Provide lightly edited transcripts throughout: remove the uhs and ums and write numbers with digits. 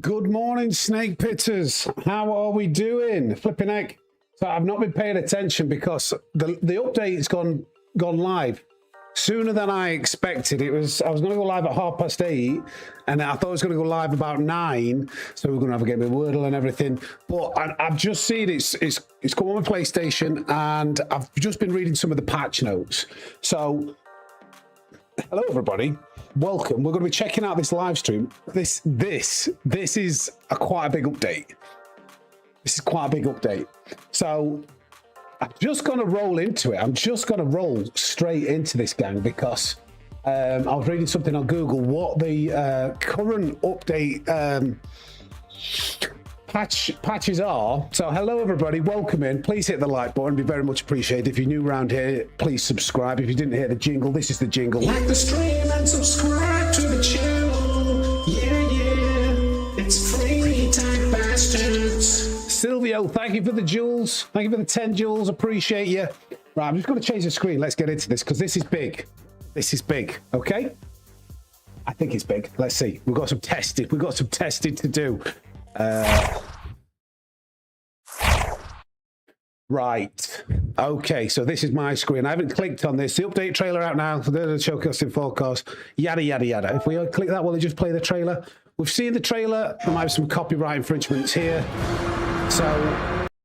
Good morning, snake pitters. How are we doing? Flipping heck. So I've not been paying attention because the update's gone live sooner than I expected. I was going to go live at 8:30, and I thought it was going to go live about 9. So we're going to have a game of Wordle and everything. But I've just seen it's come on my PlayStation, and I've just been reading some of the patch notes. So hello, everybody. Welcome. We're going to be checking out this live stream. This is quite a big update. This is quite a big update. So I'm just going to roll into it. I'm just going to roll straight into this, gang, because I was reading something on Google what the current update patches are. So hello, everybody. Welcome in. Please hit the like button. It'd be very much appreciated. If you're new around here, please subscribe. If you didn't hear the jingle, this is the jingle. Like the stream and subscribe to the channel. Yeah. It's free, time bastards. Silvio, thank you for the jewels. Thank you for the 10 jewels. Appreciate you. Right, I'm just going to change the screen. Let's get into this because this is big. This is big. Okay. I think it's big. Let's see. We've got some testing. We've got some testing to do. Right. Okay, so this is my screen. I haven't clicked on this. The update trailer out now for the showcasing forecast. Yada yada yada. If we click that, will it just play the trailer? We've seen the trailer. There might be some copyright infringements here, so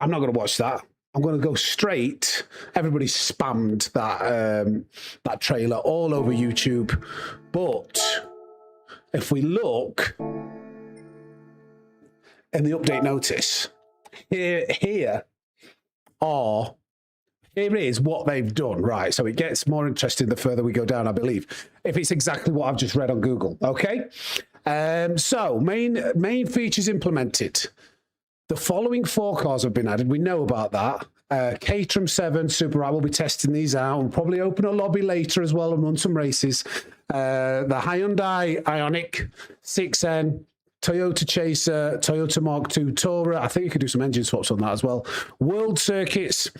I'm not going to watch that. I'm going to go straight. Everybody spammed that trailer all over YouTube, but if we look in the update notice, here is what they've done. Right, so it gets more interesting the further we go down, I believe, if it's exactly what I've just read on Google. Okay, so main features implemented. The following 4 cars have been added. We know about that. Caterham 7 Super I will be testing these out. We'll probably open a lobby later as well and run some races. The Hyundai Ioniq 6N, Toyota Chaser, Toyota Mark II Tourer. I think you could do some engine swaps on that as well. World circuits.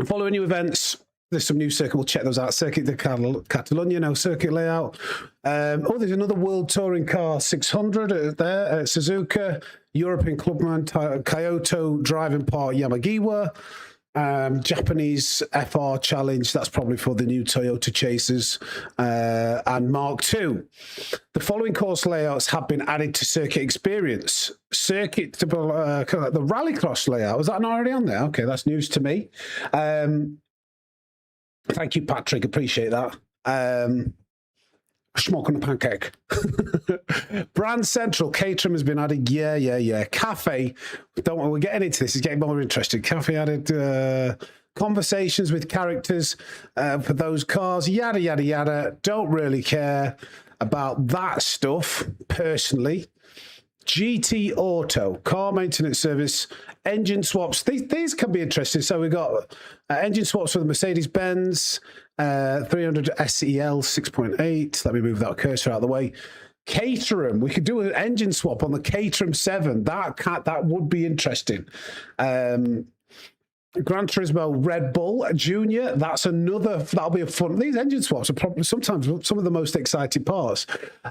Following new events, there's some new circuit. We'll check those out. Circuit de Catalunya, no circuit layout. Oh, there's another World Touring Car 600 there. Suzuka, European Clubman, Kyoto Driving Park Yamagiwa. Japanese FR Challenge, that's probably for the new Toyota Chasers, and Mark II. The following course layouts have been added to Circuit Experience. Circuit, the Rallycross layout, was that not already on there? Okay, that's news to me. Thank you, Patrick, appreciate that. Schmuck on a pancake. Brand Central, Caterham has been added. Yeah. Cafe, we're getting into this. It's getting more interesting. Cafe added conversations with characters for those cars. Yada, yada, yada. Don't really care about that stuff, personally. GT Auto, car maintenance service, engine swaps. These can be interesting. So we've got engine swaps for the Mercedes-Benz 300 SEL 6.8. Let me move that cursor out of the way. Caterham, we could do an engine swap on the Caterham 7. That would be interesting. Gran Turismo Red Bull Junior. That'll be a fun. These engine swaps are probably sometimes some of the most exciting parts.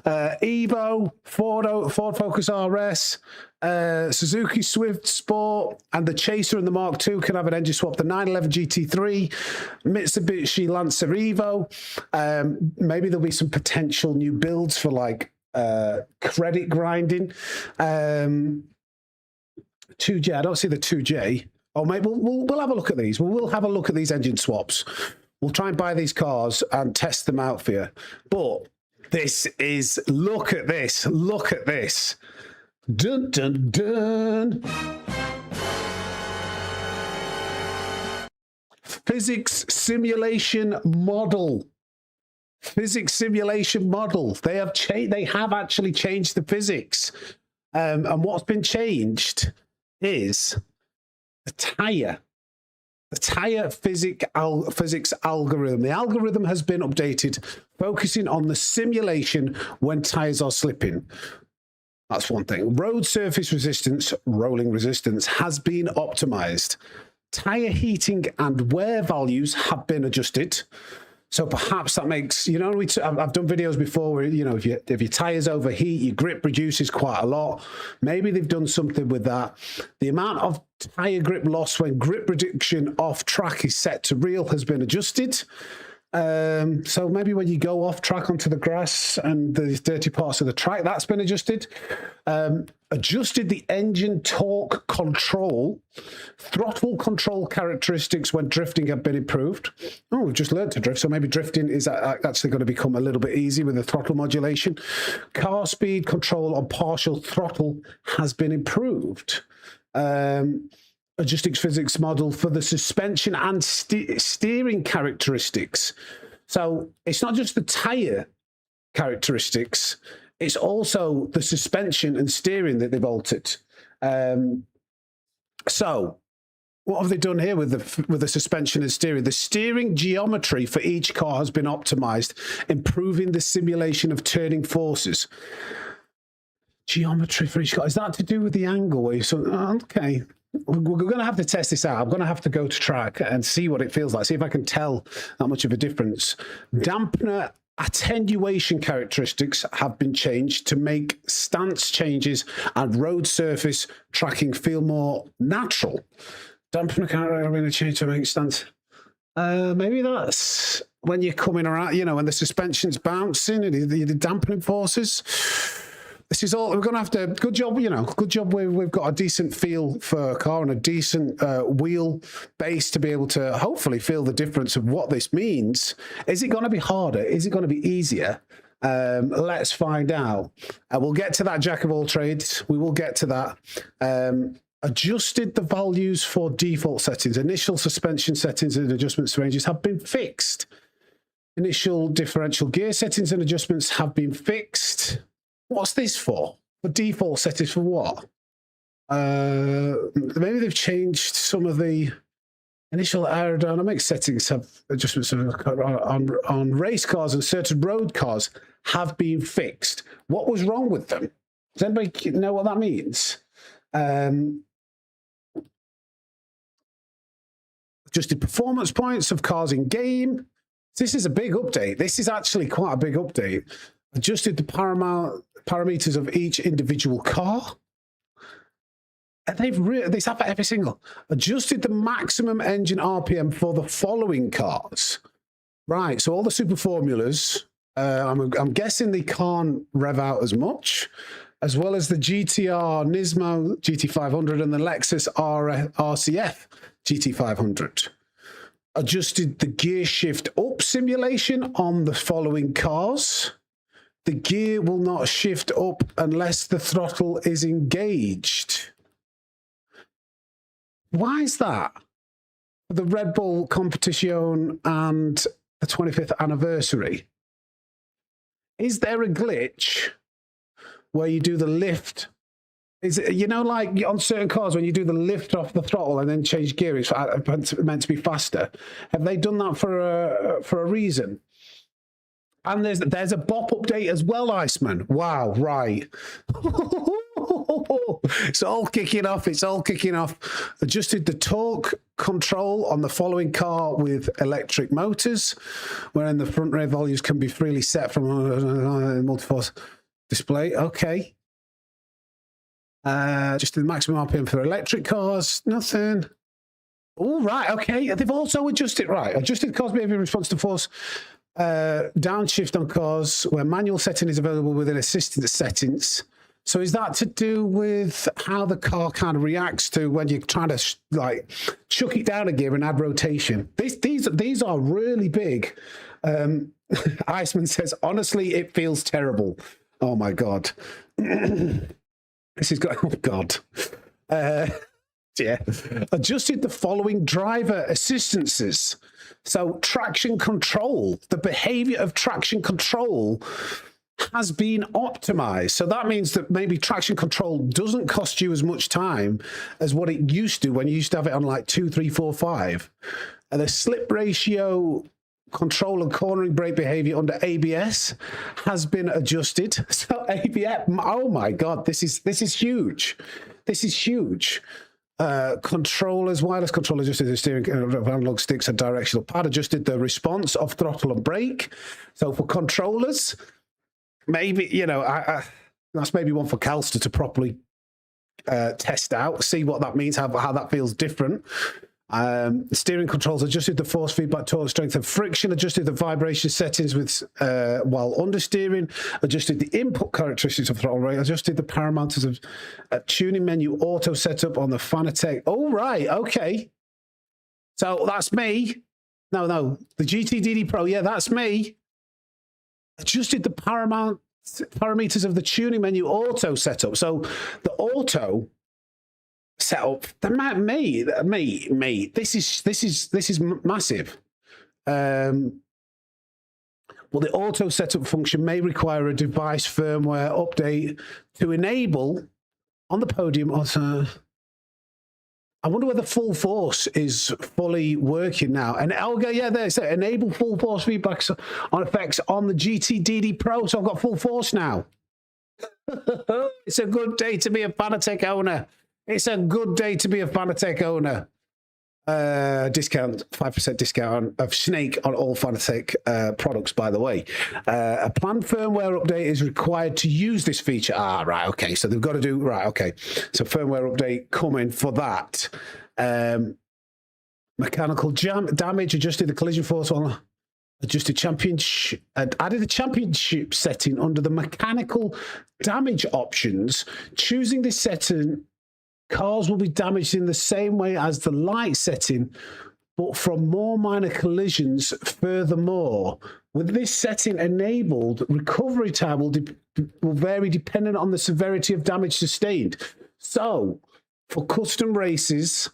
Evo, Ford Focus RS, Suzuki Swift Sport, and the Chaser and the Mark II can have an engine swap. The 911 GT3, Mitsubishi Lancer Evo. Maybe there'll be some potential new builds for like credit grinding. 2J. I don't see the 2J. Oh, mate, we'll have a look at these. We'll have a look at these engine swaps. We'll try and buy these cars and test them out for you. But look at this. Look at this. Dun, dun, dun. Physics simulation model. Physics simulation model. They have actually changed the physics. And what's been changed is the tire physics algorithm. The algorithm has been updated, focusing on the simulation when tires are slipping. That's one thing. Road surface resistance, rolling resistance, has been optimized. Tire heating and wear values have been adjusted. So perhaps that makes, you know, I've done videos before where, you know, if your tires overheat, your grip reduces quite a lot. Maybe they've done something with that. The amount of tire grip loss when grip reduction off track is set to real has been adjusted. So maybe when you go off track onto the grass and the dirty parts of the track, that's been adjusted. Adjusted the engine torque control, throttle control characteristics when drifting have been improved. Oh, we've just learned to drift, so maybe drifting is actually going to become a little bit easy with the throttle modulation. Car speed control on partial throttle has been improved. Adjusting physics model for the suspension and steering characteristics. So it's not just the tire characteristics, it's also the suspension and steering that they've altered. So what have they done here with the suspension and steering? The steering geometry for each car has been optimized, improving the simulation of turning forces. Geometry for each car. Is that to do with the angle? Okay. We're going to have to test this out. I'm going to have to go to track and see what it feels like, see if I can tell how much of a difference. Dampener attenuation characteristics have been changed to make stance changes and road surface tracking feel more natural. Dampener characteristics have been changed to make stance. Maybe that's when you're coming around, you know, when the suspension's bouncing and the dampening forces. This is all, we're going to have to, good job, you know, good job we've got a decent feel for a car and a decent wheel base to be able to hopefully feel the difference of what this means. Is it going to be harder? Is it going to be easier? Let's find out. We'll get to that jack of all trades. We will get to that. Adjusted the values for default settings. Initial suspension settings and adjustments ranges have been fixed. Initial differential gear settings and adjustments have been fixed. What's this for? For default settings for what? Maybe they've changed some of the initial aerodynamic settings. Have adjustments on race cars and certain road cars have been fixed. What was wrong with them? Does anybody know what that means? Adjusted performance points of cars in game. This is a big update. This is actually quite a big update. Adjusted the parameters of each individual car. And they've have every single. Adjusted the maximum engine RPM for the following cars. Right, so all the super formulas, I'm guessing they can't rev out as much, as well as the GTR Nismo GT500 and the Lexus RCF GT500. Adjusted the gear shift up simulation on the following cars. The gear will not shift up unless the throttle is engaged. Why is that? The Red Bull competition and the 25th anniversary. Is there a glitch where you do the lift? Is it, you know, like on certain cars when you do the lift off the throttle and then change gear, it's meant to be faster. Have they done that for a reason? And there's a BOP update as well, Iceman. Wow, right. It's all kicking off. It's all kicking off. Adjusted the torque control on the following car with electric motors, wherein the front rear values can be freely set from a multi-force display. Okay. Just the maximum RPM for electric cars. Nothing. All right. Okay. They've also adjusted, right. Adjusted cars behavior in response to force. Downshift on cars where manual setting is available within assisted settings. So is that to do with how the car kind of reacts to when you're trying to like chuck it down a gear and add rotation? These are really big. Iceman says, honestly, it feels terrible. Oh my God. This is good. Oh God. Yeah. Adjusted the following driver assistances. So traction control, the behavior of traction control has been optimized. So that means that maybe traction control doesn't cost you as much time as what it used to when you used to have it on like 2, 3, 4, 5. And the slip ratio control and cornering brake behavior under ABS has been adjusted. So ABS, oh my God, this is huge. This is huge. Controllers, wireless controller adjusted the steering of analog sticks and directional pad, adjusted the response of throttle and brake. So for controllers, maybe, you know, that's maybe one for Calster to properly test out, see what that means, how that feels different. Steering controls adjusted the force feedback, torque, strength and friction, adjusted the vibration settings with while understeering, adjusted the input characteristics of throttle rate, adjusted the parameters of tuning menu auto setup on the Fanatec. Oh, right, okay. So that's me. No, the GT3 Pro, yeah, that's me. Adjusted the parameters of the tuning menu auto setup. So the auto setup, mate, this is massive. Well, the auto setup function may require a device firmware update to enable on the podium. Also, I wonder whether full force is fully working now. And okay, yeah, there's it. Enable full force feedback on effects on the GT3 Pro. So I've got full force now. It's a good day to be a Fanatec owner. It's a good day to be a Fanatec owner. Discount, 5% discount of Snake on all Fanatec products, by the way. A planned firmware update is required to use this feature. Ah, right, okay. So they've got to do, right, okay. So firmware update coming for that. Mechanical damage, adjusted the collision force on, adjusted championship, added the championship setting under the mechanical damage options. Choosing this setting, cars will be damaged in the same way as the light setting, but from more minor collisions. Furthermore, with this setting enabled, recovery time will vary depending on the severity of damage sustained. So, for custom races,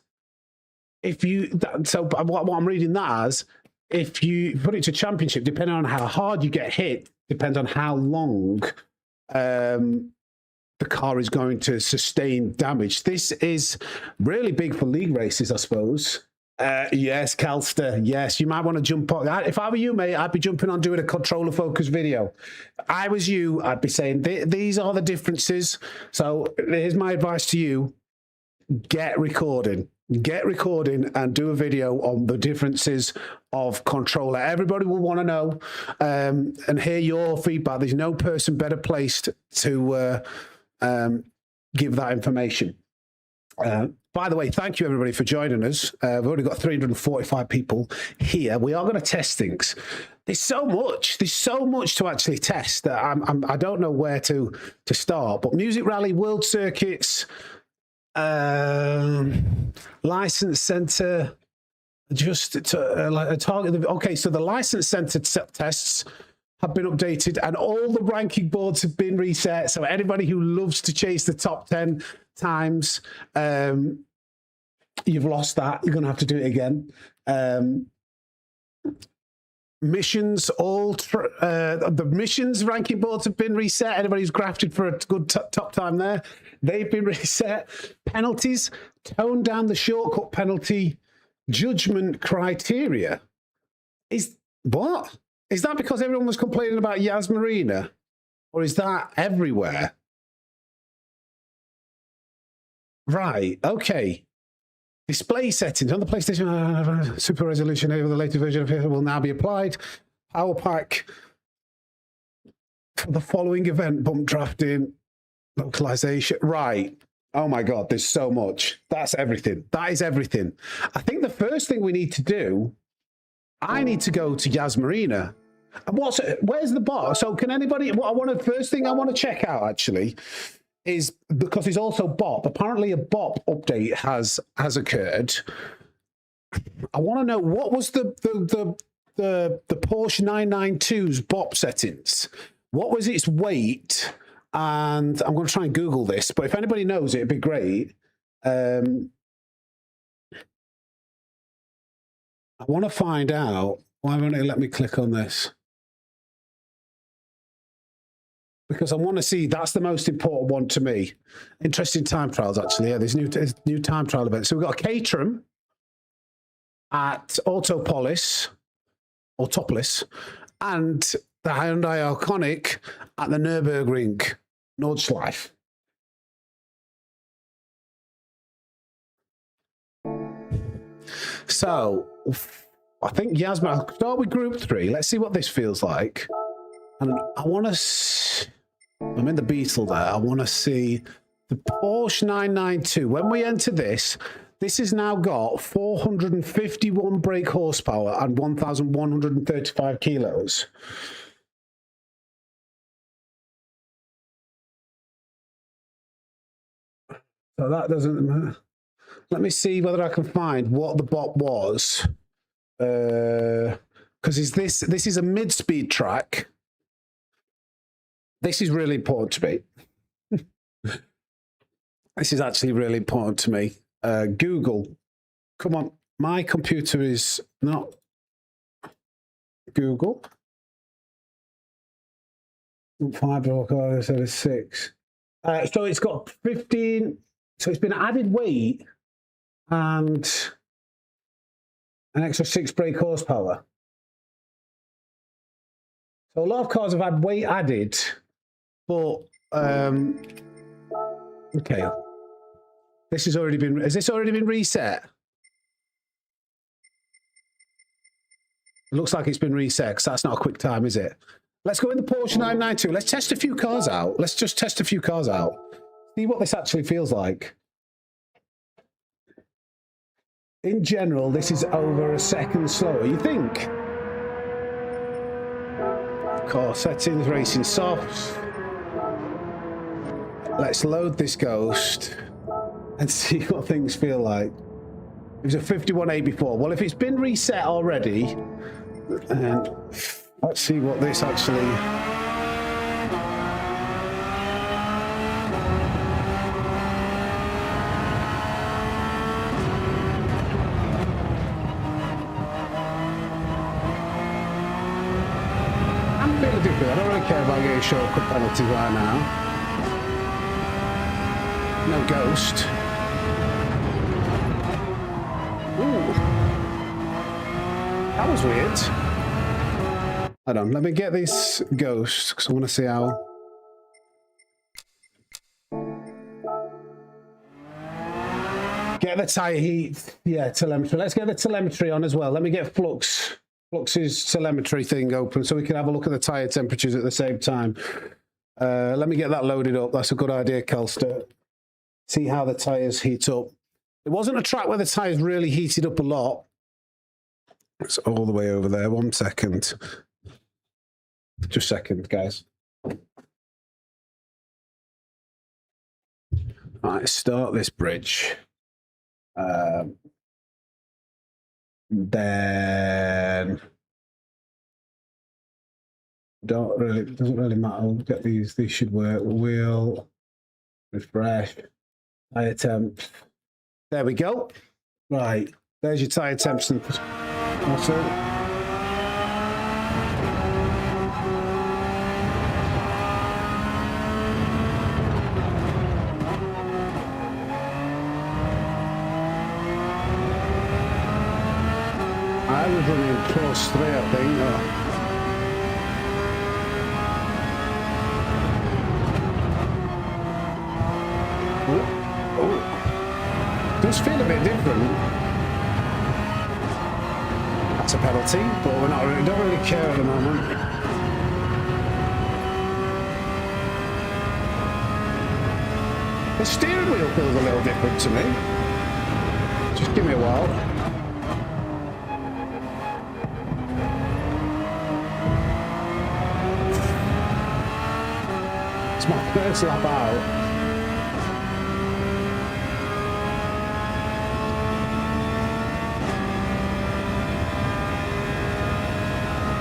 if you, so what I'm reading that as, if you put it to championship, depending on how hard you get hit, depends on how long the car is going to sustain damage. This is really big for league races, I suppose. Yes, Calster. Yes, you might want to jump on. If I were you, mate, I'd be jumping on doing a controller focus video. If I was you, I'd be saying, these are the differences. So here's my advice to you. Get recording. Get recording and do a video on the differences of controller. Everybody will want to know and hear your feedback. There's no person better placed to give that information. By the way, thank you everybody for joining us. We've already got 345 people here. We are going to test things. There's so much to actually test that I don't know where to start. But music rally, world circuits, license center, just to like a target. Okay, so the license center tests have been updated and all the ranking boards have been reset. So anybody who loves to chase the top 10 times, you've lost that. You're going to have to do it again. Missions, the missions ranking boards have been reset. Anybody who's grafted for a good top time there, they've been reset. Penalties, tone down the shortcut penalty judgment criteria. What? Is that because everyone was complaining about Yas Marina? Or is that everywhere? Right, okay. Display settings on the PlayStation Super Resolution over the latest version of it will now be applied. Power pack for the following event, bump drafting, localization. Right. Oh my God, there's so much. That's everything. That is everything. I think the first thing we need to do, I need to go to Yas Marina. And where's the bar? So can anybody, first thing I want to check out actually is, because there's also BOP. Apparently a BOP update has occurred. I want to know what was the Porsche 992's BOP settings. What was its weight? And I'm going to try and Google this, but if anybody knows it, it'd be great. I want to find out. Why won't it let me click on this? Because I want to see, that's the most important one to me. Interesting time trials, actually. Yeah, there's new time trial events. So we've got a Caterham at Autopolis, and the Hyundai Ioniq at the Nürburgring, Nordschleife. So, I think Yasmin, I'll start with Group 3. Let's see what this feels like. And I want to... I'm in the Beetle there. I want to see the Porsche 992. When we enter this, this has now got 451 brake horsepower and 1,135 kilos. So that doesn't matter. Let me see whether I can find what the bot was. Because this is a mid-speed track. This is really important to me. This is actually really important to me. Google. Come on. My computer is not Google. 5.6. So it's got 15. So it's been added weight and an extra 6 brake horsepower. So a lot of cars have had weight added, but okay. This has already been. Has this already been reset? It looks like it's been reset because that's not a quick time, is it? Let's go in the Porsche 992. Let's test a few cars out. Let's just test a few cars out. See what this actually feels like. In general, this is over a second slower. You think? Car settings, racing softs. Let's load this ghost and see what things feel like. It was a 51A before. Well, if it's been reset already, and let's see what this actually... I'm feeling different. I don't really care about getting shortcut penalties right now. No ghost. Ooh. That was weird. Hold on, let me get this ghost because I want to see how. Get the tyre heat. Yeah, telemetry. Let's get the telemetry on as well. Let me get Flux's telemetry thing open so we can have a look at the tyre temperatures at the same time. Let me get that loaded up. That's a good idea, Kelster. See how the tyres heat up. It wasn't a track where the tyres really heated up a lot. It's all the way over there. 1 second. Just a second, guys. All right, start this bridge. Then doesn't really matter. We'll get these should work. Wheel, refresh, tyre temps. There we go. Right, there's your tyre temps. And also, I was running +3, I think. Does feel a bit different. That's a penalty, but we don't really care at the moment. The steering wheel feels a little different to me. Just give me a while. It's my first lap out.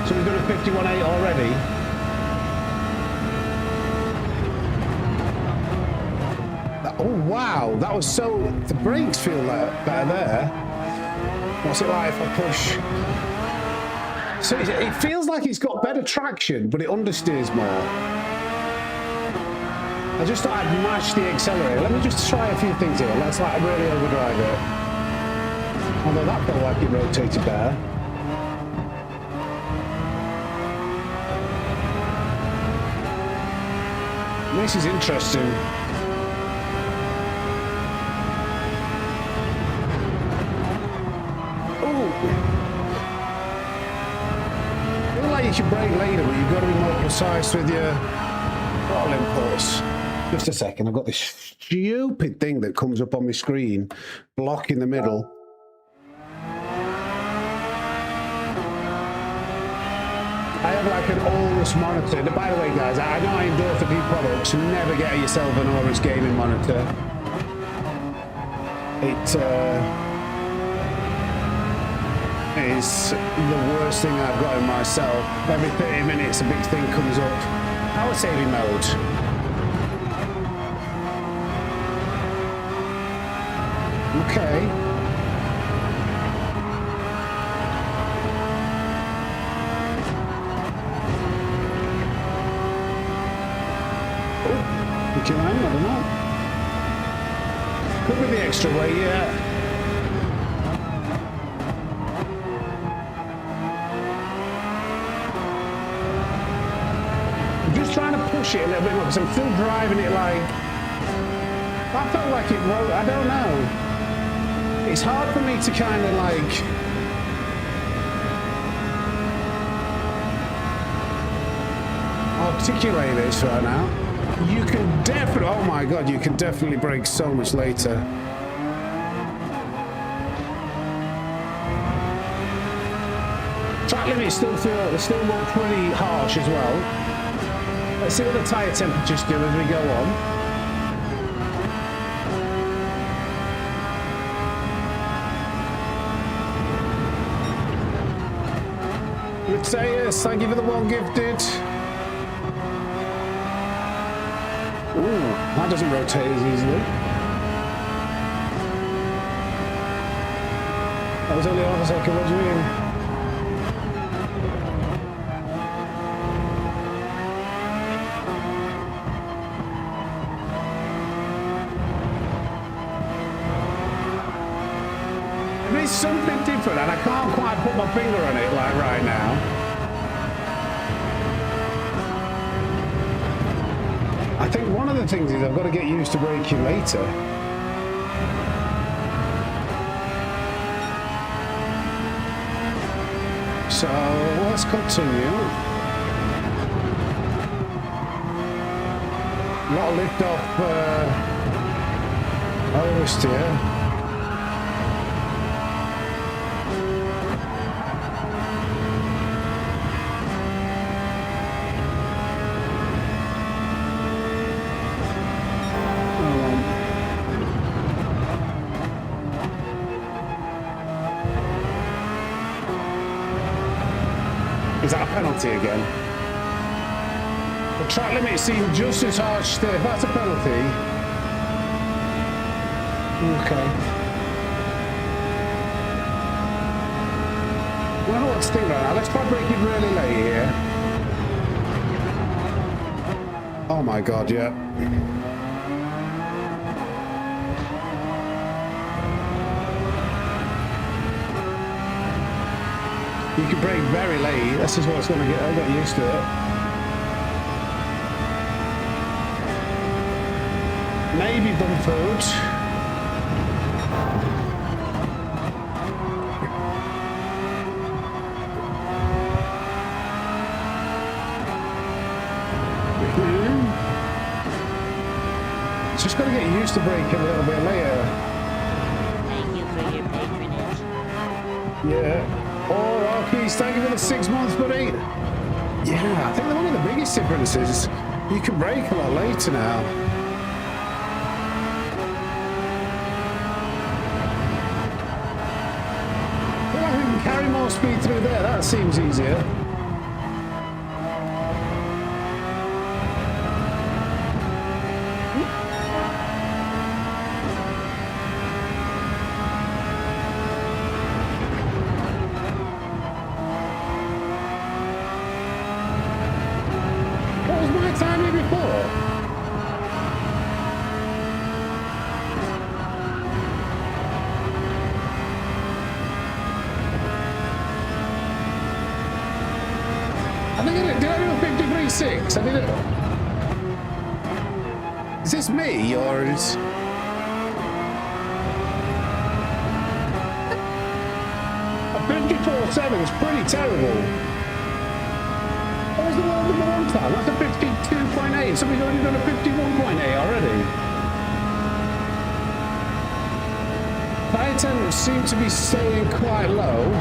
So we've got a 51.8 already. Oh wow, that was so... The brakes feel better there. What's it like if I push? So it feels like it's got better traction, but it understeers more. I just thought I'd mash the accelerator. Let me just try a few things here. Let's like really overdrive it. Although that felt like it rotated better. This is interesting. you brake later, but you've got to be more precise with your throttle impulse. Just a second, I've got this stupid thing that comes up on my screen, block in the middle. I have like an Aorus monitor. By the way, guys, I know I endorse a few products. Never get yourself an Aorus gaming monitor. It is the worst thing I've got in myself. Every 30 minutes, a big thing comes up. Power saving mode. Okay. I don't know. Could be the extra way, yeah. I'm just trying to push it a little bit more because I'm still driving it like... I felt like it wrote... I don't know. It's hard for me to kind of like... articulate this right now. You can definitely, oh my god, you can definitely brake so much later. Track limits still look pretty harsh as well. Let's see what the tyre temperatures do as we go on. Would say yes, thank you for the one gifted. Ooh, that doesn't rotate as easily. That was only half a second, what do you mean? There's something different and I can't quite put my finger on it like right now. I think one of the things is I've got to get used to braking later. So let's continue. A lot of lift off oversteer. Is that a penalty again? The track limit seemed just as harsh still. If that's a penalty... Okay. I don't know what to think right now. Let's try braking really late here. Oh my god, yeah. You can brake very late. This is what it's going to get. I got used to it. Maybe bump forward. Just got to get used to braking a little bit later. Thank you for your patronage. Yeah. Oh, Rockies, thank you for the 6 months, buddy. Yeah, I think one of the biggest differences, you can brake a lot later now. I feel like we can carry more speed through there. That seems easier. Did I do a 53.6? I did it. Is this me or is... A 54.7 is pretty terrible. the world number one time? That's a 52.8. Somebody's already done a 51.8 already. Tire temps seem to be staying quite low.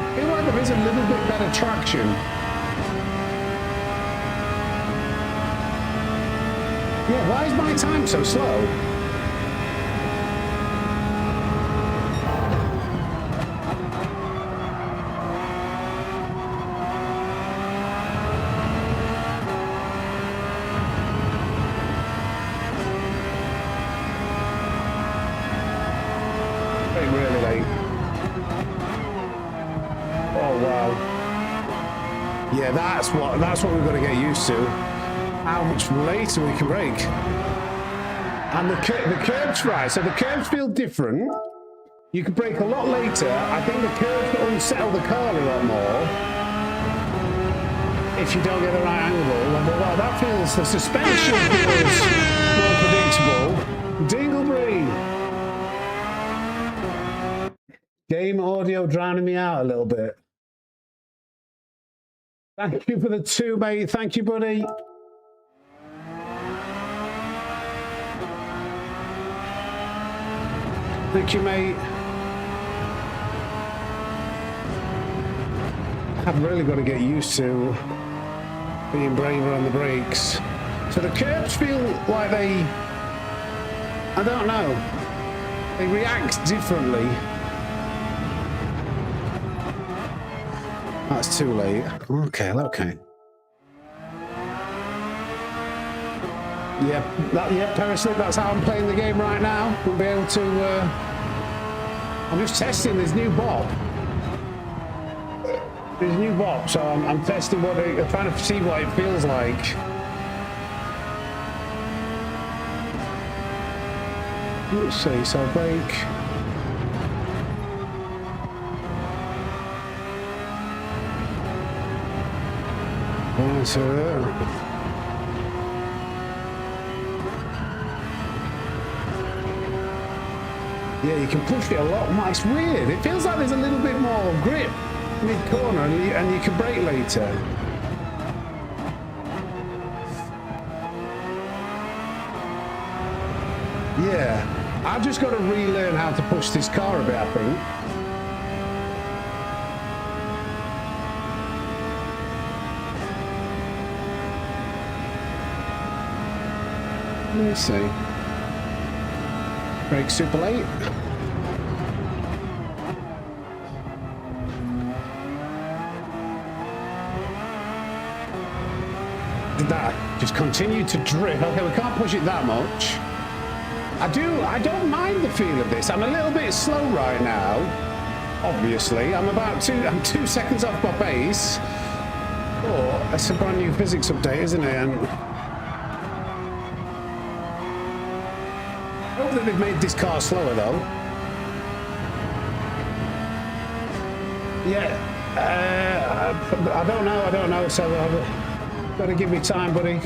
I feel like there is a little bit better traction. Yeah, why is my time so slow? Really late. Oh wow. Yeah, that's what we've got to get used to. How much later we can brake. And the curbs, right, so the curbs feel different. You can brake a lot later. I think the curbs unsettle the car a lot more if you don't get the right angle. Well, that feels, the suspension feels more predictable. Dingleberry. Game audio drowning me out a little bit. Thank you for the 2, mate. Thank you, buddy. Thank you, mate. I've really got to get used to being braver on the brakes. So the curbs feel like they, I don't know, they react differently. That's too late. Okay. Yep, Perislick, that's how I'm playing the game right now. We'll be able to, I'm just testing this new bop. So I'm testing what I'm trying to see what it feels like. Let's see, so brake. So yeah, you can push it a lot more. It's weird. It feels like there's a little bit more grip mid-corner, and you can brake later. Yeah, I've just got to relearn how to push this car a bit, I think. Let me see. Brake super late. Did that just continue to drift? Okay, we can't push it that much. I don't mind the feel of this. I'm a little bit slow right now. Obviously, I'm 2 seconds off my pace. Oh, that's a brand new physics update, isn't it? And I hope that they've made this car slower, though. Yeah, I don't know, so I've got to give me time, buddy.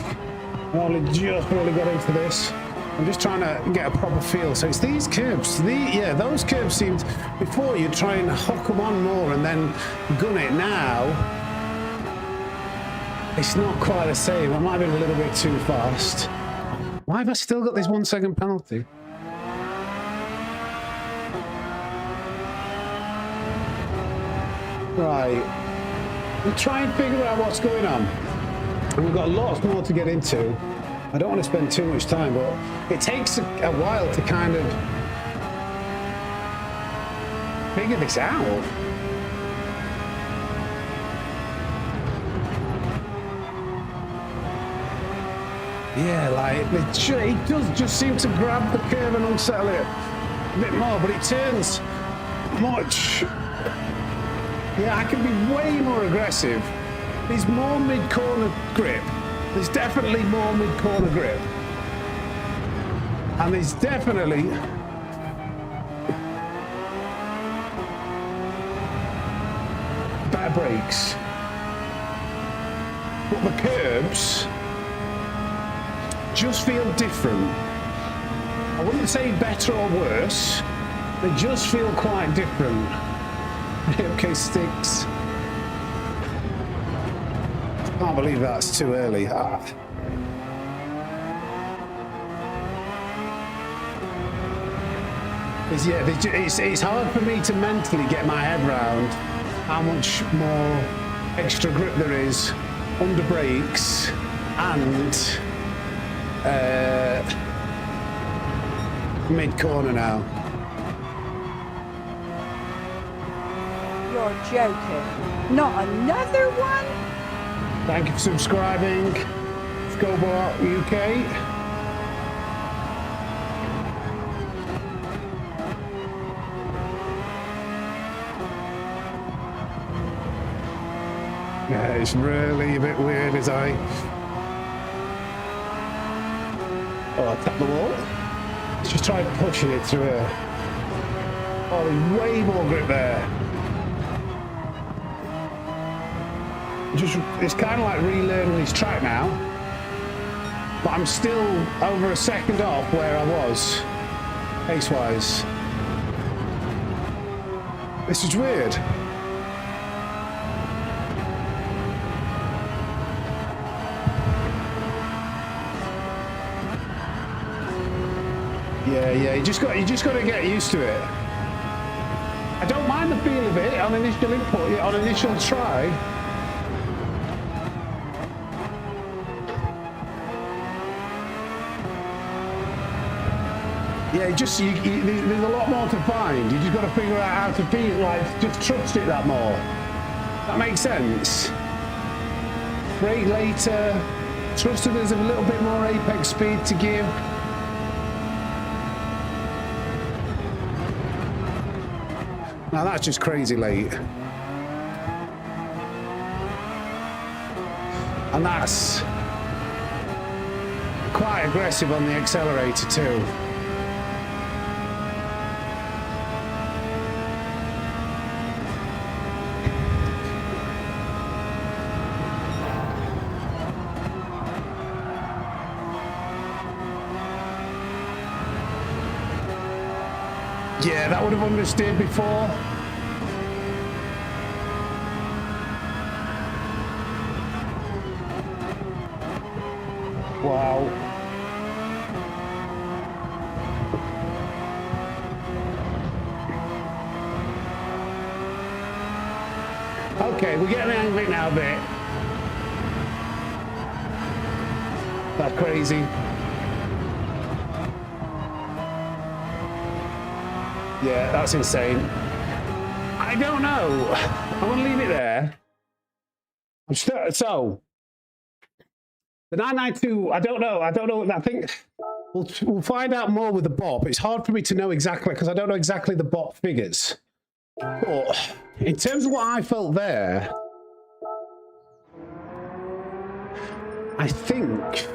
I only just really got into this. I'm just trying to get a proper feel. So it's these curbs. Those curbs seemed, before you'd try and hook them on more and then gun it. Now, it's not quite the same. I might have been a little bit too fast. Why have I still got this 1 second penalty? Right, we'll try and figure out what's going on. And we've got lots more to get into. I don't want to spend too much time, but it takes a while to kind of figure this out. Yeah, like, it does just seem to grab the curve and unsettle it a bit more, but it turns much. Yeah, I can be way more aggressive. There's more mid-corner grip. There's definitely more mid-corner grip. And there's definitely better brakes. But the curbs just feel different. A wouldn't say better or worse. They just feel quite different. Okay, sticks. Can't believe that's too early. It's hard for me to mentally get my head around how much more extra grip there is under brakes and mid-corner now. You're joking. Not another one? Thank you for subscribing. Scobot UK. Yeah, it's really a bit weird as I... Oh, I tapped the wall. Let's just try pushing it through here. Oh, there's way more grip there. It's kind of like relearning this track now. But I'm still over a second off where I was, pace-wise. This is weird. Yeah, you just got to get used to it. I don't mind the feel of it on initial input, on initial try. Yeah, there's a lot more to find. You just got to figure out how to feel, like, just trust it that more. That makes sense. Brake later. Trust that there's a little bit more apex speed to give. Now that's just crazy late. And that's quite aggressive on the accelerator too. Yeah, that would have understeered before. Wow. Okay, we're getting the hang of it now a bit. That's crazy. Yeah, that's insane. I don't know. I'm going to leave it there. So, the 992, I don't know. I think we'll find out more with the BOP. It's hard for me to know exactly because I don't know exactly the BOP figures. But in terms of what I felt there, I think...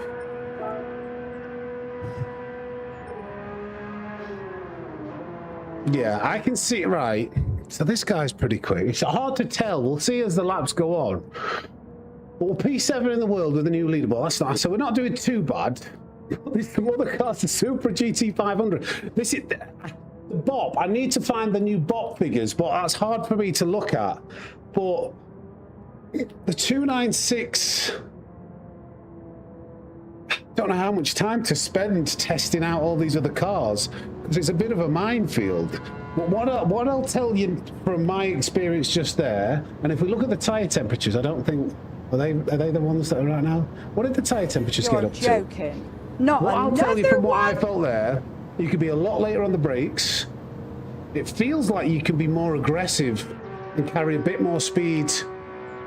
Yeah, I can see it right. So this guy's pretty quick. It's hard to tell. We'll see as the laps go on. But we're P7 in the world with a new leaderboard. That's nice. So we're not doing too bad. There's some other cars, the Super GT500. This is the BOP. I need to find the new BOP figures, but that's hard for me to look at. But the 296... I don't know how much time to spend testing out all these other cars because it's a bit of a minefield. But what I'll tell you from my experience just there, and if we look at the tyre temperatures, I don't think are they the ones that are right now. What did the tyre temperatures get up to? You're joking. Not what I'll tell you from what I felt there, you could be a lot later on the brakes. It feels like you can be more aggressive and carry a bit more speed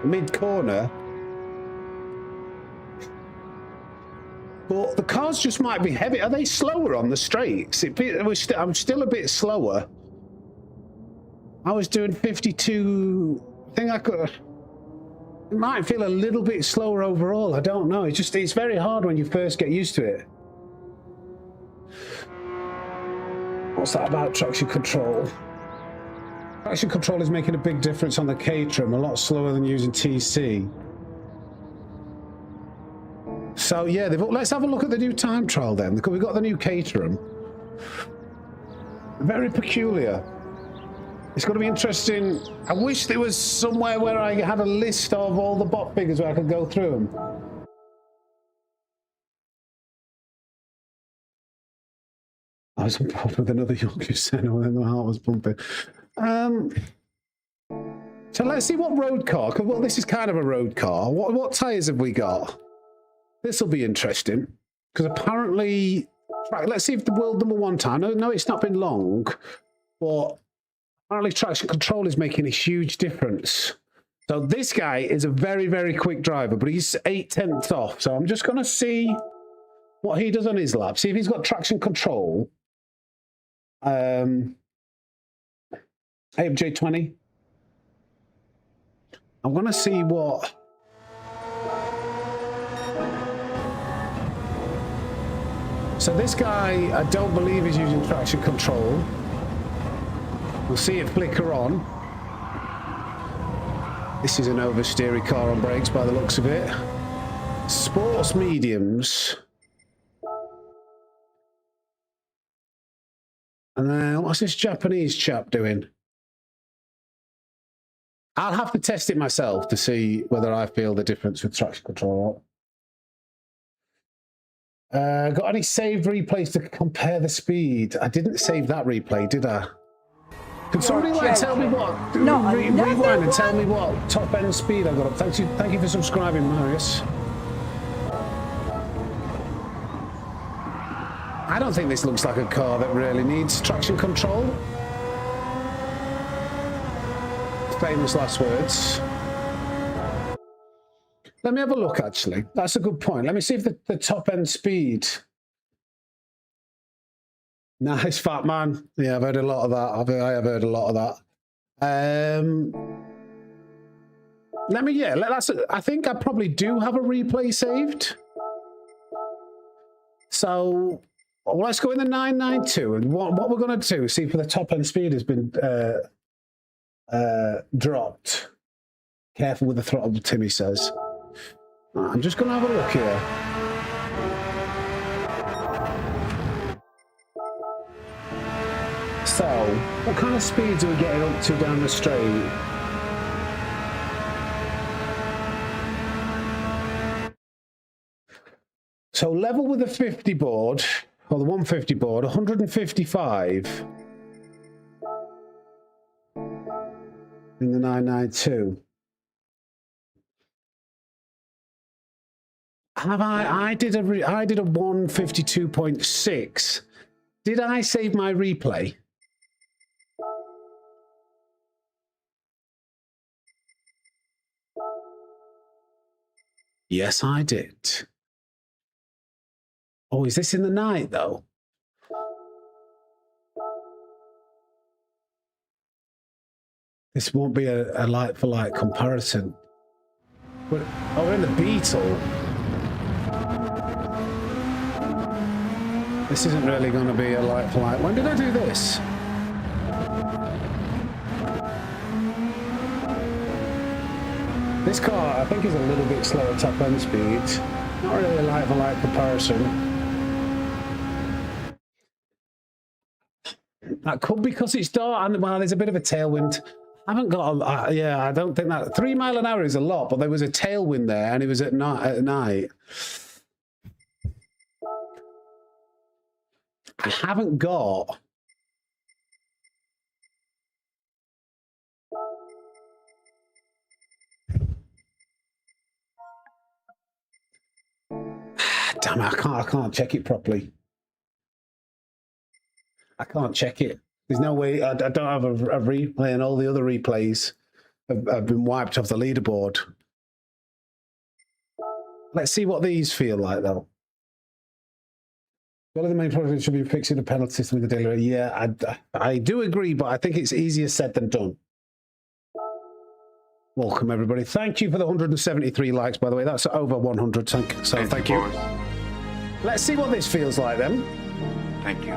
mid-corner. But the cars just might be heavy. Are they slower on the straights? I'm still a bit slower. I was doing 52. I think I could. It might feel a little bit slower overall. I don't know. It's very hard when you first get used to it. What's that about traction control? Traction control is making a big difference on the Caterham. A lot slower than using TC. So yeah, let's have a look at the new time trial then, because we've got the new Caterham. Very peculiar. It's going to be interesting. I wish there was somewhere where I had a list of all the bot figures where I could go through them. I was involved with another Yorkshire Senna when my heart was pumping. So let's see what road car. Well, this is kind of a road car. What tyres have we got? This will be interesting because apparently, right, let's see if the world #1 time. No, it's not been long, but apparently traction control is making a huge difference. So this guy is a very, very quick driver, but he's 8/10 off. So I'm just going to see what he does on his lap. See if he's got traction control. AMJ20. I'm going to see what... So this guy, I don't believe is using traction control. We'll see it flicker on. This is an oversteery car on brakes by the looks of it. Sports mediums. And then, what's this Japanese chap doing? I'll have to test it myself to see whether I feel the difference with traction control or not. Got any saved replays to compare the speed? I didn't save that replay, did I? Can somebody like tell me what? No, rewind and tell me what top end speed I got up. Thank you for subscribing, Marius. I don't think this looks like a car that really needs traction control. Famous last words. Let me have a look, actually. That's a good point. Let me see if the top end speed. Nice, fat man. Yeah, I've heard a lot of that. I have heard a lot of that. I think I probably do have a replay saved. So let's go in the 992. And what we're going to do, see if the top end speed has been dropped. Careful with the throttle, Timmy says. I'm just going to have a look here. So, what kind of speeds are we getting up to down the straight? So, level with the 50 board, or the 150 board, 155 in the 992. I did a 152.6. Did I save my replay? Yes, I did. Oh, is this in the night though? This won't be a like for like comparison. We're in the Beetle. This isn't really going to be a like for like. When did I do this? This car, I think, is a little bit slower top end speed. Not really a like for like comparison. That could be because it's dark and well, there's a bit of a tailwind. I haven't got a, yeah, I don't think that 3 miles an hour is a lot, but there was a tailwind there and it was at night. I haven't got damn it, I can't check it properly. I can't check it. There's no way. I don't have a replay, and all the other replays have been wiped off the leaderboard. Let's see what these feel like, though. One of the main problems should be fixing the penalty system with the dealer. Yeah, I do agree, but I think it's easier said than done. Welcome, everybody. Thank you for the 173 likes, by the way. That's over 100. So thank you. Let's see what this feels like, then. Thank you.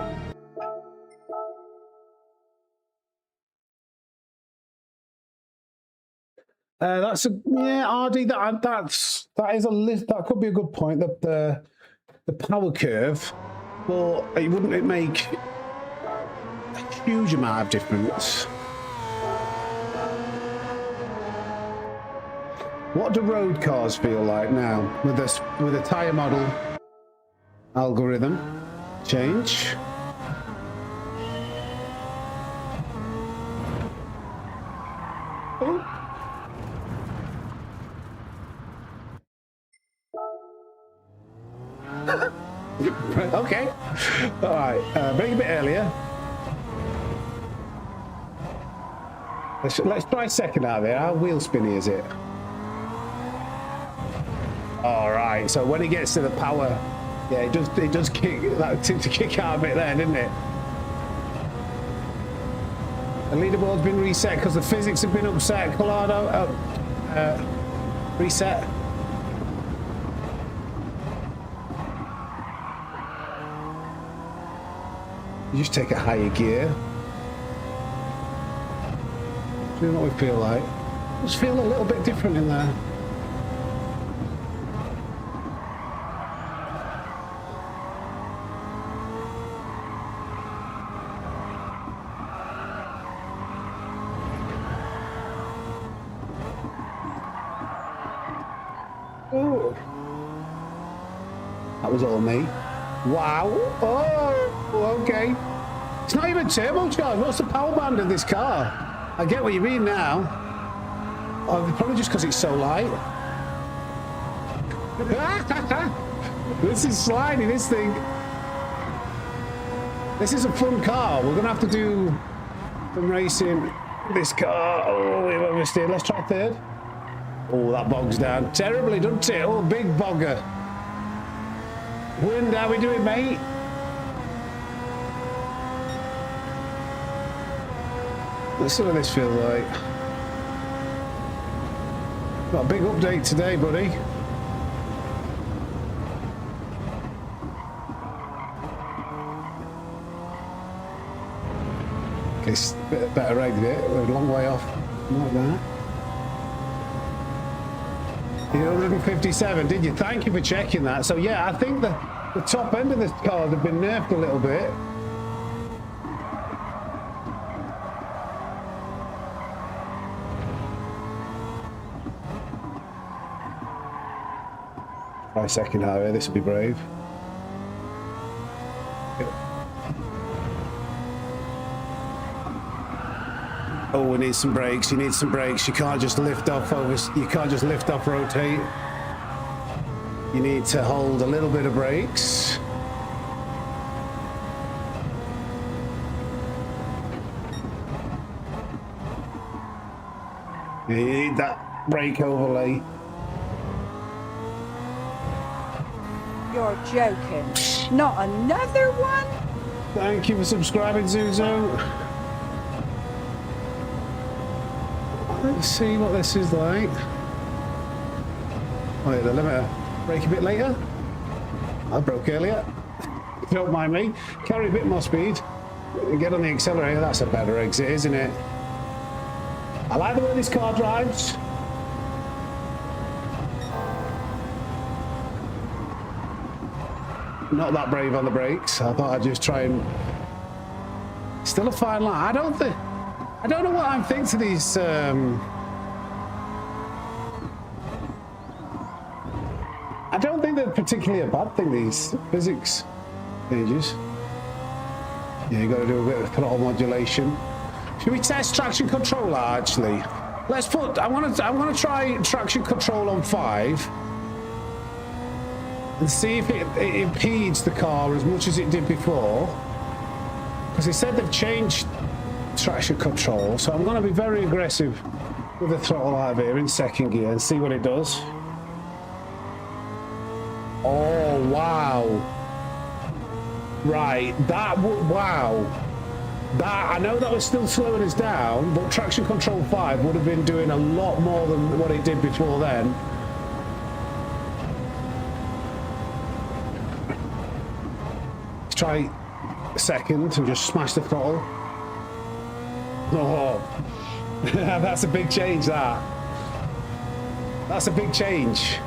That's a RD. That is a lift. That could be a good point. The power curve, but it wouldn't make huge amount of difference. What do road cars feel like now with a tyre model algorithm change? Oh. Okay. All right. Bring a bit earlier. Let's try second out there. How wheel spinny is it? All right. So when it gets to the power, yeah, it does kick. That seemed to kick out a bit there, didn't it? The leaderboard's been reset because the physics have been upset. Colorado, reset. You just take a higher gear. See what we feel like. Just feel a little bit different in there. Oh, that was all me. Wow. Oh, okay. It's not even turbocharged. What's the power band of this car? I get what you mean now. Oh, probably just because it's so light. This is sliding, this thing. This is a fun car. We're going to have to do some racing. This car. Oh, we've oversteered. Let's try third. Oh, that bogs down terribly, doesn't it? Oh, big bogger. Wind, how we doing, mate? Let's see what this feels like. Got a big update today, buddy. Okay, it's a bit better exit. We're a long way off. Like that. 157, did you? Thank you for checking that. So yeah, I think the top end of this car have been nerfed a little bit. Try second highway, this will be brave. Oh, we need some brakes. You need some brakes. You can't just lift off you can't just lift off, rotate. You need to hold a little bit of brakes. You need that brake overlay. You're joking. Not another one? Thank you for subscribing, Zuzu. Let's see what this is like. Oh, yeah, the limiter. Brake a bit later. I broke earlier. Don't mind me. Carry a bit more speed. Get on the accelerator. That's a better exit, isn't it? I like the way this car drives. Not that brave on the brakes. I thought I'd just try and... Still a fine line. I don't know what I'm thinking to these. I don't think they're particularly a bad thing, these physics changes. Yeah, you got to do a bit of throttle modulation. Should we test traction control? Actually, let's put. I want to try traction control on 5 and see if it impedes the car as much as it did before. Because they said they've changed traction control, so I'm going to be very aggressive with the throttle out of here in second gear and see what it does. Oh wow! Right, wow. That, I know that was still slowing us down, but traction control 5 would have been doing a lot more than what it did before then. Let's try second and just smash the throttle. Oh, that's a big change, that. That's a big change.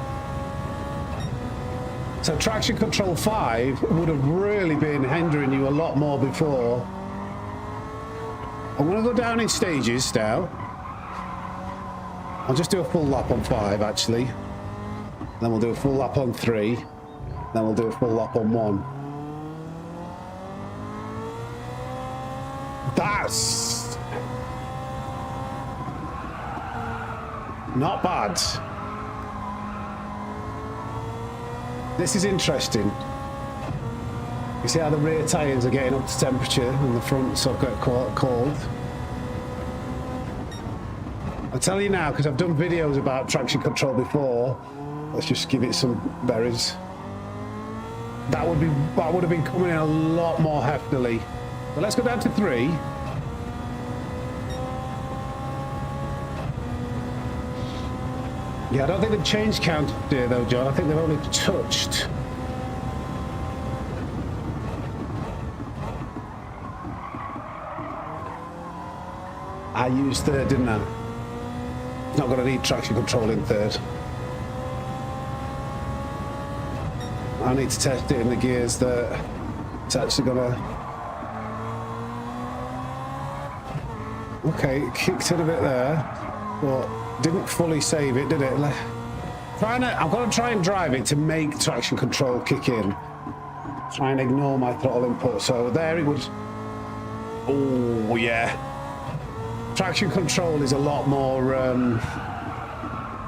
So traction control 5 would have really been hindering you a lot more before. I'm going to go down in stages now. I'll just do a full lap on 5, actually. Then we'll do a full lap on 3. Then we'll do a full lap on 1. That's not bad. This is interesting. You see how the rear tyres are getting up to temperature and the fronts are getting cold. I'll tell you now, because I've done videos about traction control before. Let's just give it some berries. That would have been coming in a lot more heftily. So let's go down to 3. Yeah, I don't think they've changed count here though, John. I think they've only touched. I used 3rd, didn't I? It's not going to need traction control in 3rd. I need to test it in the gears that it's actually going to... Okay, it kicked in a bit there, but didn't fully save it, did it? I'm going to try and drive it to make traction control kick in. Try and ignore my throttle input. So there it was. Oh, yeah. Traction control is a lot more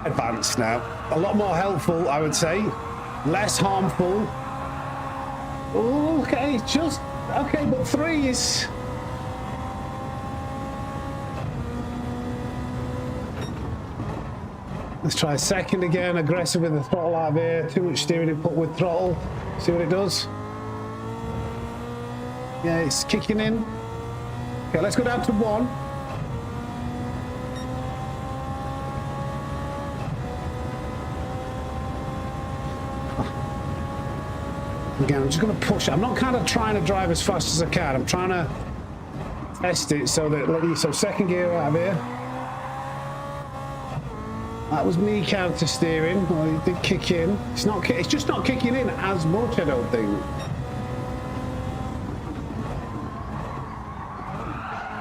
advanced now. A lot more helpful, I would say. Less harmful. Oh, okay, just... Okay, but 3 is... Let's try 2nd again. Aggressive with the throttle out of here. Too much steering input with throttle. See what it does. Yeah, it's kicking in. Okay, let's go down to 1. Again, I'm just going to push it. I'm not kind of trying to drive as fast as I can. I'm trying to test it so that... So 2nd gear out of here. That was me counter steering. Well, it did kick in. It's just not kicking in as much, I don't think.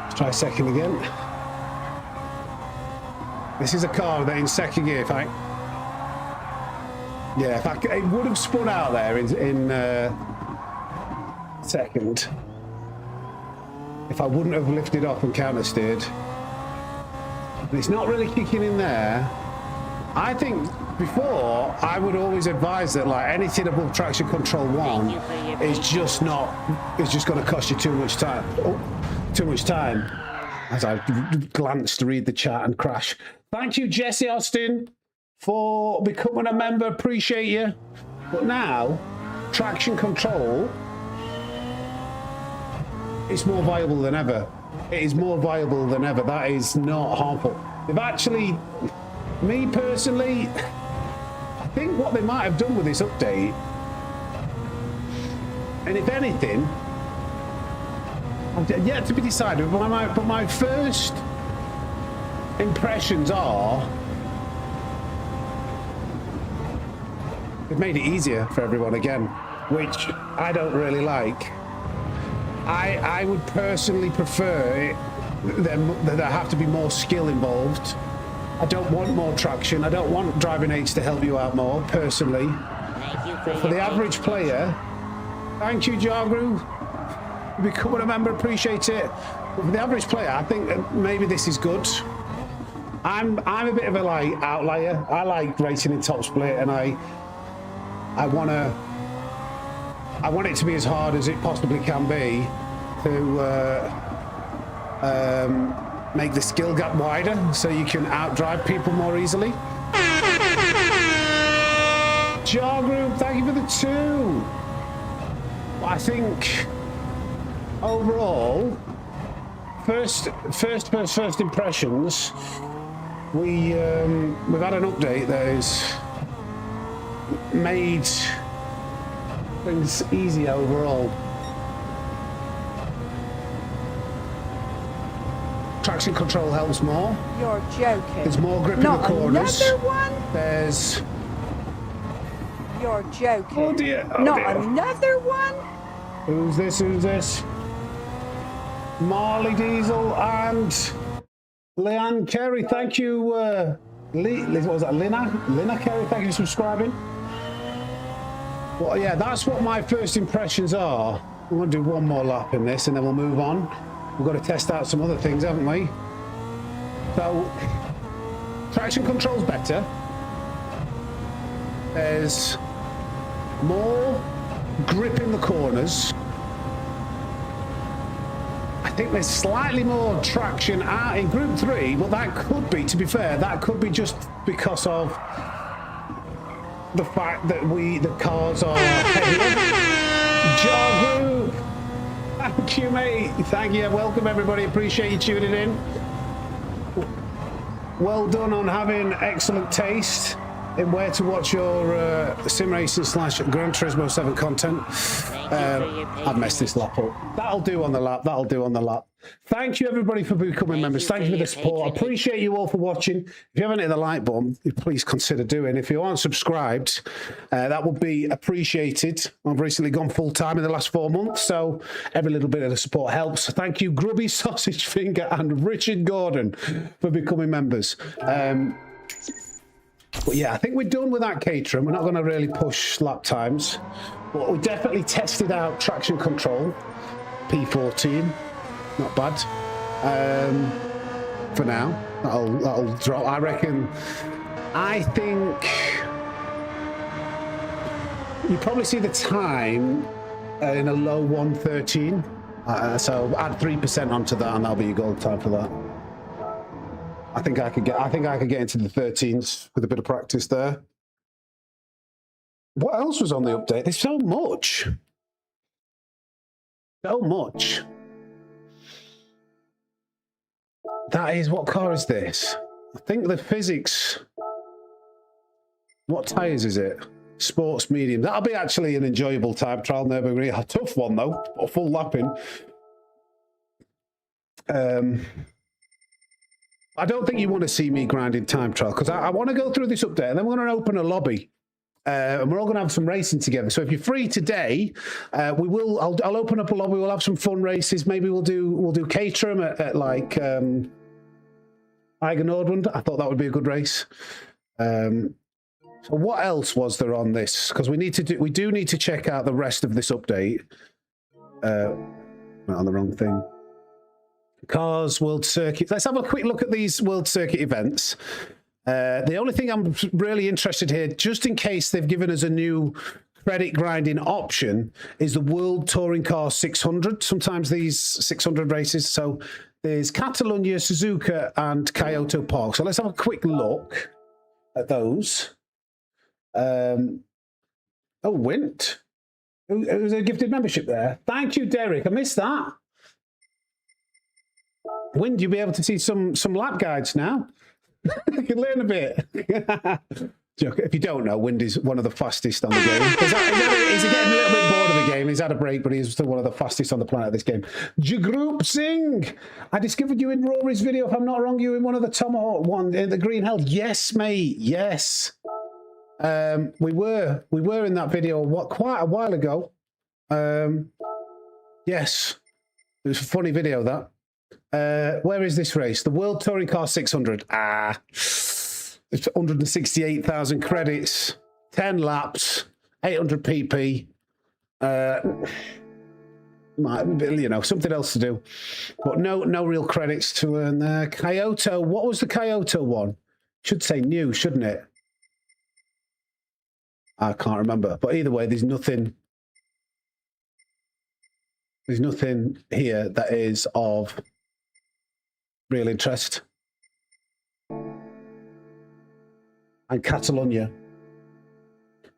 Let's try 2nd again. This is a car that in 2nd gear, if I... Yeah, it would have spun out there in 2nd if I wouldn't have lifted off and counter steered. But it's not really kicking in there. I think before I would always advise that like anything above traction control 1 is just not. It's just going to cost you too much time. Oh, too much time. As I glanced to read the chat and crash. Thank you, Jesse Austin, for becoming a member. Appreciate you. But now, traction control is more viable than ever. It is more viable than ever. That is not harmful. They've actually, me personally, I think what they might have done with this update, and if anything, I've yet to be decided, but my first impressions are they've made it easier for everyone again, which I don't really like. I would personally prefer there have to be more skill involved. I don't want more traction. I don't want driving aids to help you out more, personally. But for the average player, thank you, Gr.3. Becoming a member, appreciate it. But for the average player, I think that maybe this is good. I'm a bit of a like outlier. I like racing in top split, and I want it to be as hard as it possibly can be to make the skill gap wider so you can outdrive people more easily. Gr.3, thank you for the 2. I think overall, first impressions, we've had an update that has made things easy overall. Traction control helps more. You're joking. There's more grip in the corners. Another one? There's... You're joking. Oh dear. Oh Not dear. another one? Who's this? Who's this? Marley Diesel and Leanne Carey. Thank you. What was that? Lina Carey. Thank you for subscribing. Well, yeah, that's what my first impressions are. We're going to do one more lap in this and then we'll move on. We've got to test out some other things, haven't we? So, traction control's better. There's more grip in the corners. I think there's slightly more traction out in Group 3, but that could be, to be fair, that could be just because of the fact that the cars are heavier. Jar Group, thank you, mate. Thank you. Welcome, everybody. Appreciate you tuning in. Well done on having excellent taste in where to watch your sim racing / Gran Turismo 7 content. I've messed this lap up. That'll do on the lap. That'll do on the lap. Thank you, everybody, for becoming members. Thank you for the support. I appreciate you all for watching. If you haven't hit the like button, please consider doing. If you aren't subscribed, that would be appreciated. I've recently gone full time in the last 4 months, so every little bit of the support helps. Thank you, Grubby Sausage Finger and Richard Gordon, for becoming members. But yeah, I think we're done with that Caterham. We're not going to really push lap times, but we definitely tested out traction control. P14, not bad. For now, that'll drop. I reckon. I think you probably see the time in a low 113. So add 3% onto that, and that'll be your goal time for that. I think I could get into the 13s with a bit of practice there. What else was on the update? There's so much. So much. That is, what car is this? I think the physics. What tyres is it? Sports medium. That'll be actually an enjoyable time trial, Nürburgring. A tough one though, a full lapping. I don't think you want to see me grinding time trial because I want to go through this update and then we're going to open a lobby and we're all going to have some racing together. So if you're free today, I'll open up a lobby. We'll have some fun races. Maybe we'll do Caterham at like Eigen Nordwand. I thought that would be a good race. So what else was there on this? Because we do need to check out the rest of this update. Not on the wrong thing. Cars, World Circuit. Let's have a quick look at these World Circuit events. The only thing I'm really interested here, just in case they've given us a new credit grinding option, is the World Touring Car 600. Sometimes these 600 races. So there's Catalonia, Suzuka, and Kyoto Park. So let's have a quick look at those. Oh, Wint. Who's a gifted membership there? Thank you, Derek. I missed that. Wind, you'll be able to see some lap guides now. You can learn a bit. If you don't know, Wind is one of the fastest on the game. He's getting a little bit bored of the game. He's had a break, but he's still one of the fastest on the planet, this game. Gr.3, I discovered you in Rory's video. If I'm not wrong, you were in one of the Tomahawk one in the Green Hell. Yes, mate. Yes. We were in that video quite a while ago. Yes. It was a funny video, that. Where is this race? The World Touring Car 600. It's 168,000 credits, 10 laps, 800 pp. Something else to do, but no real credits to earn there. Kyoto. What was the Kyoto one? Should say new, shouldn't it? I can't remember. But either way, there's nothing. There's nothing here that is of real interest. And Catalonia.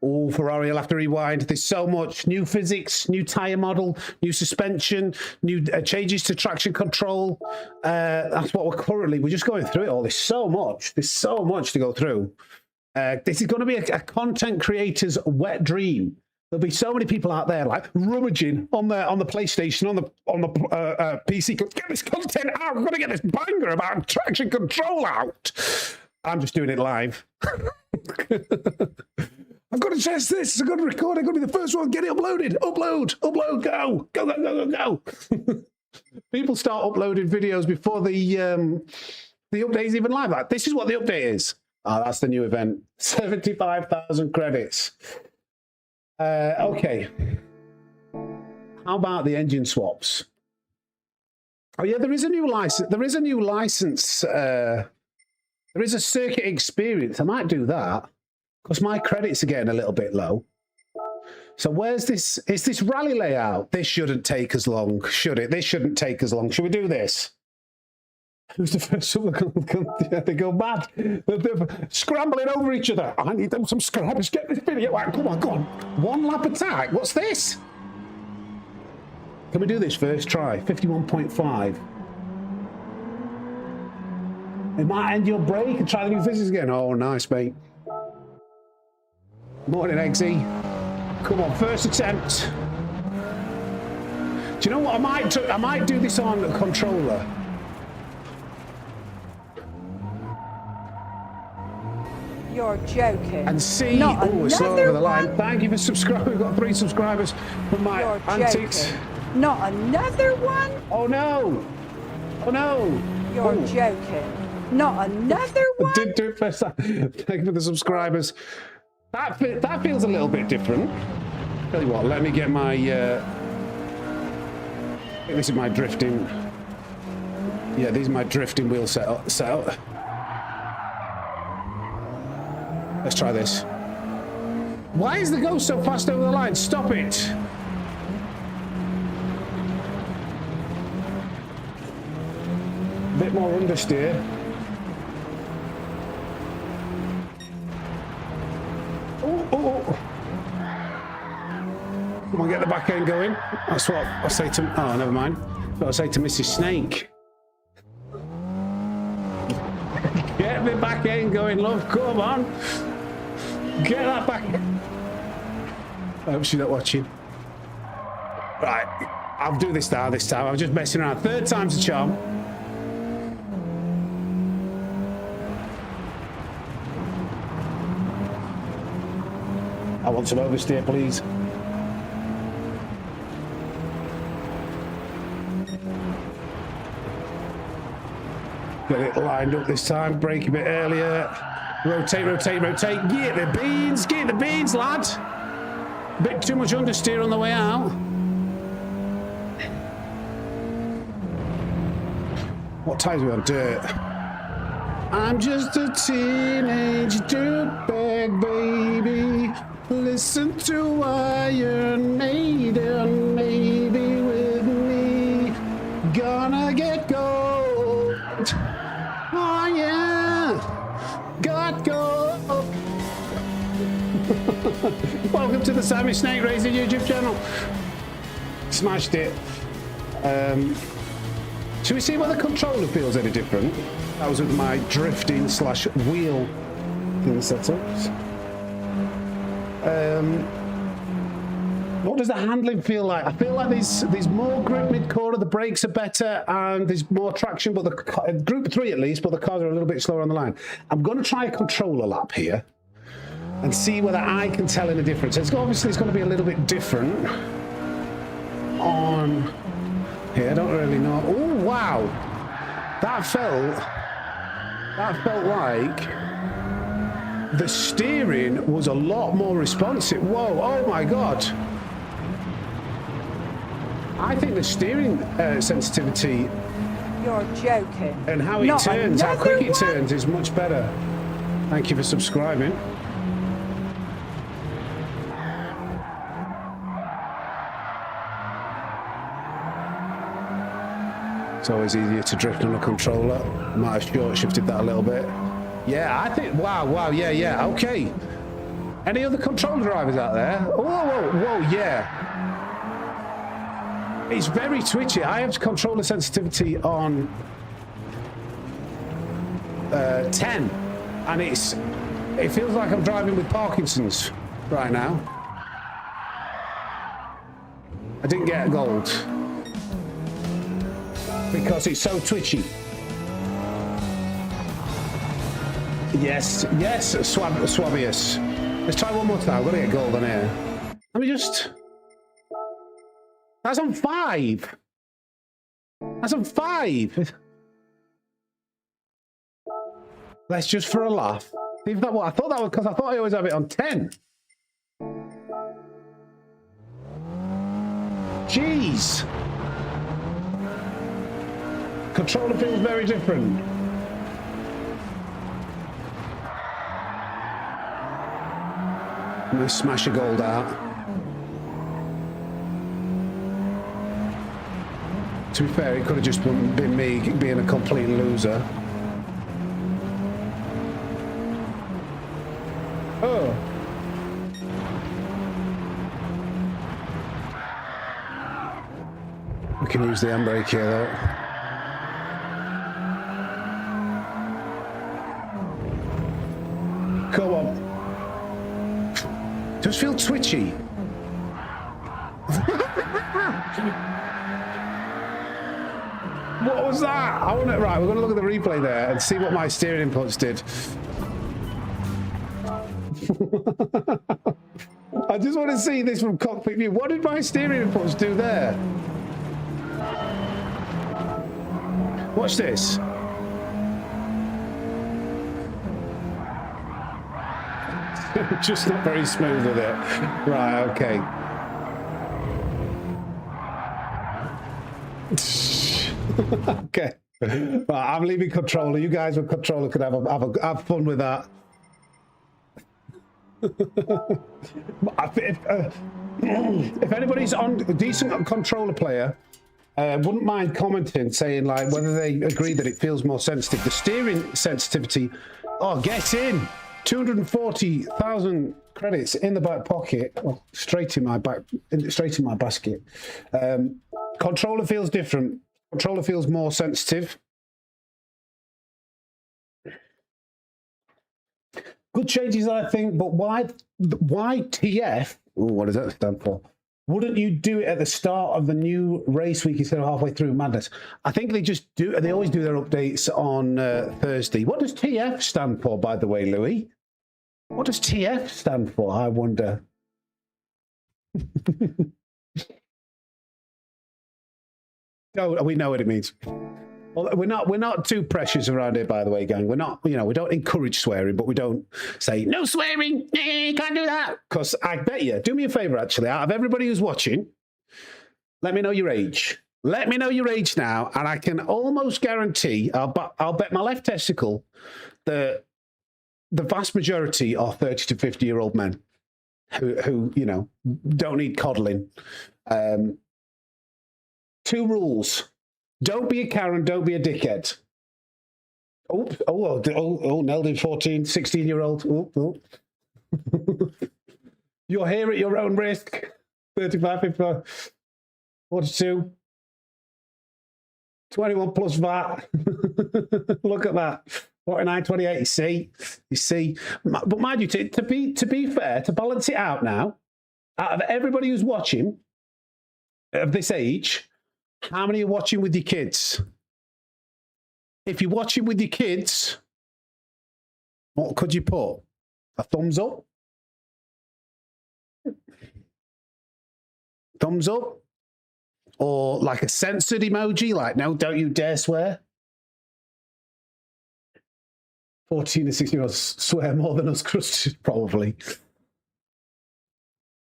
Oh, Ferrari will have to rewind. There's so much. New physics, new tyre model, new suspension, new changes to traction control. That's what we're just going through it all. There's so much. There's so much to go through. This is going to be a content creator's wet dream. There'll be so many people out there like rummaging on the PlayStation, on the PC. Get this content out. I've got to get this banger about traction control out. I'm just doing it live. I've got to test this. I've got to record. I've got to be the first one. Get it uploaded. Upload. Go. People start uploading videos before the update is even live. Like, this is what the update is. Oh, that's the new event. 75,000 credits. Okay. How about the engine swaps? Oh yeah, there is a new license. There is a new license. There is a circuit experience. I might do that because my credits are getting a little bit low. So where's this? Is this rally layout? This shouldn't take as long, should it? This shouldn't take as long. Should we do this? Who's the first one? They go mad. They're scrambling over each other. I need them some subscribers. Get this video out. Come on, go on. One lap attack. What's this? Can we do this first try? 51.5. It might end your break and try the new physics again. Oh, nice, mate. Morning, Eggsy. Come on, first attempt. Do you know what? I might do this on a controller. You're joking. And see, oh, it's slow over the line. Thank you for subscribing. We've got 3 subscribers from my antics. Not another one? Oh no! Oh no! You're joking. Not another one? I did do it first time. Thank you for the subscribers. That feels a little bit different. Tell you what, let me get my. This is my drifting. Yeah, these are my drifting wheel setup. Let's try this. Why is the Ghost so fast over the line? Stop it! Bit more understeer. Oh. Come on, get the back end going. That's what I say to... Oh, never mind. What I say to Mrs. Snake. Get the back end going, love. Come on. Get that back end. I hope she's not watching. Right. I'll do this now this time. I'm just messing around. 3rd time's the charm. I want some oversteer, please. Get it lined up this time. Brake a bit earlier. Rotate, rotate, rotate. Get the beans, lad. A bit too much understeer on the way out. What tyres are we on? Dirt. I'm just a teenage dirtbag, baby. Listen to Iron Maiden, maybe with me. Gonna get gold. Oh yeah, got gold. Welcome to the SammySnake Racing YouTube channel. Smashed it. Should we see whether the controller feels any different? That was with my drifting / wheel thing setups. What does the handling feel like? I feel like there's more grip mid-corner, the brakes are better, and there's more traction, but the Group 3 at least, but the cars are a little bit slower on the line. I'm going to try a controller lap here and see whether I can tell any difference. Obviously, it's going to be a little bit different on here. I don't really know. Oh, wow. That felt like the steering was a lot more responsive. Whoa, oh my God. I think the steering sensitivity... You're joking. And how it turns, how quick it turns is much better. Thank you for subscribing. It's always easier to drift on a controller. Might have short shifted that a little bit. Yeah, I think, wow, yeah, okay. Any other controller drivers out there? Whoa, yeah. It's very twitchy. I have controller sensitivity on 10, and it feels like I'm driving with Parkinson's right now. I didn't get gold because it's so twitchy. Yes, Swabius. Let's try one more time. I've got to get gold on here. Let me just... That's on 5. That's on 5. Let's just for a laugh. See if that what I thought that was because I thought I always have it on 10. Jeez. Controller feels very different. I'm gonna smash a gold out. To be fair, it could have just been me being a complete loser. Oh. We can use the handbrake here, though. Come on. Just feel twitchy. What was that? I want it right. We're going to look at the replay there and see what my steering inputs did. I just want to see this from cockpit view. What did my steering inputs do there? Watch this. Just not very smooth with it. Right, okay. Okay. Right, I'm leaving controller. You guys with controller could have fun with that. If anybody's on a decent controller player, wouldn't mind commenting, saying like whether they agree that it feels more sensitive. The steering sensitivity. Oh, get in! 240,000 credits in the back pocket, well, straight in my basket. Controller feels different. Controller feels more sensitive. Good changes, I think, but why TF? Ooh, what does that stand for? Wouldn't you do it at the start of the new race week instead of halfway through? Madness. I think they just do. They always do their updates on Thursday. What does TF stand for, by the way, Louis? What does TF stand for? I wonder. Oh, we know what it means. Well, we're not too precious around here, by the way, gang. We're not, we don't encourage swearing, but we don't say no swearing. Can't do that. Because I bet you, do me a favor, actually, out of everybody who's watching, let me know your age. Let me know your age now, and I can almost guarantee, I'll bet my left testicle that the vast majority are 30 to 50-year-old men who don't need coddling. 2 rules. Don't be a Karen, don't be a dickhead. Nailed in 14, 16-year-old. You're here at your own risk. 35, 55, 42. 21 plus VAT. Look at that. 49, 28, you see. But mind you, to be fair, to balance it out now, out of everybody who's watching of this age, how many are watching with your kids? If you're watching with your kids, what could you put? A thumbs up? Thumbs up? Or like a censored emoji, like, no, don't you dare swear? 14 and 16-year-olds swear more than us crusted, probably.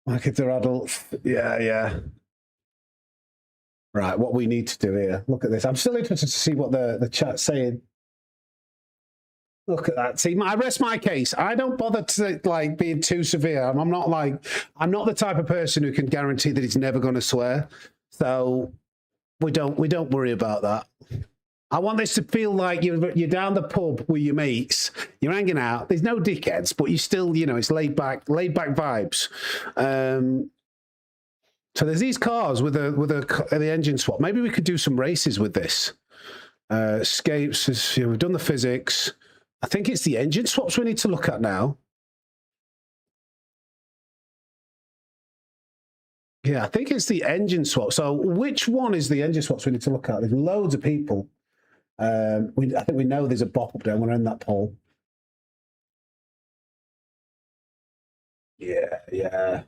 Like if they're adults. Yeah. Right, what we need to do here. Look at this. I'm still interested to see what the chat's saying. Look at that. See, I rest my case. I don't bother to like being too severe. I'm not the type of person who can guarantee that he's never going to swear. So we don't worry about that. I want this to feel like you're down the pub with your mates. You're hanging out. There's no dickheads, but you still, it's laid back vibes. So there's these cars with the engine swap. Maybe we could do some races with this. Escapes. We've done the physics. I think it's the engine swaps we need to look at now. Yeah, I think it's the engine swap. So which one is the engine swaps we need to look at? There's loads of people. I think we know there's a bop up there. I'm going to end that poll. Yeah.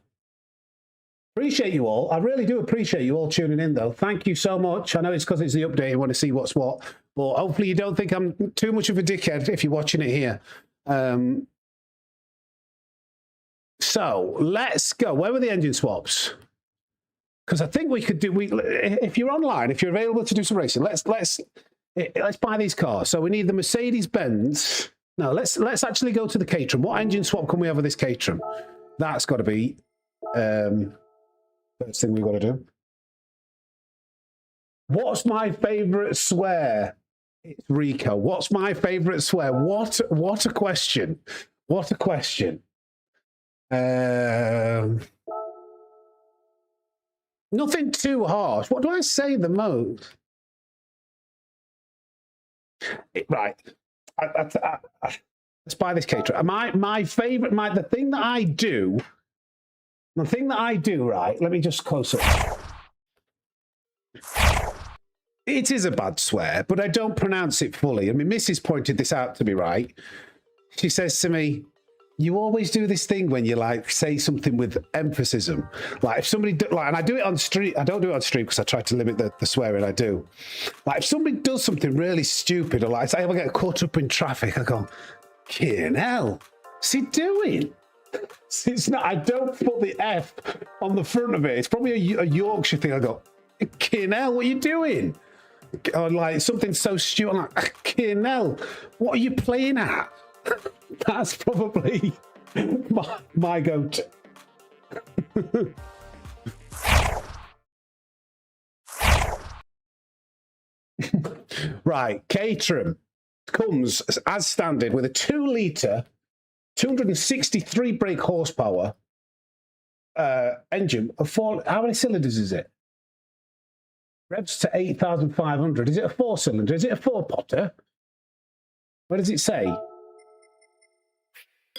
Appreciate you all. I really do appreciate you all tuning in, though. Thank you so much. I know it's because it's the update. You want to see what's what. But hopefully you don't think I'm too much of a dickhead if you're watching it here. So let's go. Where were the engine swaps? Because I think we could do. If you're online, if you're available to do some racing, let's buy these cars. So we need the Mercedes-Benz. No, let's actually go to the Caterham. What engine swap can we have with this Caterham? That's got to be first thing we've got to do. What's my favourite swear? It's Rico. What's my favourite swear? What a question. What a question. Nothing too harsh. What do I say the most? Right. Let's buy this Caterham. My favourite, the thing that I do, right, let me just close up. It is a bad swear, but I don't pronounce it fully. I mean, Mrs. pointed this out to me, right? She says to me, you always do this thing when you like say something with emphasis. Like if somebody and I do it on street. I don't do it on street because I try to limit the swearing I do. Like if somebody does something really stupid, or like say I get caught up in traffic, I go, "Fucking hell, what's he doing?" It's not. I don't put the F on the front of it. It's probably a Yorkshire thing. I go, "Fucking hell, what are you doing?" Or like something so stupid. I'm like, "Fucking hell, what are you playing at?" That's probably my go-to. Right, Caterham comes as standard with a 2-litre, 263 brake horsepower engine. How many cylinders is it? Revs to 8,500. Is it a 4-cylinder? Is it a 4-potter? What does it say?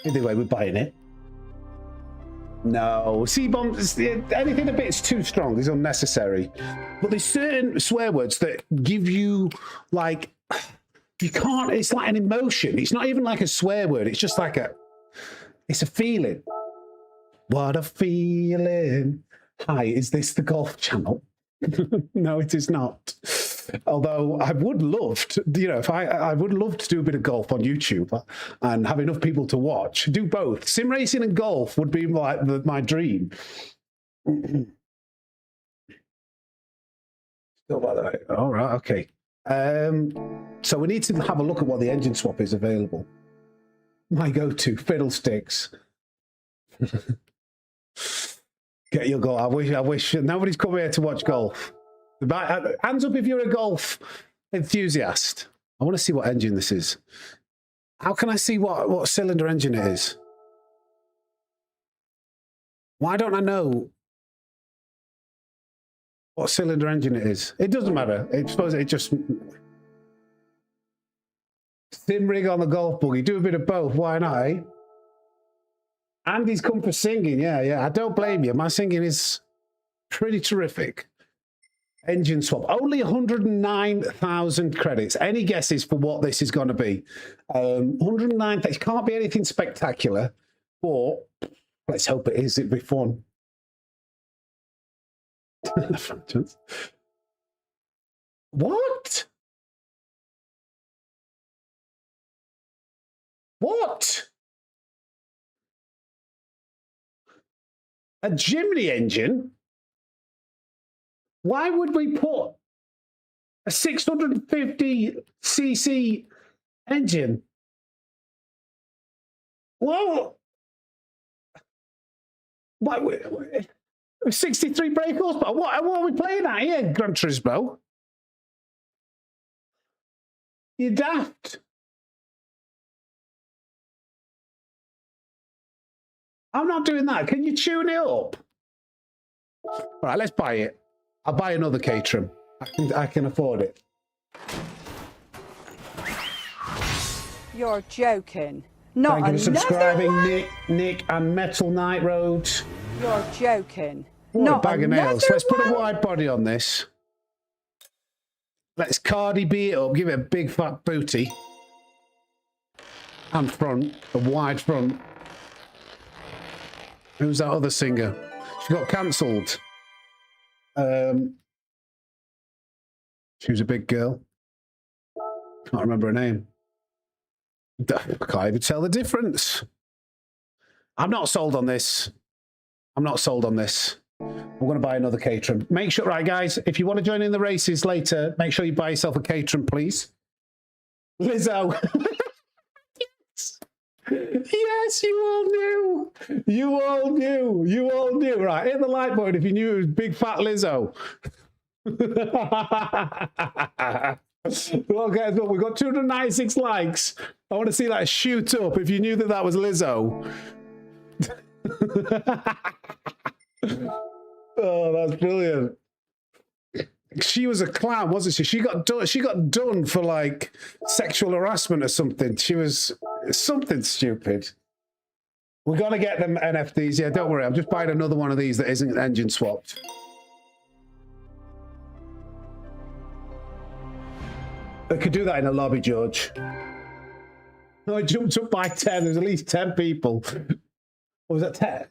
Either way, we're buying it. No, C-bombs, anything a bit too strong is unnecessary. But there's certain swear words that give you, like, you can't, it's like an emotion. It's not even like a swear word. It's just like it's a feeling. What a feeling. Hi, is this the Golf Channel? No, it is not. Although I would love to, I would love to do a bit of golf on YouTube and have enough people to watch. Do both. Sim racing and golf would be like my dream. Still, by the way. All right, okay. So we need to have a look at what the engine swap is available. My go-to, fiddlesticks. Get your goal. I wish nobody's come here to watch golf. Hands up if you're a golf enthusiast. I want to see what engine this is. How can I see what cylinder engine it is? Why don't I know what cylinder engine it is? It doesn't matter. I suppose it just... Sim rig on the golf buggy. Do a bit of both. Why not, eh? Andy's come for singing. Yeah. I don't blame you. My singing is pretty terrific. Engine swap. Only 109,000 credits. Any guesses for what this is going to be? 109,000. It can't be anything spectacular, but let's hope it is. It'd be fun. What? What? A Jimny engine? Why would we put a 650cc engine? Well, why? 63 brake horsepower. What are we playing at here, Gran Turismo? You're daft. I'm not doing that. Can you tune it up? All right, let's buy it. I'll buy another Caterham. I can afford it. You're joking. Not Thank you for subscribing, one? Nick and Metal Night Road. You're joking. What Not a bag of nails. Let's put a one? wide body on this. Let's Cardi B it up. Give it a big fat booty. And front. A wide front. Who's that other singer? She's got cancelled. She was a big girl. Can't remember her name. I can't even tell the difference. I'm not sold on this. I'm not sold on this. We're going to buy another Caterham. Make sure, right, guys, if you want to join in the races later, make sure you buy yourself a Caterham, please. Lizzo. Yes. Yes, you all knew. You all knew. You all knew. Right, hit the like button if you knew it was big fat Lizzo. Well, guys, look, we've got 296 likes. I want to see that shoot up if you knew that that was Lizzo. Oh, that's brilliant. She was a clown, wasn't she? She got done for like sexual harassment or something. She was something stupid. We're gonna get them NFTs. Yeah, don't worry. I'm just buying another one of these that isn't engine swapped. They could do that in a lobby, George. No, I jumped up by 10. There's at least 10 people. Or was that 10?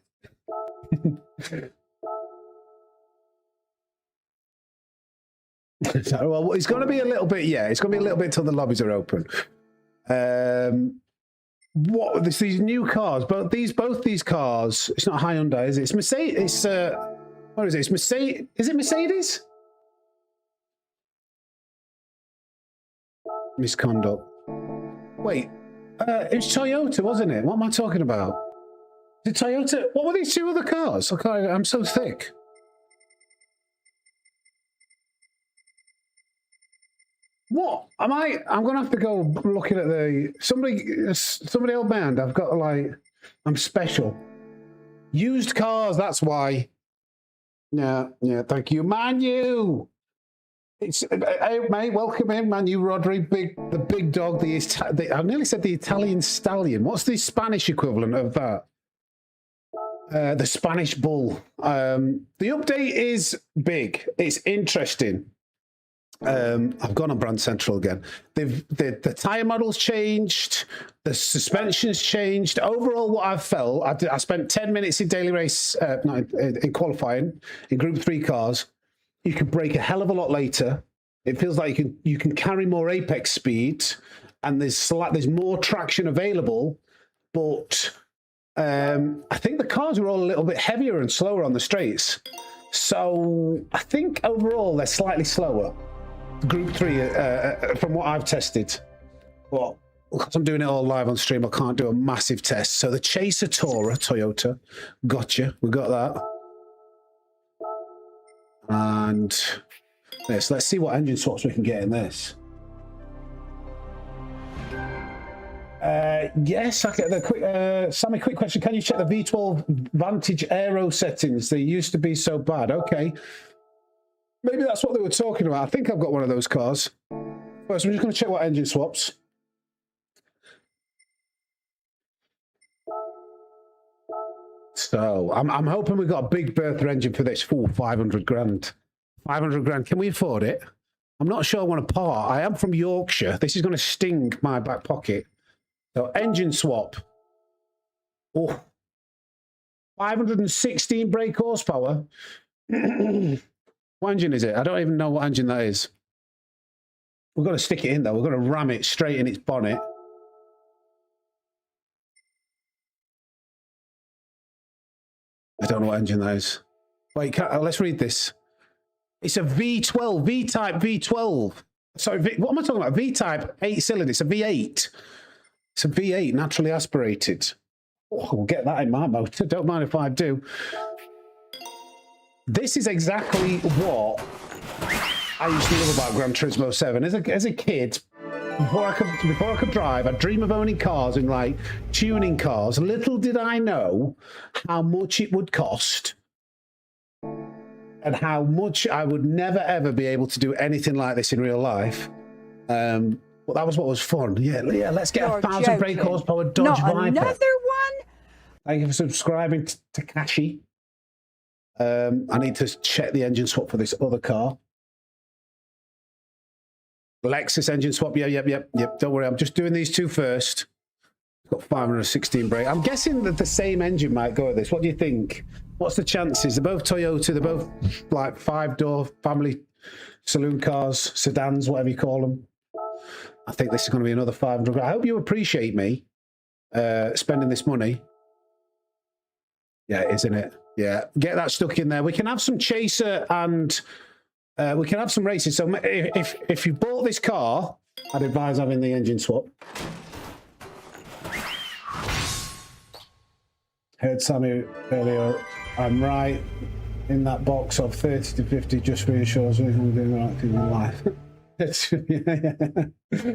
Well, it's going to be a little bit, yeah. It's going to be a little bit till the lobbies are open. What? These new cars, both these cars. It's not Hyundai, is it? It's Mercedes. It's what is it? It's Mercedes. Is it Mercedes? Misconduct. Wait, it was Toyota, wasn't it? What am I talking about? Is it Toyota? What were these two other cars? Okay, I'm so thick. What am I? I'm gonna have to go looking at the somebody old man. I've got like I'm special. Used cars. That's why. Yeah. Thank you, Manu. It's hey, mate, welcome in, Manu Rodri, the big dog. I nearly said the Italian stallion. What's the Spanish equivalent of that? The Spanish bull. The update is big. It's interesting. I've gone on Brand Central again. The tyre model's changed. The suspension's changed. Overall, what I've felt, I spent 10 minutes in daily race, in qualifying, in Group 3 cars. You can brake a hell of a lot later. It feels like you can carry more apex speed, and there's more traction available. But I think the cars were all a little bit heavier and slower on the straights. So I think overall they're slightly slower. Group 3 from what I've tested. But because I'm doing it all live on stream, I can't do a massive test. So the Chaser Tourer Toyota, gotcha. We got that. And this, let's see what engine swaps we can get in this. Yes, Sammy, quick question. Can you check the V12 Vantage Aero settings? They used to be so bad. Okay. Maybe that's what they were talking about. I think I've got one of those cars. First, I'm just going to check what engine swaps. So I'm hoping we've got a big Bertha engine for this. Full 500 grand. 500 grand. Can we afford it? I'm not sure I want to part. I am from Yorkshire. This is going to sting my back pocket. So engine swap. Oh, 516 brake horsepower. What engine is it? I don't even know what engine that is. We're going to stick it in though. We're going to ram it straight in its bonnet. I don't know what engine that is. Wait, let's read this. It's a V12, V-type V12. Sorry, what am I talking about? V-type 8-cylinder. It's a V8. It's a V8, naturally aspirated. Oh, we'll get that in my motor. Don't mind if I do. This is exactly what I used to love about Gran Turismo 7. As a kid, before I could drive, I'd dream of owning cars and like tuning cars. Little did I know how much it would cost and how much I would never ever be able to do anything like this in real life. But that was what was fun. Yeah. Let's get 1,000 brake horsepower Dodge Viper. Another one? Thank you for subscribing to Kashi. I need to check the engine swap for this other car. Lexus engine swap. Yep. Don't worry. I'm just doing these two first. Got 516 brake. I'm guessing that the same engine might go at this. What do you think? What's the chances? They're both Toyota. They're both like 5-door family saloon cars, sedans, whatever you call them. I think this is going to be another 500. I hope you appreciate me spending this money. Yeah, isn't it? Yeah, get that stuck in there. We can have some chaser and we can have some racing. So if you bought this car, I'd advise having the engine swap. Heard Sammy earlier. I'm right in that box of 30 to 50 just reassures me I'm doing the right thing in life. Yeah.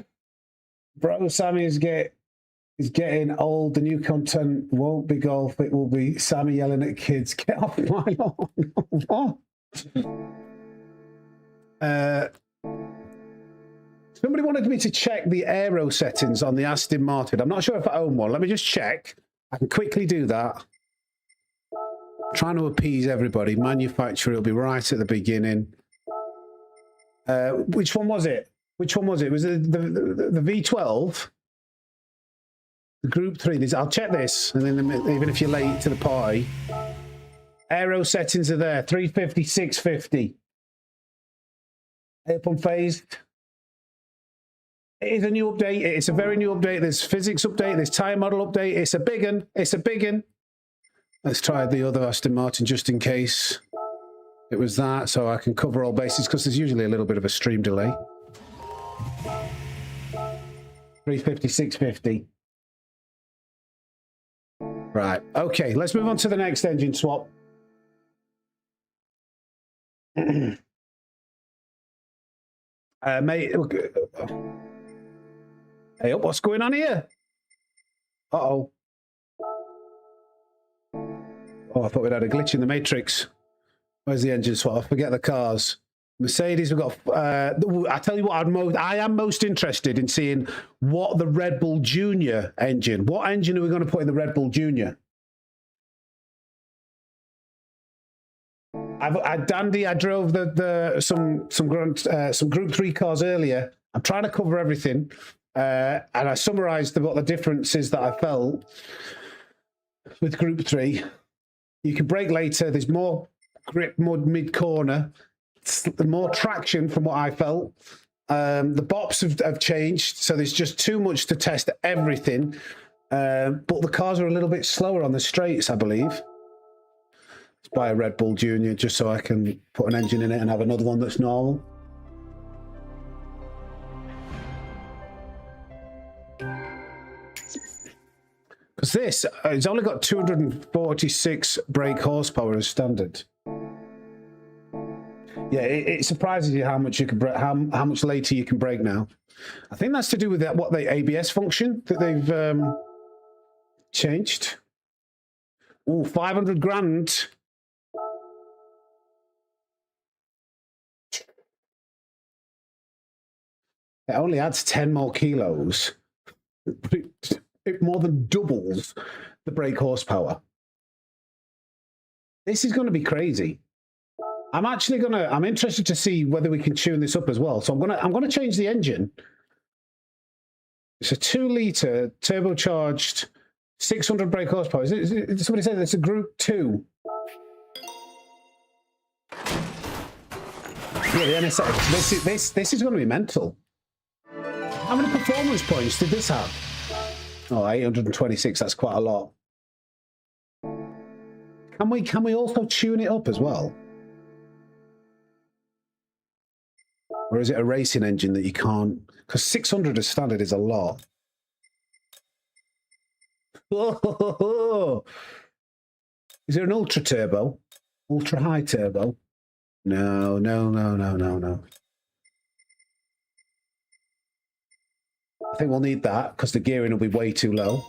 Bro, Sammy is getting old. The new content won't be golf. It will be Sammy yelling at kids. Get off my lawn. What? Somebody wanted me to check the aero settings on the Aston Martin. I'm not sure if I own one. Let me just check. I can quickly do that. Trying to appease everybody. Manufacturer will be right at the beginning. Which one was it? Which one was it? Was it the V12? The Group 3. I'll check this, and then even if you're late to the party, aero settings are there. 350, 650. Up on phased. It is a new update. It's a very new update. There's physics update. There's tyre model update. It's a big one. It's a big one. Let's try the other Aston Martin just in case it was that, so I can cover all bases because there's usually a little bit of a stream delay. 350, 650. Right. Okay. Let's move on to the next engine swap. Mate. Hey, what's going on here? Uh-oh. Oh, I thought we'd had a glitch in the matrix. Where's the engine swap? Forget the cars. Mercedes, we've got... I tell you what, I am most interested in seeing what the Red Bull Junior engine... What engine are we going to put in the Red Bull Junior? I drove some Group 3 cars earlier. I'm trying to cover everything. And I summarised what the difference is that I felt with Group 3. You can brake later. There's more grip mid-corner. More traction from what I felt. The bops have changed, so there's just too much to test everything. But the cars are a little bit slower on the straights, I believe. Let's buy a Red Bull Junior just so I can put an engine in it and have another one that's normal. Because this, it's only got 246 brake horsepower as standard. Yeah, it surprises you how much you can brake, how much later you can brake now. I think that's to do with that, what the ABS function that they've changed. Oh, 500 grand. It only adds 10 more kilos. It more than doubles the brake horsepower. This is going to be crazy. I'm interested to see whether we can tune this up as well. So I'm gonna change the engine. It's a 2-litre turbocharged 600 brake horsepower. Somebody said it's a Group 2. Yeah, the NSX. This is going to be mental. How many performance points did this have? Oh, 826. That's quite a lot. Can we also tune it up as well? Or is it a racing engine that you can't? Because 600 as standard is a lot. Oh, is there an ultra turbo? Ultra high turbo? No. I think we'll need that because the gearing will be way too low.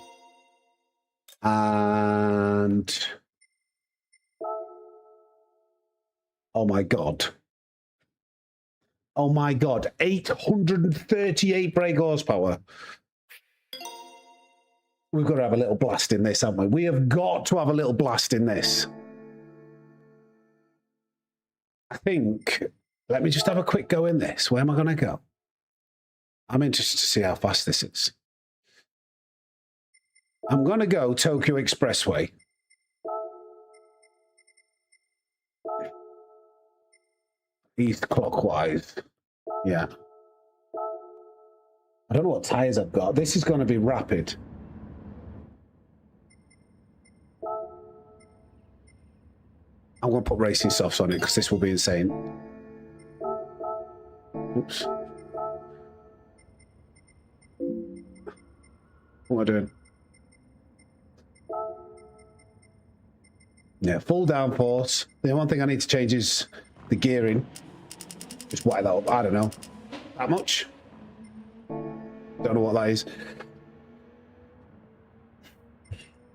And oh my god. Oh my god, 838 brake horsepower. We've got to have a little blast in this, haven't we? We have got to have a little blast in this. I think, let me just have a quick go in this. Where am I going to go? I'm interested to see how fast this is. I'm going to go Tokyo Expressway. East clockwise. Yeah. I don't know what tyres I've got. This is going to be rapid. I'm going to put racing softs on it because this will be insane. Oops. What am I doing? Yeah, full downforce. The one thing I need to change is the gearing. Just wire that up. I don't know. That much? Don't know what that is.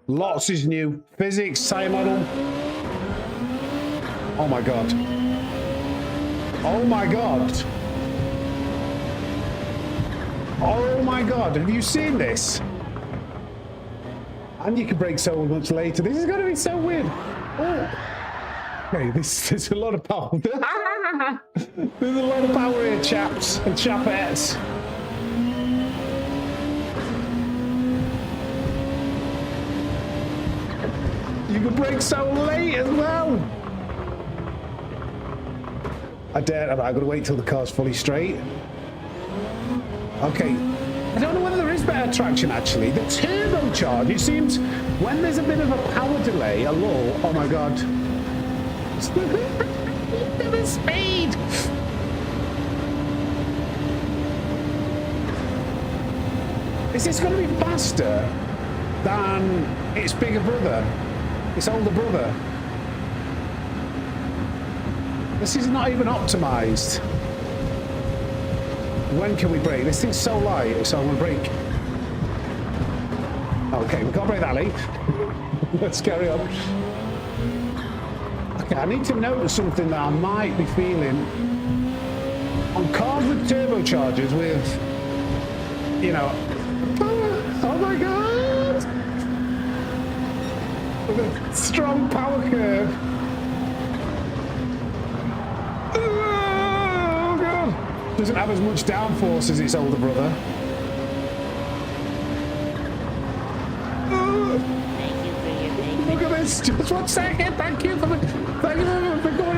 Lots is new. Physics, tyre model. Oh my god. Oh my god. Oh my god. Have you seen this? And you can brake so much later. This is going to be so weird. Oh. Okay, there's a lot of power. There's a lot of power here, chaps and chapettes. You can brake so late as well. I dare. I've got to wait till the car's fully straight. Okay. I don't know whether there is better traction actually. The turbocharge, it seems when there's a bit of a power delay, a lull. Oh my god. Look at the speed. Is this going to be faster than its bigger brother? Its older brother? This is not even optimized. When can we brake? This thing's so light, so I'm going to brake. Okay, we can't brake that late. Let's carry on. Okay, I need to note something that I might be feeling. On cars with turbochargers with, you know, oh my god! With a strong power curve. Doesn't have as much downforce as its older brother. Thank you for your patience. Look at this! Just 1 second. Thank you for coming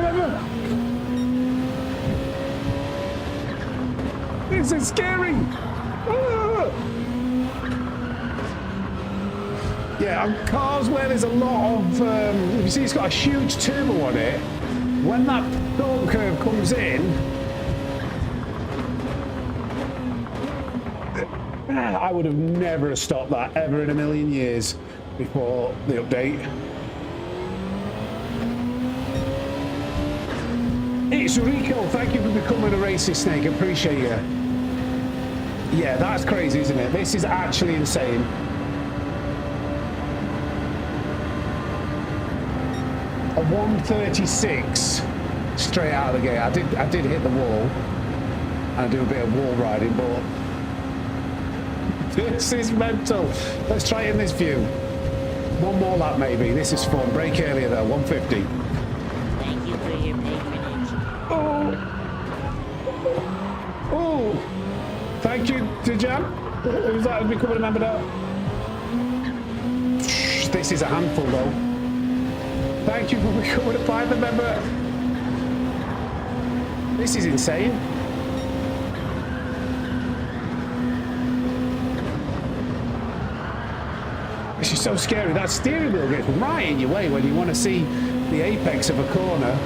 over. This is scary. Yeah, on cars where there's a lot of, you see, it's got a huge turbo on it. When that torque curve comes in. I would have never stopped that ever in a million years before the update. It's Rico, thank you for becoming a racist snake, appreciate you. Yeah, that's crazy, isn't it? This is actually insane. A 136 straight out of the gate. I did hit the wall and I do a bit of wall riding, but this is mental. Let's try it in this view. One more lap maybe. This is fun. Brake earlier though, 150. Thank you for your patronage. Oh! Oh! Thank you, Dijam. Who's that? Has become a member now? This is a handful though. Thank you for becoming a private member. This is insane. This is so scary. That steering wheel gets right in your way when you want to see the apex of a corner.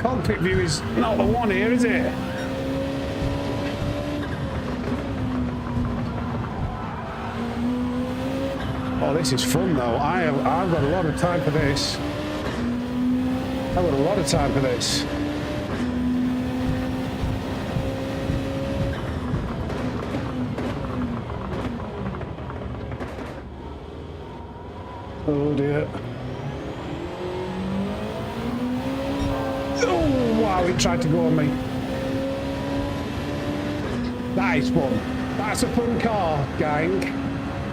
Cockpit view is not the one here, is it? Oh, this is fun though. I've got a lot of time for this. I've got a lot of time for this. Oh dear. Oh wow, he tried to go on me. That is fun. That's a fun car, gang.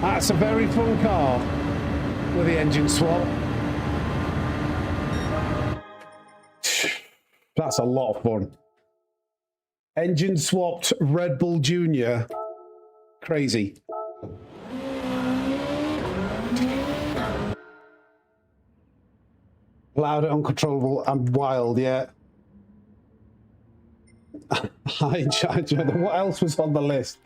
That's a very fun car with the engine swap. That's a lot of fun. Engine swapped Red Bull Junior. Crazy. Loud, uncontrollable, and wild, yeah. What else was on the list?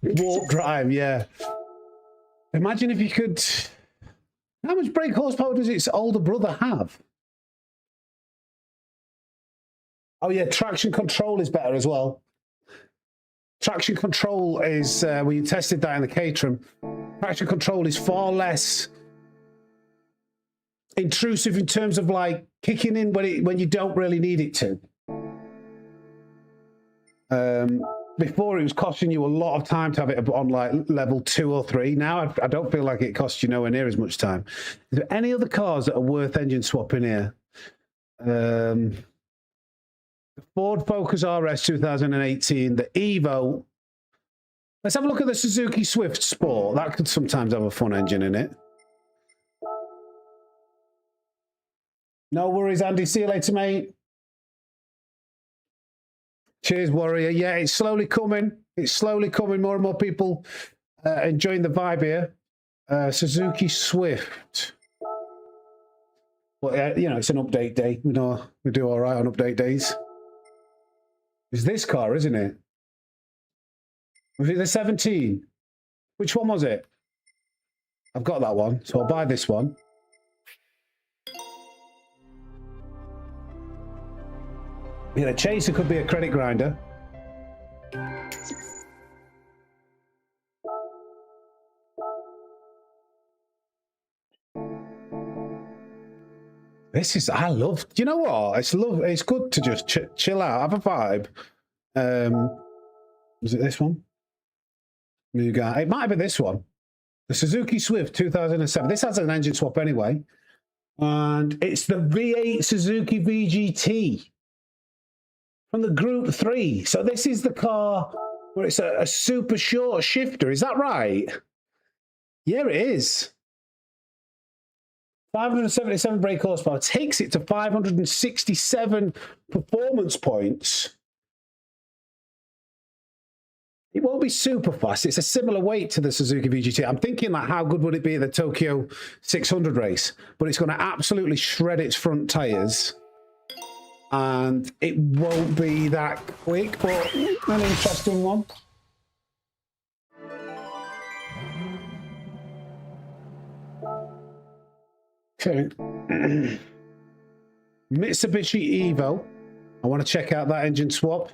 Warp drive, yeah. Imagine if you could... How much brake horsepower does its older brother have? Oh yeah, traction control is better as well. Traction control is, we tested that in the Caterham. Traction control is far less intrusive in terms of like kicking in when you don't really need it to. Before it was costing you a lot of time to have it on like level 2 or 3. Now I don't feel like it costs you nowhere near as much time. Is there any other cars that are worth engine swapping here? The Ford Focus RS 2018, the Evo. Let's have a look at the Suzuki Swift Sport. That could sometimes have a fun engine in it. No worries, Andy. See you later, mate. Cheers, Warrior. Yeah, it's slowly coming. It's slowly coming. More and more people enjoying the vibe here. Suzuki Swift. Well, you know, it's an update day. We know we do all right on update days. It's this car, isn't it? Was it the 17? Which one was it? I've got that one, so I'll buy this one. Yeah, the Chaser could be a credit grinder. This is, I love, do you know what? It's good to just chill out, have a vibe. Was it this one? New guy. It might be this one. The Suzuki Swift 2007. This has an engine swap anyway. And it's the V8 Suzuki VGT from the Gr.3. So this is the car where it's a super short shifter. Is that right? Yeah, it is. 577 brake horsepower. Takes it to 567 performance points. It won't be super fast. It's a similar weight to the Suzuki VGT. I'm thinking, like, how good would it be at the Tokyo 600 race? But it's going to absolutely shred its front tyres. And it won't be that quick, but an interesting one. Okay. Mitsubishi Evo. I want to check out that engine swap.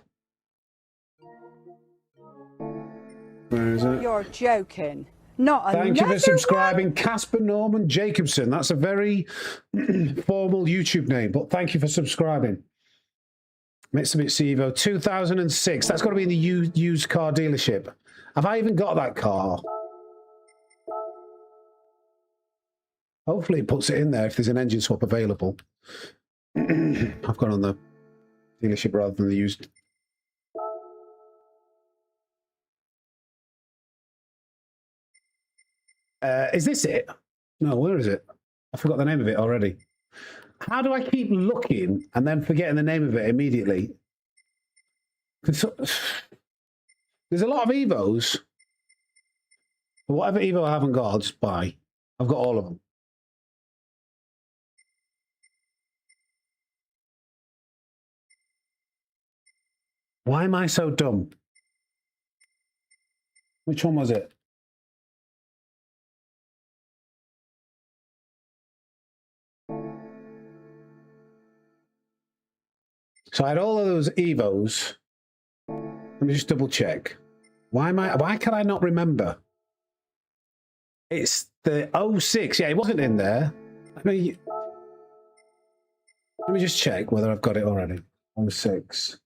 Where is it? You're joking. Not another Thank you for subscribing, one? Casper Norman Jacobson. That's a very formal YouTube name, but thank you for subscribing. Mitsubishi Evo 2006. That's got to be in the used car dealership. Have I even got that car? Hopefully it puts it in there if there's an engine swap available. I've gone on the dealership rather than the used. Is this it? No, where is it? I forgot the name of it already. How do I keep looking and then forgetting the name of it immediately? There's a lot of Evos. But whatever Evo I haven't got, I'll just buy. I've got all of them. Why am I so dumb? Which one was it? So I had all of those Evos. Let me just double check. Why can I not remember? It's the 06. Yeah, it wasn't in there. Let me just check whether I've got it already. 06.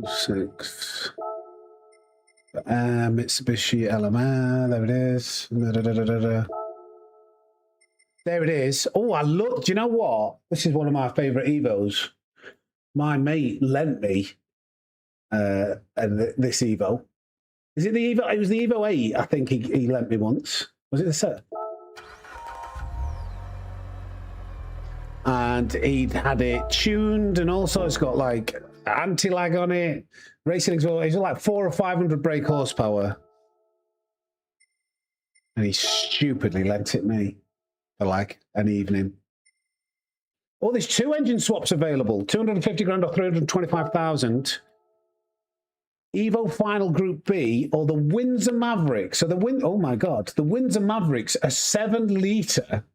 06. Mitsubishi LMR. There it is. There it is. Oh, I look. Do you know what? This is one of my favourite Evos. My mate lent me this Evo. Is it the Evo? It was the Evo 8, I think he lent me once. Was it the set? And he'd had it tuned and also it's got like anti-lag on it. Racing exhaust. It's like 400 or 500 brake horsepower. And he stupidly lent it me for like an evening. Oh, there's 2 engine swaps available. 250 grand or 325,000. Evo Final Group B or the Windsor Maverick. So oh my God, the Windsor Mavericks, a 7-litre.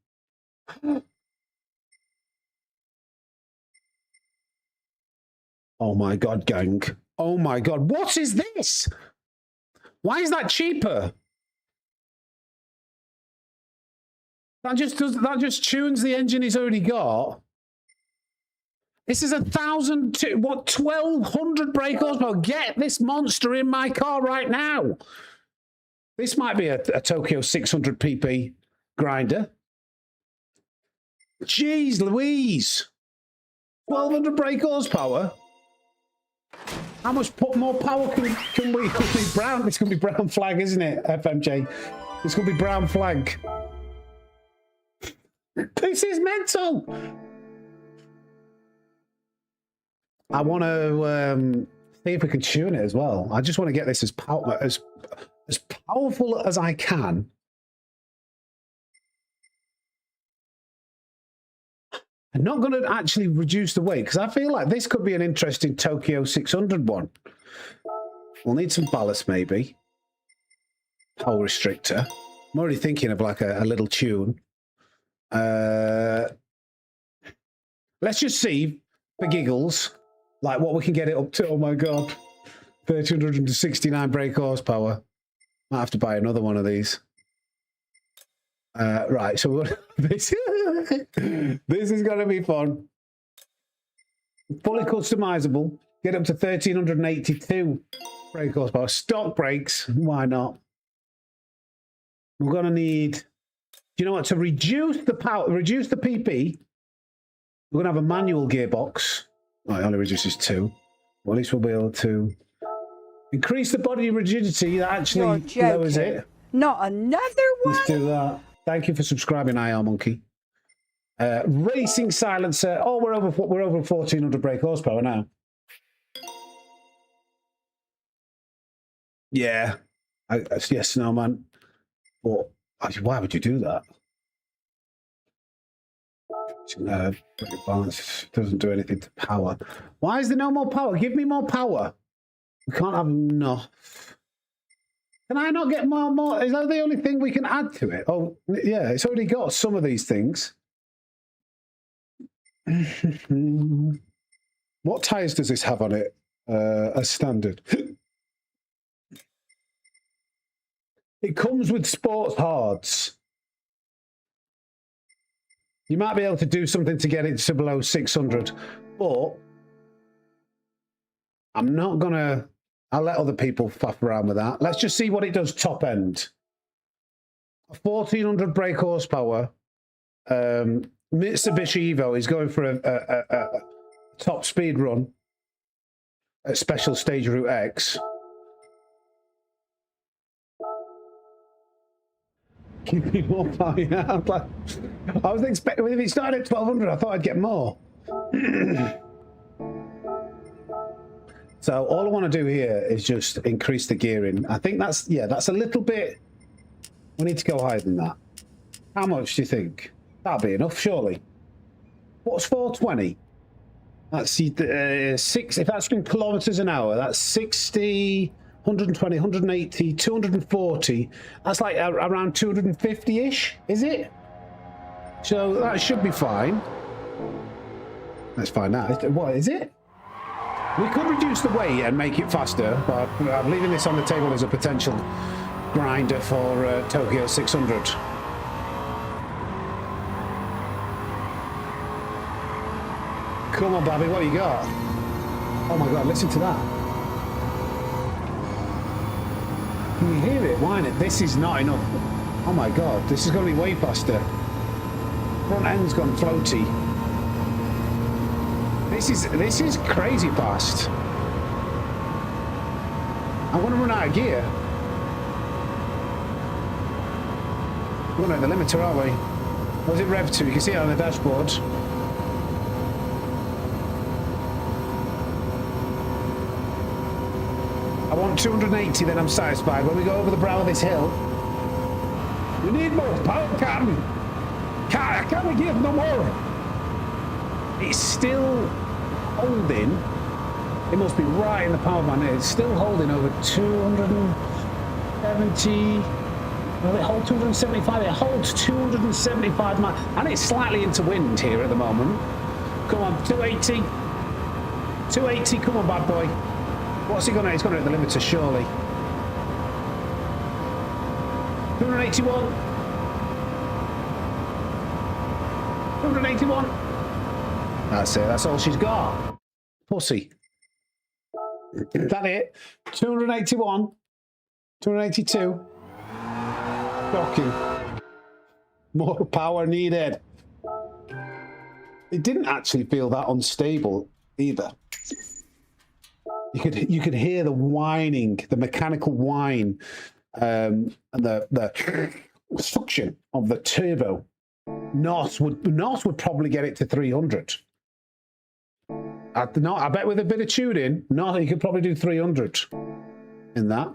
Oh my God, gang. Oh my God, what is this? Why is that cheaper? That just tunes the engine he's already got. This is 1,200 brake horsepower. Get this monster in my car right now. This might be a Tokyo 600 pp grinder. Jeez Louise. 1,200 brake horsepower. How much more power can we brown? It's going to be brown flag, isn't it, FMJ? It's going to be brown flag. This is mental. I want to see if we can tune it as well. I just want to get this as powerful as I can. I'm not going to actually reduce the weight because I feel like this could be an interesting Tokyo 600 one. We'll need some ballast maybe. Power restrictor. I'm already thinking of like a little tune. Let's just see for giggles like what we can get it up to. Oh my God, 1,369 brake horsepower. Might have to buy another one of these. Right, so this is going to be fun. Fully customizable. Get up to 1,382 brake horsepower. Stock brakes. Why not? We're going to need. Do you know what? To reduce the power, reduce the PP. We're going to have a manual gearbox. Oh, it only reduces 2. Well, at least we'll be able to increase the body rigidity. That actually lowers it. Not another one. Let's do that. Thank you for subscribing, IR Monkey. Racing silencer. Oh, we're over 1,400 brake horsepower now. Yeah. Yes, Snowman. But why would you do that? Balance doesn't do anything to power. Why is there no more power? Give me more power. We can't have enough. Can I not get more? Is that the only thing we can add to it? Oh, yeah, it's already got some of these things. What tyres does this have on it as standard? It comes with sports hards. You might be able to do something to get it to below 600, but I'm not going to... I'll let other people faff around with that. Let's just see what it does top end. 1,400 brake horsepower. Mitsubishi Evo is going for a top speed run at Special Stage Route X. Give me more power. Yeah, I was expecting, if it started at 1,200, I thought I'd get more. So all I want to do here is just increase the gearing. I think that's a little bit. We need to go higher than that. How much do you think? That'll be enough, surely. What's 420? That's 6. If that's in kilometers an hour, that's 60, 120, 180, 240. That's like around 250-ish, is it? So that should be fine. Let's find out. What is it? We could reduce the weight and make it faster, but I'm leaving this on the table as a potential grinder for Tokyo 600. Come on, Bobby, what you got? Oh my God, listen to that. Can you hear it whining? This is not enough. Oh my God, this is going to be way faster. Front end's gone floaty. This is crazy fast. I'm going to run out of gear. We're going to the limiter, aren't we? What is it rev to? You can see it on the dashboard. I want 280, then I'm satisfied. When we go over the brow of this hill, We need more power, Captain. I can't give no more. It's still holding. It must be right in the power band. It's still holding over 270. Well, it holds 275. It holds 275 miles, and it's slightly into wind here at the moment. Come on, 280. 280. Come on, bad boy. What's he gonna? He's gonna hit the limiter, surely. 281. 281. That's it. That's all she's got. Pussy. Is that it? 281. 282. Shocking. More power needed. It didn't actually feel that unstable either. You could hear the whining, the mechanical whine, and the suction of the turbo. NOS would probably get it to 300. I bet with a bit of tuning, you could probably do 300 in that.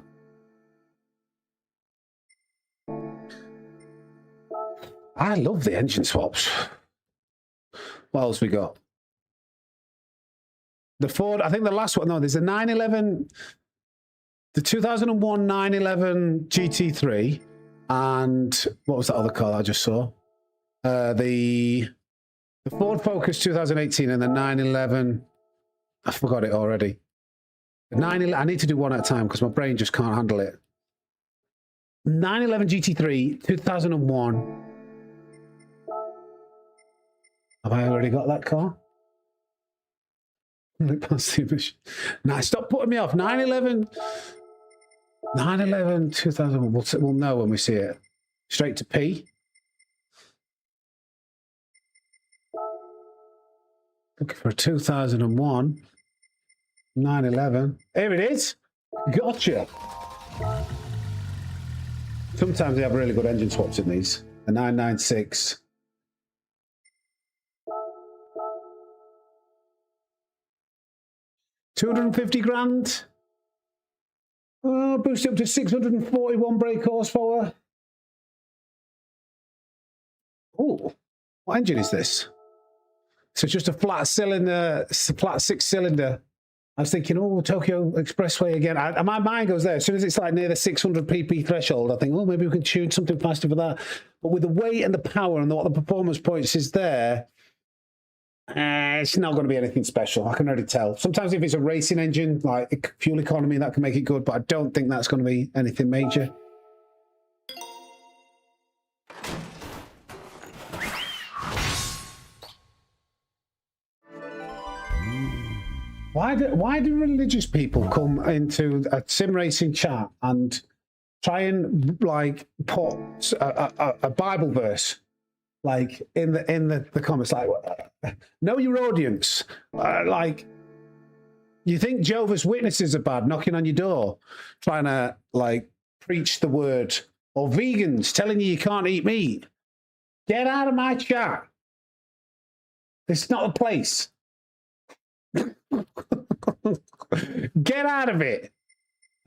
I love the engine swaps. What else we got? The Ford, I think the last one, no, there's a 911, the 2001 911 GT3, and what was that other car I just saw? The Ford Focus 2018 and the 911, I forgot it already. The 911, I need to do one at a time because my brain just can't handle it. 911 GT3 2001. Have I already got that car? Now stop putting me off. 911 2000. We'll know when we see it. Straight to P. Looking for a 2001 911. Here it is. Gotcha. Sometimes they have really good engine swaps in these. The 996. $250,000. Oh, boost up to 641 brake horsepower. Oh, what engine is this? So it's just a flat cylinder, flat 6-cylinder. I was thinking, oh, Tokyo Expressway again. My mind goes there. As soon as it's like near the 600 pp threshold, I think, oh, maybe we can tune something faster for that. But with the weight and the power and what the performance points is there, it's not going to be anything special. I can already tell. Sometimes if it's a racing engine, like fuel economy, that can make it good, but I don't think that's going to be anything major. Why do religious people come into a sim racing chat and try and like put a Bible verse like in the comments, like know your audience, like you think Jehovah's Witnesses are bad knocking on your door trying to like preach the word, or vegans telling you can't eat meat? Get out of my chat. It's not a place. Get out of it.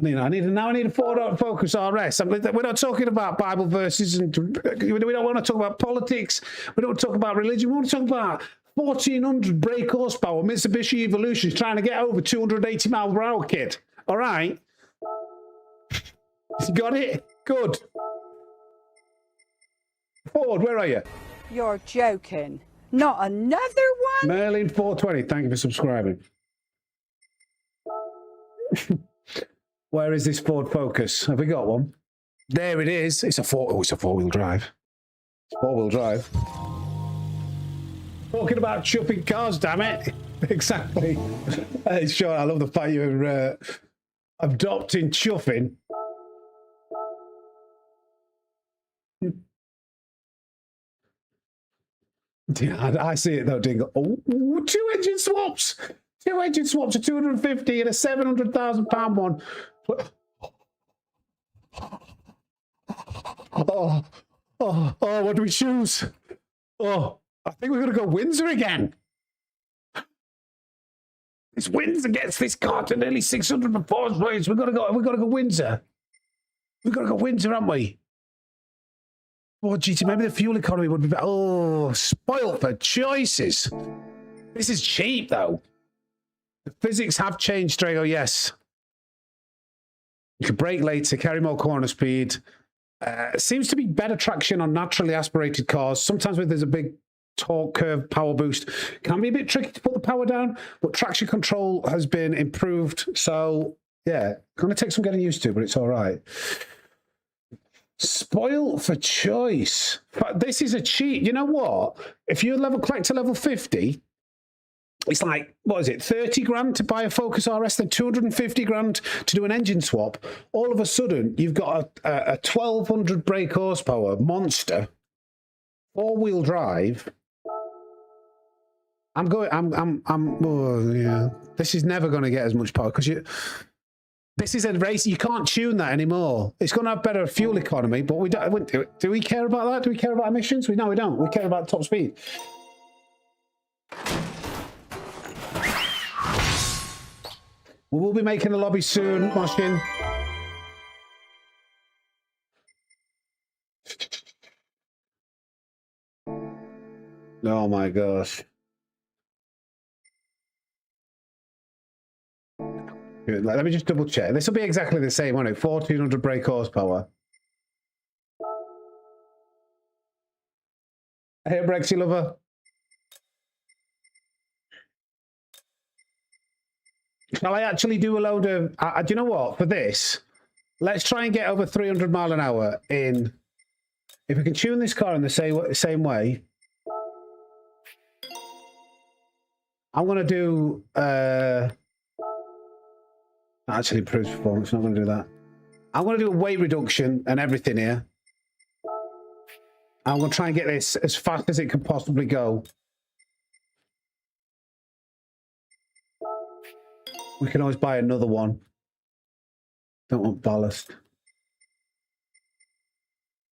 I need a Ford Focus RS. We're not talking about Bible verses, and we don't want to talk about politics. We don't talk about religion. We want to talk about 1,400 brake horsepower Mitsubishi Evolution trying to get over 280 miles per hour, kid. All right. You got it? Good. Ford, where are you? You're joking. Not another one? Merlin 420, thank you for subscribing. Where is this Ford Focus? Have we got one? There it is. It's a four-wheel drive. It's four-wheel drive. Talking about chuffing cars, damn it. Exactly. Sure, I love the fact you're adopting chuffing. Yeah, I see it though, Dingle. Oh, two engine swaps. Two engine swaps, a 250 and a £700,000 one. Oh, what do we choose? Oh, I think we're going to go Windsor again. It's Windsor gets this car to nearly 600 performance points. We've got to go Windsor. We've got to go Windsor, haven't we? Oh, GT, maybe the fuel economy would be better. Oh, spoilt for choices. This is cheap, though. The physics have changed, Drago, yes. You can brake later, carry more corner speed. Seems to be better traction on naturally aspirated cars. Sometimes when there's a big torque curve power boost, can be a bit tricky to put the power down, but traction control has been improved. So, yeah, going to take some getting used to, but it's all right. Spoiled for choice. But this is a cheat. You know what? If you collect to level 50, it's like, what is it, 30 grand to buy a Focus RS, then 250 grand to do an engine swap. All of a sudden, you've got a 1200 brake horsepower monster, four-wheel drive. Oh, yeah. This is never going to get as much power because this is a race. You can't tune that anymore. It's going to have better fuel economy, but we don't. Do we care about that? Do we care about emissions? No, we don't. We care about top speed. We will be making a lobby soon, Moshin. Oh my gosh. Good. Let me just double check. This will be exactly the same, won't it? 1400 brake horsepower. Hey, Brexy lover. Shall I actually do a load of... do you know what? For this, let's try and get over 300 mile an hour in... If we can tune this car in the same way, I'm going to do... actually improves performance. I'm not going to do that. I'm going to do a weight reduction and everything here. I'm going to try and get this as fast as it can possibly go. We can always buy another one. Don't want ballast.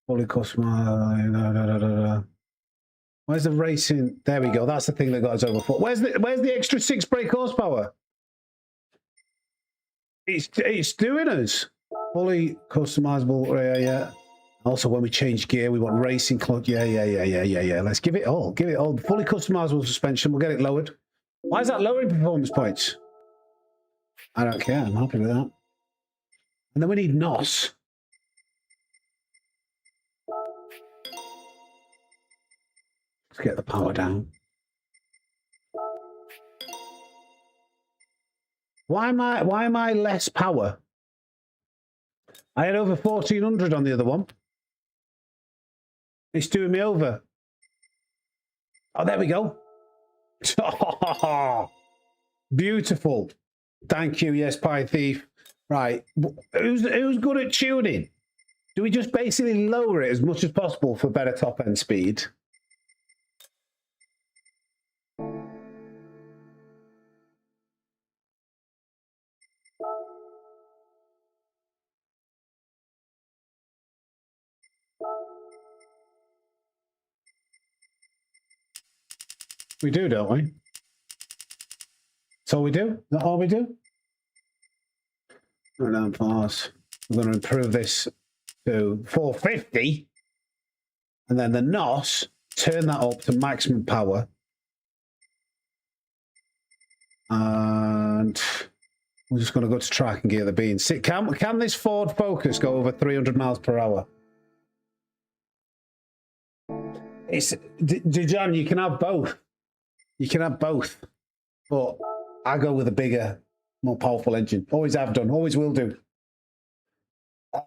Fully customized. Where's the racing? There we go. That's the thing that got us over 4. Where's the extra 6 brake horsepower? It's doing us. Fully customizable. Yeah. Also, when we change gear, we want racing clutch. Yeah. Let's give it all. Give it all. Fully customizable suspension. We'll get it lowered. Why is that lowering performance points? I don't care. I'm happy with that. And then we need NOS. Let's get the power down. Why am I less power? I had over 1400 on the other one. It's doing me over. Oh, there we go. Beautiful. Thank you. Yes, Pie Thief. Right. Who's good at tuning? Do we just basically lower it as much as possible for better top end speed? We do, don't we? That's all we do? That's all we do? Right now, pass. We're going to improve this to 450. And then the NOS, turn that up to maximum power. And we're just going to go to track and gear the beans. Can this Ford Focus go over 300 miles per hour? Dijan, you can have both. You can have both. But I go with a bigger, more powerful engine. Always have done. Always will do.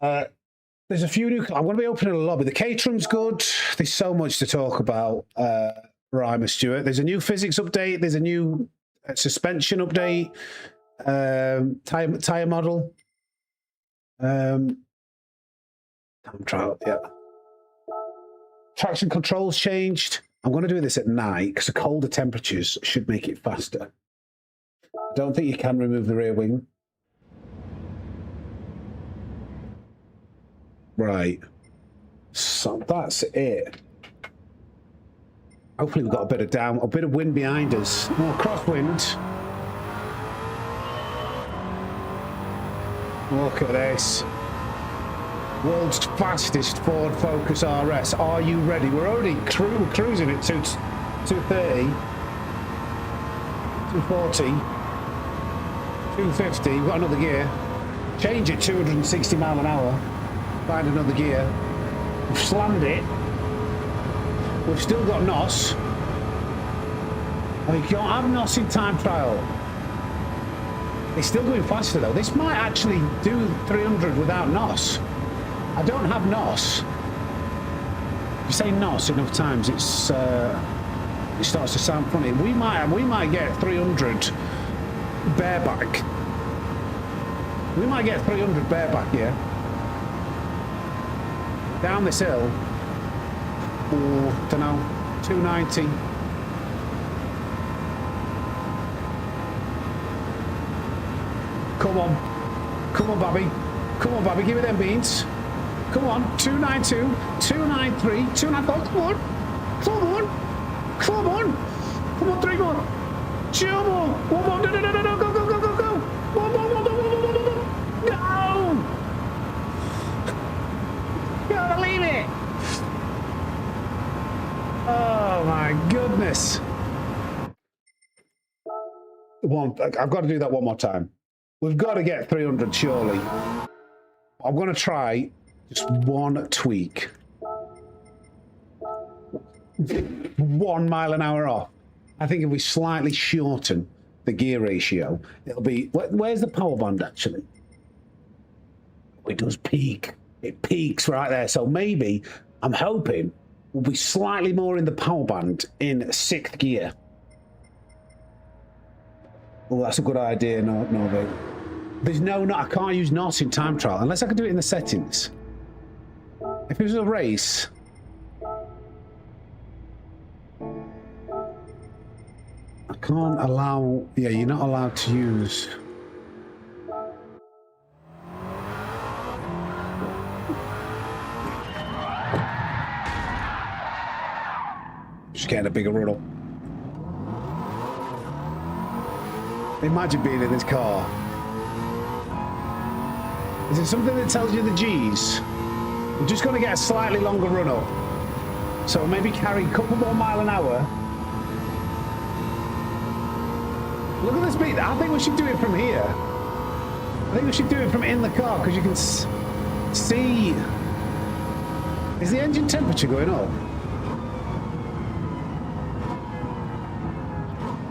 There's a few new... I'm going to be opening a lobby. The Caterham's good. There's so much to talk about. Rhymer Stewart. There's a new physics update. There's a new suspension update. Tire model. Time trial, yeah. Traction controls changed. I'm going to do this at night because the colder temperatures should make it faster. I don't think you can remove the rear wing. Right. So that's it. Hopefully we've got a bit of wind behind us. More crosswind. Look at this. World's fastest Ford Focus RS. Are you ready? We're already cruising at 230, 240, 250. We've got another gear. Change it 260 mile an hour. Find another gear. We've slammed it. We've still got NOS. Oh, you can't have NOS in time trial. It's still going faster though. This might actually do 300 without NOS. I don't have NOS. If you say NOS enough times, it starts to sound funny. We might get 300 bareback. We might get 300 bareback here. Down this hill. Oh, don't know. 290. Come on. Come on, Bobby. Come on, Bobby. Give me them beans. Come on. 292, 293, 294. Come on. Come on. Come on. Come on, 3 more. 2 more. 1 more. No. Go. Go. 1 more. No. Can't believe it. Oh, my goodness. I've got to do that one more time. We've got to get 300 surely. I'm going to try just one tweak. 1 mile an hour off. I think if we slightly shorten the gear ratio, it'll be... Where's the power band actually? It does peak. It peaks right there. So maybe, I'm hoping, we'll be slightly more in the power band in 6th gear. Oh, that's a good idea. No, there's no, I can't use NOS in time trial unless I can do it in the settings. If it was a race, I can't allow. Yeah, you're not allowed to use. Just getting a bigger run up. Imagine being in this car. Is it something that tells you the G's? We're just going to get a slightly longer run up. So maybe carry a couple more mile an hour. Look at the speed. I think we should do it from here. I think we should do it from in the car because you can see. Is the engine temperature going up?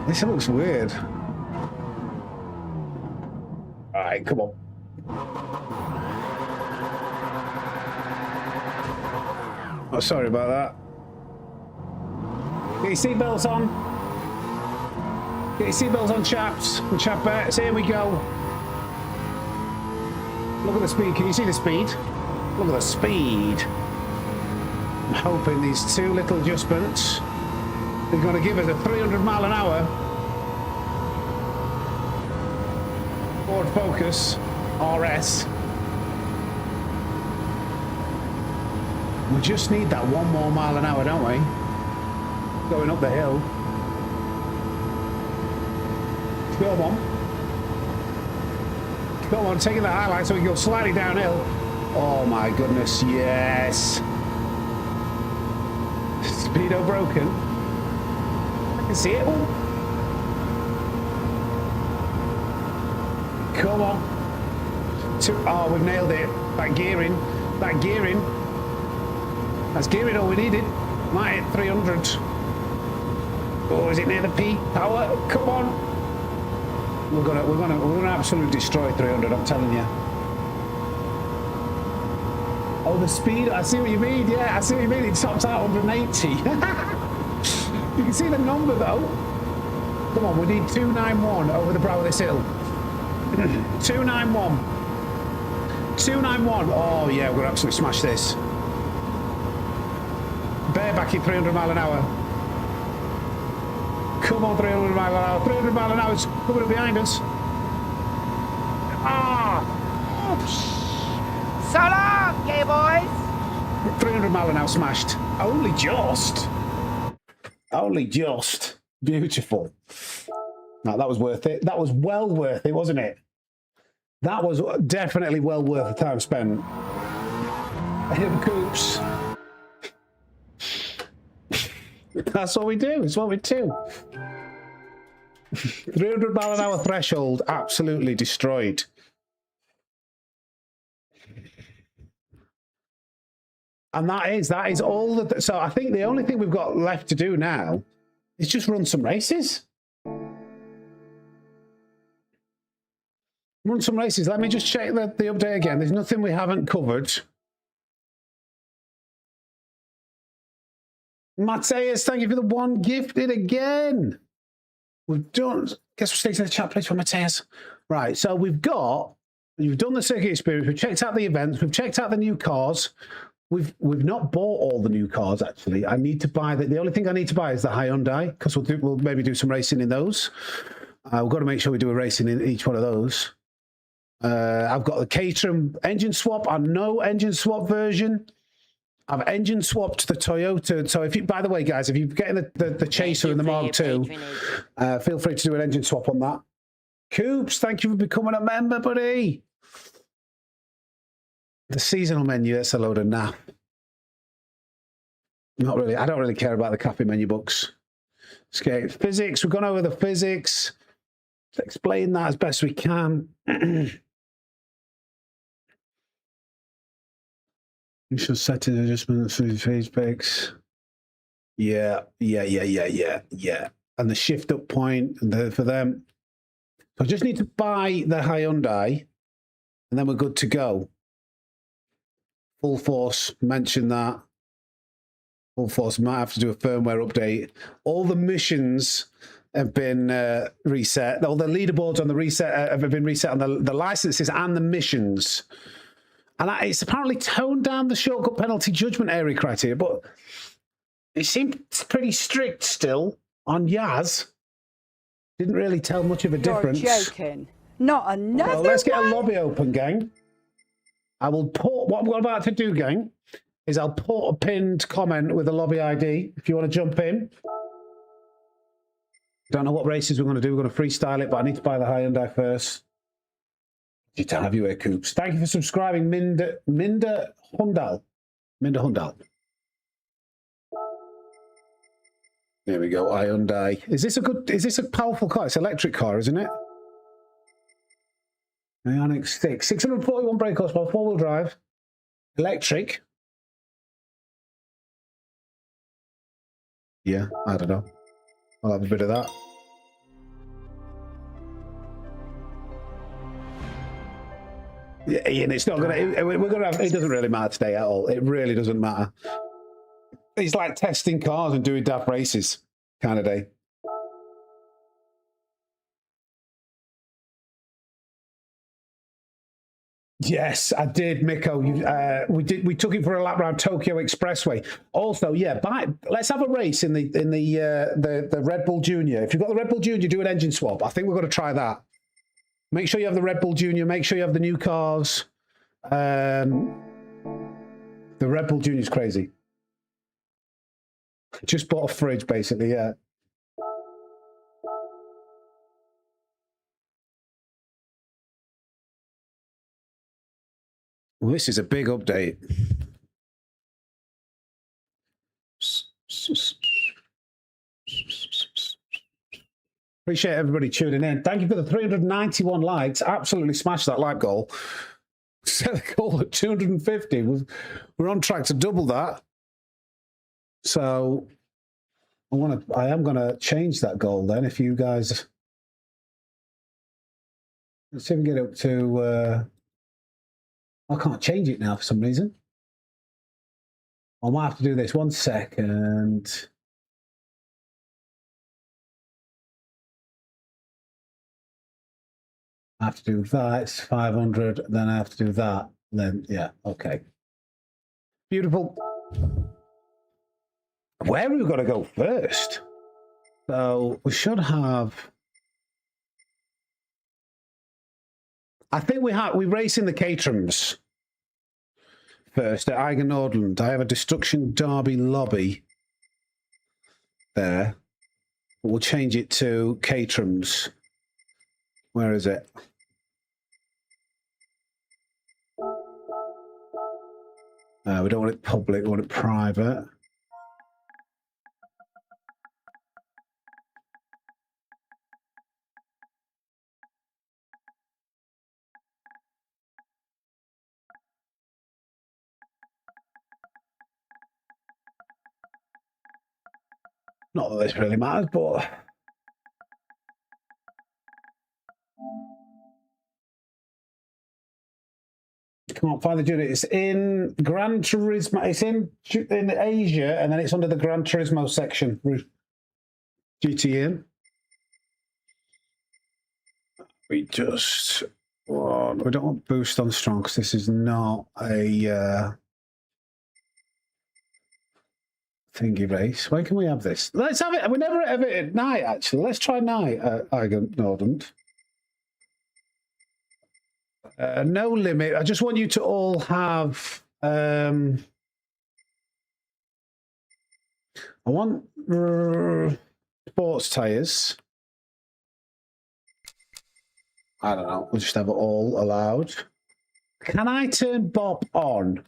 This looks weird. All right, come on. Oh, sorry about that. Get your seatbelts on. Get your seatbelts on, chaps and chapettes. Here we go. Look at the speed. Can you see the speed? Look at the speed. I'm hoping these 2 little adjustments are going to give us a 300 mile an hour Ford Focus RS. We just need that 1 more mile an hour, don't we? Going up the hill. Come on. Come on, taking the highlight so we can go slightly downhill. Oh my goodness, yes. Speedo broken. I can see it. Oh. Come on. Oh, we've nailed it. That gearing. That gearing. That's gearing all we needed. Might hit 300. Oh, is it near the peak power? Come on. We're gonna absolutely destroy 300. I'm telling you. Oh, the speed. I see what you mean. Yeah, I see what you mean. It tops out 180. You can see the number though. Come on, we need 291 over the brow of this hill. 291. 291. Oh yeah, we're gonna absolutely smash this. Bareback at 300 mile an hour. Come on, 300 mile an hour. 300 mile an hour is coming up behind us. Ah! Oops. So long, gay boys. 300 mile an hour smashed. Only just. Only just. Beautiful. No, that was worth it. That was well worth it, wasn't it? That was definitely well worth the time spent. Coops. That's what we do. It's what we do. 300 mile an hour threshold, absolutely destroyed. And that is all that. So I think the only thing we've got left to do now is just run some races. Run some races. Let me just check the update again. There's nothing we haven't covered. Mateus, thank you for the one gifted again. We've done. Guess we're sticking to the chat, please, for Mateus. Right. So we've done the circuit experience. We've checked out the events. We've checked out the new cars. We've not bought all the new cars, actually. I need to buy the only thing I need to buy is the Hyundai, because we'll maybe do some racing in those. We've got to make sure we do a racing in each one of those. I've got the Caterham engine swap, our no engine swap version. I've engine swapped the Toyota. So if you, by the way, guys, if you're getting the Chaser and the Mark II, feel free to do an engine swap on that. Coops, thank you for becoming a member, buddy. The seasonal menu, that's a load of naff. Not really. I don't really care about the cafe menu books. Okay, physics. We've gone over the physics. Let's explain that as best we can. You should set an adjustment for the phase specs. Yeah. And the shift up point for them. So I just need to buy the Hyundai, and then we're good to go. Full Force, mention that. Full Force might have to do a firmware update. All the missions have been reset. All the leaderboards on the reset have been reset on the licenses and the missions. And it's apparently toned down the shortcut penalty judgment area criteria, but it seemed pretty strict still on Yaz. Didn't really tell much of a difference. You're joking. Not another Well, let's get a one? lobby open, gang. I will put, what I'm about to do, gang, is I'll put a pinned comment with a lobby ID if you want to jump in. Don't know what races we're going to do. We're going to freestyle it, but I need to buy the Hyundai first. Good to have you here, Coops. Thank you for subscribing, Minda Hundal. Minda Hundal. There we go, Hyundai. Is this a powerful car? It's an electric car, isn't it? Ioniq 6. 641 brake horsepower, four-wheel drive. Electric. Yeah, I don't know. I'll have a bit of that. Yeah, Ian, it's not going to... We're going to have... It doesn't really matter today at all. It really doesn't matter. It's like testing cars and doing daft races kind of day. Yes, I did, Miko. We took it for a lap around Tokyo Expressway. Also, yeah, let's have a race in the Red Bull Junior. If you've got the Red Bull Junior, do an engine swap. I think we're going to try that. Make sure you have the Red Bull Junior. Make sure you have the new cars. The Red Bull Junior is crazy. Just bought a fridge, basically. Yeah. Well, this is a big update. Appreciate everybody tuning in. Thank you for the 391 likes. Absolutely smashed that like goal. Set the goal at 250. We're on track to double that. So I am gonna change that goal then. If you guys, let's see if we can get up to. I can't change it now for some reason. I might have to do this 1 second. I have to do that. It's 500. Then I have to do that. Then, yeah, okay. Beautiful. Where are we going to go first? So we should have. I think we race in the Caterhams first at Eigen Nordland. I have a Destruction Derby lobby there. We'll change it to Caterhams. Where is it? We don't want it public, we want it private. Not that this really matters, but can't find the unit. It's in Gran Turismo. It's in Asia, and then it's under the Gran Turismo section. GTN. We just want, we don't want boost on strong because this is not a thingy race. When can we have this? Let's have it. We never have it at night, actually. Let's try night at Nordent. No limit. I just want you to all have. I want sports tires. I don't know. We'll just have it all allowed. Can I turn Bob on?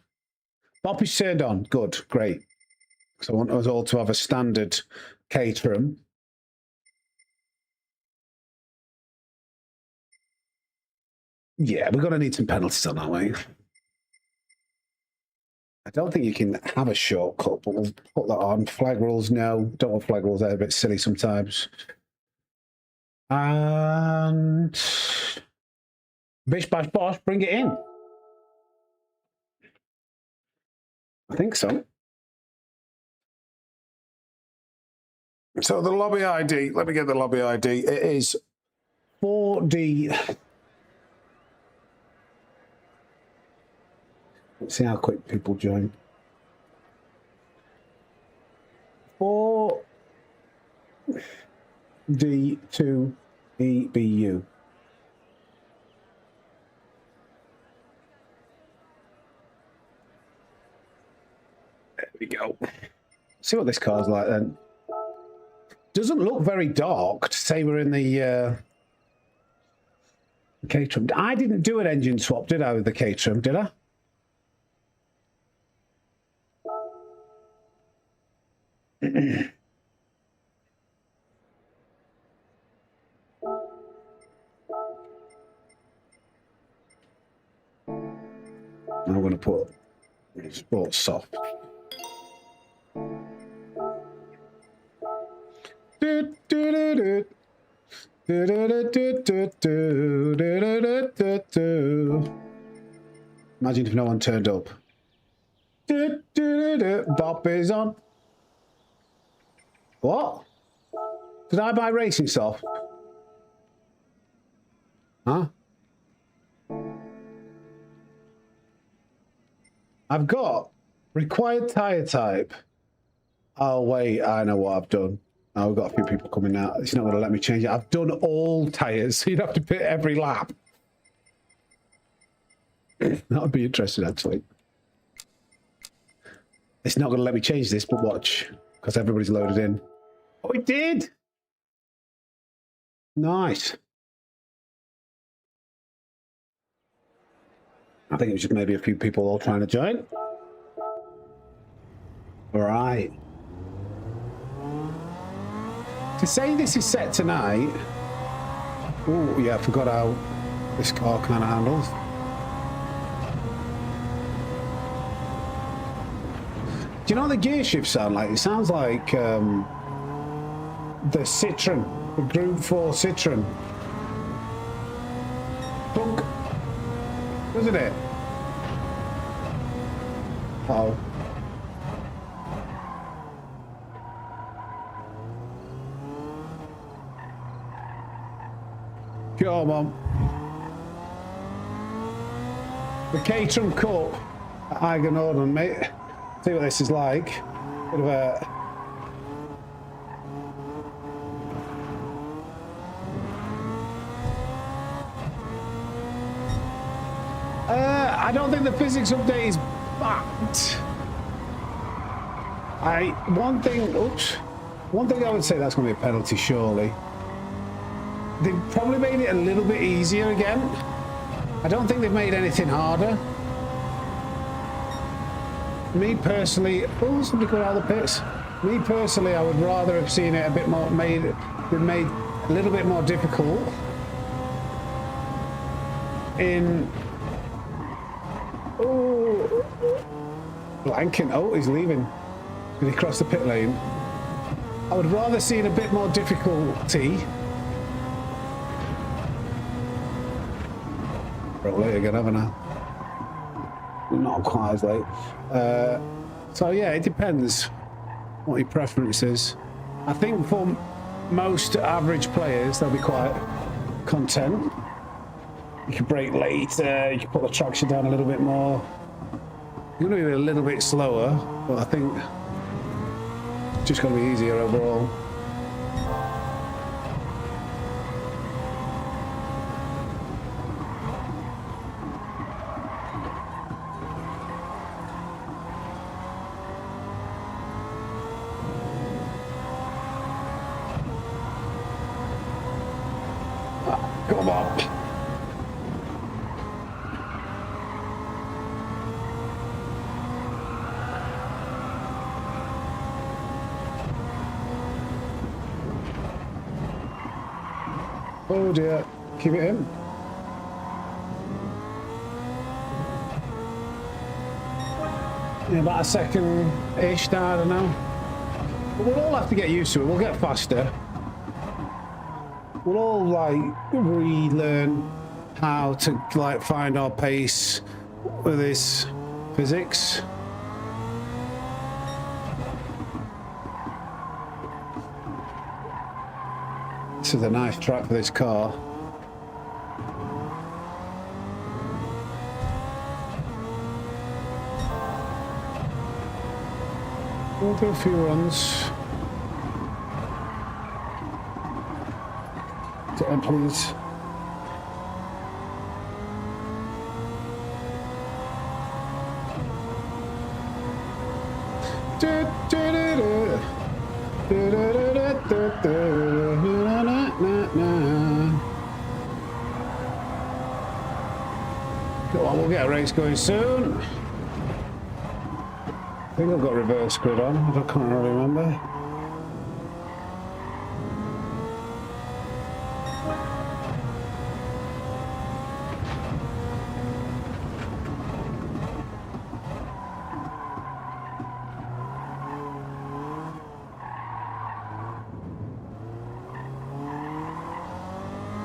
Bob is turned on. Good. Great. So I want us all to have a standard Caterham. Yeah, we're going to need some penalties on that way. I don't think you can have a shortcut, but we'll put that on. Flag rules, no. Don't want flag rules. They're a bit silly sometimes. And bish bash bosh, bring it in. I think so. So the lobby ID, let me get the lobby ID. It is 4D. Let's see how quick people join. 4D2EBU. There we go. See what this car's like then. Doesn't look very dark to say we're in the Caterham. I didn't do an engine swap, did I, with the Caterham, did I? I'm going to put sports soft. Imagine if no one turned up. Bop is on. What? Did I buy racing soft? Huh? I've got required tyre type. Oh, wait, I know what I've done. Oh, we've got a few people coming now. It's not going to let me change it. I've done all tyres, so you'd have to pit every lap. That would be interesting, actually. It's not going to let me change this, but watch, because everybody's loaded in. Oh, it did! Nice. I think it was just maybe a few people all trying to join. All right. To say this is set tonight. Oh, yeah, I forgot how this car kind of handles. Do you know what the gear shifts sound like? It sounds like the Citroen, the Gr.4 Citroen. Bunk. Wasn't it? Oh. Come on. The Caterham Cup at Norden, mate. See what this is like. Bit of a... I don't think the physics update is backed. One thing I would say that's going to be a penalty, surely. They've probably made it a little bit easier again. I don't think they've made anything harder. Me personally, oh, somebody got out of the pits. Me personally, I would rather have seen it a bit more made a little bit more difficult in. Oh, blanking. Oh, he's leaving. Did he cross the pit lane? I would rather see a bit more difficulty. We're late again, haven't I? Not quite as late. So yeah, it depends what your preference is. I think for most average players, they'll be quite content. You can brake later, you can put the traction down a little bit more. You're going to be a little bit slower, but I think it's just going to be easier overall. Come on. Oh dear, keep it in. Yeah, about a second-ish now, I don't know. But we'll all have to get used to it, we'll get faster. We'll all like relearn how to like find our pace with this physics. This is a nice track for this car. We'll do a few runs. Please. Go on, we'll get a race going soon. I think I've got reverse grid on, I can't really remember.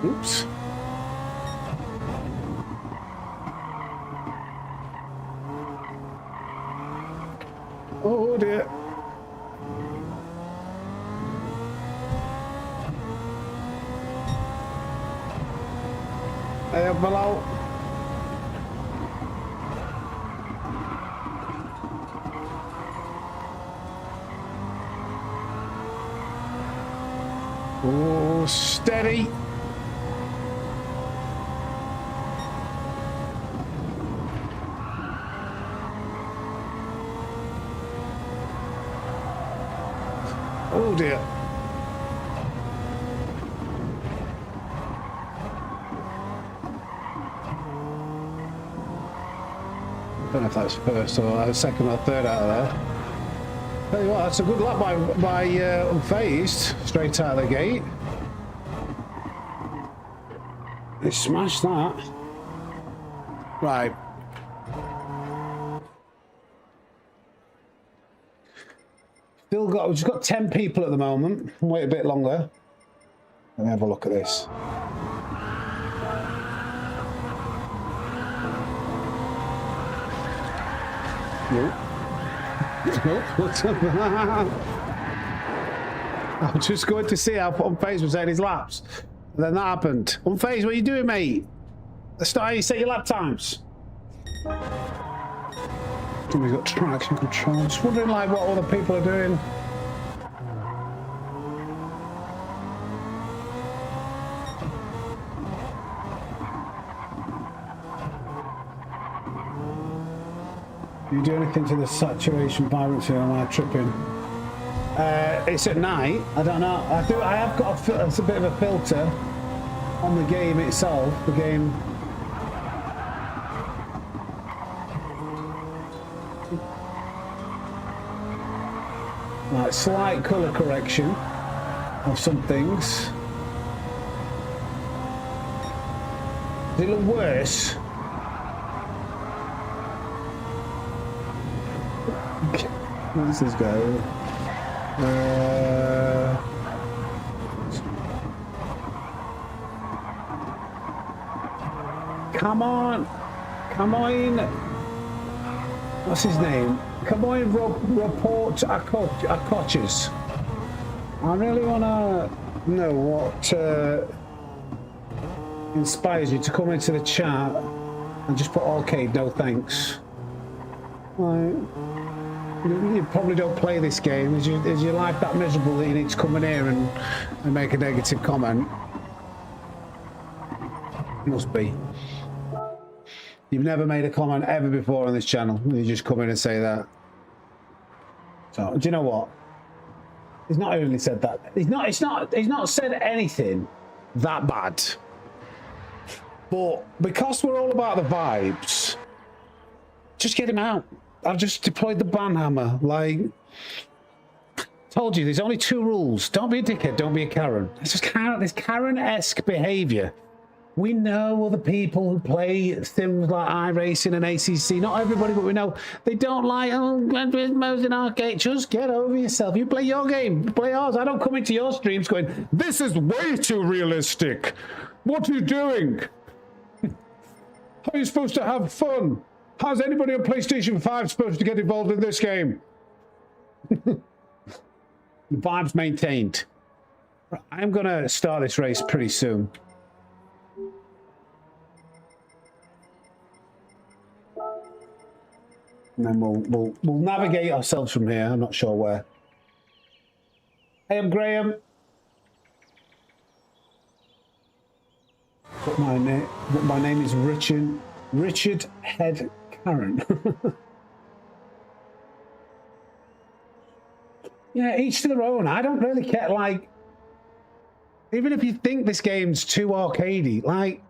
Oops. Oh dear. Hey, below. Oh, steady. Oh dear. I don't know if that's first or second or third out of there. Tell you what, that's a good lap by Unfazed, straight out of the gate. They smashed that. Right. We've just got 10 people at the moment. Wait a bit longer. Let me have a look at this. Nope. What's up? I was just going to see how Unfazed was saying his laps. And then that happened. Unfazed, what are you doing, mate? That's not how you set your lap times. We've got traction control. Just wondering like what other people are doing. Do you do anything to the saturation vibrancy or am I tripping? It's at night. I don't know. I have got a bit of a filter on the game itself. The game. Right, slight colour correction of some things. Does it look worse? What's this guy? Come on! Come on! What's his name? Come on, report our coaches. I really want to know what inspires you to come into the chat and just put arcade, no thanks. Like, you probably don't play this game. Is your life that miserable that you need to come in here and make a negative comment? Must be. You've never made a comment ever before on this channel. You just come in and say that. So, do you know what? He's not really said that. He's not said anything that bad. But because we're all about the vibes, just get him out. I've just deployed the ban hammer. Like, told you, there's only 2 rules. Don't be a dickhead. Don't be a Karen. It's just this Karen-esque behaviour. We know other people who play sims like iRacing and ACC. Not everybody, but we know they don't like, oh, Gran Turismo's an arcade. Just get over yourself. You play your game, play ours. I don't come into your streams going, this is way too realistic. What are you doing? How are you supposed to have fun? How's anybody on PlayStation 5 supposed to get involved in this game? The vibe's maintained. I'm going to start this race pretty soon. And then we'll navigate ourselves from here. I'm not sure where. Hey, I'm Graham. But my name is Richard Head Karen. Yeah, each to their own. I don't really care. Like, even if you think this game's too arcadey, like,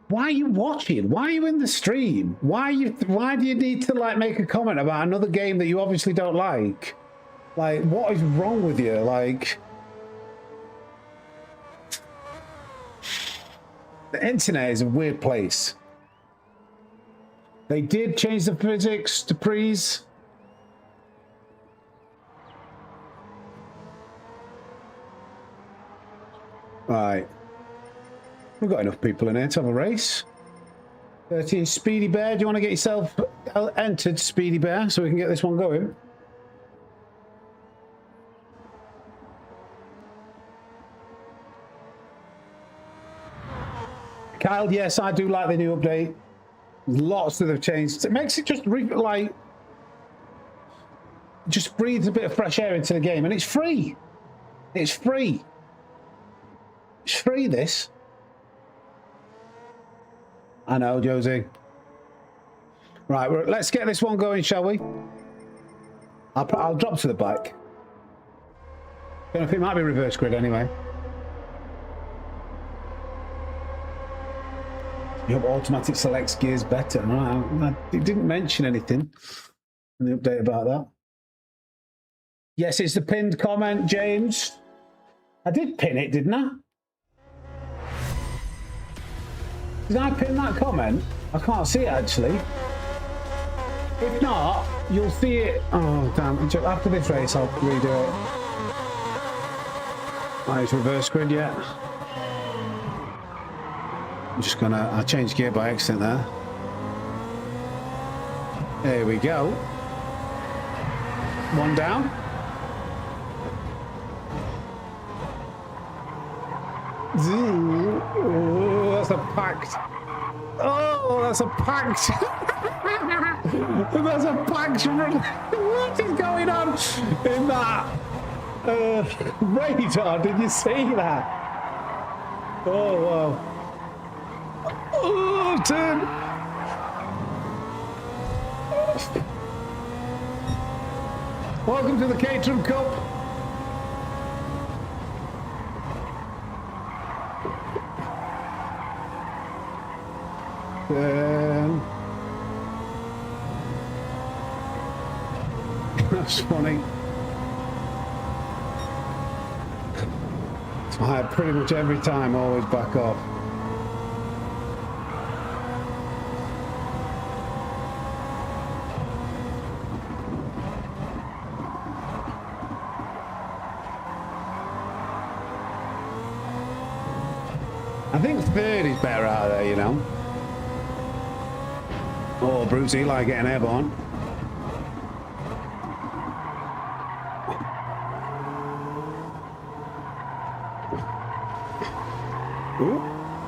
why are you watching? Why are you in the stream? Why do you need to like make a comment about another game that you obviously don't like? Like, what is wrong with you? Like, the internet is a weird place. They did change the physics to prees. Right. We've got enough people in here to have a race. 13 Speedy Bear. Do you want to get yourself entered, Speedy Bear, so we can get this one going? Kyle, yes, I do like the new update. Lots that have changed. It makes it just just breathes a bit of fresh air into the game, and it's free. It's free. It's free, this. I know, Josie. Right, let's get this one going, shall we? I'll drop to the back. Don't know if it might be reverse grid anyway. Your automatic selects gears better. Right, it didn't mention anything in the update about that. Yes, it's the pinned comment, James. I did pin it, didn't I? Did I pin that comment? I can't see it actually. If not, you'll see it. Oh damn! After this race, I'll redo it. Right, it's reverse grid yet. I'm just gonna. I changed gear by accident there. There we go. One down. Oh, that's a packed. Oh, that's a packed. That's a packed run. What is going on in that radar? Did you see that? Oh wow. Oh, turn. Welcome to the Caterham Cup. That's funny. So I pretty much every time always back off. I think third is better out there, you know. Oh, Bruce Eli getting airborne. Ooh,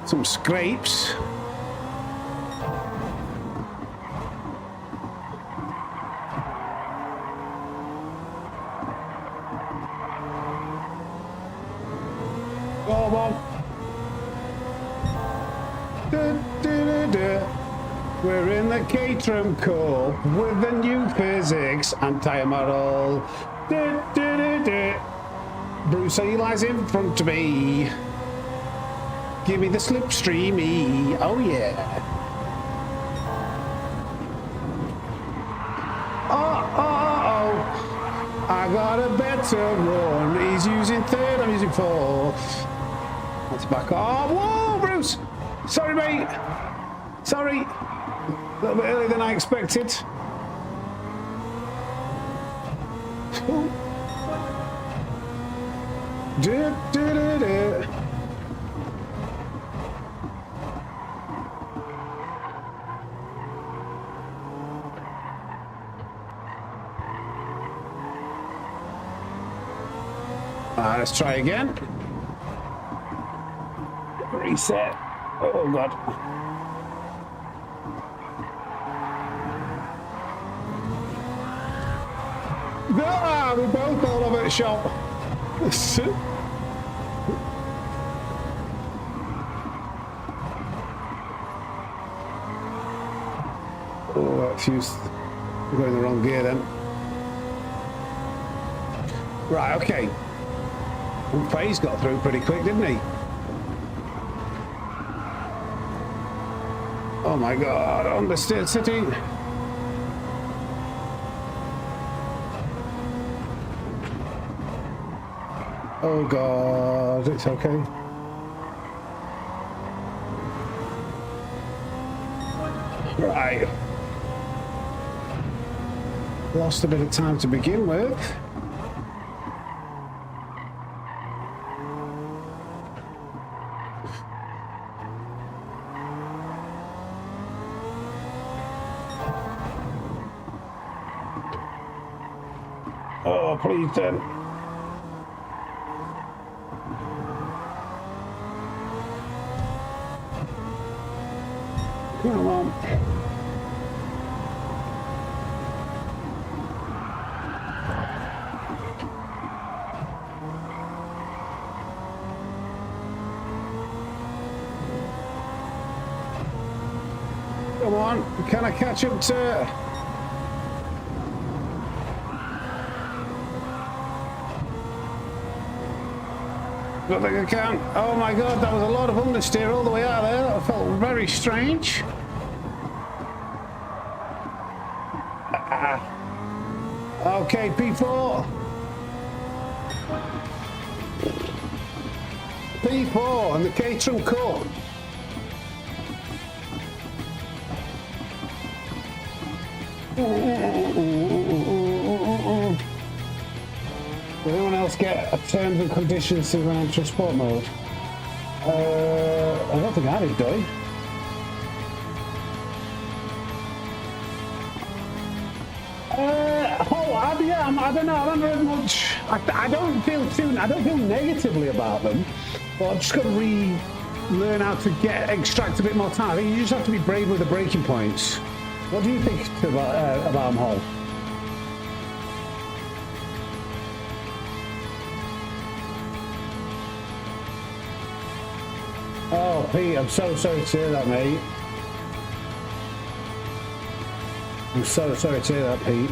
some scrapes. Come on. We're in the Caterham core with the new physics and tyre model. Bruce Eli's in front of me. Give me the slipstreamy. Oh yeah. Oh. I got a better one. He's using third, I'm using fourth. Let's back off. Whoa, Bruce! Sorry, mate. Sorry. A little bit earlier than I expected. Let's try again. Reset. Oh god. Ah, we both all over the shop. Oh, that's used. We're going the wrong gear then. Right, okay. Well, Faye's got through pretty quick, didn't he? Oh my god, on the city. Oh god, it's okay. Right. Lost a bit of time to begin with. Oh, please don't. Come on. Come on. Can I catch up to... Don't think I can. Oh my god, that was a lot of understeer all the way out there. That felt very strange. Okay, P4. P4 and the Caterham Cup. Will anyone else get a terms and conditions to run into sport mode? I don't think I did, do I? I don't know. I don't know much. I don't feel negatively about them, but I've just got to learn how to extract a bit more time. I think you just have to be brave with the breaking points. What do you think about them all? Oh, Pete, I'm so sorry to hear that, mate. I'm so sorry to hear that, Pete.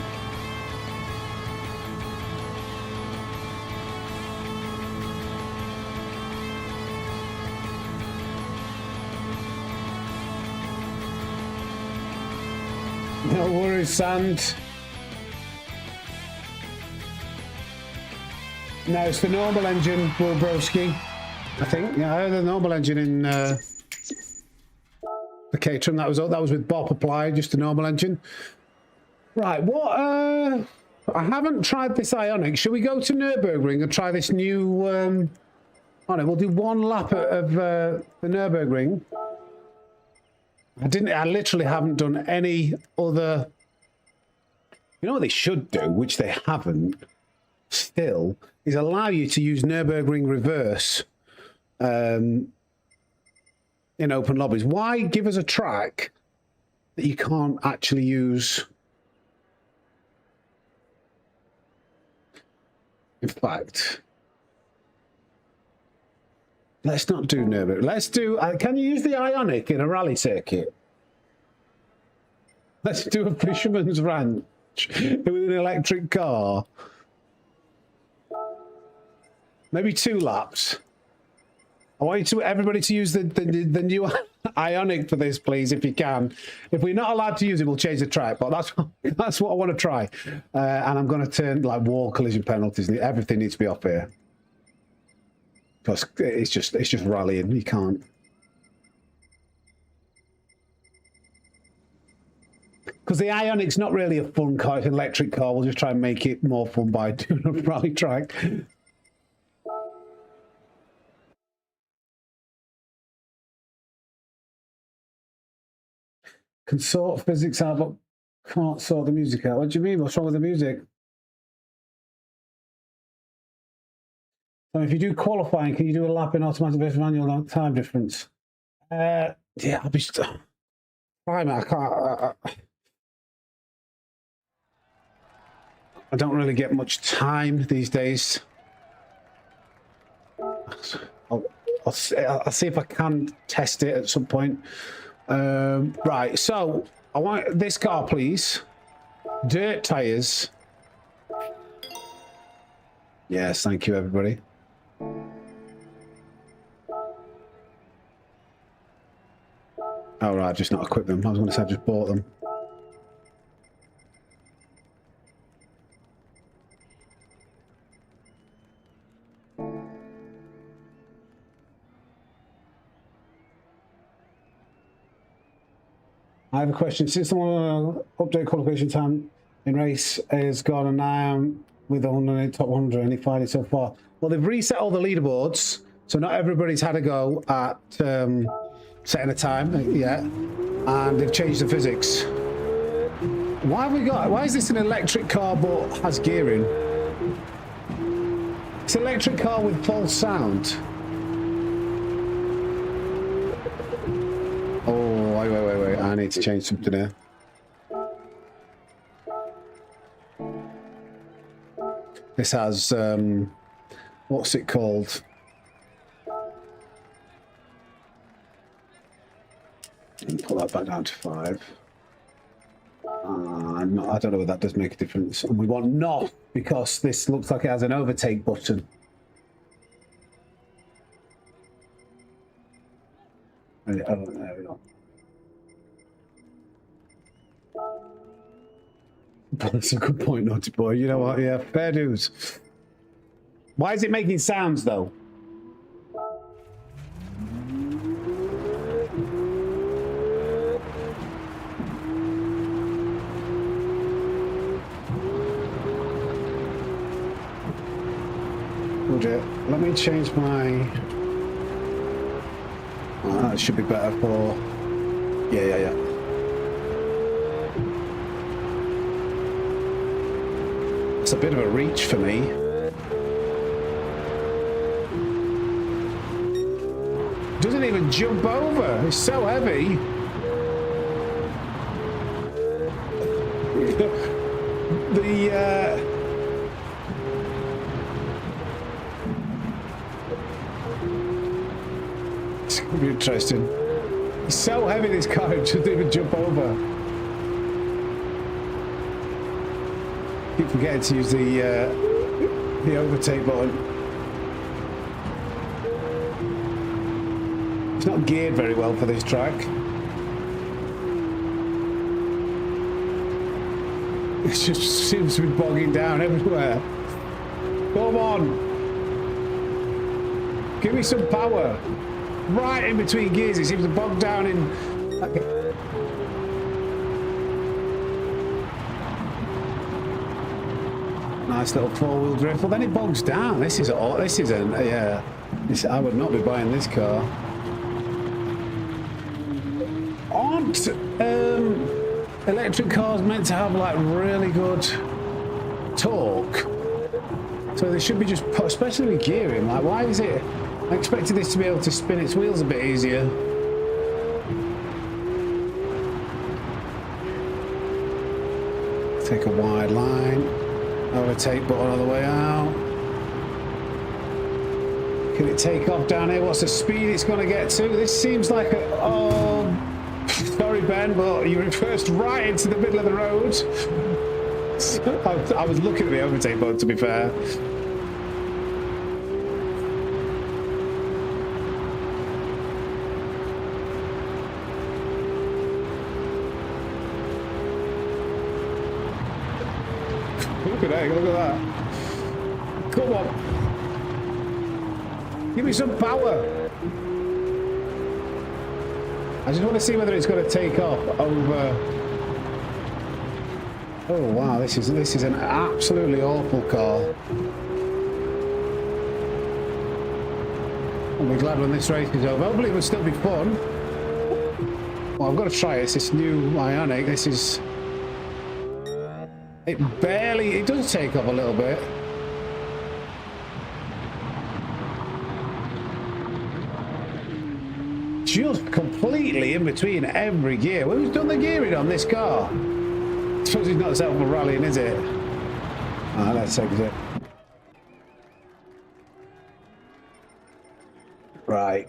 No worries, Sand. No, it's the normal engine, Will Broski. I think. Yeah, I had a normal engine in the Caterham. That was with Bob applied, just a normal engine. Right, what? I haven't tried this Ioniq. Should we go to Nürburgring and try this new? Oh no, we'll do one lap of the Nürburgring. I literally haven't done any other. You know what they should do, which they haven't still, is allow you to use Nürburgring reverse in open lobbies. Why give us a track that you can't actually use? In fact, let's not do Nürburgring. Let's do. Can you use the Ioniq in a rally circuit? Let's do a fisherman's ranch with an electric car. Maybe 2 laps. I want everybody to use the new Ioniq for this, please, if you can. If we're not allowed to use it, we'll change the track. But that's what I want to try. And I'm going to turn like wall collision penalties. Everything needs to be off here. Because it's just rallying. You can't. Because the Ioniq's not really a fun car. It's an electric car. We'll just try and make it more fun by doing a rally track. Can sort physics out, but can't sort the music out. What do you mean? What's wrong with the music? So if you do qualifying, can you do a lap in automatic versus manual time difference? Yeah, I'll be fine. I can't. I don't really get much time these days. I'll see if I can test it at some point. Right, so I want this car, please. Dirt tires. Yes, thank you, everybody. Oh, right, I've just not equipped them. I was going to say I've just bought them. I have a question. Since the update qualification time in race is gone, and now I'm with the 108 top 100, any findings so far? Well, they've reset all the leaderboards, so not everybody's had a go at setting a time yet, and they've changed the physics. Why is this an electric car but has gearing? It's an electric car with false sound. Oh, wait. I need to change something here. This has, what's it called? Pull that back down to 5. I don't know whether that does make a difference. And we want not, because this looks like it has an overtake button. Oh, there we go. That's a good point, Naughty Boy. You know what? Yeah, fair dues. Why is it making sounds, though? Let me change my... Oh, that should be better for... Yeah. It's a bit of a reach for me. Doesn't even jump over. It's so heavy. It's going to be interesting. It's so heavy, this car, it doesn't even jump over. Keep forgetting to use the overtake button. It's not geared very well for this track. It just seems to be bogging down everywhere. Come on! Give me some power. Right in between gears, it seems to bog down in. Okay. Nice little four-wheel drift. Well, then it bogs down. This is yeah. I would not be buying this car. Aren't electric cars meant to have like really good torque? So they should be just put, especially with gearing. Like, why is it? I expected this to be able to spin its wheels a bit easier. Take a wide line. Overtake button on the way out. Can it take off down here? What's the speed it's going to get to? This seems like a... Oh, sorry, Ben, but you reversed right into the middle of the road. I was looking at the overtake button, to be fair. Look at that. Come on. Give me some power. I just want to see whether it's going to take off over. Oh wow, this is an absolutely awful car. I'll be glad when this race is over. Hopefully it will still be fun. Well, I've got to try it. It's this new Ioniq. This is. It does take off a little bit. Just completely in between every gear. Well, who's done the gearing on this car? I suppose he's not set up for rallying, is it? Ah, let's exit. Right.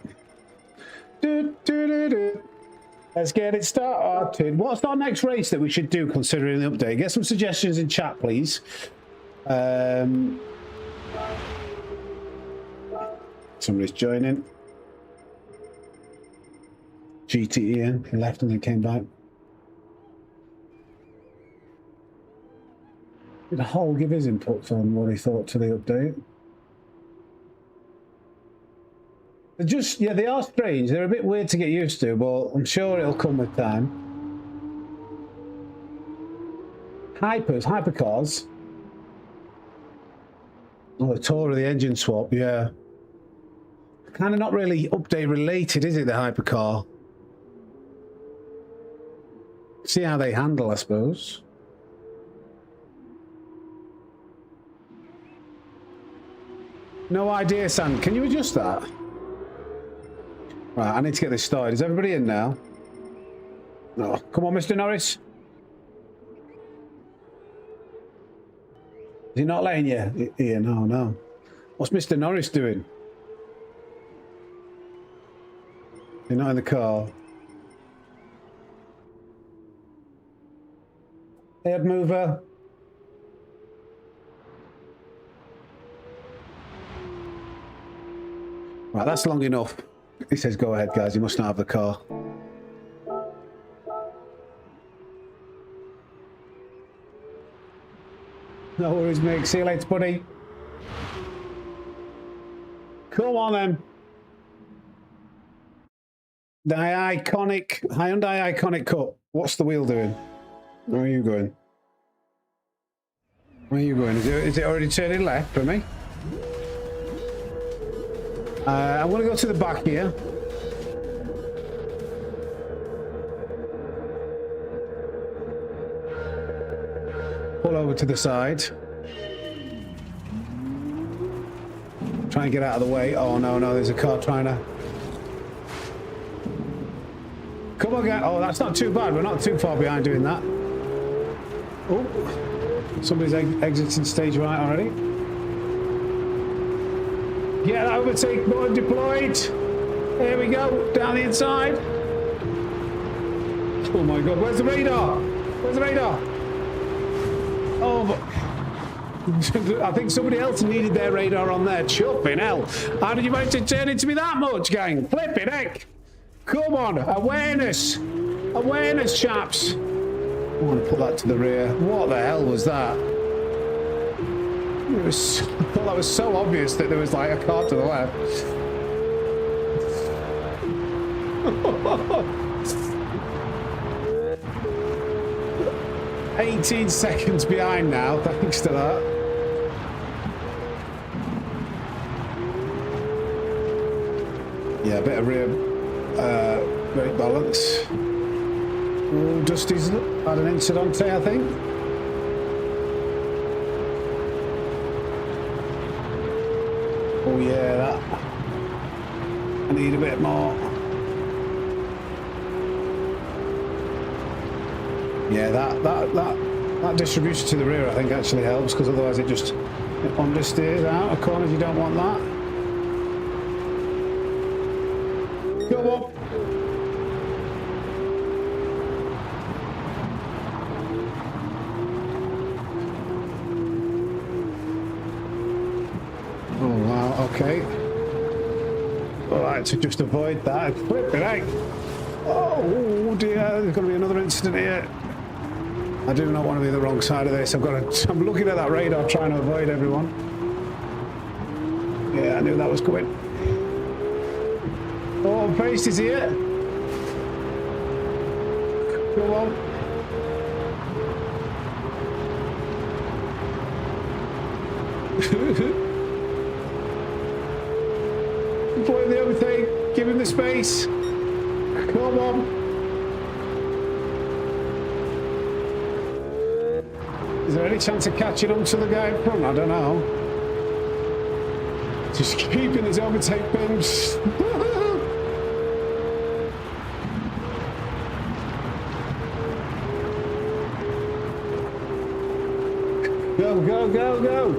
Let's get it started. What's our next race that we should do considering the update? Get some suggestions in chat, please. Somebody's joining. GT in. He left and then came back. Did Hull give his inputs on what he thought to the update? They're just, yeah, they are strange. They're a bit weird to get used to, but I'm sure it'll come with time. Hypercars. Oh, the tour of the engine swap, yeah. Kind of not really update related, is it, the hypercar? See how they handle, I suppose. No idea, Sam. Can you adjust that? Right, I need to get this started. Is everybody in now? No. Come on, Mr. Norris. Is he not letting you? Ian, no. What's Mr. Norris doing? You're not in the car. Head mover. Right, that's long enough. He says, go ahead, guys. You must not have the car. No worries, mate. See you later, buddy. Come on, then. The iconic Hyundai Ioniq Cup. What's the wheel doing? Where are you going? Where are you going? Is it already turning left for me? I'm going to go to the back here. Pull over to the side. Try and get out of the way. Oh, no, there's a car trying to... Come on, guys. Oh, that's not too bad. We're not too far behind doing that. Oh, somebody's exiting stage right already. Get that overtake button deployed. There we go, down the inside. Oh my God, where's the radar? Where's the radar? Oh, I think somebody else needed their radar on there. Chuffing hell. How did you manage to turn into me that much, gang? Flipping heck. Come on, awareness. Awareness, chaps. I want to put that to the rear. What the hell was that? I thought that was so obvious that there was like a car to the left. $18 seconds behind now, thanks to that. Yeah, a bit of rear brake balance. Oh, Dusty's had an incident, I think. Oh yeah, that. I need a bit more. Yeah, that distribution to the rear, I think, actually helps, because otherwise it just understeers out of corners. You don't want that. Go on. Oh wow, okay. All right, to just avoid that. Flip it out. Oh dear, there's going to be another incident here. I do not want to be the wrong side of this. I'm looking at that radar trying to avoid everyone. Yeah, I knew that was coming. Oh, Pace is here. Go on. Avoid the overtake. Give him the space. Come on. Is there any chance of catching on to the guy in front? I don't know. Just keeping his overtake pins. Go, go, go, go.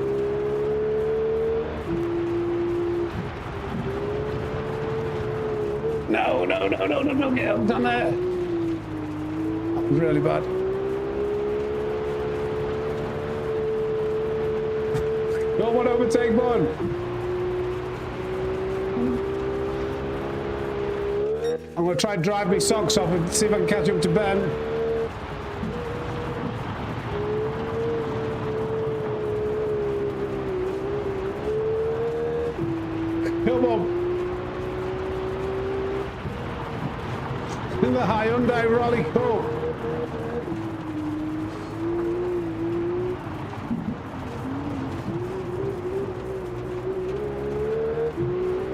No, no, no, no, no, no, get up down there. That was really bad. Go on, overtake one. I'm going to try and drive my socks off and see if I can catch up to Ben. Come on. In the Hyundai Rally Cup.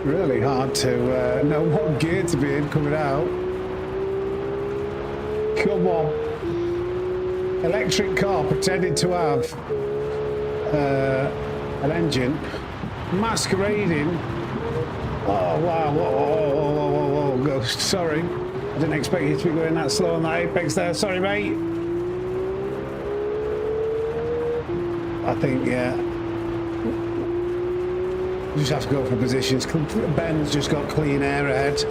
Really hard to know what gear to be in coming out. Come on. Electric car pretending to have an engine masquerading. Oh wow, whoa, whoa, whoa, whoa, whoa, whoa. Go. Sorry, I didn't expect you to be going that slow on that apex there. Sorry, mate. I think, yeah. You just have to go for positions. Ben's just got clean air ahead.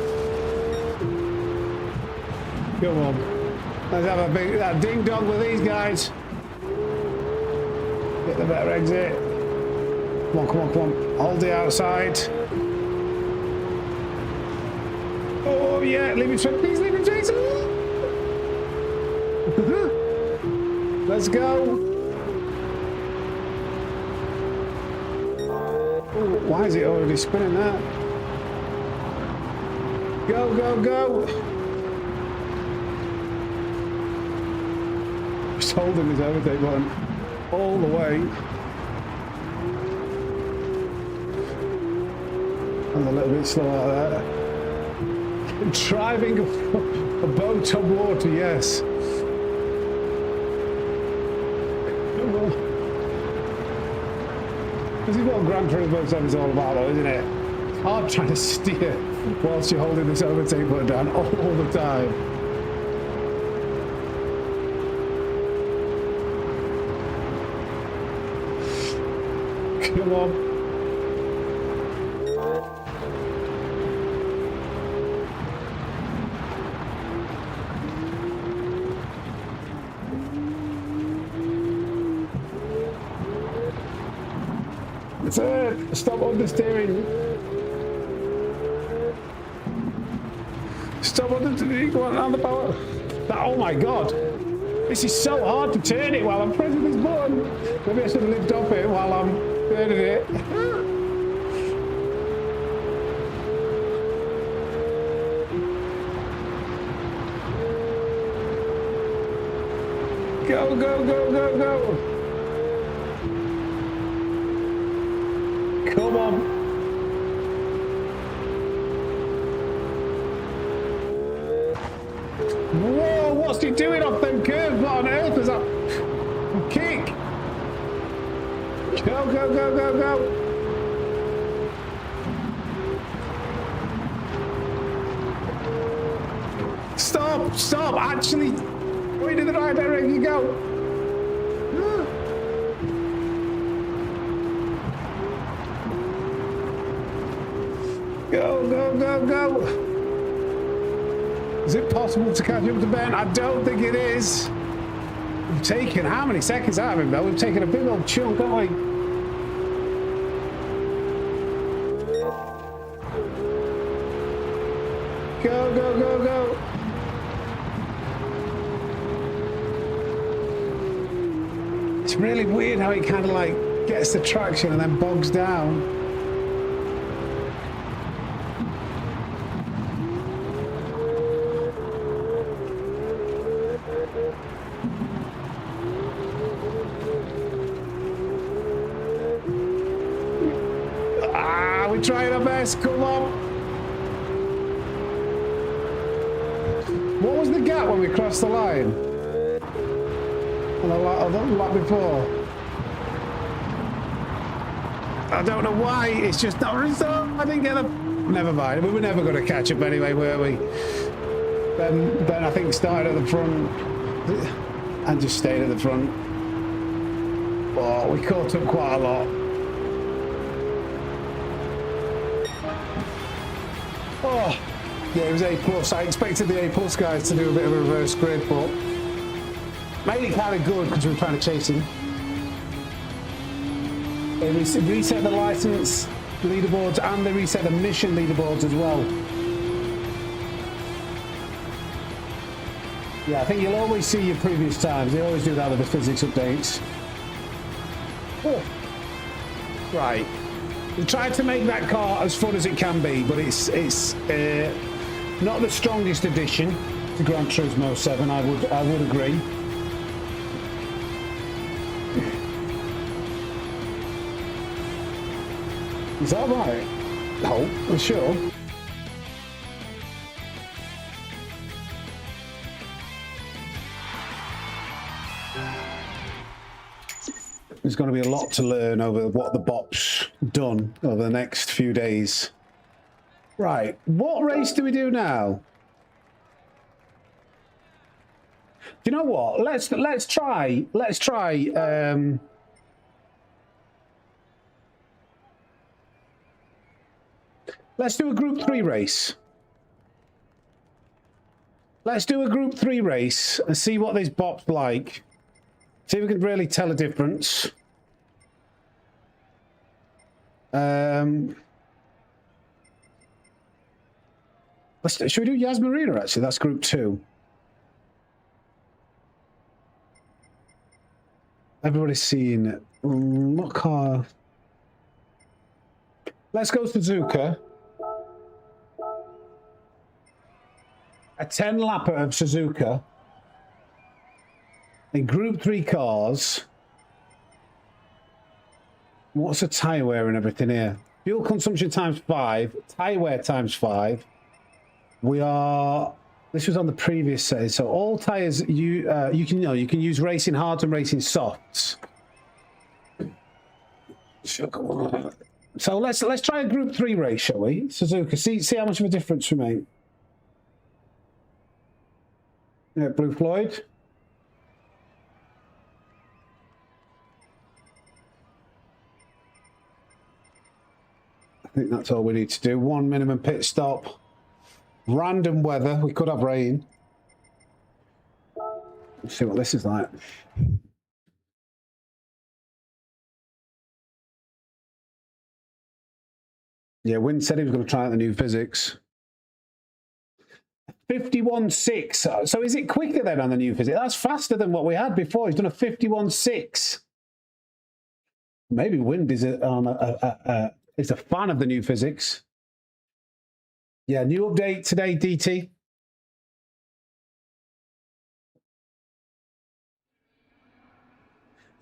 Come on. Let's have a big ding dong with these guys. Get the better exit. Come on, come on, come on. Hold the outside. Oh yeah, leave me trace. Please leave me trace. Let's go. Why is it already spinning that? Go, go, go! Just holding his overtake button all the way. I'm a little bit slow out there. Driving a boat on water, yes. This is what Gran Turismo 7 is all about, though, isn't it? It's hard trying to steer whilst you're holding this overtake button down all the time. Come on. That's it. Stop understeering. Stop understeering. Go on the power. Oh my god. This is so hard to turn it while I'm pressing this button. Maybe I should have lived off it while I'm turning it. Go, go, go, go, go. Come on. Whoa, what's he doing off them curves? What on earth is that kick? Go, go, go, go, go. Stop, stop, actually. Going in the right direction, go. Go, go, go, go. Is it possible to catch up to Ben? I don't think it is. We've taken how many seconds out of him, though? We've taken a big old chunk, haven't we? Go, go, go, go. It's really weird how he kind of like gets the traction and then bogs down. We're trying our best, come on. What was the gap when we crossed the line? On the lap before? I don't know why, it's just not result. I didn't get a... Never mind, we were never going to catch up anyway, were we? Ben I think started at the front and just stayed at the front. Oh, we caught up quite a lot. Oh, yeah, it was A+. I expected the A+ guys to do a bit of a reverse grid, but made it kind of good because we were trying to chase him. They reset the license leaderboards and they reset the mission leaderboards as well. Yeah, I think you'll always see your previous times. They always do that with the physics updates. Oh. Right. We tried to make that car as fun as it can be, but it's not the strongest addition to Gran Turismo 7. I would agree. Is that right? No, for sure. There's going to be a lot to learn over what the bot's done over the next few days. Right, what race do we do now? Do you know what? Let's try. Let's do a Group 3 race. Let's do a Group 3 race and see what this bot's like. See if we can really tell a difference. Should we do Yas Marina, actually? That's Group 2. Everybody's seen it. What car? Let's go Suzuka. A 10-lapper of Suzuka. In Group 3 cars. What's the tyre wear and everything here? Fuel consumption times 5. Tyre wear times 5. We are... This was on the previous set. So all tyres you can use racing hards and racing softs. So let's try a Group 3 race, shall we? Suzuka. See how much of a difference we make. Yeah, Blue Floyd. I think that's all we need to do. One minimum pit stop. Random weather. We could have rain. Let's see what this is like. Yeah, Wynn said he was going to try out the new physics. 51.6. So is it quicker then on the new physics? That's faster than what we had before. He's done a 51.6. Maybe Wind is is a fan of the new physics. Yeah, new update today, DT.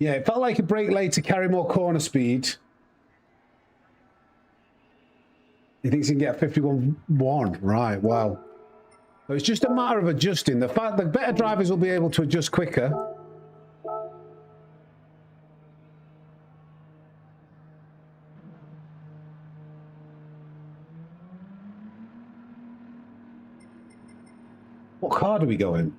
Yeah, it felt like a brake late to carry more corner speed. He thinks he can get 51.1. Right, wow. So it's just a matter of adjusting. The fact that better drivers will be able to adjust quicker. What car do we go in?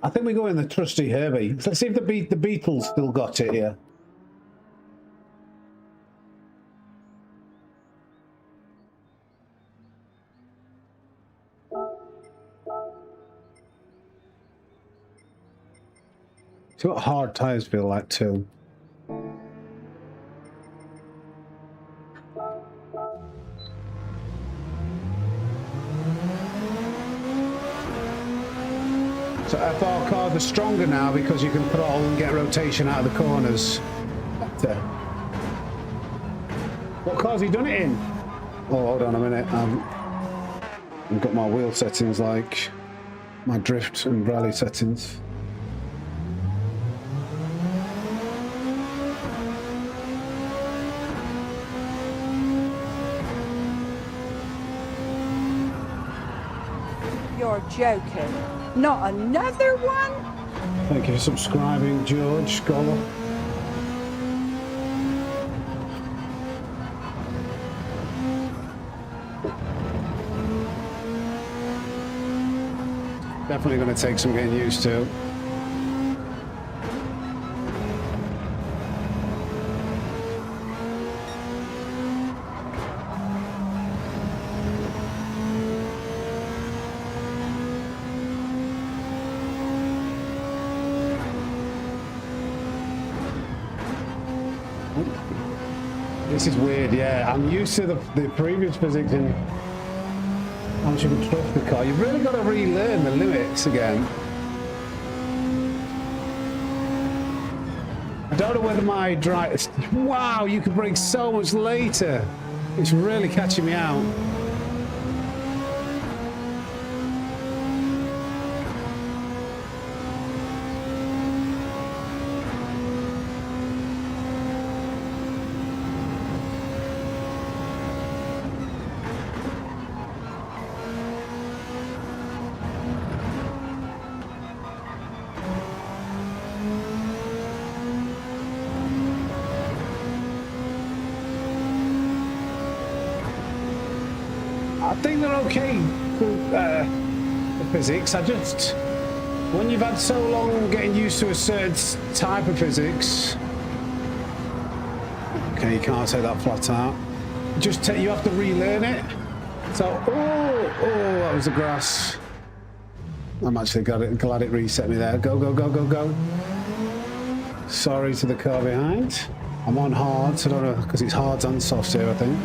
I think we go in the trusty Herbie. Let's see if the Beatles still got it here. See what hard tyres feel like too. So FR cars are stronger now because you can throttle and get rotation out of the corners. What car's he done it in? Oh, hold on a minute. I've got my wheel settings like my drift and rally settings. You're joking. Not another one? Thank you for subscribing, George Scholar. Definitely going to take some getting used to. This is weird, yeah. I'm used to the previous physics and how much you can trust the car. You've really got to relearn the limits again. I don't know whether my drive... Wow, you can brake so much later. It's really catching me out. I think they're okay with the physics. When you've had so long getting used to a certain type of physics, okay, you can't take that flat out. You have to relearn it. So, oh, that was the grass. I'm actually glad it reset me there. Go, go, go, go, go. Sorry to the car behind. I'm on hard, so I don't know, because it's hards and softs here, I think.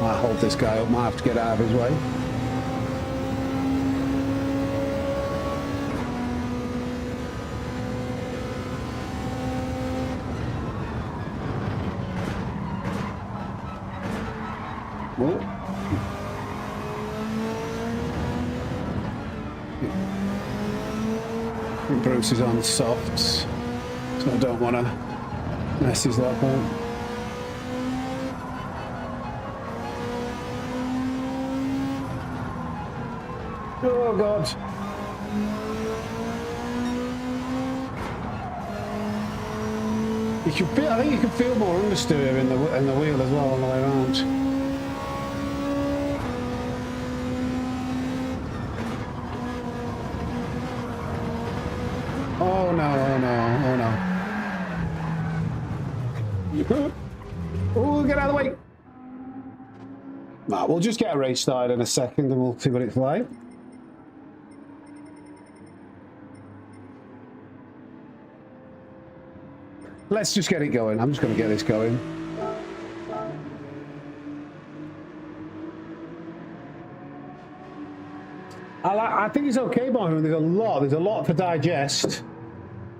Might hold this guy up, might have to get out of his way. Oh. I think Bruce is on softs, so I don't want to mess his lap up. Oh God! You can feel. I think you can feel more understeer in the wheel as well on the way around. Oh no! Oh no! Oh no! Oh, get out of the way! Nah, we'll just get a race started in a second, and we'll see what it's like. Let's just get it going. I'm just going to get this going. I think it's okay, Marvin. There's a lot to digest.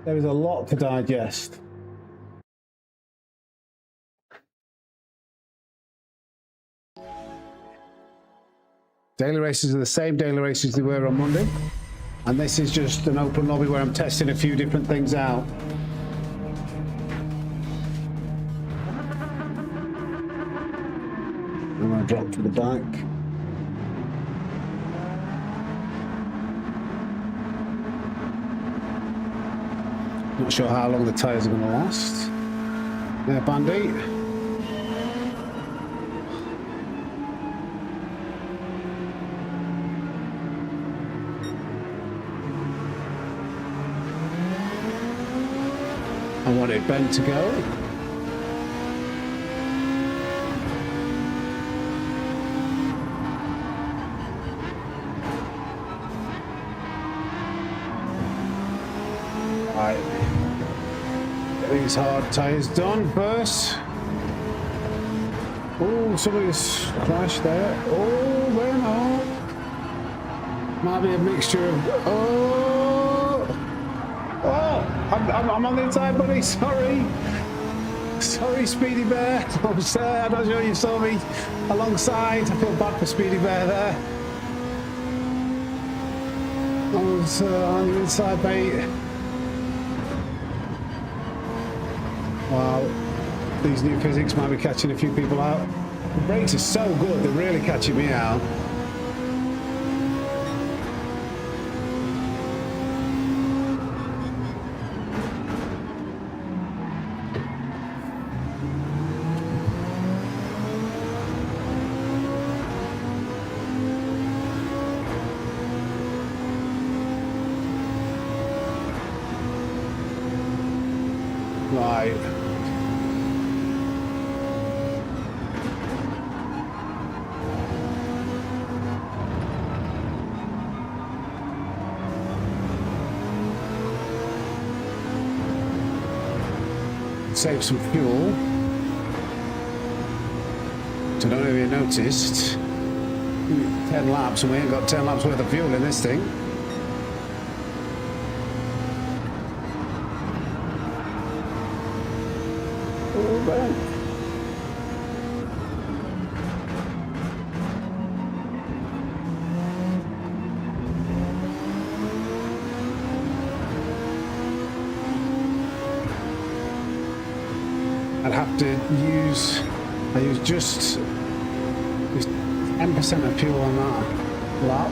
There is a lot to digest. Daily races are the same daily races they were on Monday. And this is just an open lobby where I'm testing a few different things out. I'm going to drop to the back. Not sure how long the tyres are going to last. Yeah, Bandy. I wanted Ben to go. Right. Get these hard tyres done first. Oh, somebody's crashed there. Oh, where no. Might be a mixture of. I'm on the inside, buddy. Sorry. Sorry, Speedy Bear. I'm sorry. I'm not sure you saw me alongside. I feel bad for Speedy Bear there. I was on the inside, mate. Wow. These new physics might be catching a few people out. The brakes are so good. They're really catching me out. Right. Save some fuel. So I don't know if you noticed. 10 laps and we ain't got 10 laps worth of fuel in this thing. I'd have to use, I use just 10% of fuel on that lap.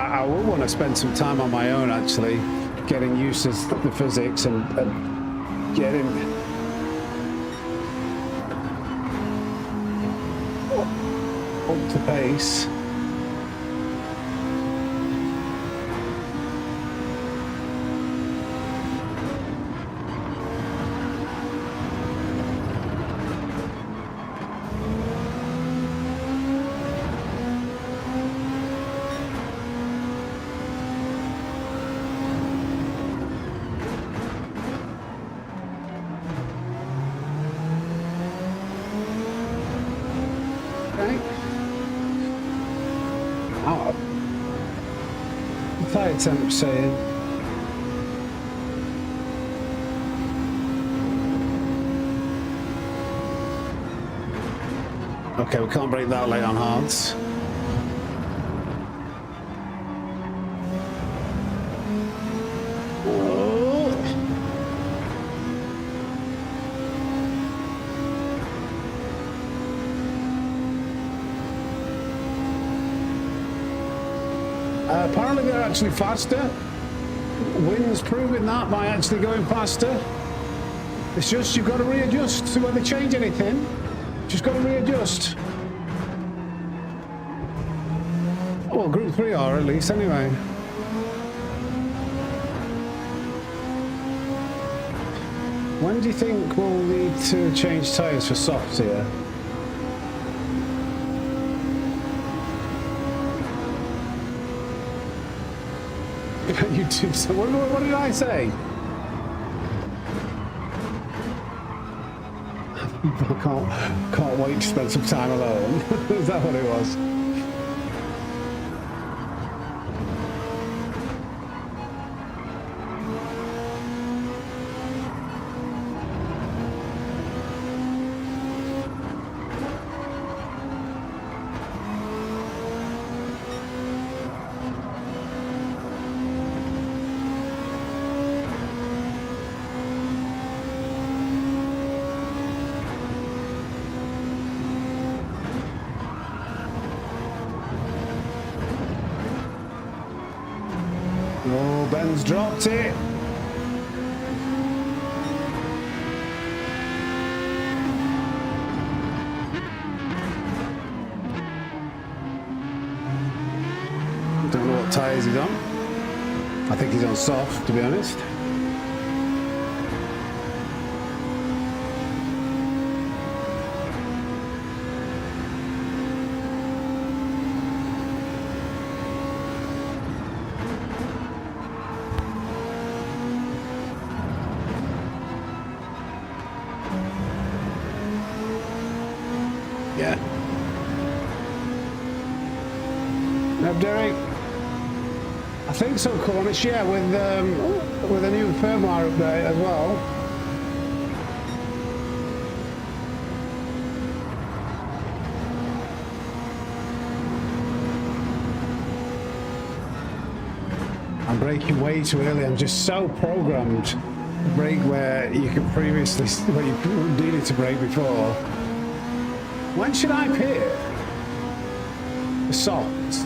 I would want to spend some time on my own, actually, getting used to the physics and getting up to pace. Tyre temp saying okay, we can't break that late on hards. Apparently they're actually faster. Wind's proving that by actually going faster. It's just you've got to readjust. So when they change anything, just got to readjust. Well, Group 3 are at least anyway. When do you think we'll need to change tyres for softs here? YouTube. So what did I say? Can't wait to spend some time alone. Is that what it was? Oh, Ben's dropped it. Don't know what tyres he's on. I think he's on soft, to be honest. Yeah. Yep, Derek. I think so, Cornish, yeah, with a new firmware update as well. I'm braking way too early. I'm just so programmed to brake where you could previously, where you needed to brake before. When should I pit? The softs.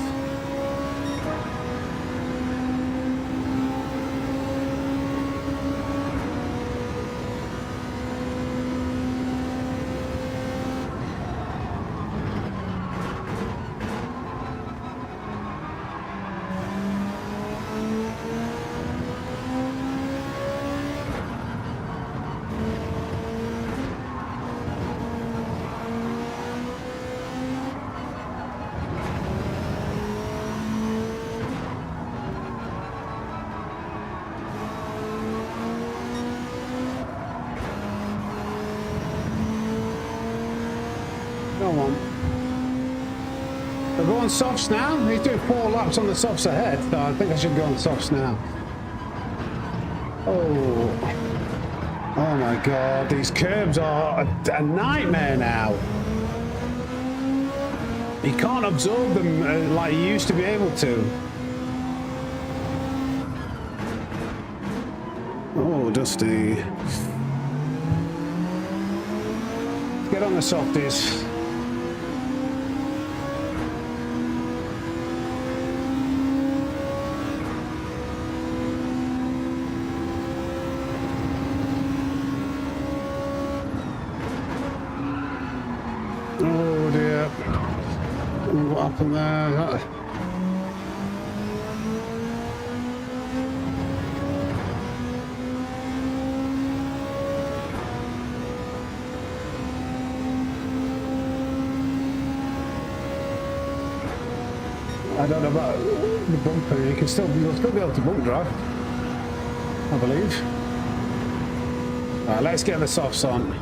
Go on. We'll go on softs now. He's doing 4 laps on the softs ahead, so I think I should go on softs now. Oh my god, these curbs are a nightmare now. You can't absorb them like you used to be able to. Oh, Dusty. Get on the softies. Oh dear. What happened there? I don't know about the bumper. You'll still be able to bump drive, I believe. Alright, let's get the softs on.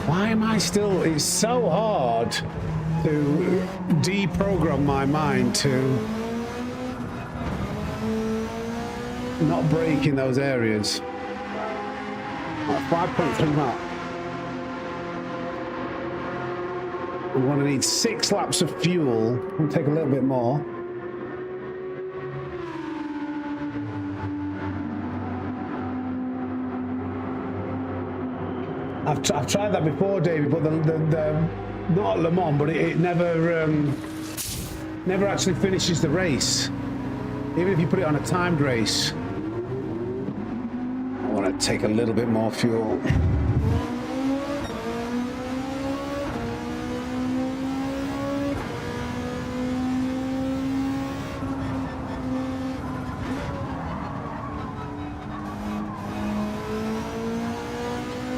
Why am I still... It's so hard to deprogram my mind to not brake in those areas. 5.3 mile. I'm going to need 6 laps of fuel. It'll take a little bit more. I've tried that before, David, but the not at Le Mans, but it never never actually finishes the race. Even if you put it on a timed race. I want to take a little bit more fuel.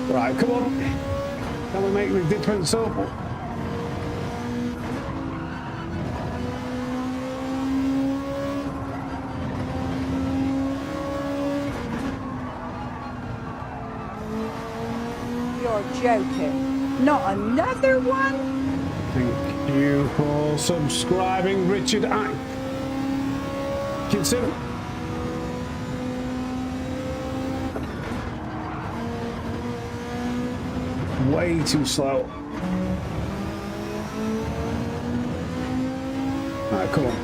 Right, come on. Can we make the difference up? You're joking. Not another one? Thank you for subscribing, Richard Atkinson. Way too slow. Alright, come on.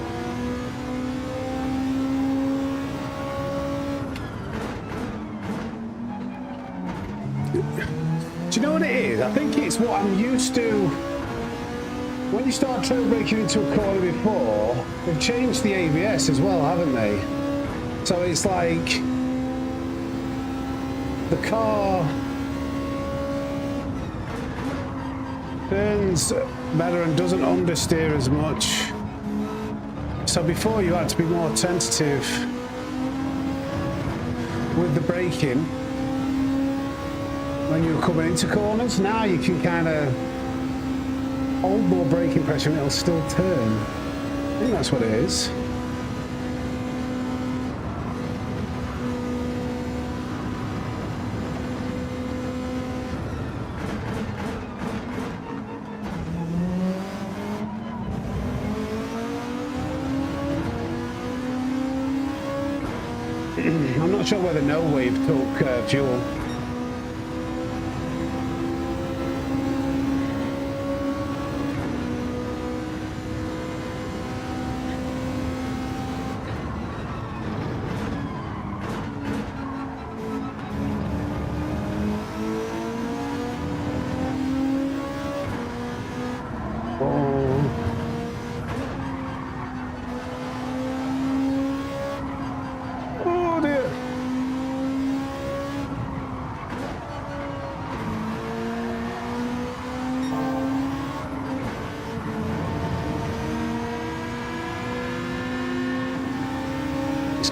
Do you know what it is? I think it's what I'm used to. When you start trail braking into a corner before, they've changed the ABS as well, haven't they? So it's like the car turns better and doesn't understeer as much. So before you had to be more tentative with the braking when you were coming into corners. Now you can kind of hold more braking pressure and it'll still turn. I think that's what it is. I'm not sure whether No Wave took fuel.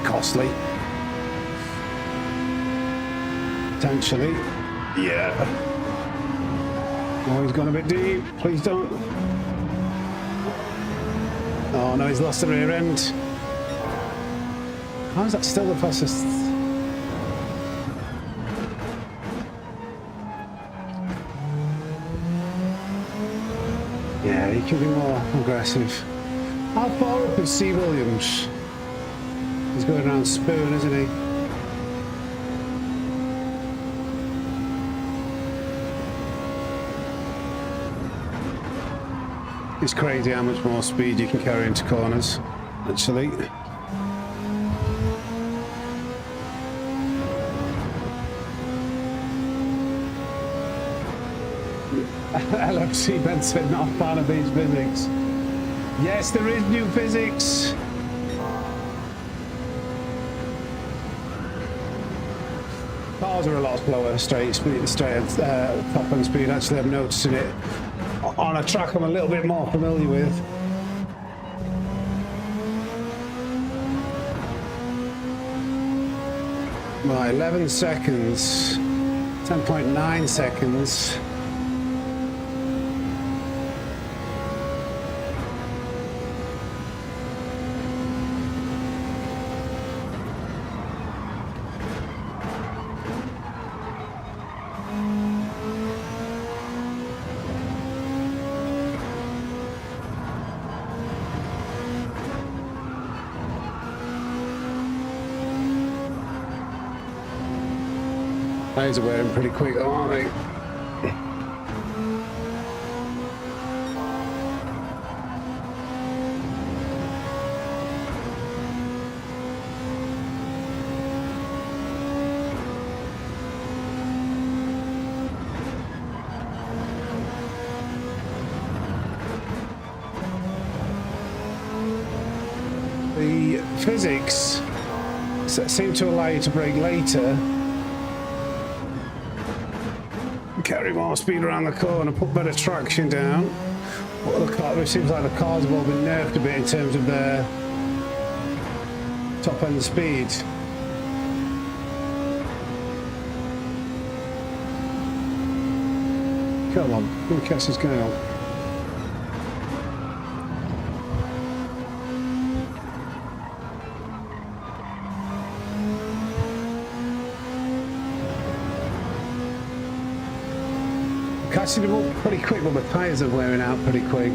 Costly. Potentially. Yeah. Oh, he's gone a bit deep. Please don't. Oh no, he's lost the rear end. How is that still the fastest? Yeah, he can be more aggressive. How far up is C. Williams? He's going around Spoon, isn't he? It's crazy how much more speed you can carry into corners, actually. LFC Ben said not a fan of these physics. Yes, there is new physics. Cars are a lot slower, straight top end speed. Actually, I'm noticing it on a track I'm a little bit more familiar with. Right, 11 seconds, 10.9 seconds. Those are wearing pretty quick, aren't they? The physics seem to allow you to brake later, carry more speed around the corner, put better traction down. But the car, it seems like the cars have all been nerfed a bit in terms of their top end speed. Come on, who catches this going on? Catching them up pretty quick, but my tyres are wearing out pretty quick.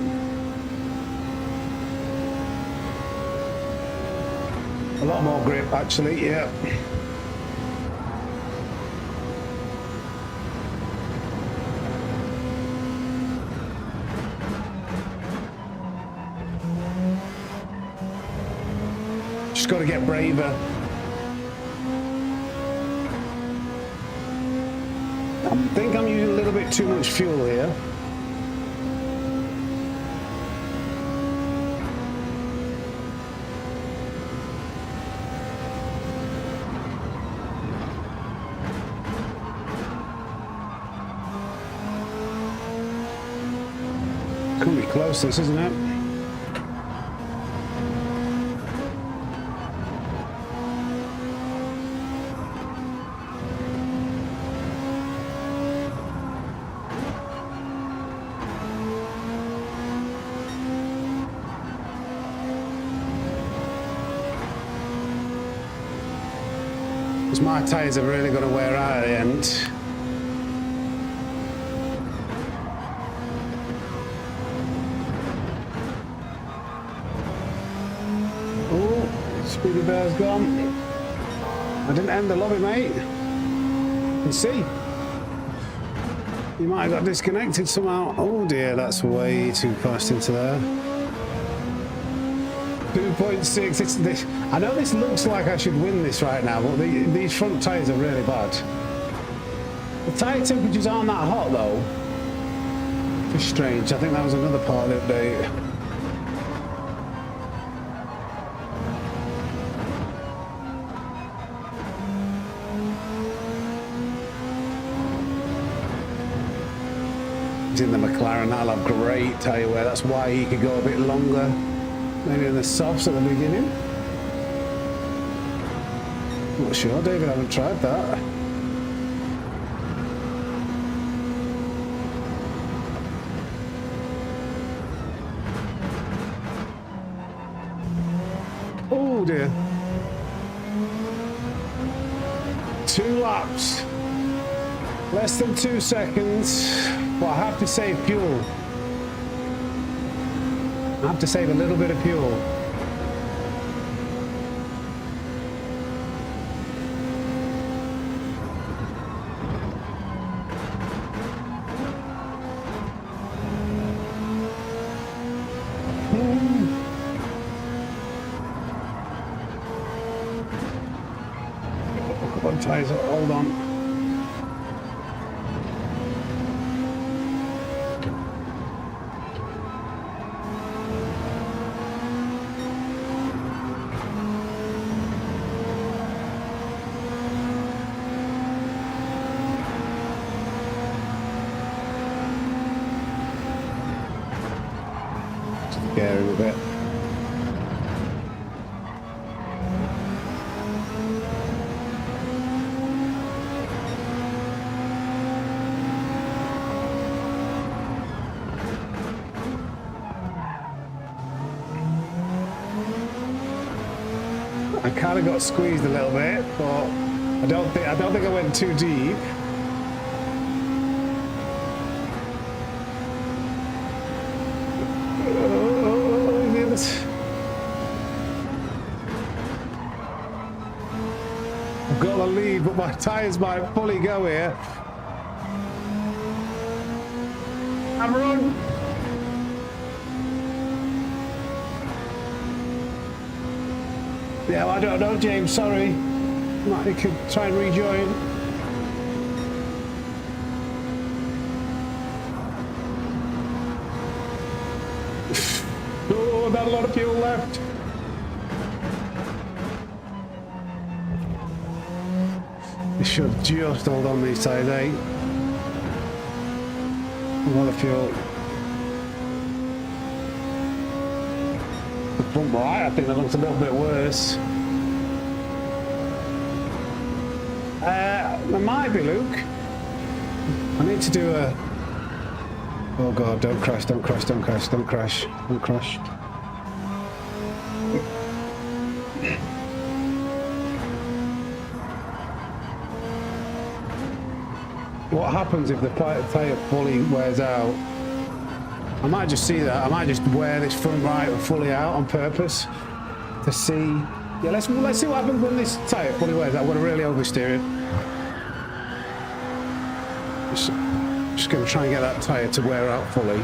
A lot more grip, actually, yeah. Just got to get braver. I think I'm using a little bit too much fuel here. Couldn't be close, this, isn't it? Because my tyres are really going to wear out at the end. Oh, Speedy Bear's gone. I didn't end the lobby, mate. You can see. You might have got disconnected somehow. Oh dear, that's way too fast into there. 2.6. It's this. I know this looks like I should win this right now, but these front tyres are really bad. The tyre temperatures aren't that hot though. It's strange. I think that was another part of the update. He's in the McLaren. That'll have great tyre wear. That's why he could go a bit longer. Maybe in the softs at the beginning. Not sure, David. I haven't tried that. Oh dear. 2 laps. Less than 2 seconds. But I have to save fuel. I have to save a little bit of fuel. Come on, tyres, hold on. Scary a bit. I kind of got squeezed a little bit, but I don't think I went too deep. I've got the lead, but my tyres might fully go here. I'm run. Yeah, well, I don't know, James. Sorry. You could try and rejoin. Oh, not a lot of fuel left. You should just hold on these tyres, eh? A lot of fuel. The front right, I think that looks a little bit worse. There might be, Luke. I need to do a... Oh God, don't crash, don't crash, don't crash, don't crash, don't crash. what happens if the tyre fully wears out. I might just see that. I might just wear this front right fully out on purpose to see. Yeah, let's see what happens when this tyre fully wears out. I'm going to really oversteer it. Just going to try and get that tyre to wear out fully.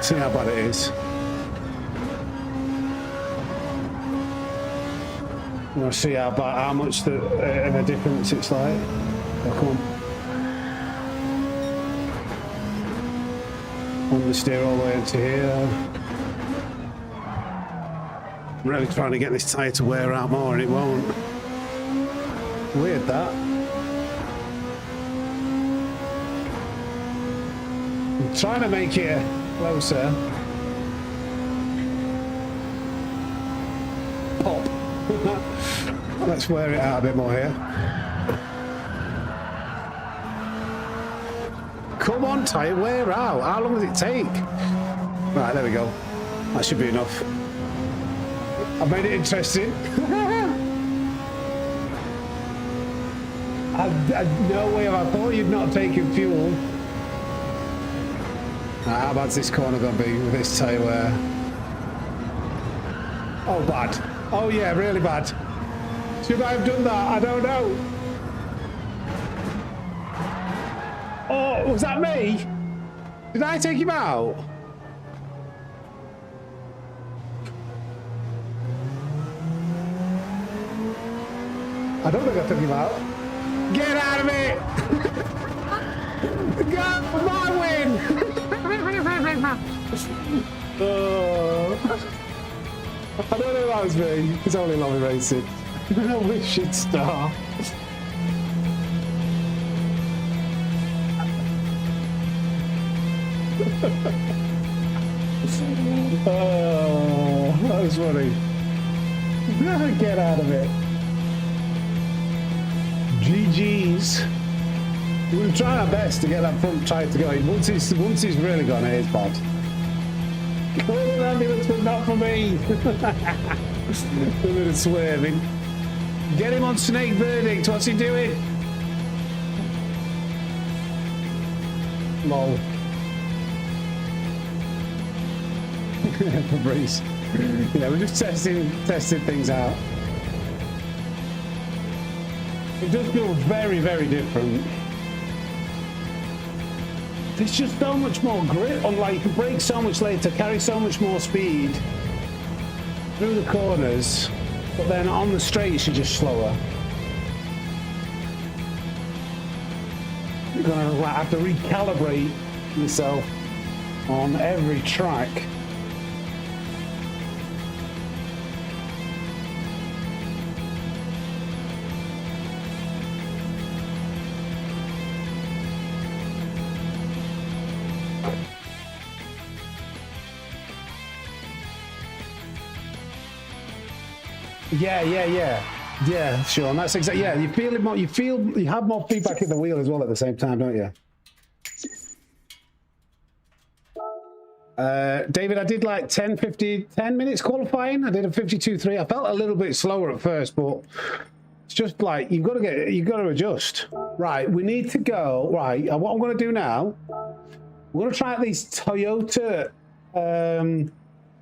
See how bad it is. I'm going to see how much of a difference it's like. Oh, come on. Understeer all the way into here. I'm really trying to get this tyre to wear out more and it won't. Weird that. I'm trying to make it closer. Pop. Let's wear it out a bit more here. Come on, tyre, wear out. How long does it take? Right, there we go. That should be enough. I've made it interesting. No way have I thought you'd not taken fuel. Right, how bad's this corner going to be with this tyre wear? Oh, bad. Oh, yeah, really bad. Should I have done that? I don't know. Oh, was that me? Did I take him out? I don't think I took him out. Get out of it! Go, my win! Oh. I don't know if that was me. It's only Lobby Racing. I wish you'd start. Oh, that was funny. Get out of it. GG's. We're going to try our best to get that front tyre to go in. Once he's really gone, it is bad. Call an ambulance, but not for me. A little swerving. Get him on Snake Verdict. What's he doing? Lol. Fabrice. Yeah, we're just testing things out. It does feel very, very different. There's just so much more grip on, like, you can brake so much later, carry so much more speed through the corners, but then on the straights you're just slower. You're gonna have to recalibrate yourself on every track. Yeah, sure. And that's exactly, yeah, you feel it more, you have more feedback at the wheel as well at the same time, don't you? David, I did like 10 minutes qualifying. I did a 52.3. I felt a little bit slower at first, but it's just like, you've got to adjust. Right, we need to go, right, what I'm going to do now, we're going to try out these Toyota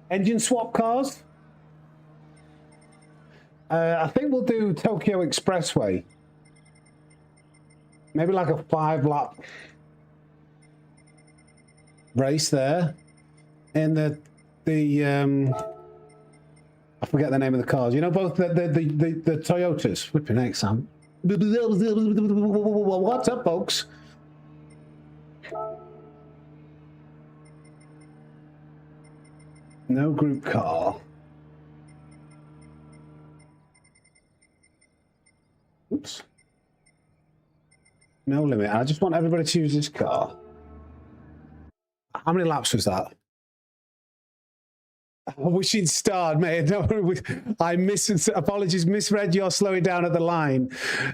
engine swap cars. I think we'll do Tokyo Expressway. Maybe like a 5-lap race there. And the I forget the name of the cars. You know, both the Toyotas. Flipping heck, Sam. What's up, folks? No group car. Oops. No limit. I just want everybody to use this car. How many laps was that? I wish he'd starred, mate. No, apologies, misread your slowing down at the line.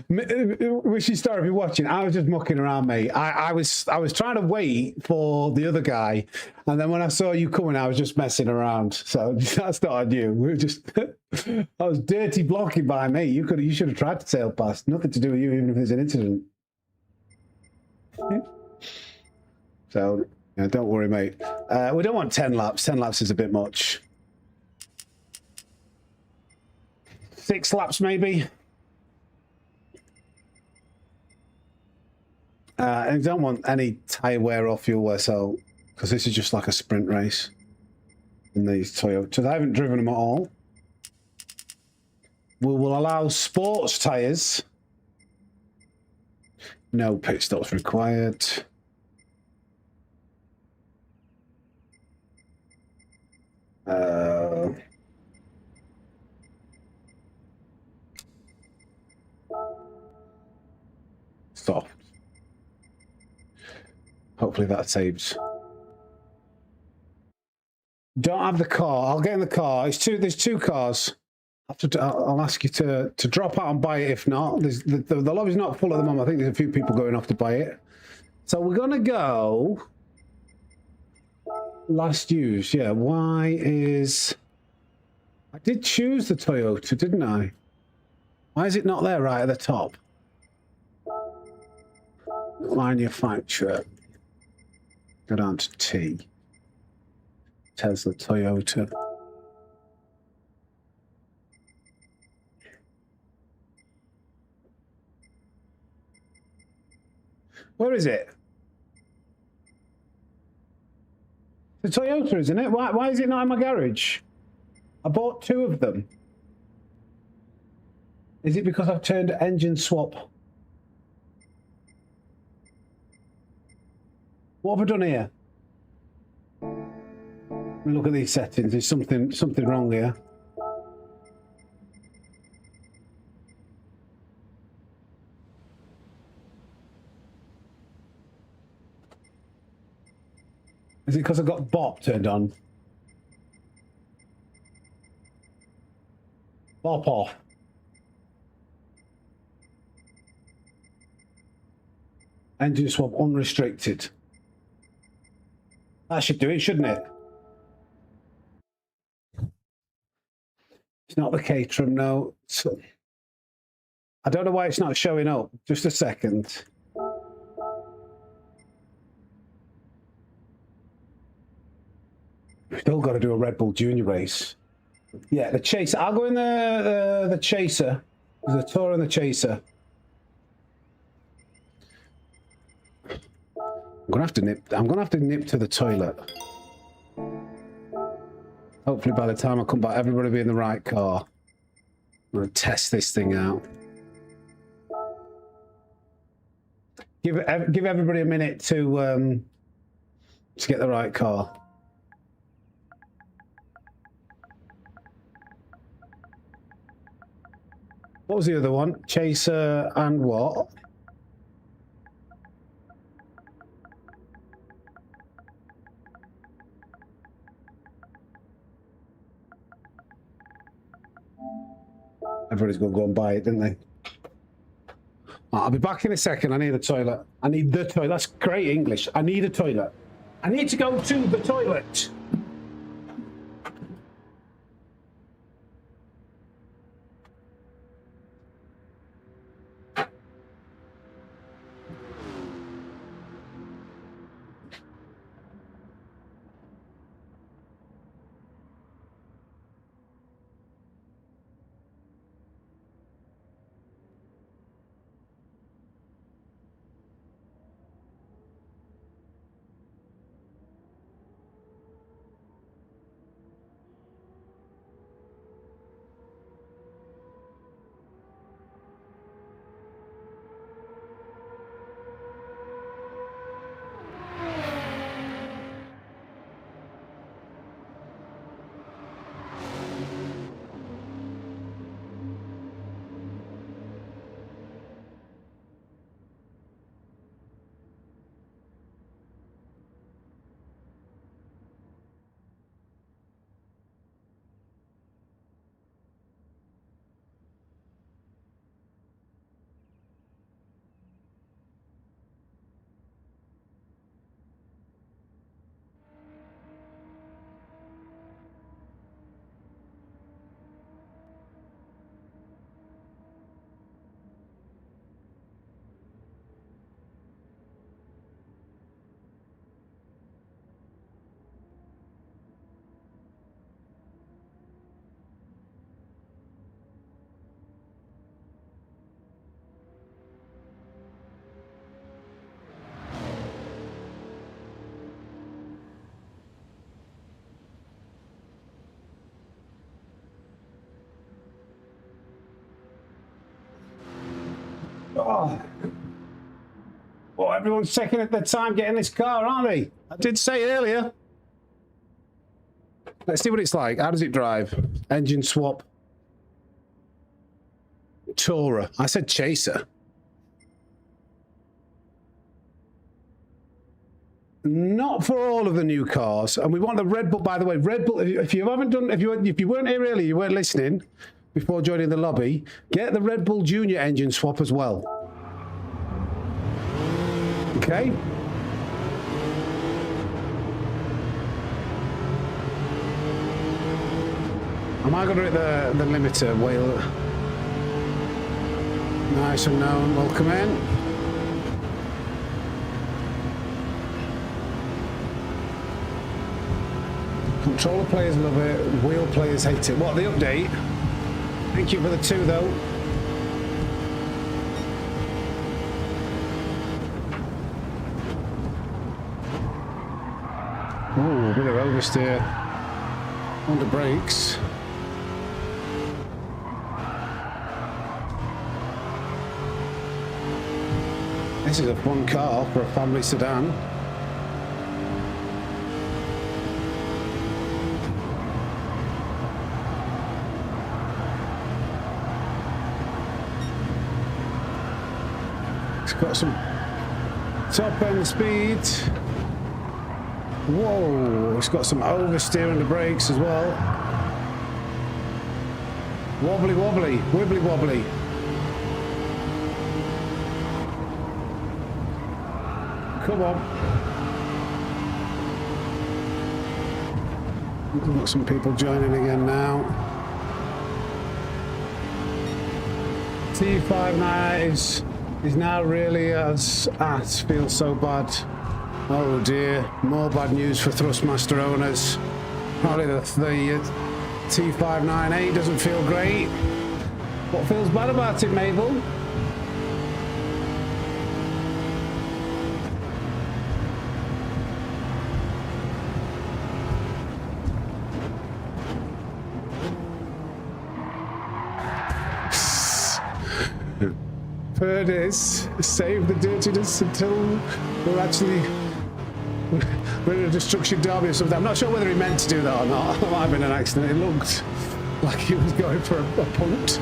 Wish he'd starred if you're watching. I was just mucking around, mate. I was trying to wait for the other guy, and then when I saw you coming, I was just messing around. So that's not on you. We were just I was dirty blocking by me. You should have tried to sail past. Nothing to do with you, even if there's an incident. So. Yeah, don't worry, mate. We don't want 10 laps. 10 laps is a bit much. 6 laps, maybe. And we don't want any tyre wear or fuel wear, so because this is just like a sprint race in these Toyotas. I haven't driven them at all. We will allow sports tyres. No pit stops required. Soft. Hopefully that saves. Don't have the car. I'll get in the car. There's 2 cars. I'll ask you to drop out and buy it. If not, the lobby's not full at the moment. I think there's a few people going off to buy it. So we're gonna go. Last use, yeah. Why is... I did choose the Toyota, didn't I? Why is it not there right at the top? Manufacturer. Go down to T. Tesla, Toyota. Where is it? The Toyota, isn't it? Why is it not in my garage? I bought 2 of them. Is it because I've turned engine swap? What have I done here? Let me look at these settings. There's something wrong here. Is it because I've got BOP turned on? BOP off. Engine swap unrestricted. That should do it, shouldn't it? It's not the Caterham, no. I don't know why it's not showing up. Just a second. We've still got to do a Red Bull Junior race. Yeah, the Chaser. I'll go in the Chaser. There's a Tour in the Chaser. I'm gonna have to nip to the toilet. Hopefully by the time I come back, everybody will be in the right car. I'm gonna test this thing out. Give everybody a minute to get the right car. What was the other one? Chaser and what? Everybody's going to go and buy it, didn't they? I'll be back in a second. I need a toilet. I need the toilet. That's great English. I need a toilet. I need to go to the toilet. Oh. Well, everyone's taking their time getting this car, aren't they? I did say earlier. Let's see what it's like. How does it drive? Engine swap. Tourer. I said Chaser. Not for all of the new cars, and we want the Red Bull. By the way, Red Bull. If you haven't done, if you weren't here earlier, you weren't listening before joining the lobby. Get the Red Bull Junior engine swap as well. Okay. Am I going to hit the limiter? Wheel. Nice and known. Welcome in. Controller players love it, wheel players hate it. What, the update? Thank you for the 2 though. Ooh, a bit of oversteer on the brakes. This is a fun car for a family sedan. Got some top end speed. Whoa, it's got some oversteer on the brakes as well. Wobbly wobbly, wibbly wobbly. Come on. We've got some people joining again now. T59 is now really feels so bad. Oh dear, more bad news for Thrustmaster owners. Probably the T598 doesn't feel great. What feels bad about it, Mabel? Third is save the dirtiness until we're actually in a destruction derby or something. I'm not sure whether he meant to do that or not. It might have been an accident. It looked like he was going for a punt.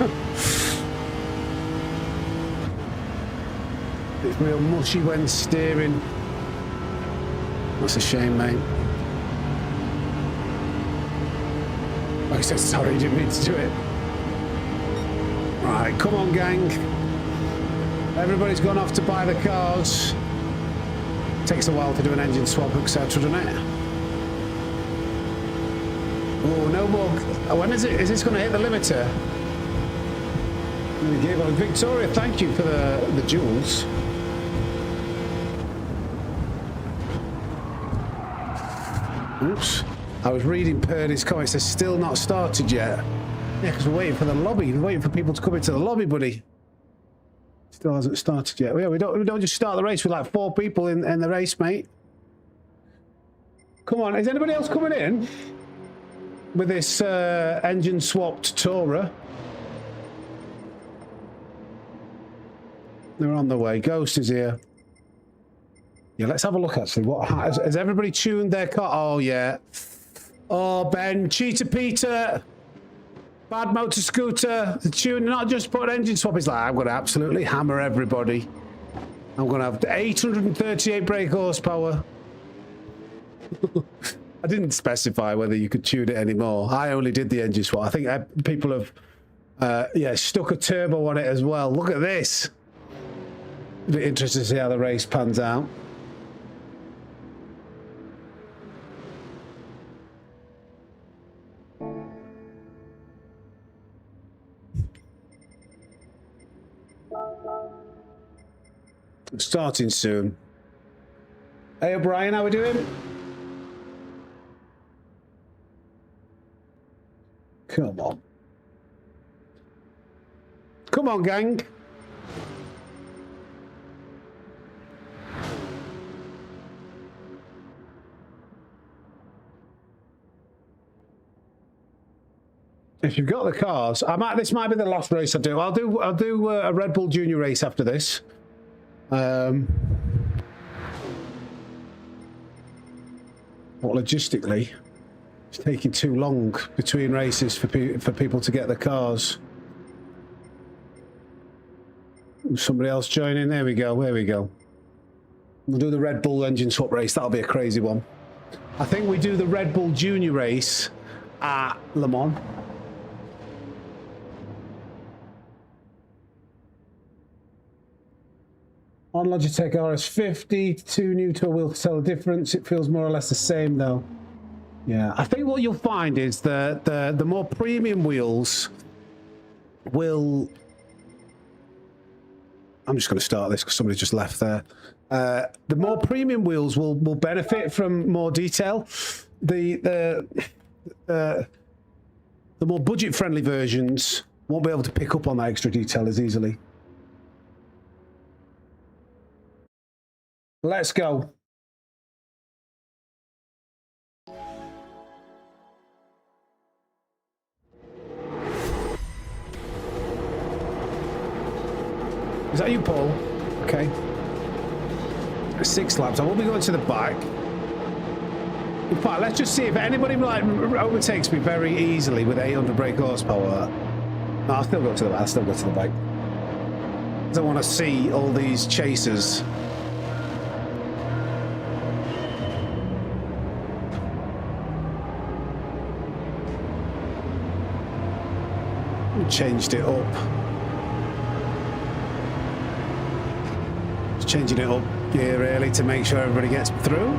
It's real mushy when steering. That's a shame, mate. Like I said, sorry, you didn't mean to do it. Right, come on, gang. Everybody's gone off to buy the cars. Takes a while to do an engine swap, etc., doesn't it? Oh, no more. When is it? Is this going to hit the limiter? Victoria, thank you for the jewels. Oops. I was reading Purdy's comments. They're still not started yet. Yeah, because we're waiting for the lobby. We're waiting for people to come into the lobby, buddy. Still hasn't started yet. Yeah, we don't just start the race with like 4 people in the race, mate. Come on, is anybody else coming in with this engine swapped Tourer? They're on the way. Ghost is here. Yeah, let's have a look actually. What has everybody tuned their car? Oh yeah. Oh Ben, Cheetah Peter. Bad Motor Scooter, the tune, not just put an engine swap. It's like, I'm going to absolutely hammer everybody. I'm going to have 838 brake horsepower. I didn't specify whether you could tune it anymore. I only did the engine swap. I think people have, stuck a turbo on it as well. Look at this. A bit interested to see how the race pans out. Starting soon. Hey O'Brien, how we doing? Come on. Come on, gang. If you've got the cars, this might be the last race I do. I'll do a Red Bull Junior race after this. But logistically, it's taking too long between races for people to get the cars. Somebody else joining. There we go. There we go. We'll do the Red Bull engine swap race. That'll be a crazy one. I think we do the Red Bull Junior race at Le Mans. On Logitech RS50, 2 new tour wheels tell the difference. It feels more or less the same though. Yeah, I think what you'll find is the more premium wheels will... I'm just going to start this because somebody just left there. The more premium wheels will benefit from more detail. The more budget-friendly versions won't be able to pick up on that extra detail as easily. Let's go. Is that you, Paul? Okay. 6 laps. I will be going to the back. In fact, let's just see if anybody like overtakes me very easily with 800 brake horsepower. No, I'll still go to the back. I'll still go to the back. I don't want to see all these chasers. Changed it up. Just changing it up here really to make sure everybody gets through.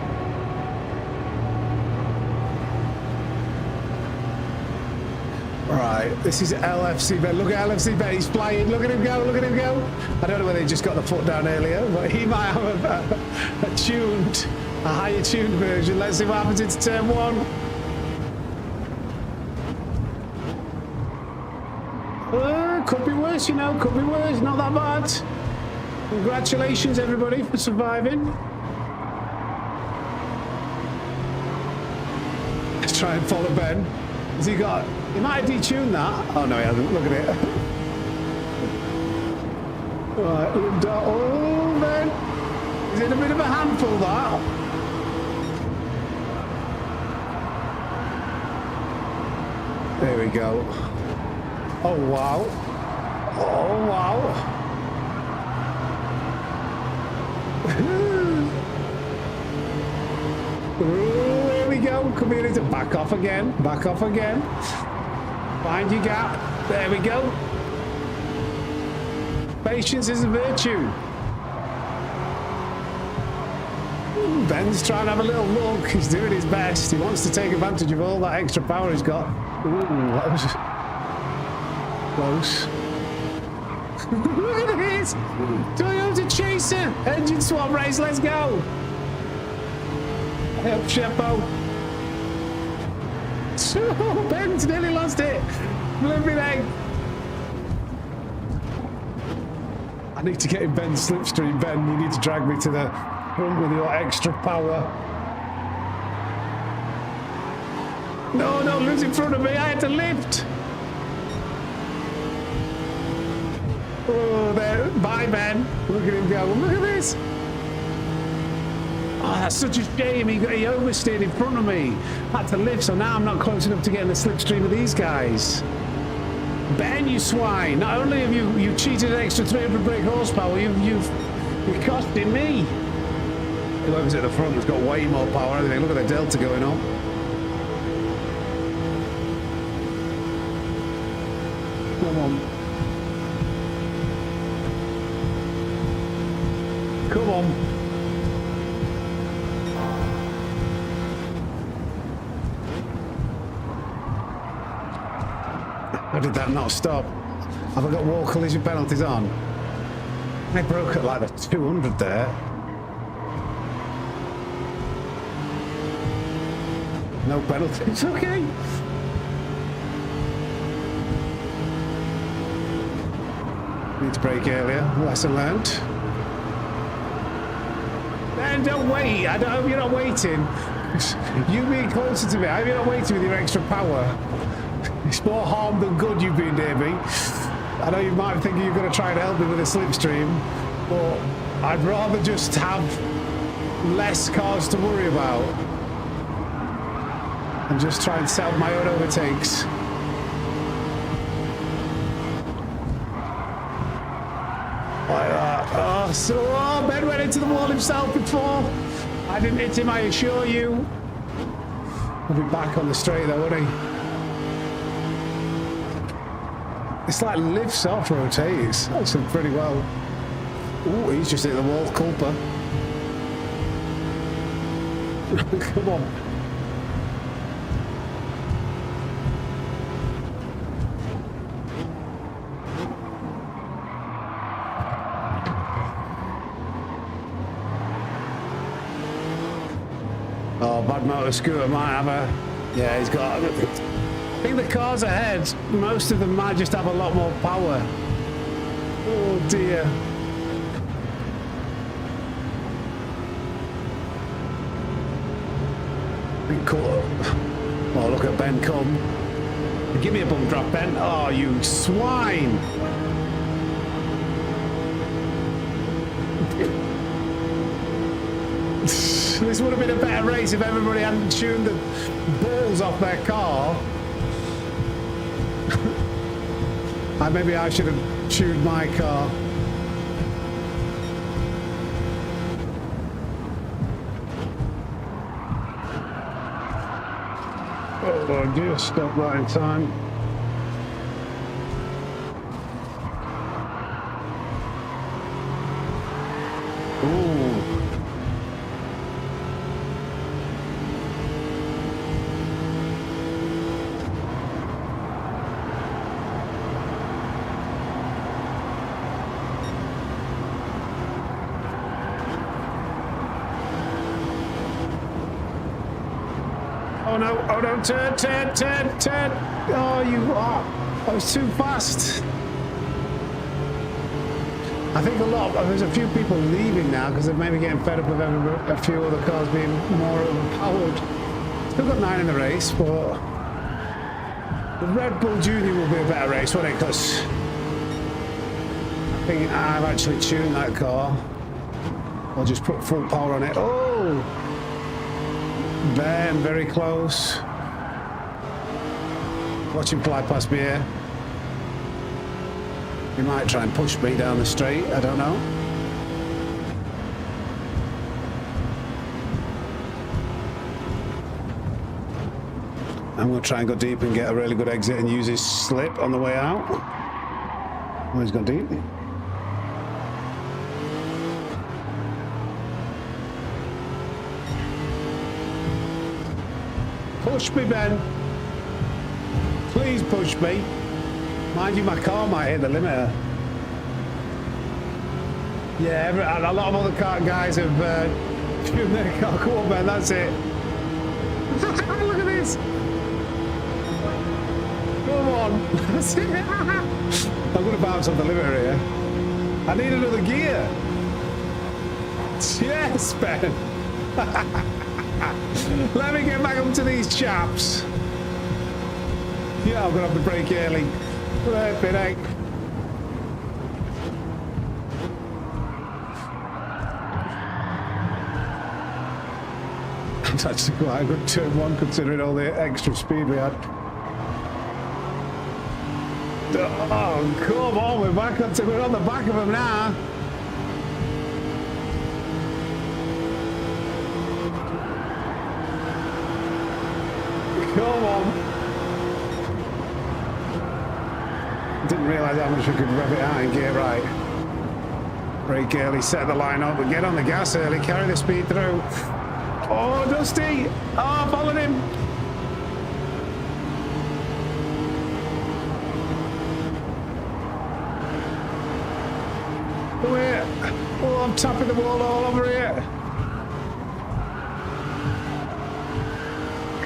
Right, this is LFC Bet. Look at LFC Bet, he's flying. Look at him go, look at him go. I don't know whether he just got the foot down earlier, but he might have a higher tuned version. Let's see what happens into turn 1. Could be worse, you know, could be worse. Not that bad. Congratulations, everybody, for surviving. Let's try and follow Ben. Has he got... He might have detuned that. Oh, no, he hasn't. Look at it. Right. Oh, Ben. Is it a bit of a handful, that? There we go. Oh, wow. Oh, wow. Here we go. Come here, need to back off again. Back off again. Find your gap. There we go. Patience is a virtue. Ben's trying to have a little look. He's doing his best. He wants to take advantage of all that extra power he's got. Ooh, that was close. Look at this! Toyota Chaser! Engine swap race, let's go! Help Shepo. Ben's nearly lost it! Flipping egg! I need to get in Ben's slipstream. Ben, you need to drag me to the front with your extra power. No, don't lose in front of me, I had to lift! Oh, there. Bye, Ben. Look at him go. Look at this. Oh, that's such a shame. He oversteered in front of me. Had to lift, so now I'm not close enough to get in the slipstream of these guys. Ben, you swine. Not only have you cheated an extra 300 brake horsepower, you're costing me. Whoever's at the front has got way more power. Look at the delta going on. Come on. Come on. How did that not stop? Have I got wall collision penalties on? I broke at like the 200 there. No penalty. It's okay. Need to brake earlier. Lesson learned. Ben, don't wait. I hope you're not waiting. You being closer to me. I hope you're not waiting with your extra power. It's more harm than good you've been doing me. I know you might think you're going to try and help me with a slipstream, but I'd rather just have less cars to worry about and just try and set up my own overtakes. Like that. Oh, Ben went into the wall himself before. I didn't hit him, I assure you. He'll be back on the straight though, won't he? It's like lifts off, rotates. That's done pretty well. Ooh, he's just hit the wall, culpa. Come on. Oh, bad motor scooter might have a... Yeah, he's got... I think the cars ahead, most of them might just have a lot more power. Oh dear. Cool. Oh, look at Ben come. Give me a bump drop, Ben. Oh, you swine. This would have been a better race if everybody hadn't tuned the balls off their car. Maybe I should have tuned my car. Oh, just stop right in time. Ooh. Oh no, turn. Oh, you are. I was too fast. I think there's a few people leaving now because they're maybe getting fed up with a few other cars being more overpowered. Still got 9 in the race, but the Red Bull Junior will be a better race, won't it? Because I think I've actually tuned that car. I'll just put full power on it. Oh! Ben, very close. Watch him fly past me here. He might try and push me down the straight, I don't know. I'm going to try and go deep and get a really good exit and use his slip on the way out. Oh, he's gone deep. Push me, Ben. Please push me. Mind you, my car might hit the limiter. Yeah, a lot of other car guys have tuned their car. Come on, Ben, that's it. Look at this. Come on. That's it. I'm going to bounce off the limiter here. I need another gear. Yes, Ben. Let me get back up to these chaps. Yeah, I'm going to have to brake early. Flippin' heck. It's actually quite a good turn one considering all the extra speed we had. Oh, come on, we're on the back of them now. Come on. Didn't realise how much we could rev it out in gear right. Brake early, set the line up, but get on the gas early, carry the speed through. Oh, Dusty! Oh, followed him! Come here! Oh, I'm tapping the wall all over here!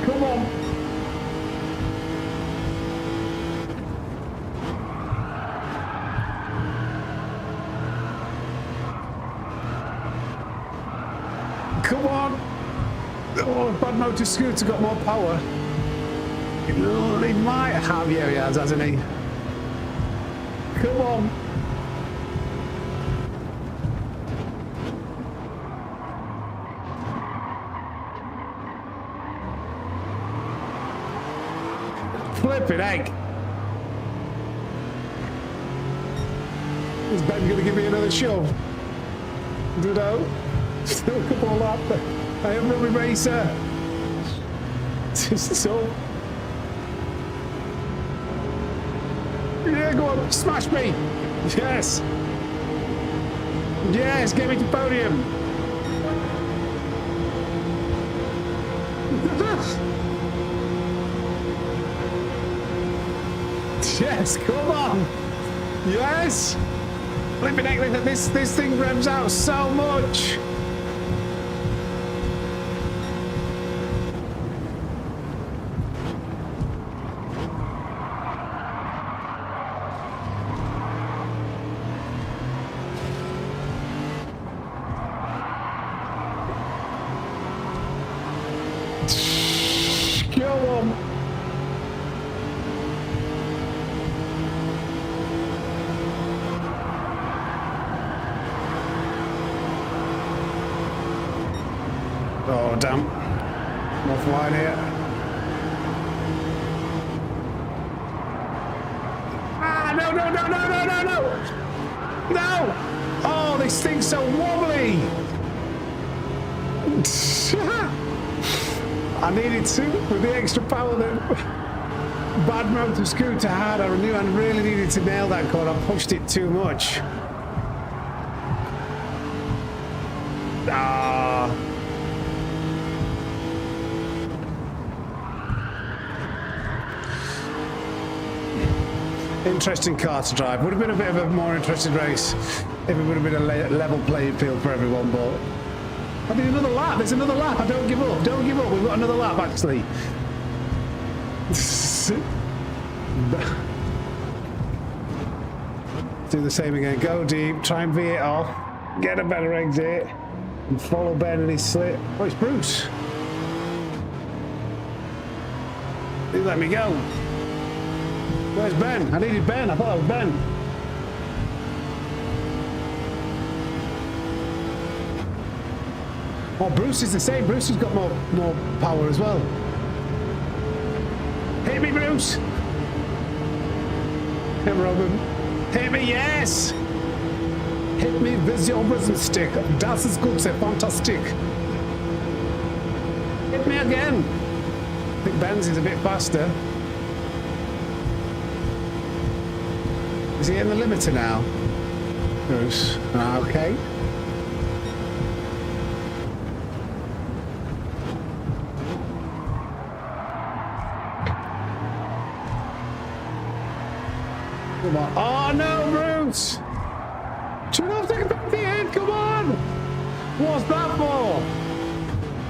Come on! Come on! Oh, bad motor scooter got more power. Oh, he might have. Yeah, he has, hasn't he? Come on. Flipping egg. Is Ben going to give me another shove? No. Still a couple of laps. I am rubber racer. Just so. Yeah, go on, smash me. Yes. Yes, get me to podium. Yes, come on. Yes. Flipping heck, this thing revs out so much. Go on. Oh, damn. Offline here. Ah, no, no, no, no, no, no, no! No! Oh, this thing's so wobbly! I needed to, with the extra power that Bad Motor Scooter had. I knew I really needed to nail that corner. I pushed it too much. Ah. Interesting car to drive. Would have been a bit of a more interesting race if it would have been a level playing field for everyone, but I need another lap. There's another lap. I don't give up. Don't give up. We've got another lap, actually. Do the same again. Go deep. Try and V it off. Get a better exit. And follow Ben in his slip. Oh, it's Bruce. He let me go. Where's Ben? I needed Ben. I thought that was Ben. Oh, Bruce is the same. Bruce has got more power as well. Hit me, Bruce. Hit Robin. Hit me, yes. Hit me with your prison stick. Das ist gut, sehr fantastic. Hit me again. I think Ben's is a bit faster. Is he in the limiter now? Bruce. Okay. Come on. Oh no, Bruce! Should I take it back to the end? Come on! What's that for?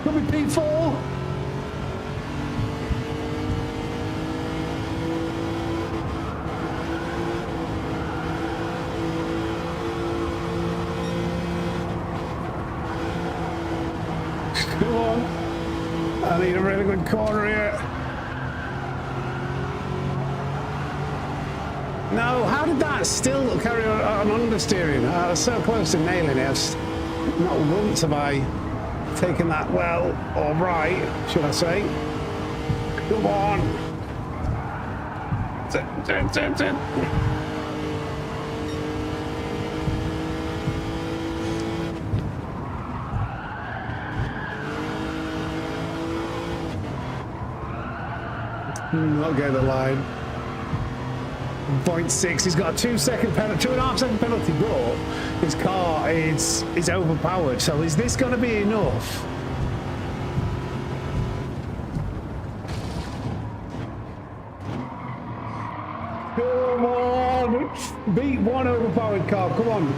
Could be P4? Come on. I need a really good corner here. No, how did that still carry on understeering? I was so close to nailing it. Not once have I taken that well or right, should I say. Come on. Turn. Not getting the line. 0.6. He's got a 2-second penalty, 2.5 second penalty, but his car is overpowered. So is this going to be enough? Come on, beat one overpowered car. Come on.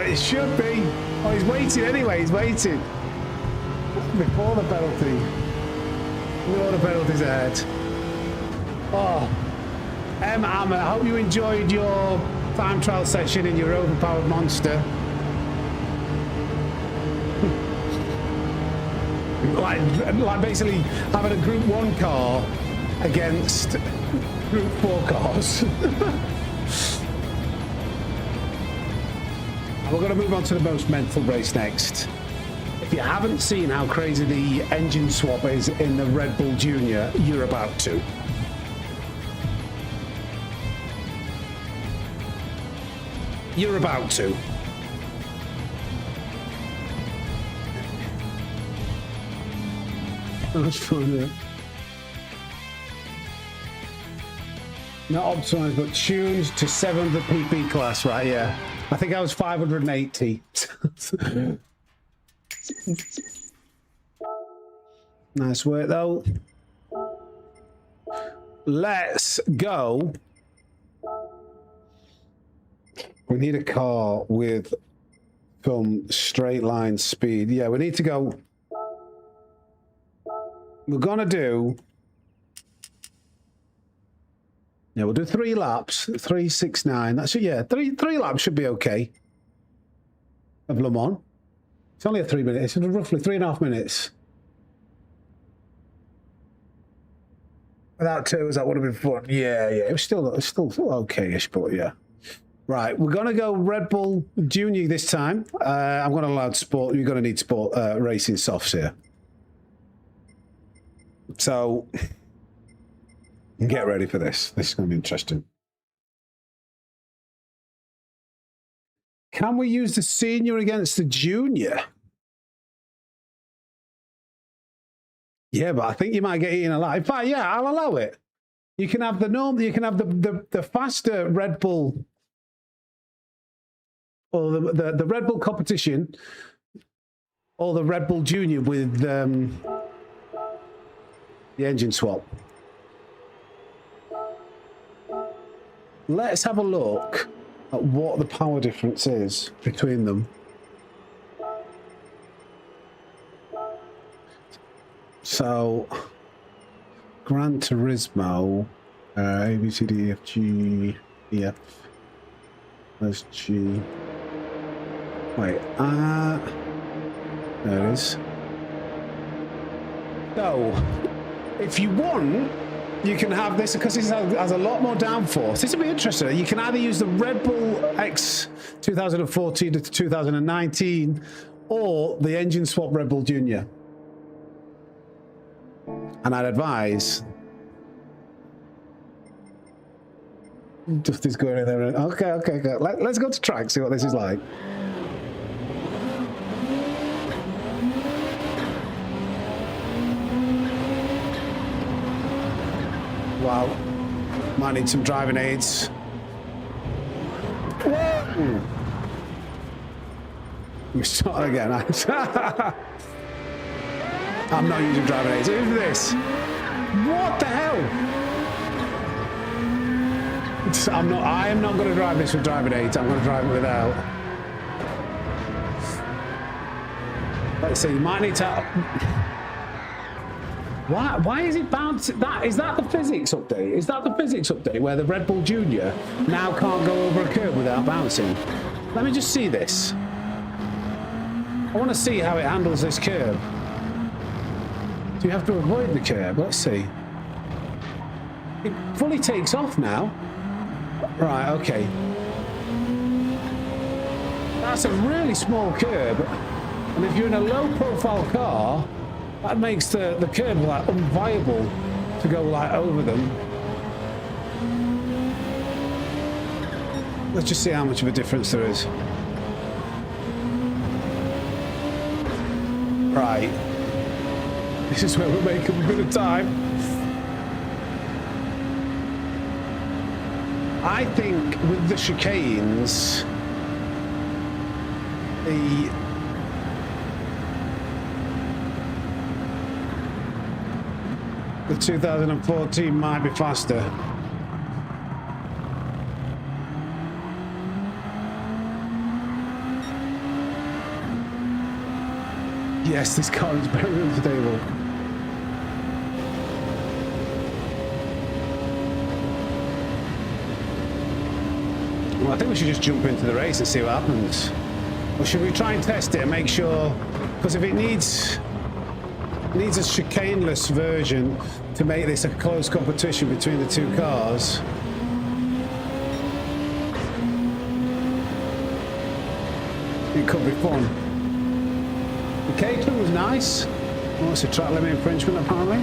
It should be. Oh, he's waiting anyway. He's waiting. Before the penalty. No other penalties ahead. Oh. Hammer, I hope you enjoyed your time trial section in your overpowered monster. like basically having a Group 1 car against Group 4 cars. We're going to move on to the most mental race next. If you haven't seen how crazy the engine swap is in the Red Bull Junior, you're about to. You're about to. That's funny. Not optimized, but tuned to 700 PP class, right? Yeah. I think I was 580. Nice work, though. Let's go. We need a car with some straight line speed. Yeah, we need to go. We're gonna do. Yeah, we'll do 3 laps. 369. That should, yeah, three laps should be okay. Of Le Mans. It's only a 3 minutes. It's roughly 3.5 minutes. Without 2s, that would have been fun. Yeah, yeah. It was still okay-ish, but yeah. Right, we're gonna go Red Bull Junior this time. I'm gonna allow sport. You're gonna need sport racing softs here. So get ready for this. This is gonna be interesting. Can we use the senior against the junior? Yeah, but I think you might get eaten alive. In fact, yeah, I'll allow it. You can have the norm. You can have the faster Red Bull. Or the Red Bull competition, or the Red Bull Junior with the engine swap. Let's have a look at what the power difference is between them. So, Gran Turismo, A, B, C, D, E, F, G, E, F. There's G. Wait, there it is. So, if you want, you can have this, because this has a lot more downforce. This will be interesting. You can either use the Red Bull X 2014 to 2019, or the engine swap Red Bull Junior. And I'd advise... Dusty's going in there. Okay. Let's go to track, see what this is like. Wow. Might need some driving aids. Whoa! Let me start again. I'm not using driving aids. Who's this? What the hell? I am not going to drive this with driving aids. I'm going to drive it without. Let's see. You might need to. Why is it bouncing? Is that the physics update? Is that the physics update where the Red Bull Junior now can't go over a curb without bouncing? Let me just see this. I want to see how it handles this curb. Do you have to avoid the curb? Let's see. It fully takes off now. Right, okay. That's a really small curb, and if you're in a low-profile car, that makes the curb like unviable to go like over them. Let's just see how much of a difference there is. Right. This is where we're making a bit of time. I think with the chicanes, the 2014 might be faster. Yes, this car is very unstable. Well, I think we should just jump into the race and see what happens. Or should we try and test it and make sure? Because if it needs... Needs a chicaneless version to make this a close competition between the two cars. It could be fun. The Caterham was nice. Oh, it's a track limit infringement apparently.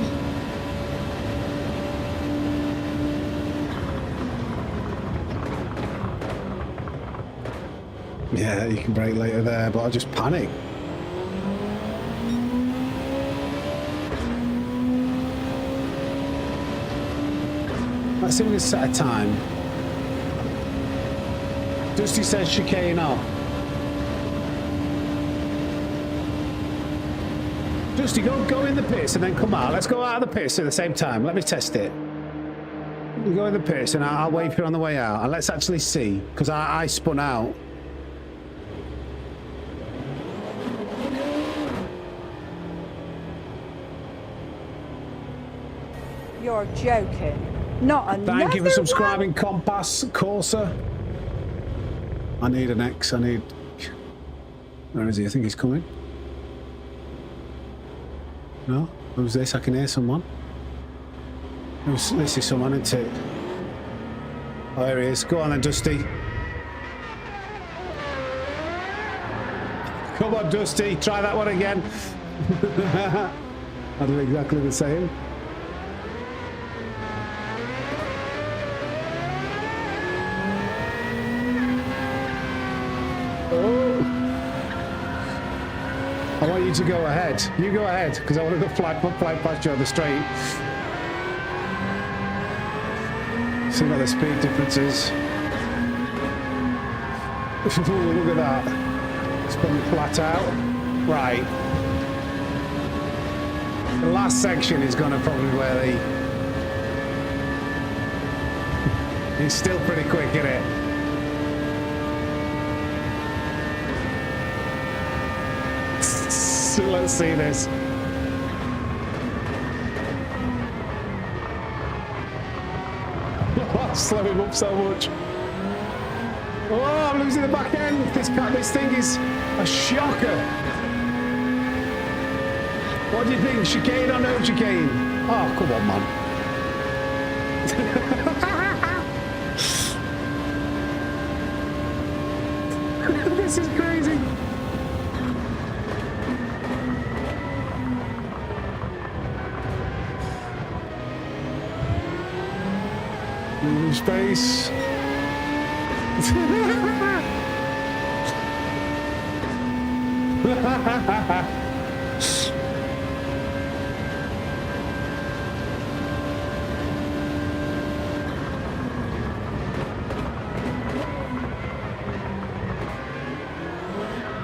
Yeah, you can brake later there, but I just panic. Let's see if we can set a time. Dusty says chicane off. Dusty, go in the pits and then come out. Let's go out of the pits at the same time. Let me test it. You go in the pits and I'll wait for you on the way out. And let's actually see, because I spun out. You're joking. Not another Thank you for subscribing, one? Compass Corsa. I need an X. I need... Where is he? I think he's coming. No? Who's this? I can hear someone. This is someone, isn't it? Oh, there he is. Go on then, Dusty. Come on, Dusty. Try that one again. I do exactly the same. I want you to go ahead. You go ahead, because I want to go fly past you on the straight. See what the speed difference is. Ooh, look at that. It's going flat out. Right. The last section is going to probably where the... He's still pretty quick, isn't it? So let's see this. Slow him up so much. Oh, I'm losing the back end. This thing is a shocker. What do you think? Chicane or no chicane? Oh, come on, man. This is crazy. Space.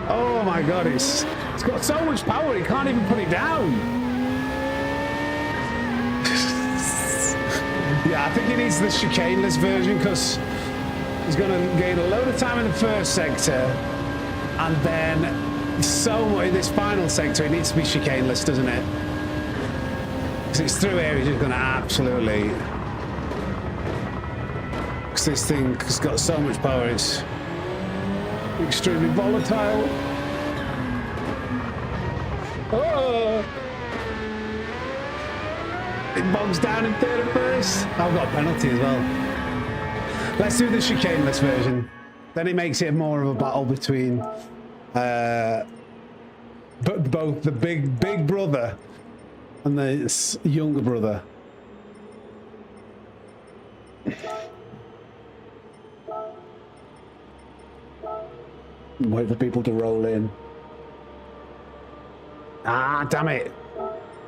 Oh my God, it's got so much power, it can't even put it down. Yeah, I think he needs the chicaneless version because he's going to gain a load of time in the first sector, and then so much in this final sector it needs to be chicaneless, doesn't it? Because it's through here he's just going to absolutely... Because this thing has got so much power, it's extremely volatile. Oh! It bogs down in third and first. I've got a penalty as well. Let's do the chicaneless version. Then it makes it more of a battle between both the big brother and the younger brother. Wait for people to roll in. Ah, damn it.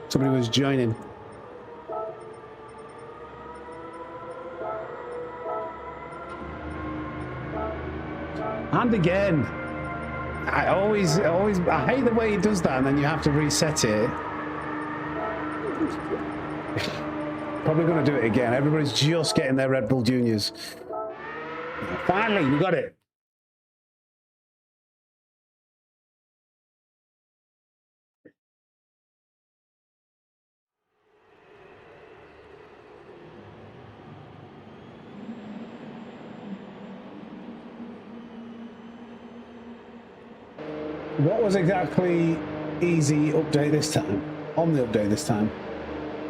Somebody was joining. And again, I hate the way he does that, and then you have to reset it. Probably going to do it again. Everybody's just getting their Red Bull Juniors. Finally, we got it. What was exactly easy update this time? on the update this time.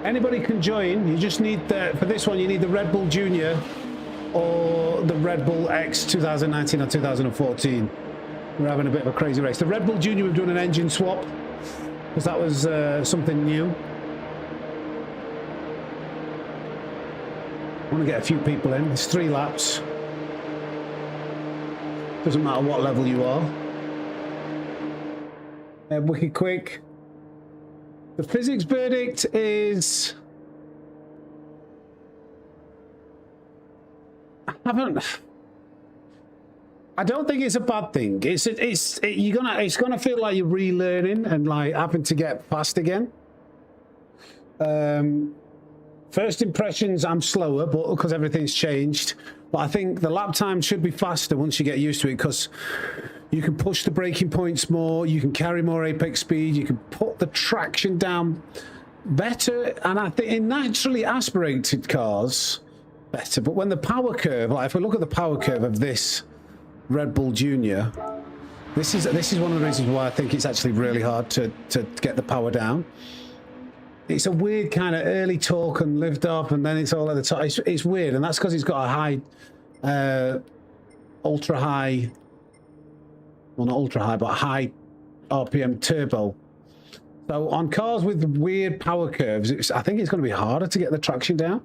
Anybody can join. You just need for this one, you need the Red Bull Junior or the Red Bull X 2019 or 2014. We're having a bit of a crazy race. The Red Bull Junior, we've done an engine swap because that was something new. I want to get a few people in. It's 3 laps. Doesn't matter what level you are. Wicked quick. The physics verdict is... I don't think it's a bad thing. It's gonna feel like you're relearning and like having to get fast again. First impressions, I'm slower, but because everything's changed. But I think the lap time should be faster once you get used to it, because you can push the braking points more, you can carry more apex speed, you can put the traction down better, and I think in naturally aspirated cars, better. But when the power curve, like if we look at the power curve of this Red Bull Junior, this is one of the reasons why I think it's actually really hard to get the power down. It's a weird kind of early torque and lift off, and then it's all at the top. It's weird, and that's because it's got a high, ultra high, well not ultra high, but high RPM turbo. So on cars with weird power curves, I think it's going to be harder to get the traction down.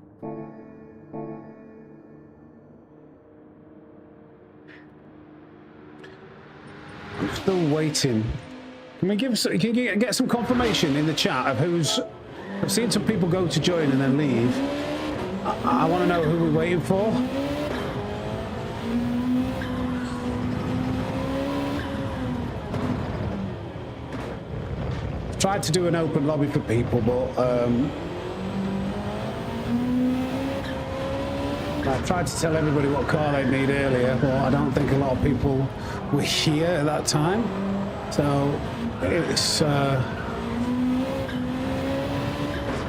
I'm still waiting. Can we give? Can you get some confirmation in the chat of who's? I've seen some people go to join and then leave. I want to know who we're waiting for. I've tried to do an open lobby for people, but I tried to tell everybody what car they need earlier, but I don't think a lot of people were here at that time. So it's...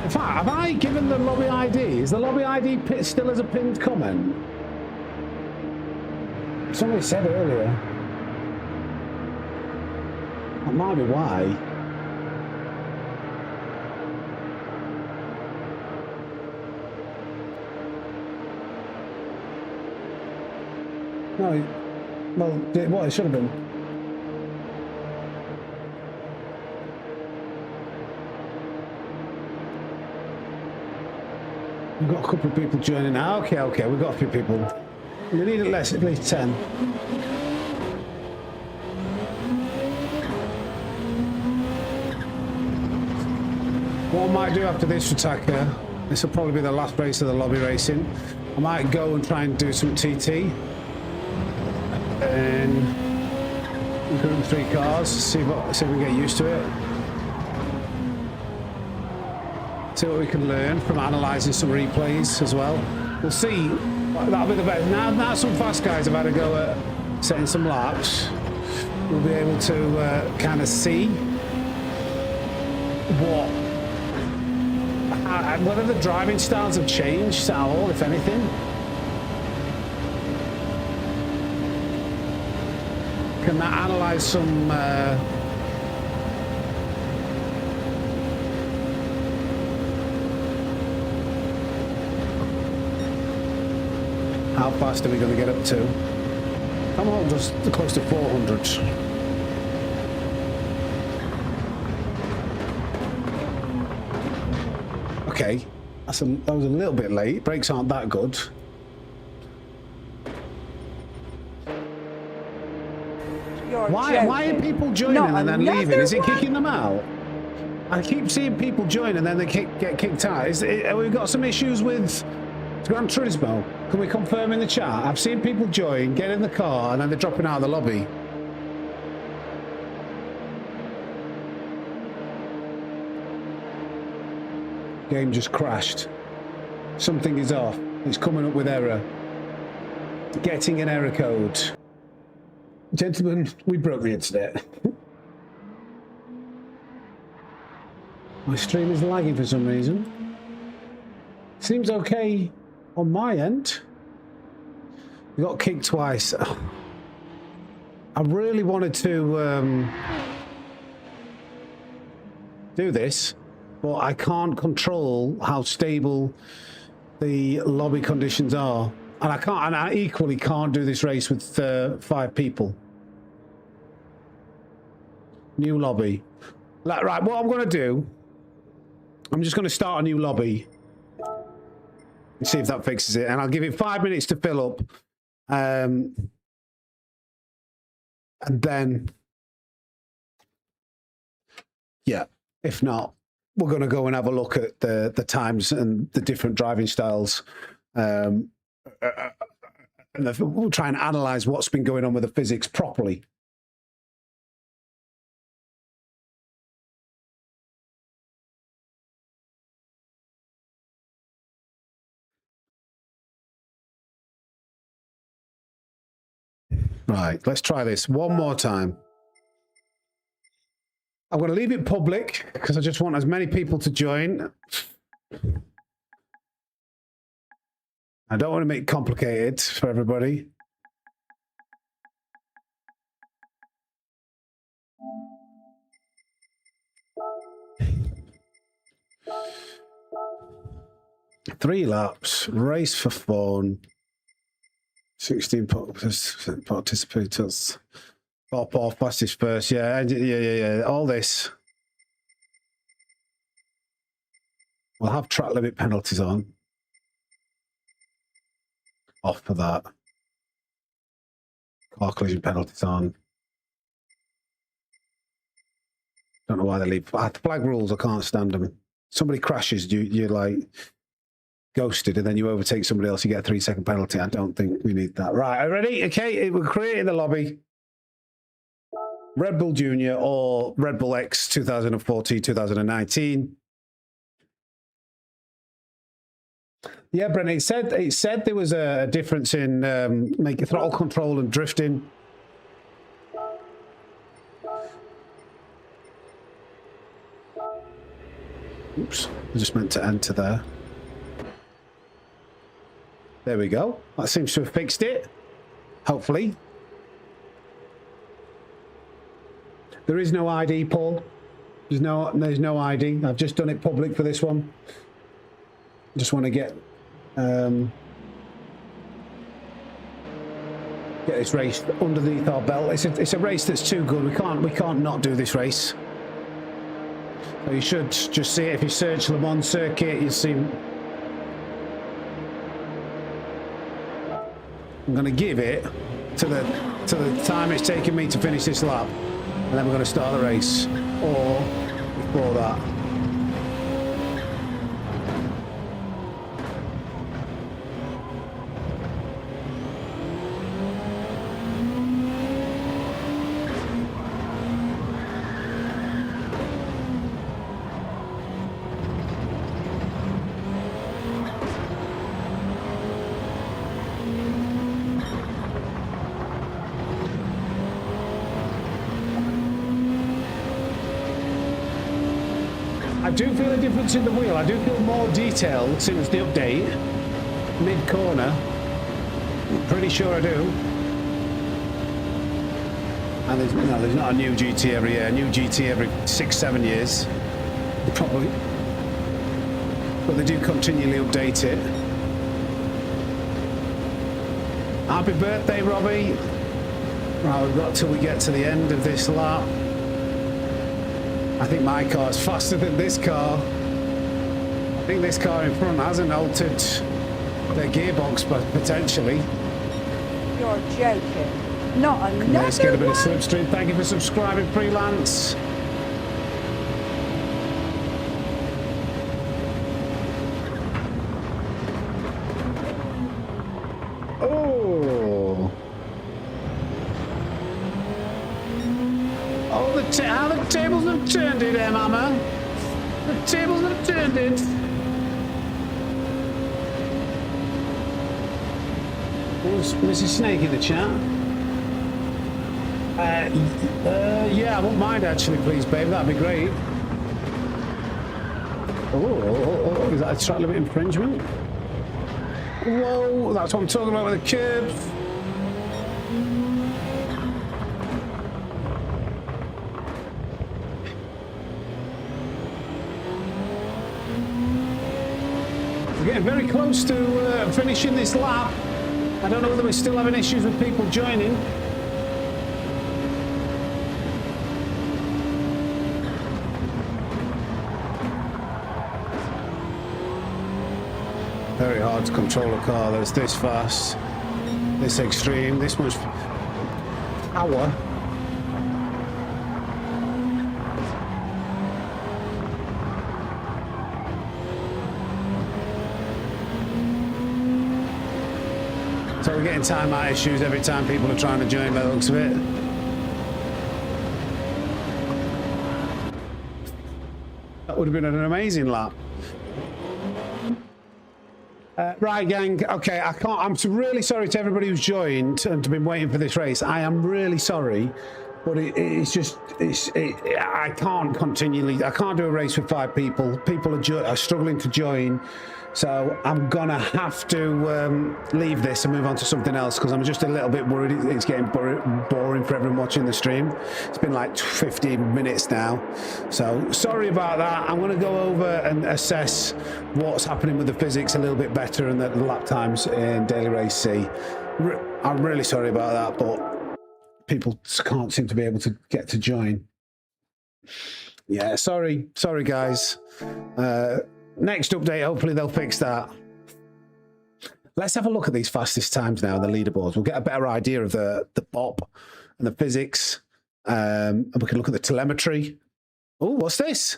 In fact, have I given the lobby ID? Is the lobby ID still as a pinned comment? Somebody said earlier. That might be why. No, well, what it should have been. We've got a couple of people joining now. Okay, we've got a few people. We need at least 10. What I might do after this attacker, this will probably be the last race of the lobby racing. I might go and try and do some TT. And Gr.3 cars, see if we can get used to it. See what we can learn from analysing some replays as well. We'll see. That'll be the best. Now some fast guys have had a go at setting some laps. We'll be able to kind of see whether the driving styles have changed at all, if anything. Can that analyse some how fast are we going to get up to? I'm on just close to 400. Okay, that was a little bit late. Brakes aren't that good. Why are people joining and then leaving? Is it kicking them out? I keep seeing people join and then they get kicked out. We've got some issues with Gran Turismo. Can we confirm in the chat? I've seen people join, get in the car, and then they're dropping out of the lobby. Game just crashed. Something is off. It's coming up with error. Getting an error code. Gentlemen, we broke the internet. My stream is lagging for some reason. Seems okay on my end. We got kicked twice. I really wanted to do this. but I can't control how stable the lobby conditions are, and I equally can't do this race with 5 people. New lobby. Right, what I'm going to do, I'm just going to start a new lobby and see if that fixes it, and I'll give it 5 minutes to fill up, and then, yeah, if not, we're going to go and have a look at the times and the different driving styles, and we'll try and analyze what's been going on with the physics properly. Right, let's try this one more time. I'm going to leave it public because I just want as many people to join. I don't want to make it complicated for everybody. Three laps, race for fun. 16 participators. Pop off, fastest first. Yeah. All this. We'll have track limit penalties on. Off for that. Car collision penalties on. Don't know why they leave. The flag rules, I can't stand them. Somebody crashes, you're like ghosted, and then you overtake somebody else, you get a 3-second penalty. I don't think we need that. Right, ready? Okay, we're creating the lobby. Red Bull Junior or Red Bull X 2014, 2019. Yeah, Brent, it said there was a difference in making throttle control and drifting. Oops, I just meant to enter there. There we go. That seems to have fixed it. Hopefully. There is no ID, Paul. There's no ID. I've just done it public for this one. Just want to get this race underneath our belt. It's a race that's too good. We can't not do this race. So you should just see it. If you search Le Mans circuit, you see. I'm going to give it to the time it's taken me to finish this lap, and then we're going to start the race, or before that. I do feel a difference in the wheel. I do feel more detailed since the update. Mid-corner. Pretty sure I do. And there's not a new GT every year. A new GT every 6-7 years. Probably. But they do continually update it. Happy birthday, Robbie. Right, we've got till we get to the end of this lap. I think my car's faster than this car. I think this car in front hasn't altered their gearbox, but potentially. You're joking. Not another Let's get a bit of one? slipstream. Thank you for subscribing, Freelance. How the tables have turned it, Mama. The tables have turned it. Was Mrs. Snake in the chat? Yeah, I wouldn't mind actually, please, babe. That'd be great. Oh, is that a track limit infringement? Whoa, that's what I'm talking about with the curbs. We're getting very close to finishing this lap. I don't know whether we're still having issues with people joining. Very hard to control a car that's this fast, this extreme, this much power. So we're getting timeout issues every time people are trying to join by the looks of it. That would have been an amazing lap. Right, gang. Okay, I can't. I'm really sorry to everybody who's joined and been waiting for this race. I am really sorry, but it's just I can't continually. I can't do a race with 5 people. People are struggling to join, so I'm gonna have to leave this and move on to something else because I'm just a little bit worried. It's getting boring for everyone watching the stream. It's been like 15 minutes now, so sorry about that. I'm gonna go over and assess what's happening with the physics a little bit better and the lap times in Daily Race C. I'm really sorry about that, but people can't seem to be able to get to join. Yeah, sorry guys. Next update, hopefully they'll fix that. Let's have a look at these fastest times now, the leaderboards. We'll get a better idea of the bop and the physics. And we can look at the telemetry. Oh, what's this?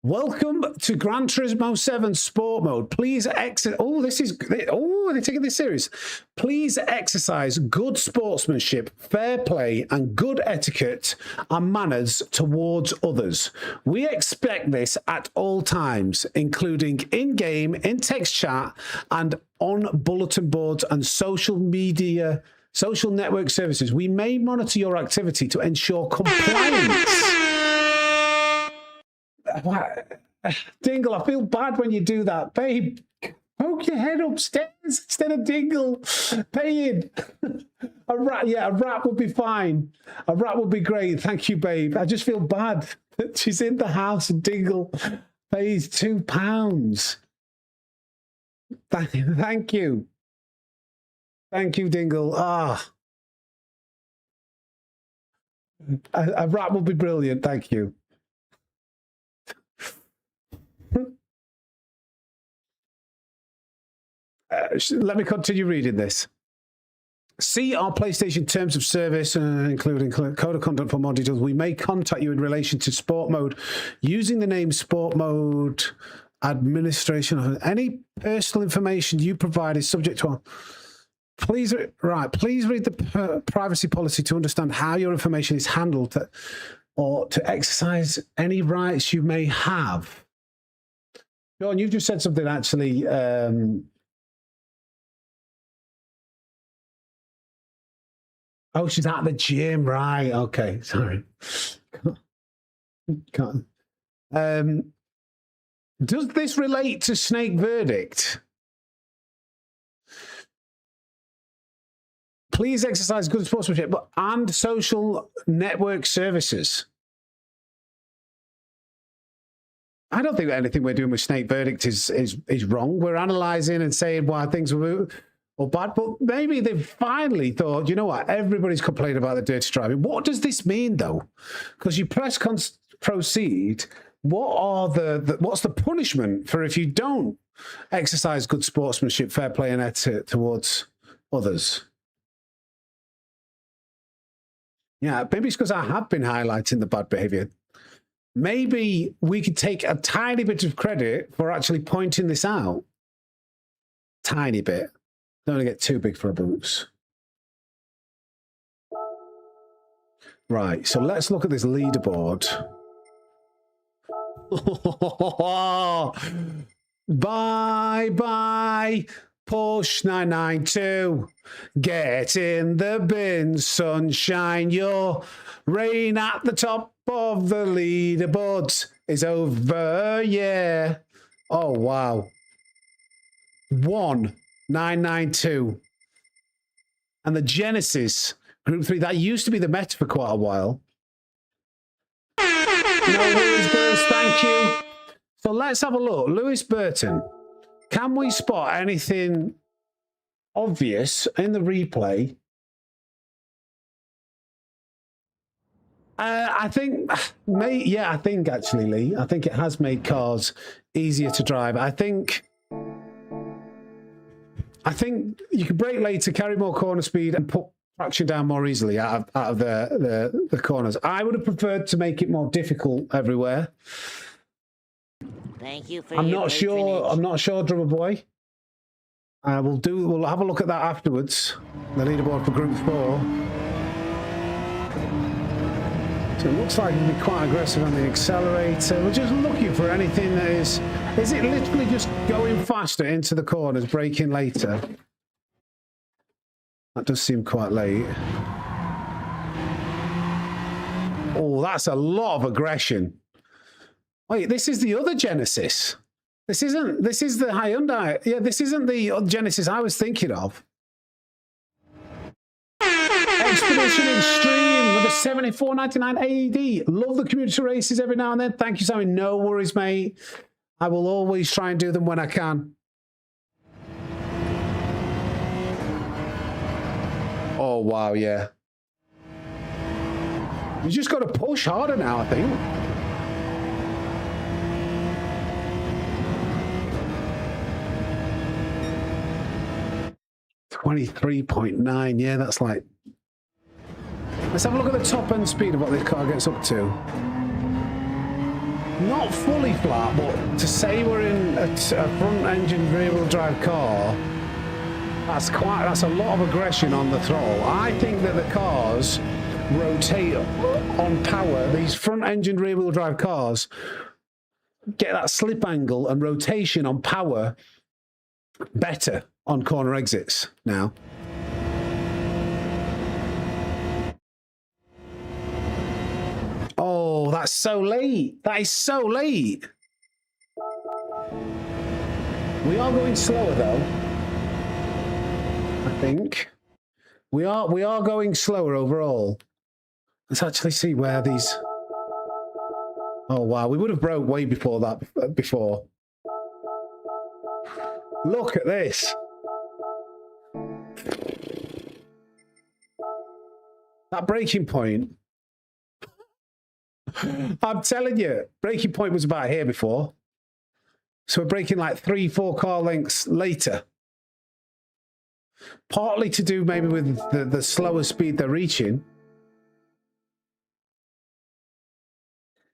Welcome to Gran Turismo 7 Sport Mode. Please exit. Oh, this is. Oh, they're taking this serious. Please exercise good sportsmanship, fair play, and good etiquette and manners towards others. We expect this at all times, including in-game, in-text chat, and on bulletin boards and social media, social network services. We may monitor your activity to ensure compliance. Dingle, I feel bad when you do that. Babe, poke your head upstairs instead of Dingle paying. A rat would be fine. A rat would be great. Thank you, babe. I just feel bad that she's in the house and Dingle pays £2. Thank you. Thank you, Dingle. A rat would be brilliant. Thank you. Let me continue reading this. See our PlayStation terms of service, including code of conduct for more details. We may contact you in relation to sport mode using the name sport mode administration. Any personal information you provide is subject to. Please read the privacy policy to understand how your information is handled or to exercise any rights you may have. John, you've just said something actually. Oh, she's at the gym, right? Okay, sorry. Can't. Does this relate to Snake Verdict? Please exercise good sportsmanship and social network services. I don't think anything we're doing with Snake Verdict is wrong. We're analysing and saying why things were or bad, but maybe they've finally thought, you know what, everybody's complaining about the dirty driving. What does this mean, though? Because you press proceed. What's the punishment for if you don't exercise good sportsmanship, fair play, and etiquette towards others? Yeah, maybe it's because I have been highlighting the bad behaviour. Maybe we could take a tiny bit of credit for actually pointing this out. Tiny bit. Don't want to get too big for our boots. Right, so let's look at this leaderboard. Bye, Porsche 992. Get in the bin, sunshine. Your reign at the top of the leaderboard is over, yeah. Oh, wow. 1,992. And the Genesis Gr.3, that used to be the meta for quite a while. No worries, girls, thank you. So let's have a look. Lewis Burton. Can we spot anything obvious in the replay? I think, I think actually, Lee, I think it has made cars easier to drive. I think you can brake later, carry more corner speed, and put traction down more easily out of the corners. I would have preferred to make it more difficult everywhere. Thank you for I'm your not sure. patronage. I'm not sure, Drummer Boy. We'll have a look at that afterwards. The leaderboard for Group 4. So it looks like it'll be quite aggressive on the accelerator. We're just looking for anything that is it literally just going faster into the corners, braking later? That does seem quite late. Oh, that's a lot of aggression. Wait, this is the other Genesis. This is the Hyundai. Yeah, this isn't the Genesis I was thinking of. Expedition Extreme with a 74.99 AED. Love the community races every now and then. Thank you, Sammy. No worries, mate. I will always try and do them when I can. Oh, wow, yeah. You just got to push harder now, I think. $23.9. Yeah, that's like... Let's have a look at the top end speed of what this car gets up to. Not fully flat, but to say we're in a front engine rear wheel drive car, that's a lot of aggression on the throttle. I think that the cars rotate on power. These front engine rear wheel drive cars get that slip angle and rotation on power better on corner exits now. Oh, that's so late. That is so late. We are going slower though. I think. We are going slower overall. Let's actually see where these... Oh wow, we would have broke way before that before. Look at this. That braking point. I'm telling you, braking point was about here before. So we're braking like 3-4 car lengths later. Partly to do maybe with the slower speed they're reaching.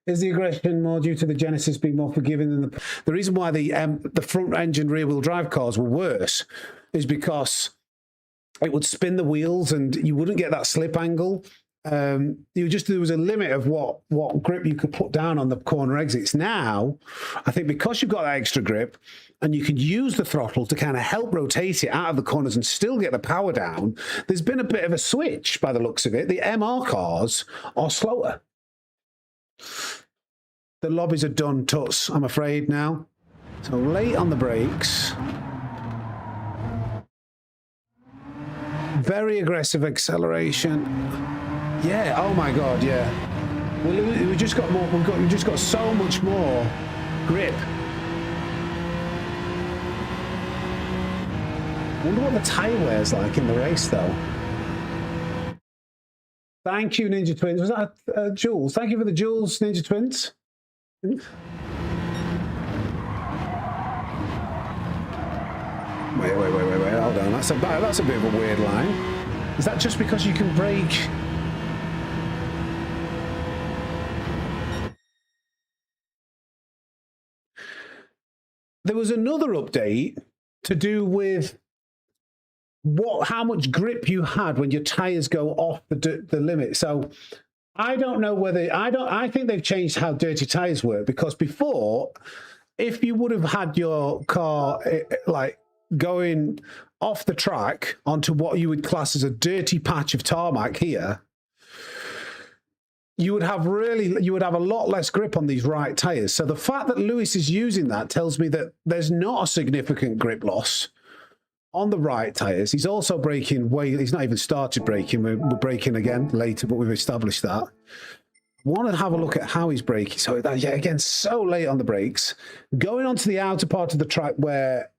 Is the aggression more due to the Genesis being more forgiving than the reason why the front engine rear wheel drive cars were worse is because it would spin the wheels and you wouldn't get that slip angle. There was a limit of what grip you could put down on the corner exits. Now, I think because you've got that extra grip and you can use the throttle to kind of help rotate it out of the corners and still get the power down, there's been a bit of a switch by the looks of it. The MR cars are slower. The lobbies are done, Tuts, I'm afraid now. So late on the brakes. Very aggressive acceleration. Yeah, oh my God, yeah. We just got more, we've just got so much more grip. Wonder what the tyre wear's like in the race though. Thank you, Ninja Twins. Was that Jules? Thank you for the Jules, Ninja Twins. Wait, hold on. That's a bit of a weird line. Is that just because you can brake? There was another update to do with how much grip you had when your tires go off the limit. So I don't know whether I think they've changed how dirty tires work, because before, if you would have had your car like going off the track onto what you would class as a dirty patch of tarmac here, you would have a lot less grip on these right tires. So the fact that Lewis is using that tells me that there's not a significant grip loss on the right tires. He's also braking he's not even started braking. We're braking again later, but we've established that. I want to have a look at how he's braking. So that, yeah, again, so late on the brakes. Going onto the outer part of the track where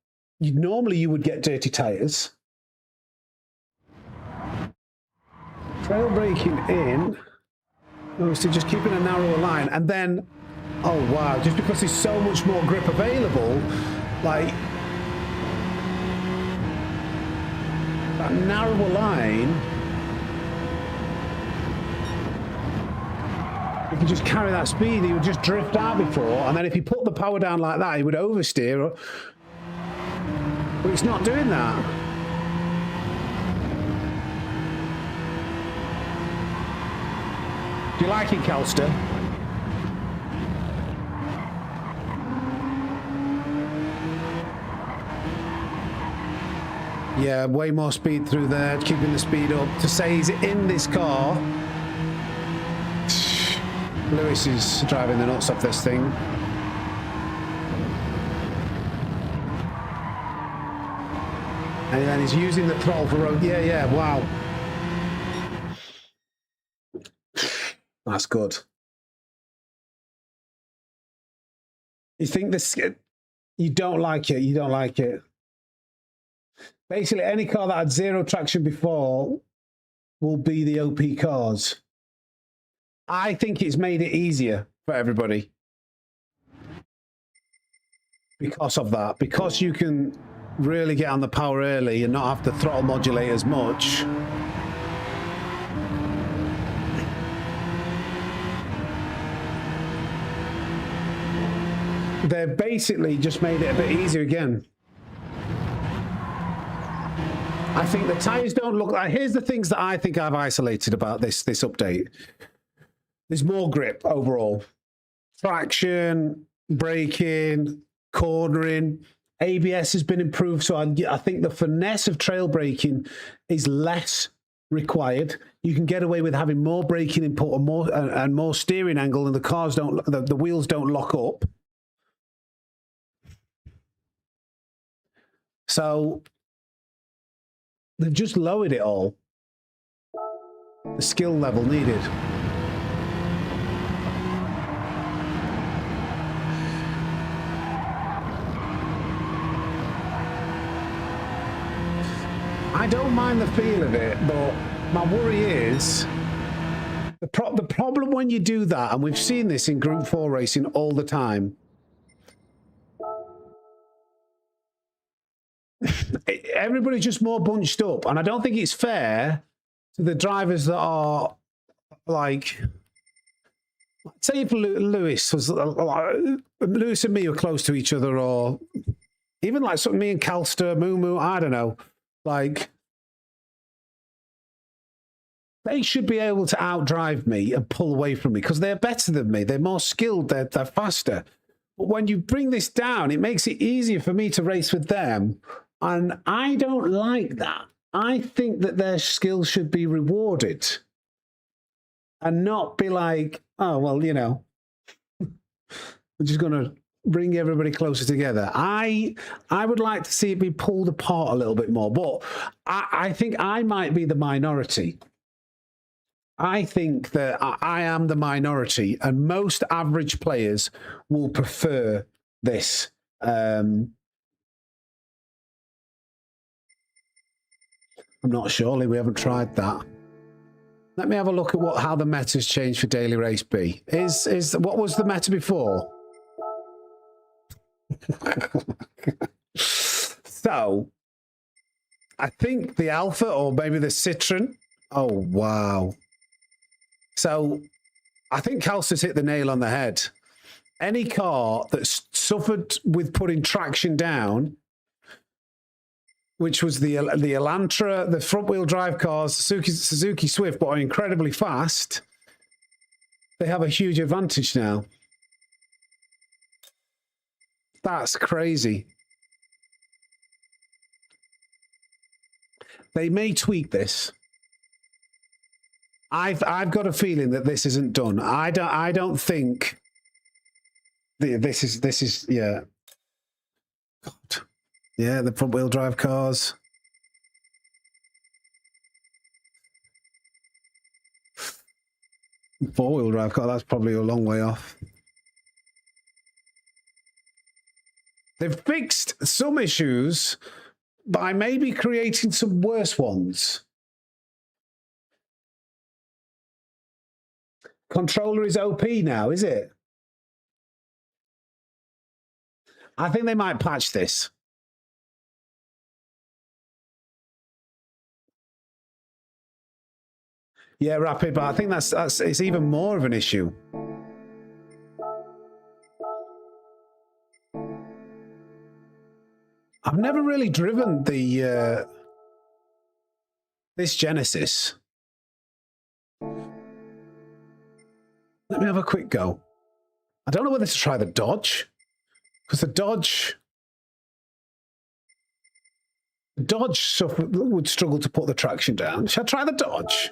normally you would get dirty tyres. Trail braking in, obviously just keeping a narrower line, and then, oh wow, just because there's so much more grip available, like that narrower line, you can just carry that speed, he would just drift out before, and then if you put the power down like that, he would oversteer, but it's not doing that. Do you like it, Calster? Yeah, way more speed through there, keeping the speed up. To say he's in this car, Lewis is driving the nuts off this thing. And then he's using the throttle for road. Yeah, wow. That's good. You think this, you don't like it, you don't like it. Basically, any car that had zero traction before will be the OP cars. I think it's made it easier for everybody. Because of that. Because you can really get on the power early and not have to throttle modulate as much. They've basically just made it a bit easier again. I think the tyres don't look like... Here's the things that I think I've isolated about this update. There's more grip overall. Traction, braking, cornering. ABS has been improved, so I think the finesse of trail braking is less required. You can get away with having more braking input and more steering angle, and the cars don't... The wheels don't lock up. So they've just lowered it all. The skill level needed. I don't mind the feel of it, but my worry is the problem when you do that, and we've seen this in Group 4 racing all the time. Everybody's just more bunched up, and I don't think it's fair to the drivers that are like, say if Lewis was Lewis and me were close to each other, or even like something me and Calster, Moo, I don't know, like they should be able to outdrive me and pull away from me because they're better than me, they're more skilled, they're faster. But when you bring this down, it makes it easier for me to race with them. And I don't like that. I think that their skills should be rewarded and not be like, oh, well, you know, we're just going to bring everybody closer together. I would like to see it be pulled apart a little bit more, but I think I might be the minority. I think that I am the minority, and most average players will prefer this. I'm not sure, we haven't tried that. Let me have a look at how the meta's changed for Daily Race B. What was the meta before? So, I think the Alpha, or maybe the Citroen. Oh, wow. So, I think Calster's hit the nail on the head. Any car that's suffered with putting traction down, which was the Elantra, the front-wheel drive cars, Suzuki Swift, but are incredibly fast, they have a huge advantage now. That's crazy. They may tweak this. I've got a feeling that this isn't done. I don't think this is yeah. God. Yeah, the front-wheel drive cars. Four-wheel drive car, that's probably a long way off. They've fixed some issues by maybe creating some worse ones. Controller is OP now, is it? I think they might patch this. Yeah, Rapid, but I think that's it's even more of an issue. I've never really driven the this Genesis. Let me have a quick go. I don't know whether to try the Dodge, because the Dodge would struggle to put the traction down. Shall I try the Dodge?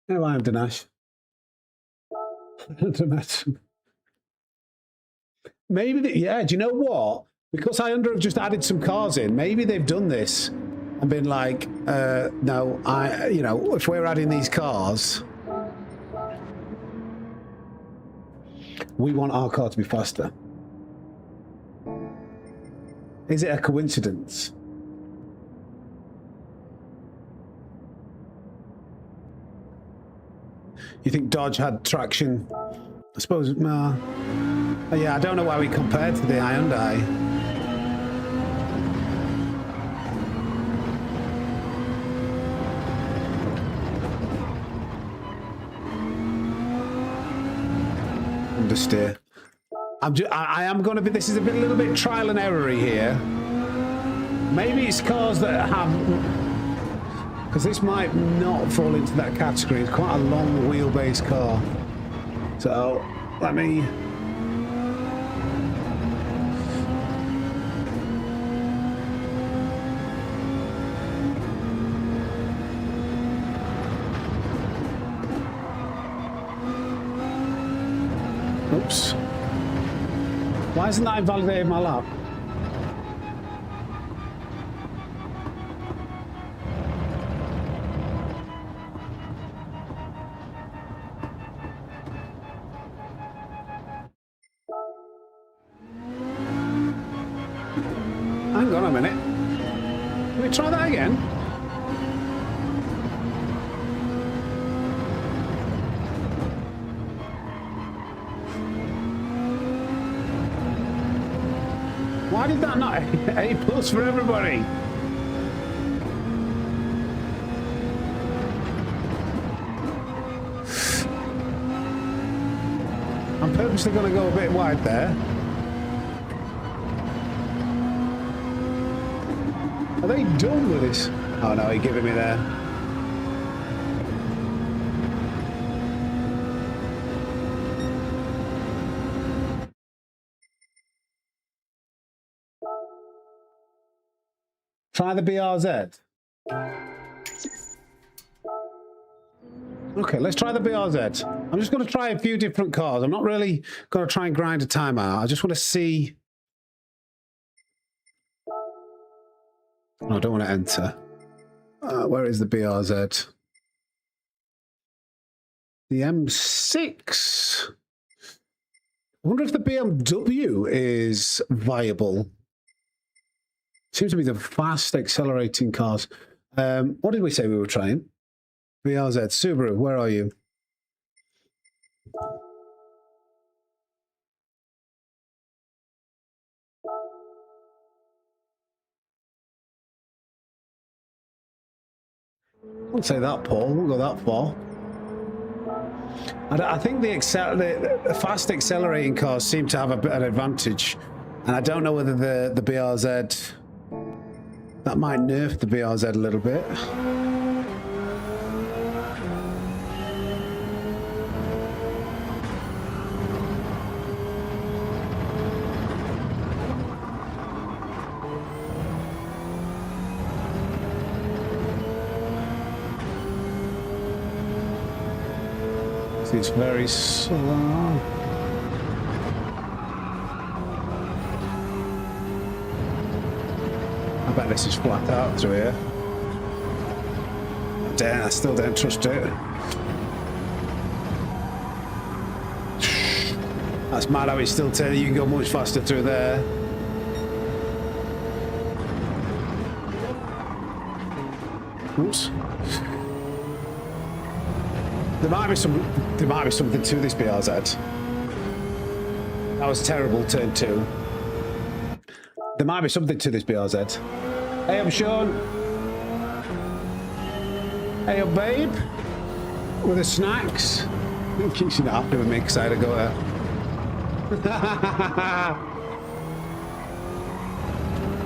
No, I am Dinesh. Maybe, yeah, do you know what? Because I have just added some cars in, maybe they've done this and been like, no, you know, if we're adding these cars, we want our car to be faster. Is it a coincidence? You think Dodge had traction? I suppose, yeah, I don't know why we compared to the Hyundai. Understeer. I am going to be, this is a little bit trial and error here. Maybe it's cars that have, because this might not fall into that category. It's quite a long wheelbase car. So let me. Oops. Why isn't that invalidating my lap? Hang on a minute. Can we try that again? Why did that not A plus for everybody? I'm purposely going to go a bit wide there. Are they done with this? Oh no, he's giving me there. Try the BRZ. Okay, let's try the BRZ. I'm just going to try a few different cars. I'm not really going to try and grind a time out. I just want to see. Oh, I don't want to enter. Where is the BRZ? The M6. I wonder if the BMW is viable. Seems to be the fast accelerating cars. What did we say we were trying? BRZ, Subaru, where are you? I won't say that, Paul. Won't go that far. I think the fast accelerating cars seem to have an advantage, and I don't know whether the BRZ. That might nerf the BRZ a little bit. It's very slow. I bet this is flat out through here. Damn, I still don't trust it. That's mad how it's still turning. You can go much faster through there. Oops. There might be something to this BRZ. That was terrible, turn 2. There might be something to this BRZ. Hey up, Sean. Hey up, babe. With the snacks. She's not happy with me because I had to go there.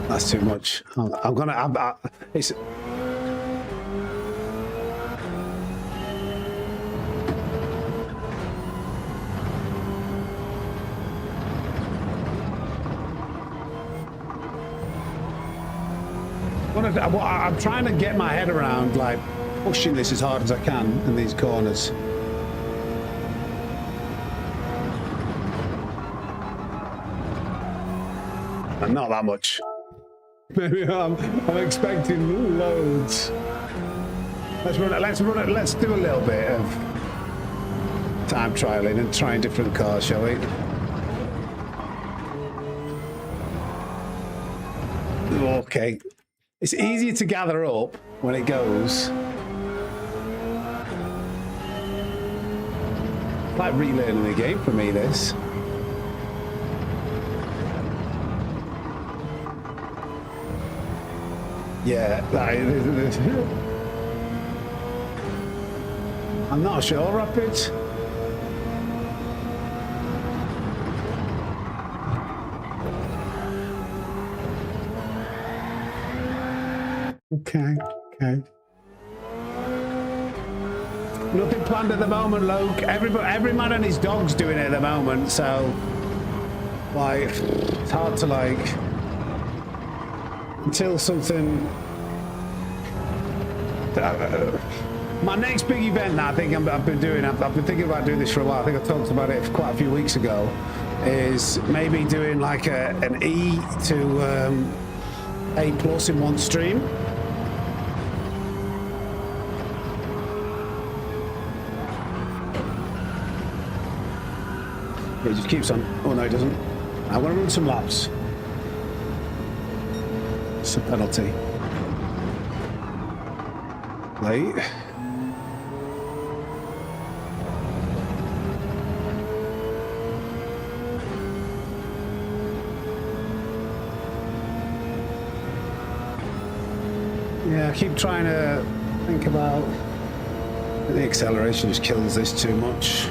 That's too much. I'm gonna. It's. I'm trying to get my head around, like, pushing this as hard as I can in these corners. And not that much. Maybe I'm expecting loads. Let's do a little bit of time trialing and trying different cars, shall we? Okay. It's easier to gather up when it goes. It's like relearning the game for me, this. Yeah, I'm not sure, Rapid. Okay. Nothing planned at the moment, Luke. Every man and his dog's doing it at the moment, so like it's hard to like until something. My next big event that I think I've been thinking about doing this for a while. I think I talked about it quite a few weeks ago. Is maybe doing like an E to A+ in one stream. It just keeps on. Oh no, it doesn't. I want to run some laps. It's a penalty. Late. Yeah, I keep trying to think about the acceleration just kills this too much.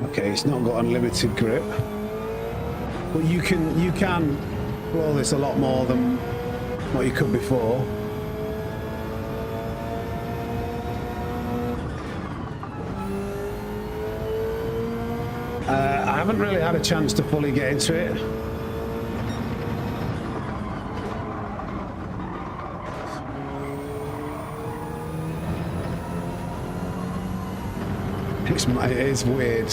Okay, it's not got unlimited grip, but you can blow this a lot more than what you could before. I haven't really had a chance to fully get into it. It is weird.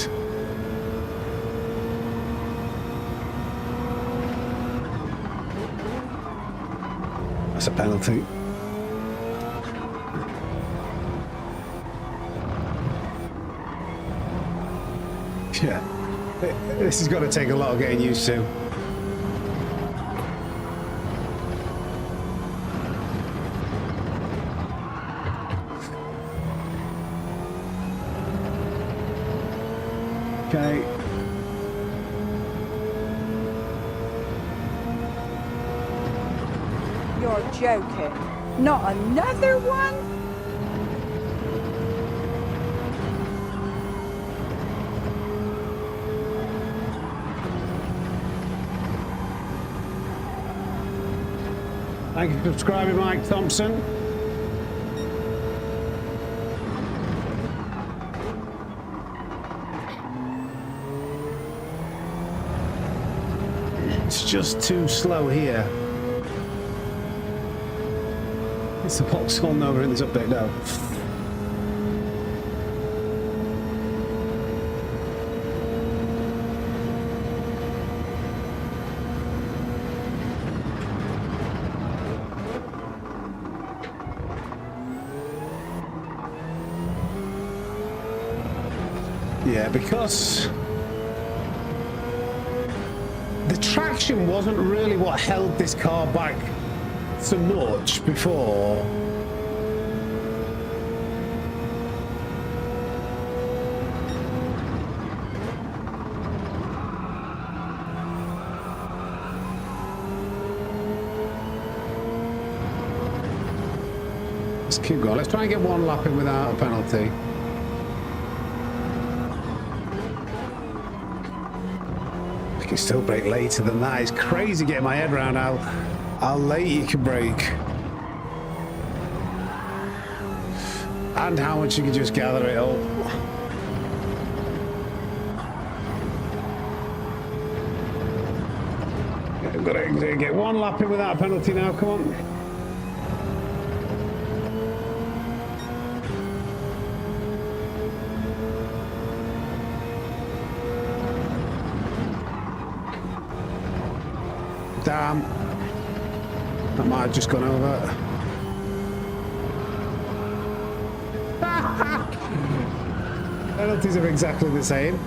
That's a penalty. Yeah, this has got to take a lot of getting used to. Okay. You're joking. Not another one? Thank you for subscribing, Mike Thompson. It's just too slow here. It's the box on over in this update now. Yeah, because the traction wasn't really what held this car back so much before. Let's keep going. Let's try and get one lap in without a penalty. I can still brake later than that. It's crazy getting my head around how late you can brake. And how much you can just gather it up. I've got to get one lap in without a penalty now, come on. Damn. That might have just gone over. Penalties are exactly the same.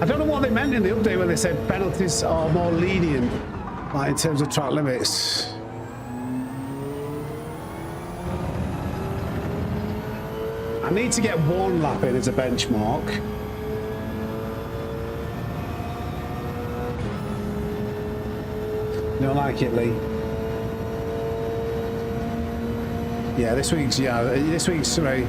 I don't know what they meant in the update when they said penalties are more lenient, like in terms of track limits. I need to get one lap in as a benchmark. Don't like it, Lee. Yeah, this week's right.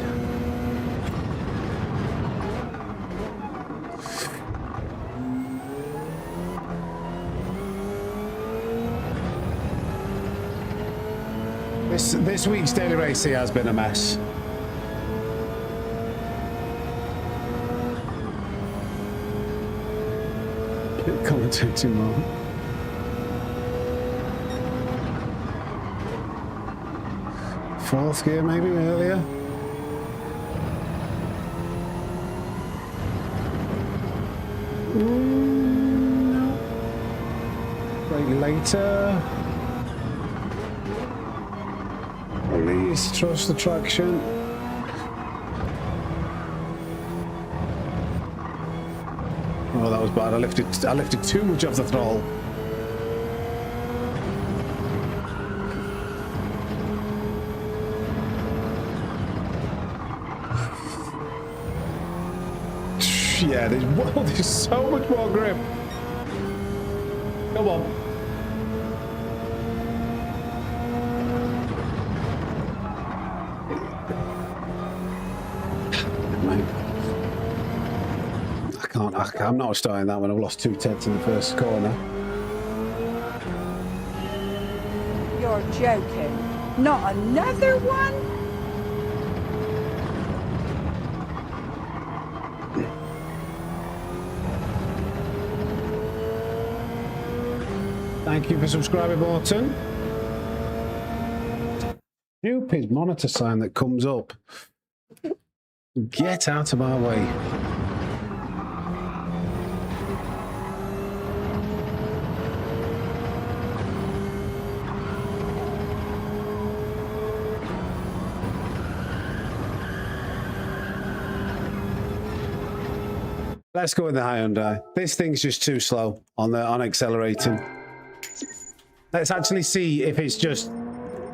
This week's daily racing has been a mess. Commentating more. Fourth gear, maybe earlier. No. Brake later. Please trust the traction. Oh, that was bad. I lifted too much off the throttle. Yeah, there's so much more grip. Come on. I'm not starting that one. I've lost 2/10 in the first corner. You're joking. Not another one? Thank you for subscribing, Morton. Stupid monitor sign that comes up. Get out of our way. Let's go with the Hyundai. This thing's just too slow on accelerating. Let's actually see if it's just...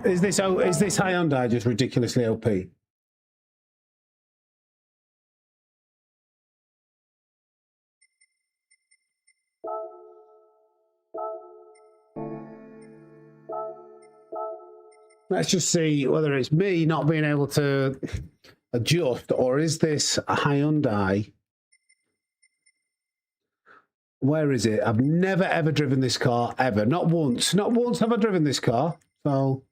Is this Hyundai just ridiculously OP? Let's just see whether it's me not being able to adjust, or is this a Hyundai? Where is it? I've never ever driven this car, ever. Not once. Not once have I driven this car. So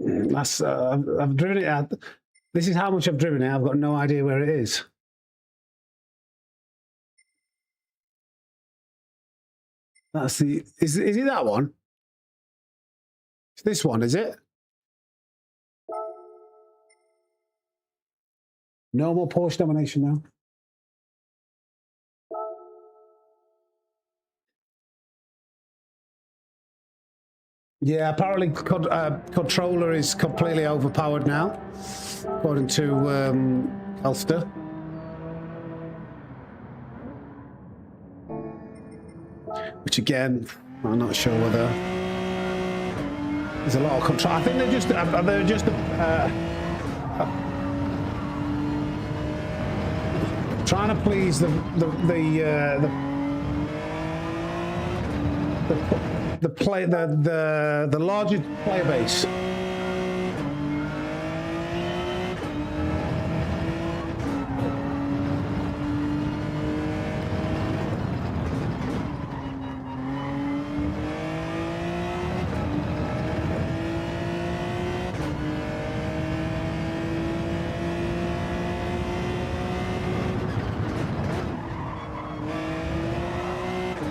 that's I've driven it. This is how much I've driven it. I've got no idea where it is. That's the. Is it that one? It's this one, is it? No more Porsche nomination now. Yeah, apparently controller is completely overpowered now, according to Elster. Which again, I'm not sure whether there's a lot of control. I think they're just trying to please the larger player base.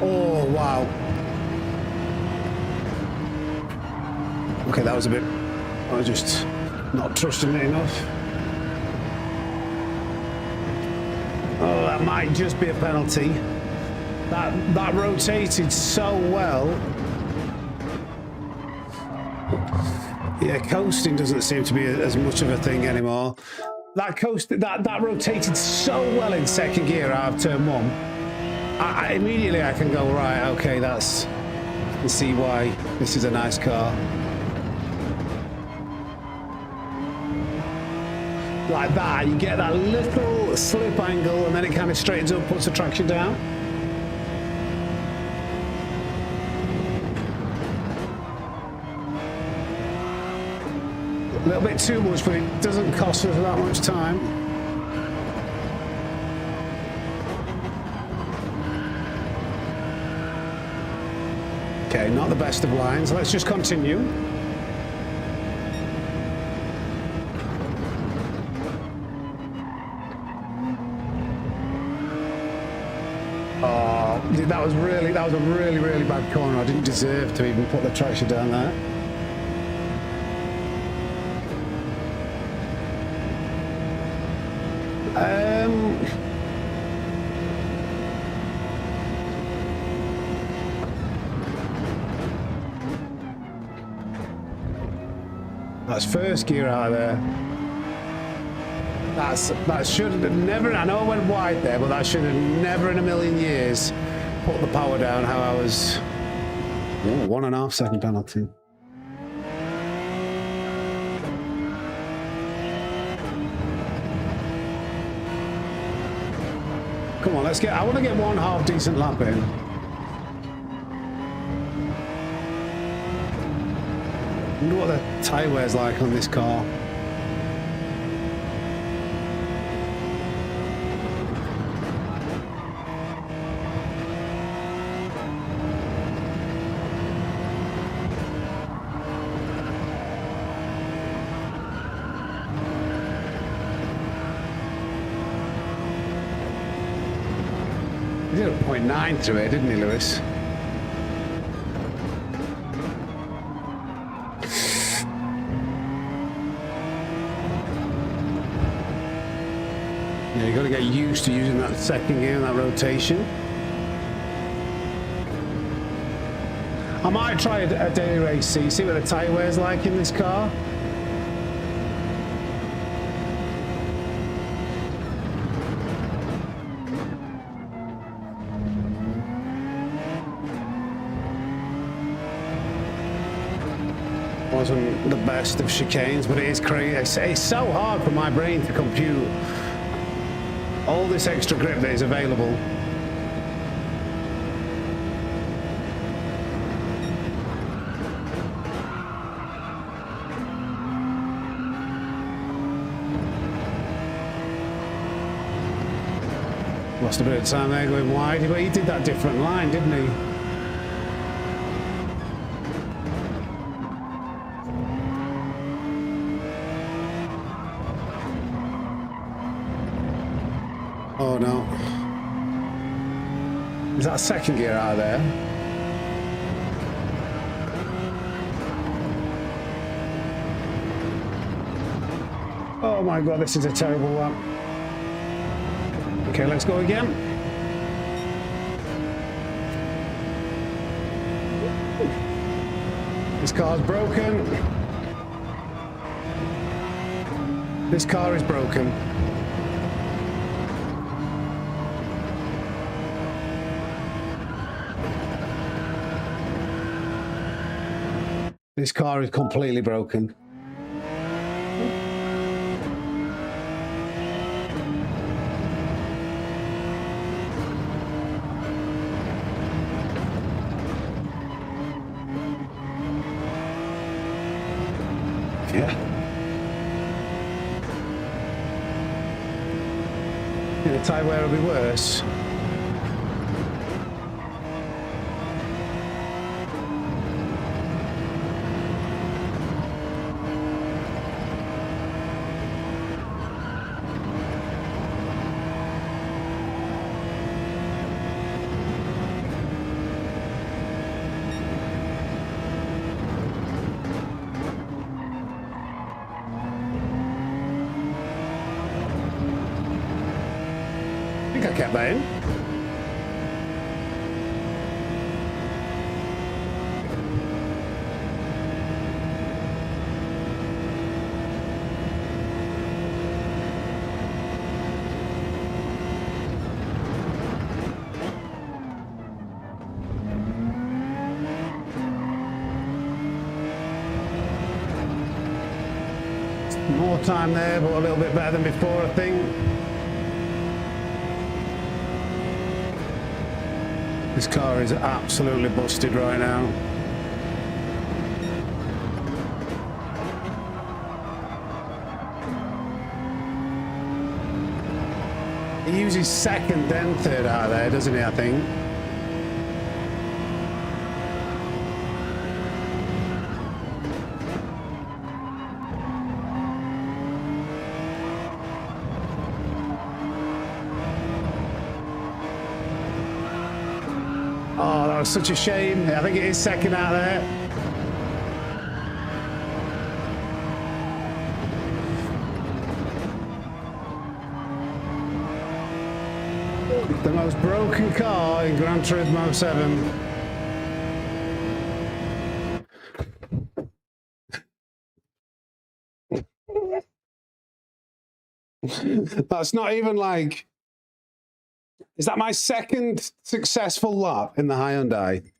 Oh wow. Okay, that was a bit, I was just not trusting it enough. Oh, that might just be a penalty. That rotated so well. Yeah, coasting doesn't seem to be as much of a thing anymore. That rotated so well in second gear out of turn one. Immediately I can go, right, okay, you can see why this is a nice car. Like that, you get that little slip angle and then it kind of straightens up, puts the traction down. A little bit too much, but it doesn't cost us that much time. Okay, not the best of lines. Let's just continue. Oh, that was a really bad corner. I didn't deserve to even put the traction down there. That's first gear out of there. That should have never, I know I went wide there, but that should have never in a million years put the power down how I was. Oh, 1.5 second penalty. Come on, I want to get one half decent lap in. I wonder what the tyre wear's like on this car. He did a 0.9 through it, didn't he, Lewis? Yeah, you got to get used to using that second gear and that rotation. I might try a daily race, see what the tyre wear's like in this car. Wasn't the best of chicanes, but it is crazy. It's so hard for my brain to compute all this extra grip that is available. Lost a bit of time there going wide, but he did that different line, didn't he? Oh no. Is that second gear out of there? Oh my god, this is a terrible one. Okay, let's go again. This car's broken. This car is broken. This car is completely broken. Yeah. In a tyre wear will be worse. I think I kept that in. More time there, but a little bit better than before, I think. This car is absolutely busted right now. He uses second then third out of there, doesn't he, I think? Oh, that was such a shame. I think it is second out there. The most broken car in Gran Turismo 7. That's not even like... Is that my second successful lap in the Hyundai?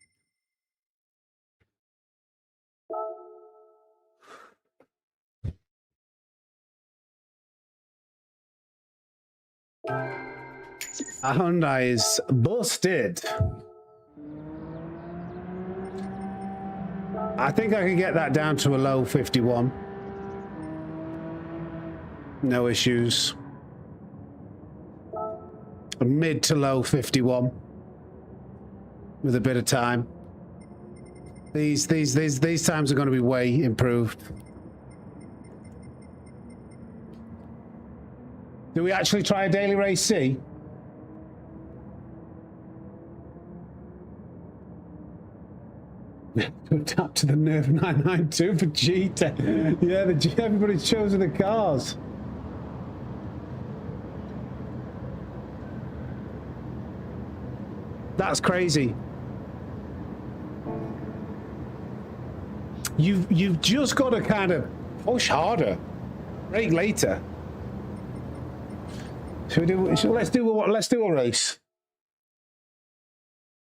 A Hyundai is busted. I think I can get that down to a low 51. No issues. A mid to low 51 with a bit of time. These times are going to be way improved. Do we actually try a daily race C? Up to the Nerve 992 for GT. Yeah, everybody's chosen the cars. That's crazy. You've just got to kind of push harder, brake later. Let's do a race.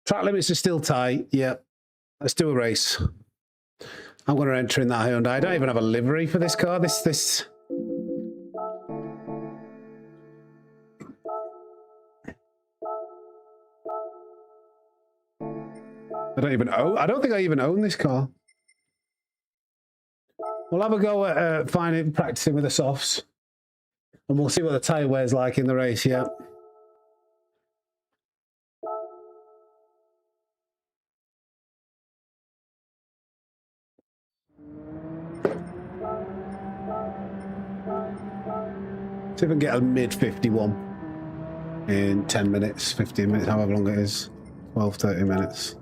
Track limits are still tight. Yeah, let's do a race. I'm going to enter in that Hyundai. I don't even have a livery for this car. This. I don't think I even own this car. We'll have a go at practicing with the softs, and we'll see what the tyre wear's like in the race. Yeah. See if I can get a mid 51 in 10 minutes, 15 minutes, however long it is. 12, 30 minutes.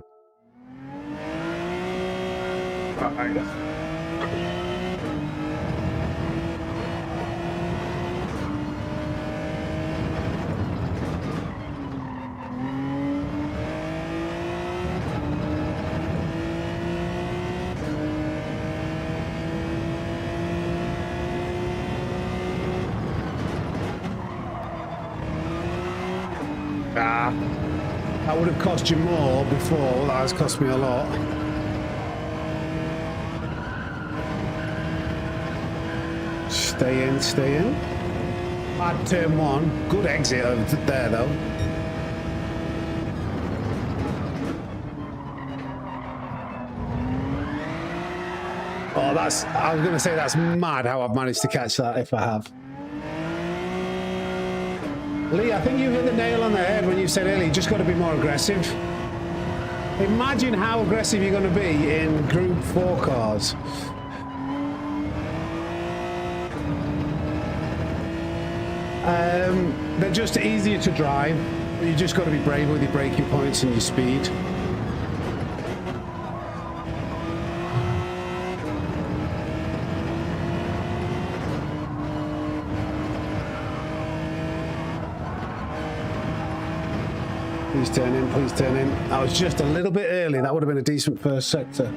car. That would have cost you more before. That has cost me a lot. Stay in, stay in. Bad turn one. Good exit over there, though. Oh, that's... I was going to say that's mad how I've managed to catch that, if I have. Lee, I think you hit the nail on the head when you said earlier, you just got to be more aggressive. Imagine how aggressive you're going to be in Group 4 cars. They're just easier to drive. You just got to be brave with your braking points and your speed. Please turn in, please turn in. I was just a little bit early. That would have been a decent first sector.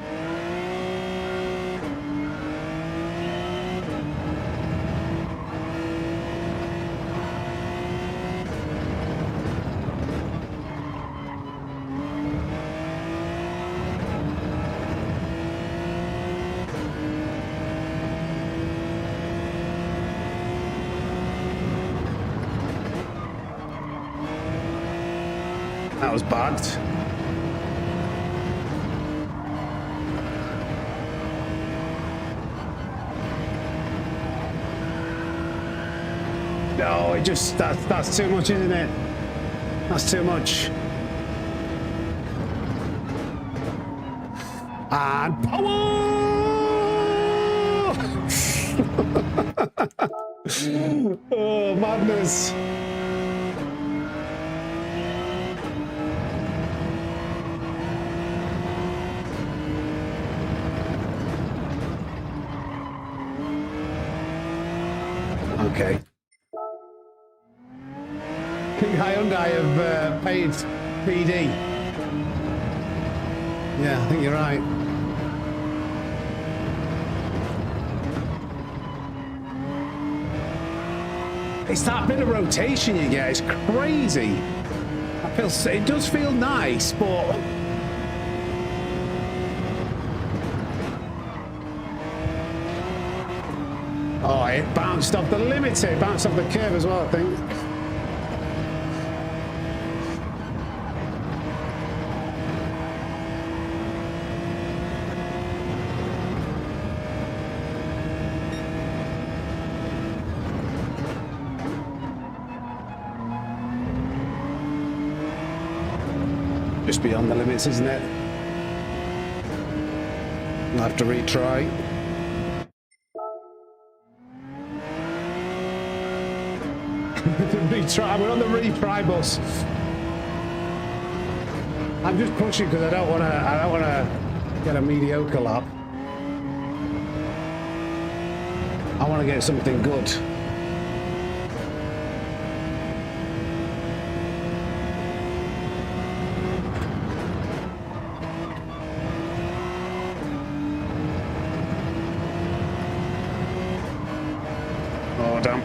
That was bad. No, it just that's too much, isn't it? That's too much. And power! Oh, madness. Okay. I think Hyundai have paid PD. Yeah, I think you're right. It's that bit of rotation you get. It's crazy. It does feel nice, but oh, it bounced off the limiter. It bounced off the curve as well, I think. Just beyond the limits, isn't it? We'll have to retry. We're on the retry bus. I'm just pushing because I don't want to get a mediocre lap. I want to get something good. Oh, damn.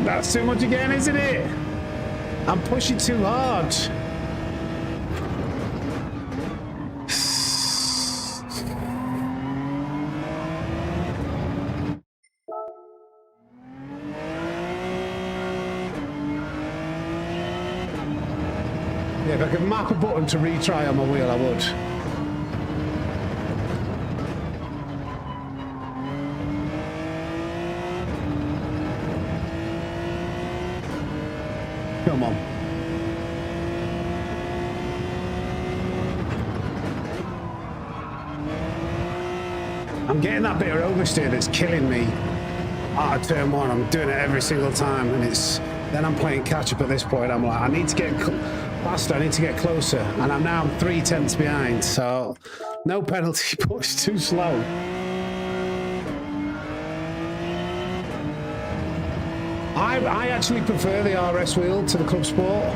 That's too much again, isn't it? I'm pushing too hard. Yeah, if I could map a button to retry on my wheel, I would. Come on. I'm getting that bit of oversteer that's killing me out of turn one. I'm doing it every single time, and then I'm playing catch up at this point. I'm like, I need to get faster, I need to get closer, and I'm now 3/10 behind, so no penalty, but it's too slow. I actually prefer the RS wheel to the Club Sport.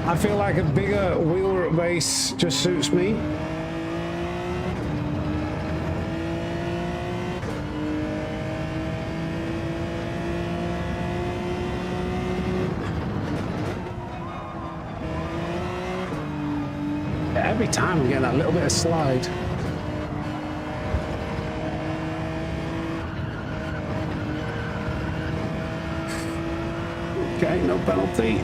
I feel like a bigger wheel base just suits me. Every time I'm getting that little bit of slide. Okay, no penalty.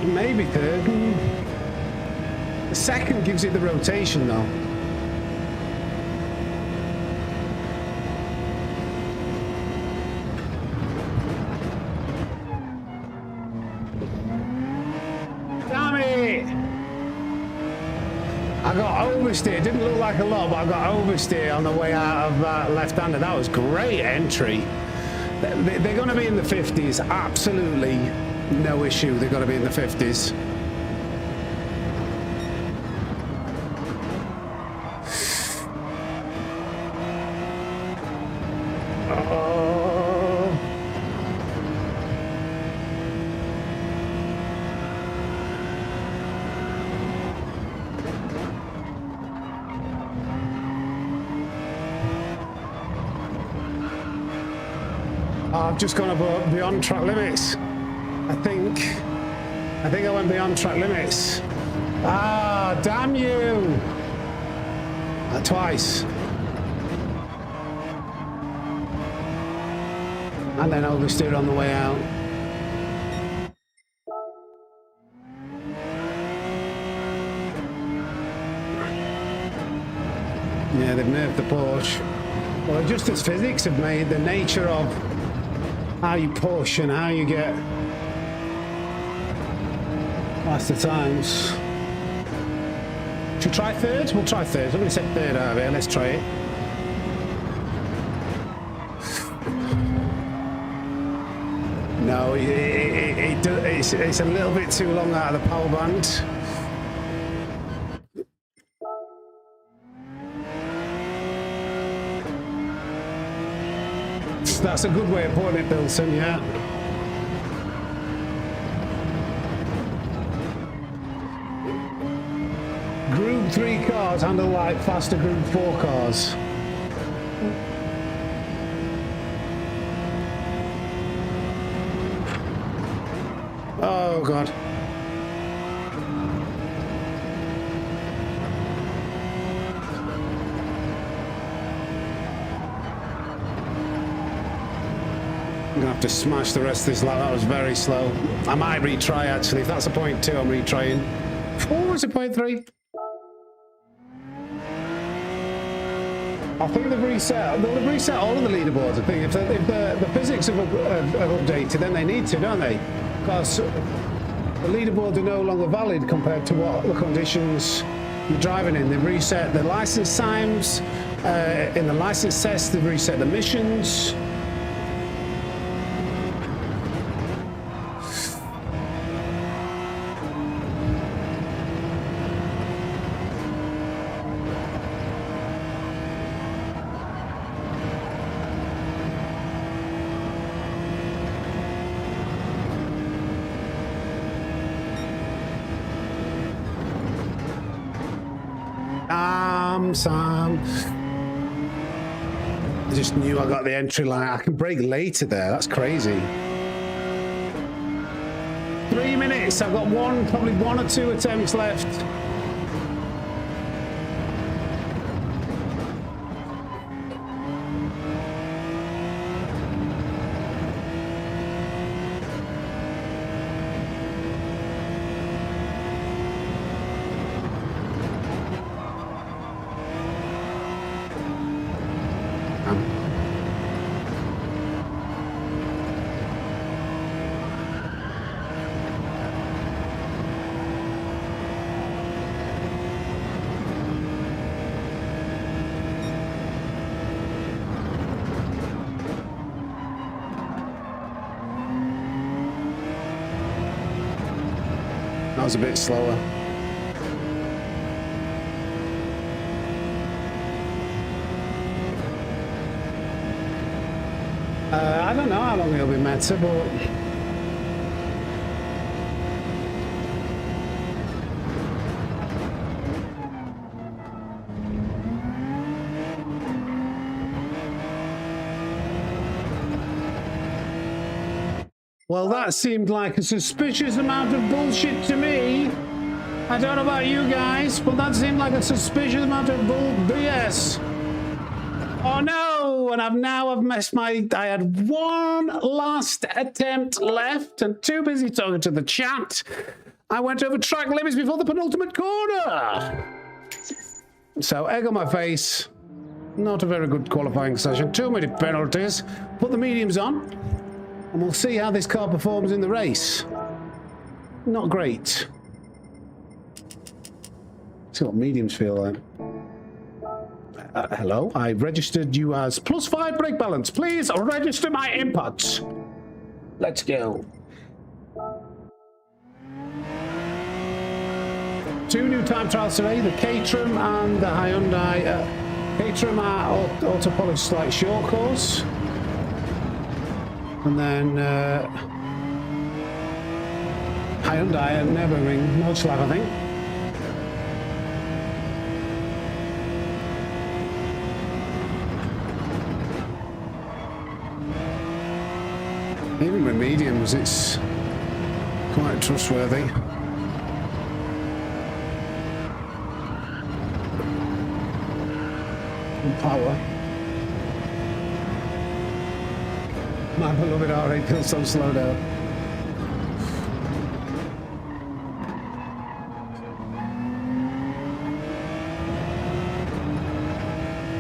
Maybe third. The second gives it the rotation though. Damn it! I got oversteer. It didn't look like a lot, but I got oversteer on the way out of left-hander. That was great entry. They're going to be in the 50s, absolutely. No issue, they're going to be in the 50s. Oh. I've just gone above beyond track limits. I think I went beyond track limits. Ah, damn you! Twice. And then oversteer on the way out. Yeah, they've nerfed the Porsche. Well, just as physics have made the nature of how you push and how you get faster times. Should we try third? We'll try third. Somebody said third out of here. Let's try it. No, it's a little bit too long out of the power band. That's a good way of putting it, Bilson, yeah. Group 3 cars handle like faster Group 4 cars. Oh, God. I'm gonna have to smash the rest of this lap. That was very slow. I might retry actually. If that's a point 2, I'm retrying. Oh, it's a point 3. I think they've reset. They've reset all of the leaderboards. I think if the physics have updated, then they need to, don't they? Because the leaderboards are no longer valid compared to what the conditions you're driving in. They've reset the license times in the license test. They've reset the missions. Sam. I just knew I got the entry line. I can brake later there. That's crazy. 3 minutes. I've got probably one or two attempts left. That was a bit slower. I don't know how long he'll be meta, but Well, that seemed like a suspicious amount of bullshit to me. I don't know about you guys, but that seemed like a suspicious amount of BS. Oh no! And I've messed my. I had one last attempt left, and too busy talking to the chat. I went over track limits before the penultimate corner. So egg on my face. Not a very good qualifying session. Too many penalties. Put the mediums on, and we'll see how this car performs in the race. Not great. See what mediums feel like. Hello, I registered you as +5 brake balance. Please register my inputs. Let's go. 2 new time trials today, the Caterham and the Hyundai. Caterham are auto polished like short course. And then Hyundai at Nürburgring, Nordschleife, I think. Even with mediums, it's quite trustworthy. And power. My beloved R8 feels so slow down.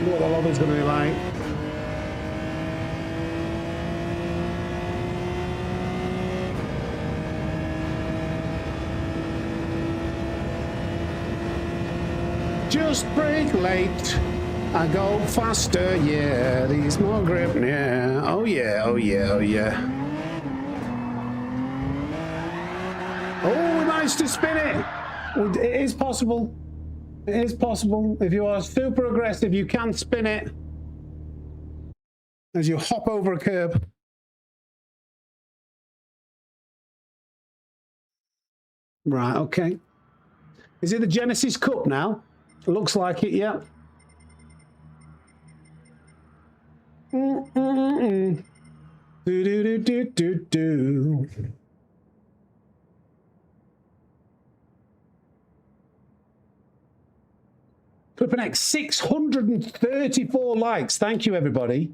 What the lobby's going to be like. Just brake late, I go faster, yeah, these more grip, yeah, oh yeah, oh yeah, oh yeah. Oh, we managed to spin it. It is possible. It is possible. If you are super aggressive, you can spin it as you hop over a curb. Right, okay. Is it the Genesis Cup now? Looks like it, yeah. Do do do do do do. Flipping X, 634 likes. Thank you, everybody.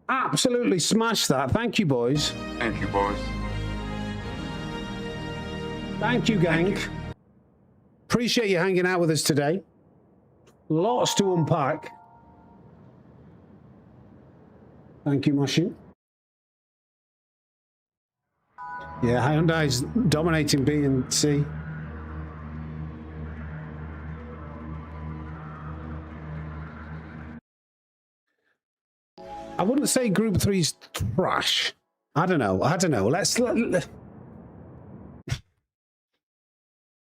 Absolutely smashed that. Thank you, boys. Thank you, boys. Thank you, gang. Thank you. Appreciate you hanging out with us today. Lots to unpack. Thank you, Mushu. Yeah, Hyundai's dominating B and C. I wouldn't say Group 3's trash. I don't know.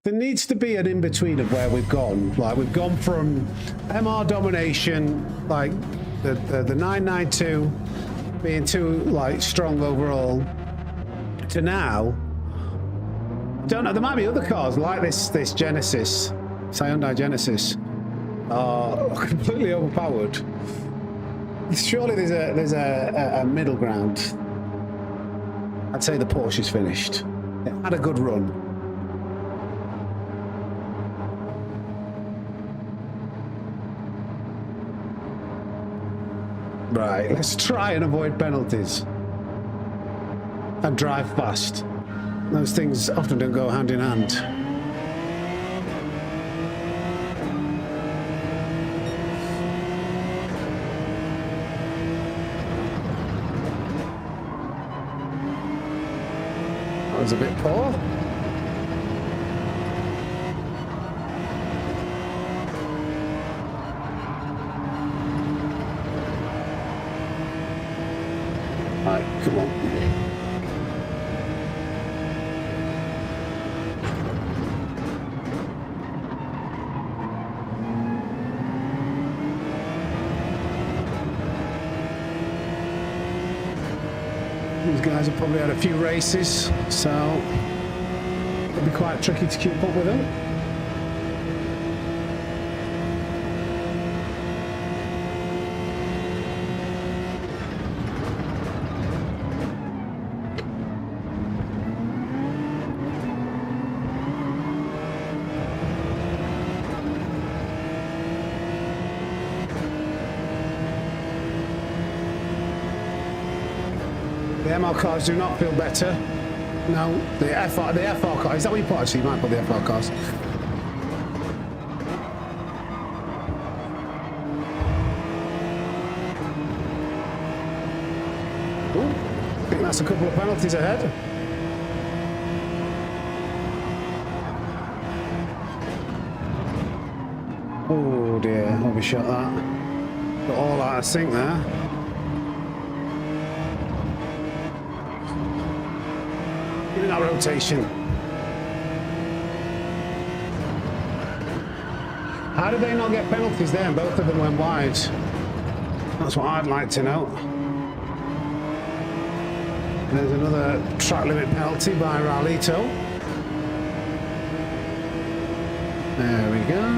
There needs to be an in-between of where we've gone. Like, we've gone from MR domination, like the 992 being too like strong overall, to now. Don't know. There might be other cars like this Genesis, Hyundai Genesis, are completely overpowered. Surely there's a middle ground. I'd say the Porsche's finished. It had a good run. Right, let's try and avoid penalties. And drive fast. Those things often don't go hand in hand. That was a bit poor. Right, come on. These guys have probably had a few races, so it'll be quite tricky to keep up with them. The MR cars do not feel better. No, the FR car. Is that what you put? Actually, you might put the FR cars. Ooh, I think that's a couple of penalties ahead. Oh dear, overshot that. Got all out of sync there. Give me that rotation. How did they not get penalties there and both of them went wide? That's what I'd like to know. There's another track limit penalty by Ralito. There we go.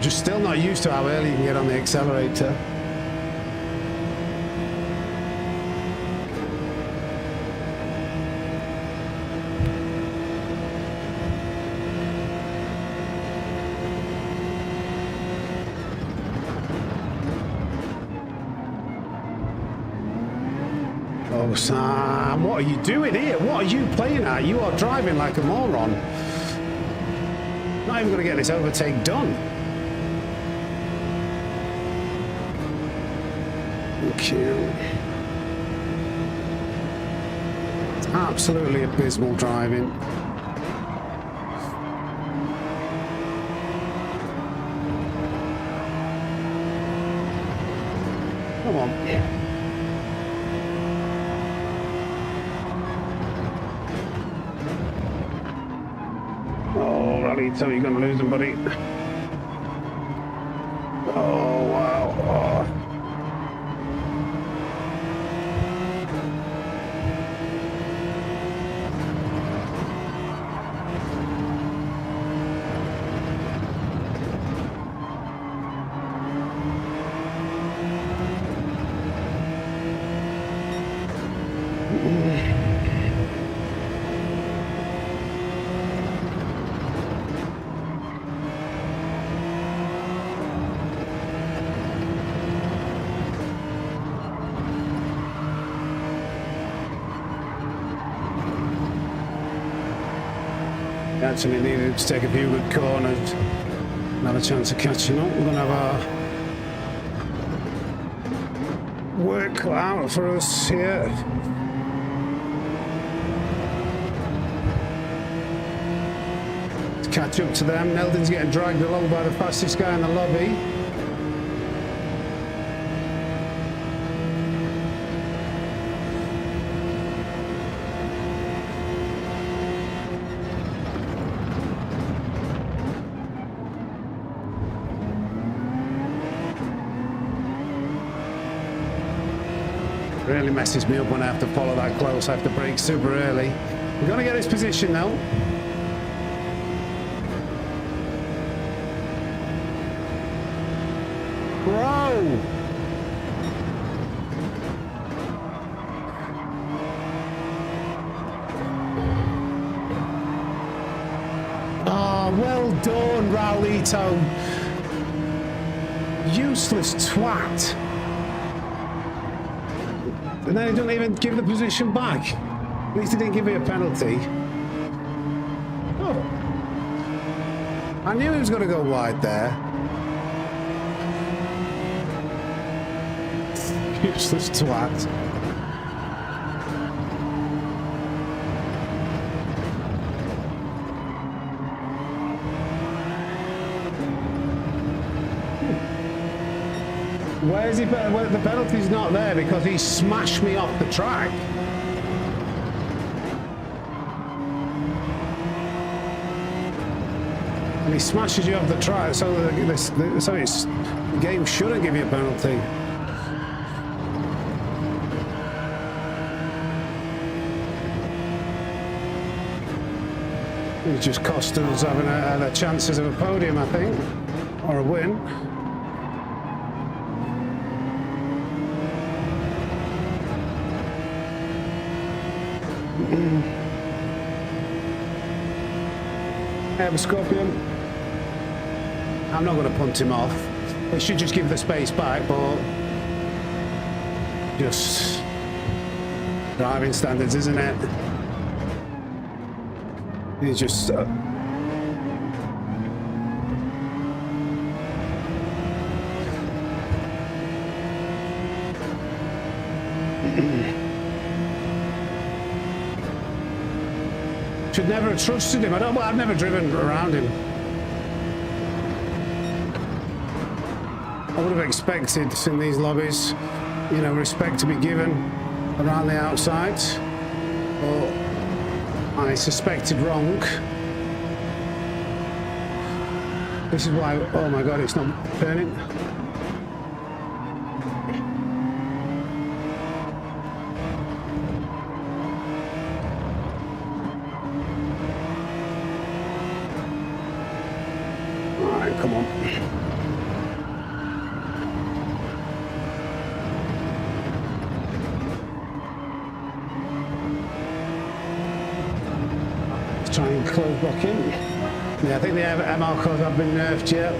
Just still not used to how early you can get on the accelerator. Oh, Sam, what are you doing here? What are you playing at? You are driving like a moron. Not even going to get this overtake done. It's absolutely abysmal driving. Come on. Oh, Ralito, you're going to lose them, buddy. Oh, wow. Oh. Actually needed to take a few good corners and have a chance of catching up. We're going to have our work cut out for us here. To catch up to them. Neldon's getting dragged along by the fastest guy in the lobby. Really messes me up when I have to follow that close. I have to brake super early. We're going to get this position now. Bro! Oh, well done, Ralito. Useless twat. And then he doesn't even give the position back. At least he didn't give me a penalty. Oh. I knew he was going to go wide there. Useless twat. Where is he? Well, the penalty's not there because he smashed me off the track. And he smashes you off the track, so the game shouldn't give you a penalty. It just cost us having the chances of a podium, I think, or a win. Have a Scorpion. I'm not going to punt him off. It should just give the space back, but just driving standards, isn't it? He's just should never have trusted him. I've never driven around him. I would have expected in these lobbies, you know, respect to be given around the outside. But I suspected wrong. This is why, oh my God, it's not turning. All right, come on. Try and close block in. Yeah, I think the MR cores have been nerfed yet.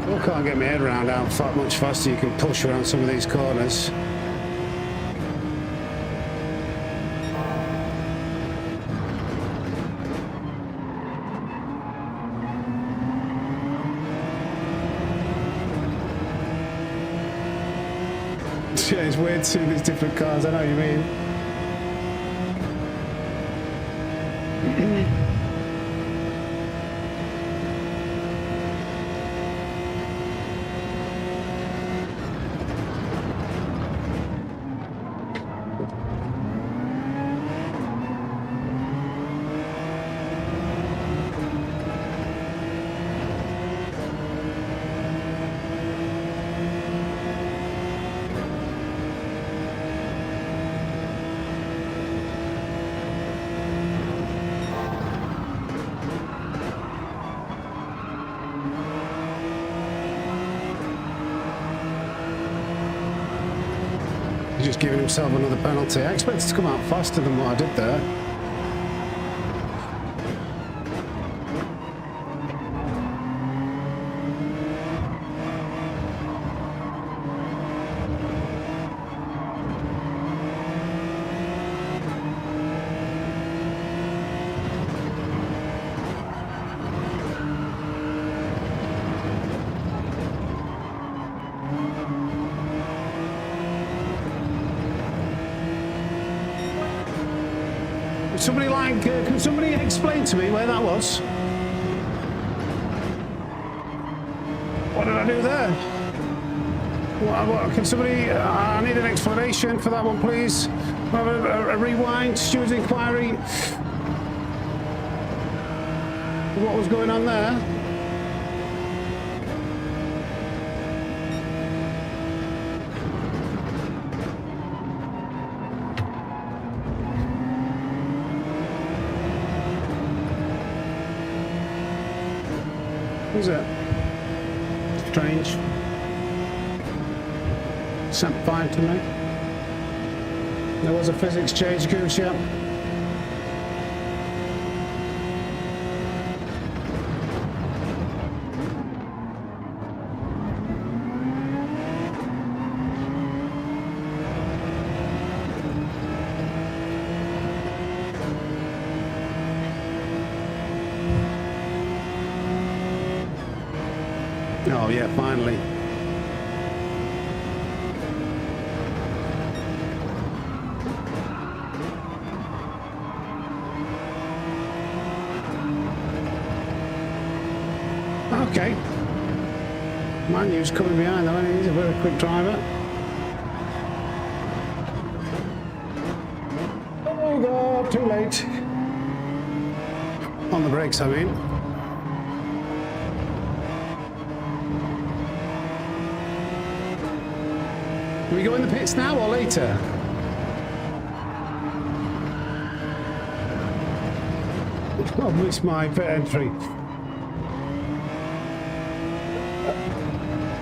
I can't get my head around how much faster you can push around some of these corners. Yeah, it's weird seeing these different cars, I know what you mean. He's just giving himself another penalty. I expected to come out faster than what I did there. Somebody can somebody explain to me where that was? What did I do there? What can somebody, I need an explanation for that one, please. Have a rewind, steward's inquiry. What was going on there? Who's that? Strange. Sent fine to me. There was a physics change, Goose, yeah. Oh yeah, finally. Okay. Manu's coming behind though, he's a very quick driver. Oh God, too late. On the brakes, I mean. Do we go in the pits now or later? I've missed my pit entry.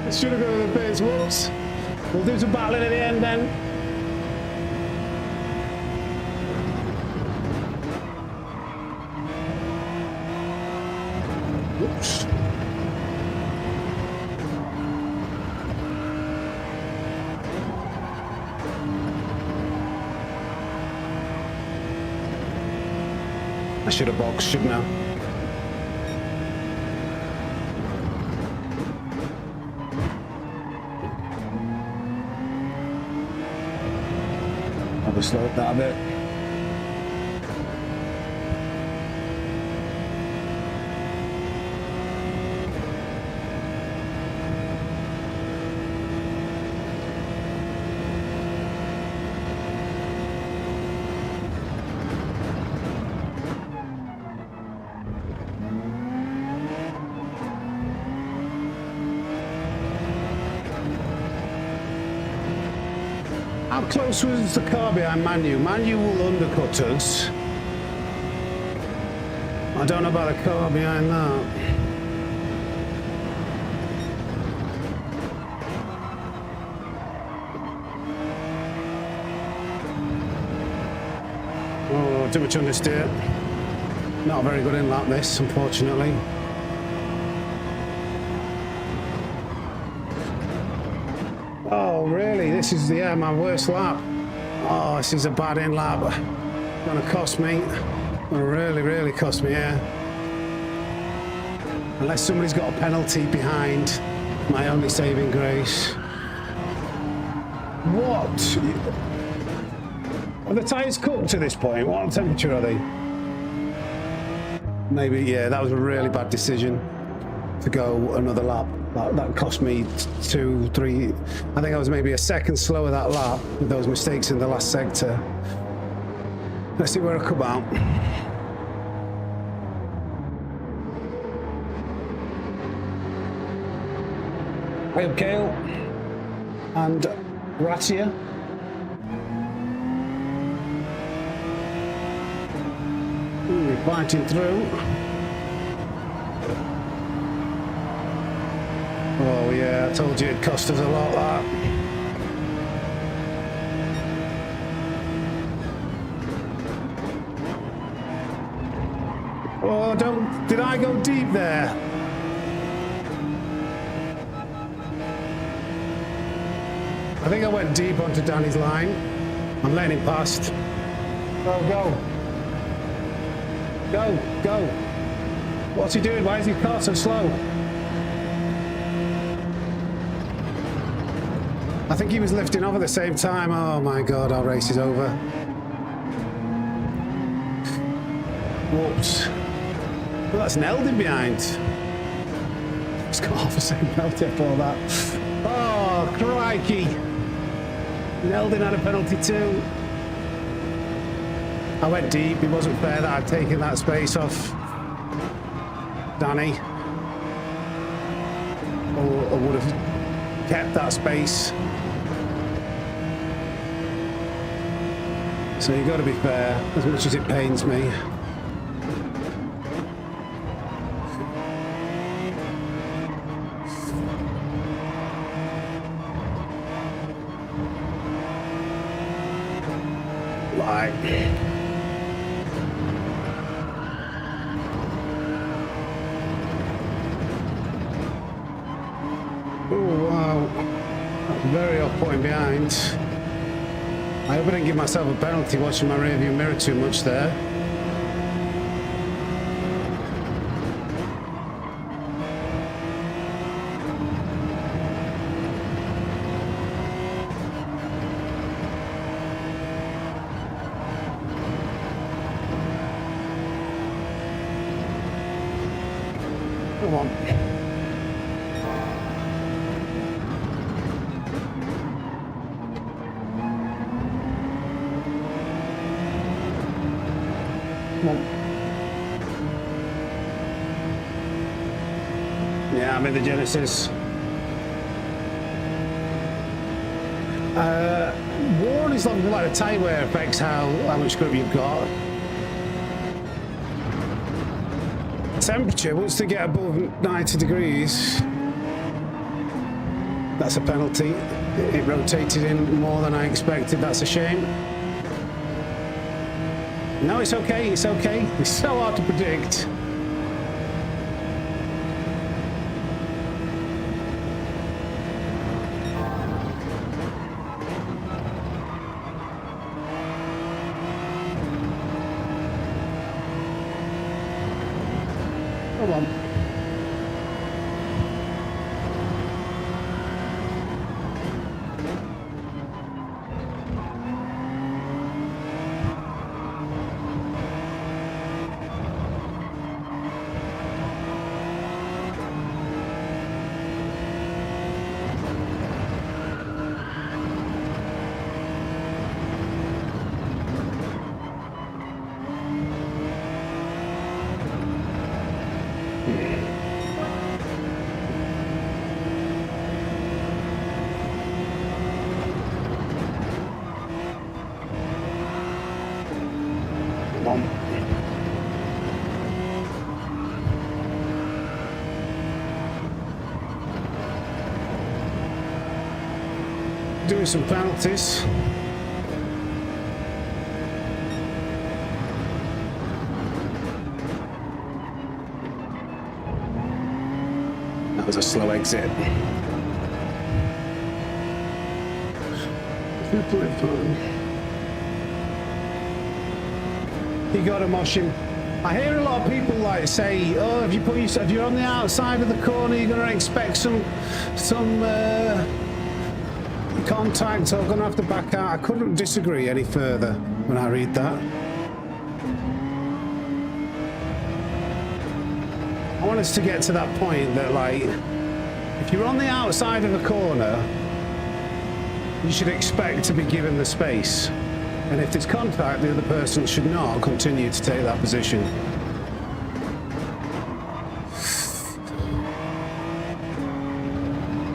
I should have gone to the pits. Whoops. We'll do some battling at the end then. Whoops. I should have boxed, shouldn't I? I'll just slow that a bit. How close was the car behind Manu? Manu will undercut us. I don't know about the car behind that. Oh, too much understeer. Not a very good in lap this, unfortunately. Oh, really? This is, yeah, my worst lap. Oh, this is a bad in lap. Gonna cost me. Gonna really, really cost me, yeah. Unless somebody's got a penalty behind, my only saving grace. What? Are the tyres cooked at this point? What temperature are they? Maybe, yeah, that was a really bad decision to go another lap. That cost me 2, 3. I think I was maybe a second slower that lap with those mistakes in the last sector. Let's see where I come out. We have Gale and Ratia. We're fighting through. Oh yeah, I told you it cost us a lot, that. Oh, did I go deep there? I think I went deep onto Danny's line. I'm letting him past. Go. Go. What's he doing? Why is his car so slow? I think he was lifting off at the same time. Oh my God, our race is over. Whoops. Well, that's Neldon behind. He's got half a second penalty for all that. Oh, crikey. Neldon had a penalty too. I went deep. It wasn't fair that I'd taken that space off Danny. Or I would have kept that space. So you've got to be fair, as much as it pains me. Like. Oh wow, that's very off point behind. I hope I didn't give myself a penalty watching my rearview mirror too much there. Come on. Yeah, I'm in the Genesis. Worn is like the tyre wear affects how much grip you've got. Temperature, once they get above 90 degrees, that's a penalty. It rotated in more than I expected. That's a shame. No, it's okay. It's okay. It's so hard to predict. Come on. Doing some penalties. That was a slow exit. 2.5. You got to mosh him. I hear a lot of people like say, "Oh, if you're on the outside of the corner, you're going to expect some contact, or going to have to back out." I couldn't disagree any further when I read that. I want us to get to that point that, like, if you're on the outside of a corner, you should expect to be given the space. And if there's contact, the other person should not continue to take that position.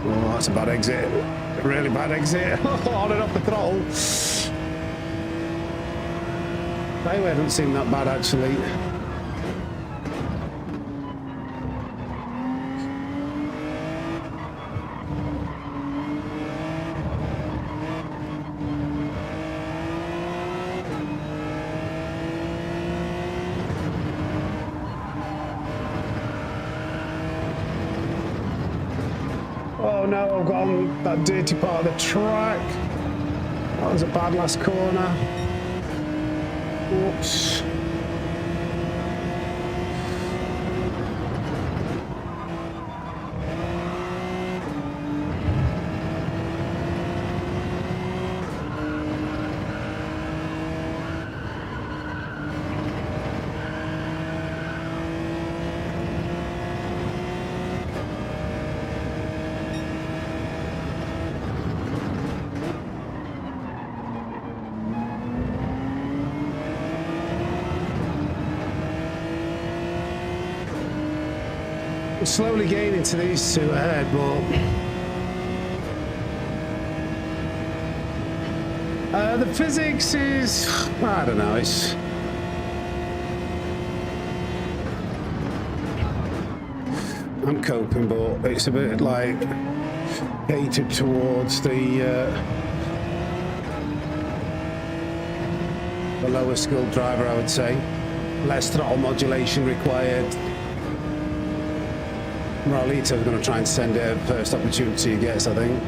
Oh, that's a bad exit. A really bad exit. On and off the throttle. Highway doesn't seem that bad, actually. Oh no, I've got on that dirty part of the track. That was a bad last corner. Oops. We're slowly gaining to these two ahead, but the physics is, I don't know, it's I'm coping, but it's a bit like catered towards the lower skilled driver, I would say. Less throttle modulation required. Raulito's going to try and send it at first opportunity he gets, I think.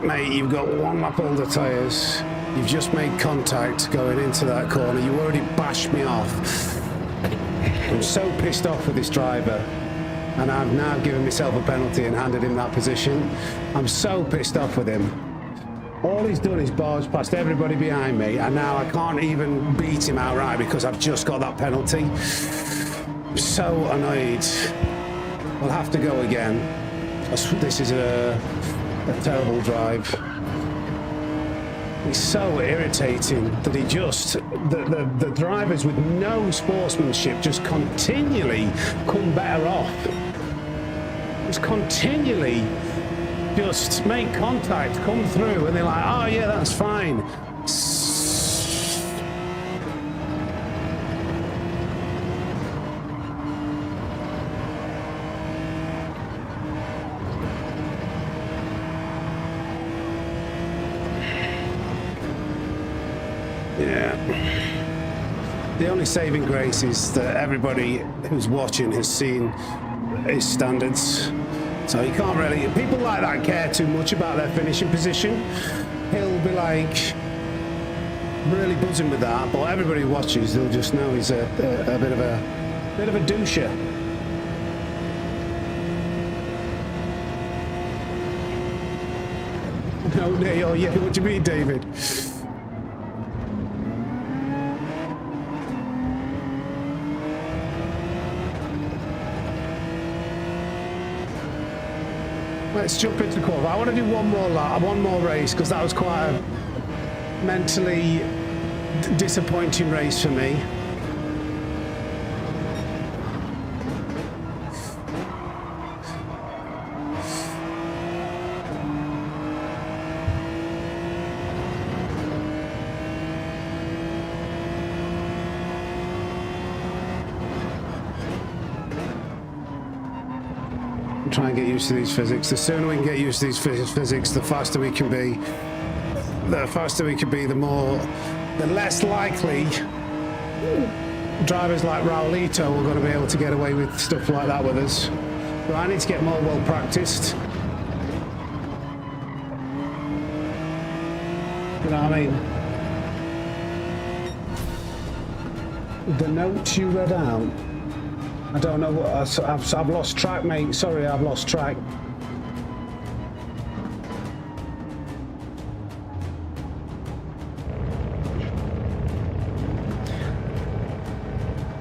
Mate, you've got one lap older tyres. You've just made contact going into that corner. You already bashed me off. I'm so pissed off with this driver. And I've now given myself a penalty and handed him that position. I'm so pissed off with him. All he's done is barge past everybody behind me, and now I can't even beat him outright because I've just got that penalty. I'm so annoyed. I'll have to go again. This is a terrible drive. It's so irritating that he just, the drivers with no sportsmanship just continually come better off. Just continually just make contact, come through, and they're like, oh yeah, that's fine. Yeah. The only saving grace is that everybody who's watching has seen his standards. So you can't really, people like that care too much about their finishing position. He'll be like really buzzing with that, but everybody who watches, they'll just know he's a bit of a doucher. No, oh yeah, what do you mean, David? Let's jump into the qualify. I want to do one more lap, one more race, because that was quite a mentally disappointing race for me. Try and get used to these physics. The sooner we can get used to these physics, the faster we can be. The faster we can be, the less likely drivers like Raulito are going to be able to get away with stuff like that with us. But I need to get more well practiced. You know what I mean? The notes you read out. I don't know what I've lost track, mate. Sorry, I've lost track.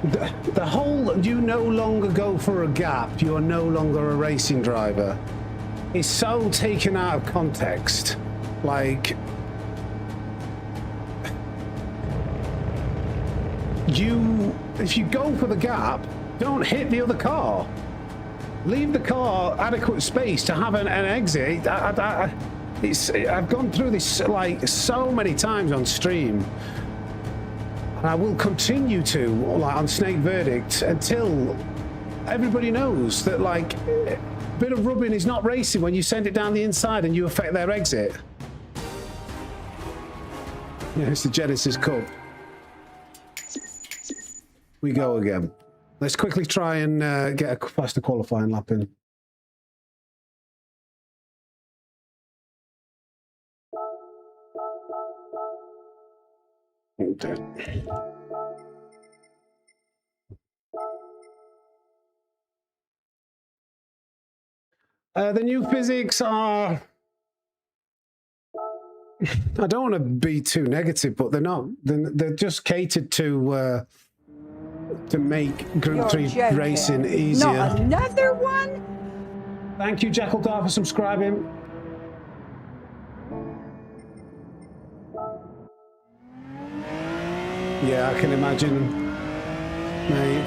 The whole you no longer go for a gap, you are no longer a racing driver, is so taken out of context. Like, if you go for the gap, don't hit the other car. Leave the car adequate space to have an exit. I've gone through this like so many times on stream, and I will continue to, like on Snake Verdict, until everybody knows that like a bit of rubbing is not racing when you send it down the inside and you affect their exit. Yeah, it's the Genesis Cup. We go again. Let's quickly try and get a faster qualifying lap in. Okay. The new physics are... I don't want to be too negative, but they're not. They're just catered to make Gr.3 racing easier. Not another one? Thank you, Jackal Dart, for subscribing. Yeah, I can imagine, mate.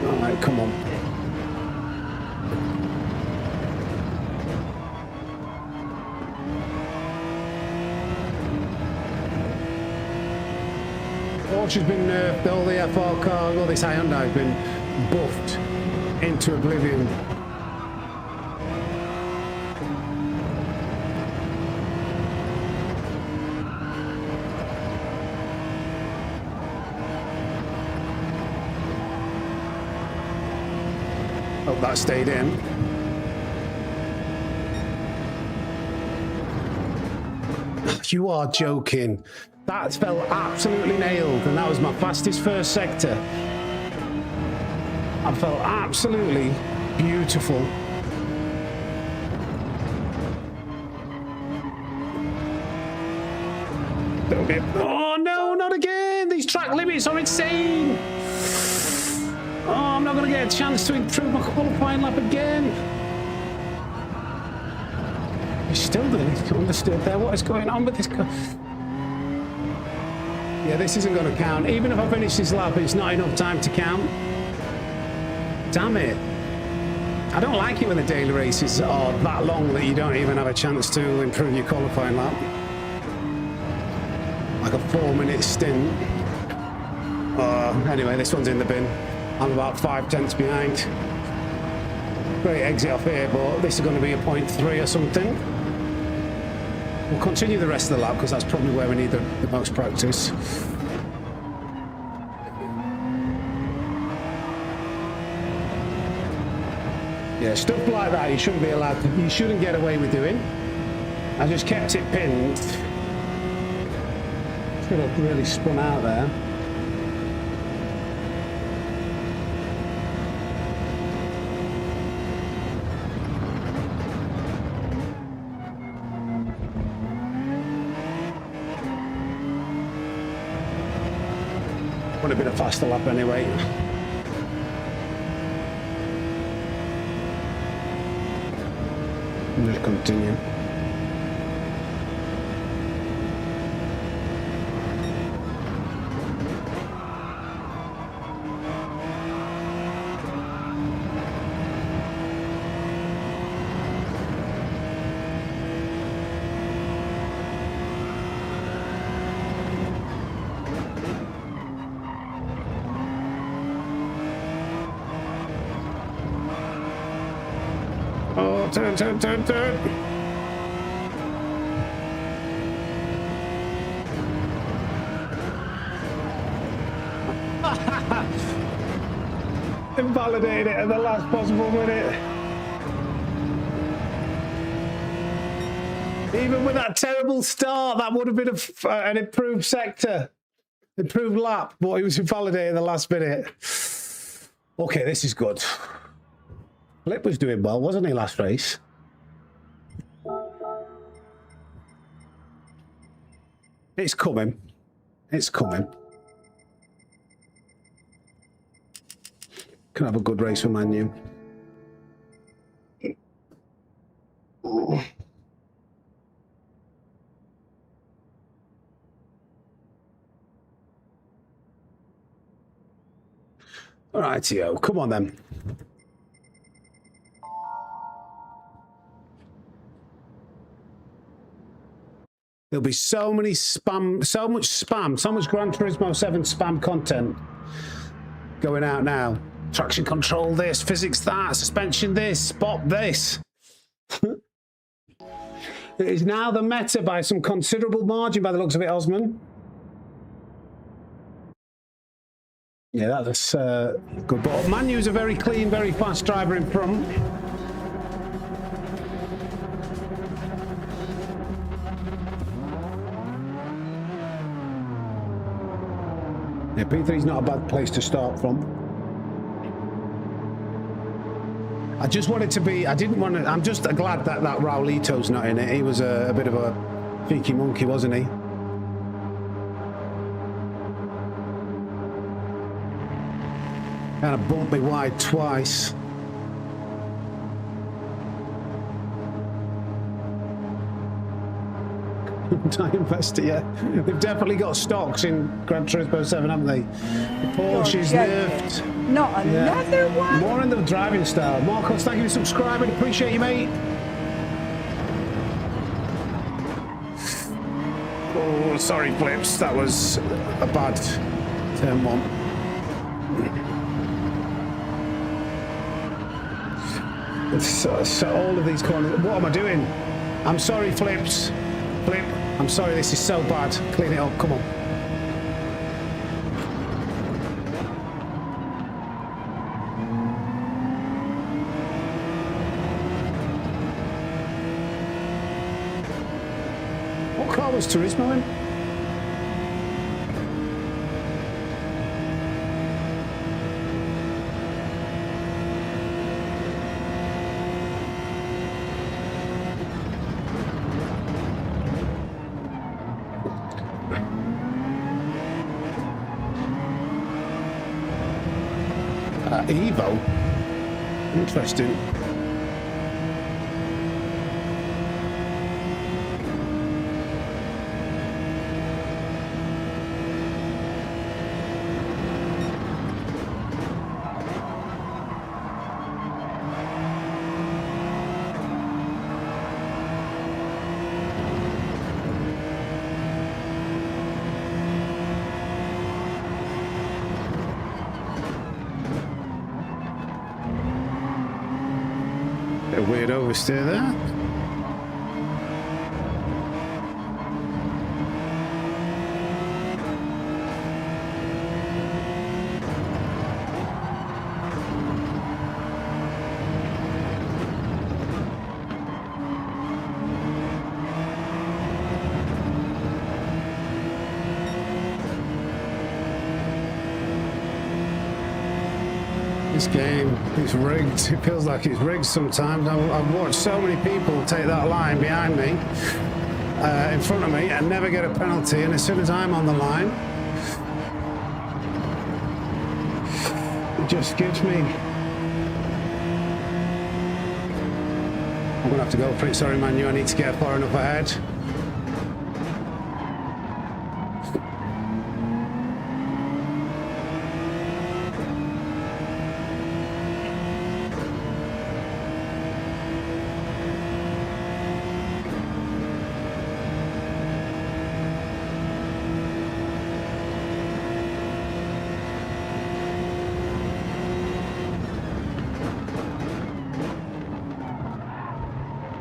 All right, come on. Porsche's been nerfed, all the FR cars, all this Hyundai has been buffed into oblivion. Hope that stayed in. You are joking. That felt absolutely nailed, and that was my fastest first sector. I felt absolutely beautiful. Oh no, not again! These track limits are insane! Oh, I'm not going to get a chance to improve my qualifying lap again. You still didn't understand there what is going on with this car. Yeah, this isn't going to count. Even if I finish this lap, it's not enough time to count. Damn it. I don't like it when the daily races are that long that you don't even have a chance to improve your qualifying lap. Like a 4-minute stint. Anyway, this one's in the bin. I'm about 5 tenths behind. Great exit off here, but this is going to be a 0.3 or something. We'll continue the rest of the lap because that's probably where we need the most practice. Yeah, stuff like that you shouldn't be allowed to, you shouldn't get away with doing. I just kept it pinned. Should have really spun out there. Would have been a faster lap anyway. Just continue. Oh, turn. Invalidated it at the last possible minute. Even with that terrible start, that would have been an improved sector, improved lap, but he was invalidated at the last minute. Okay, this is good. Flip was doing well, wasn't he, last race? It's coming. It's coming. Can have a good race for Man U. All right, Tio, come on then. There'll be so many spam, so much Gran Turismo 7 spam content going out now. Traction control this, physics that, suspension this, spot this. It is now the meta by some considerable margin by the looks of it, Osman. Yeah, that's good. But Manu's a very clean, very fast driver in front. Yeah, P3's not a bad place to start from. I just wanted to be, I didn't want to, I'm just glad that Raulito's not in it. He was a bit of a cheeky monkey, wasn't he? Kind of bumped me wide twice. Hyundai investor, yeah. They've definitely got stocks in Gran Turismo 7, haven't they? The Porsche's nerfed. Not another one? More in the driving style. Marcos, thank you for subscribing. Appreciate you, mate. Oh, sorry, Flips. That was a bad turn one. So all of these corners. What am I doing? I'm sorry, Flips. Flip, I'm sorry, this is so bad. Clean it up, come on. What car was Turismo in? Evo? Interesting. A weird oversteer there. This game is rigged. It feels like it's rigged sometimes. I've watched so many people take that line behind me, in front of me, and never get a penalty. And as soon as I'm on the line, it just gives me... I'm gonna have to go for it. Sorry, Manu. I need to get far enough ahead.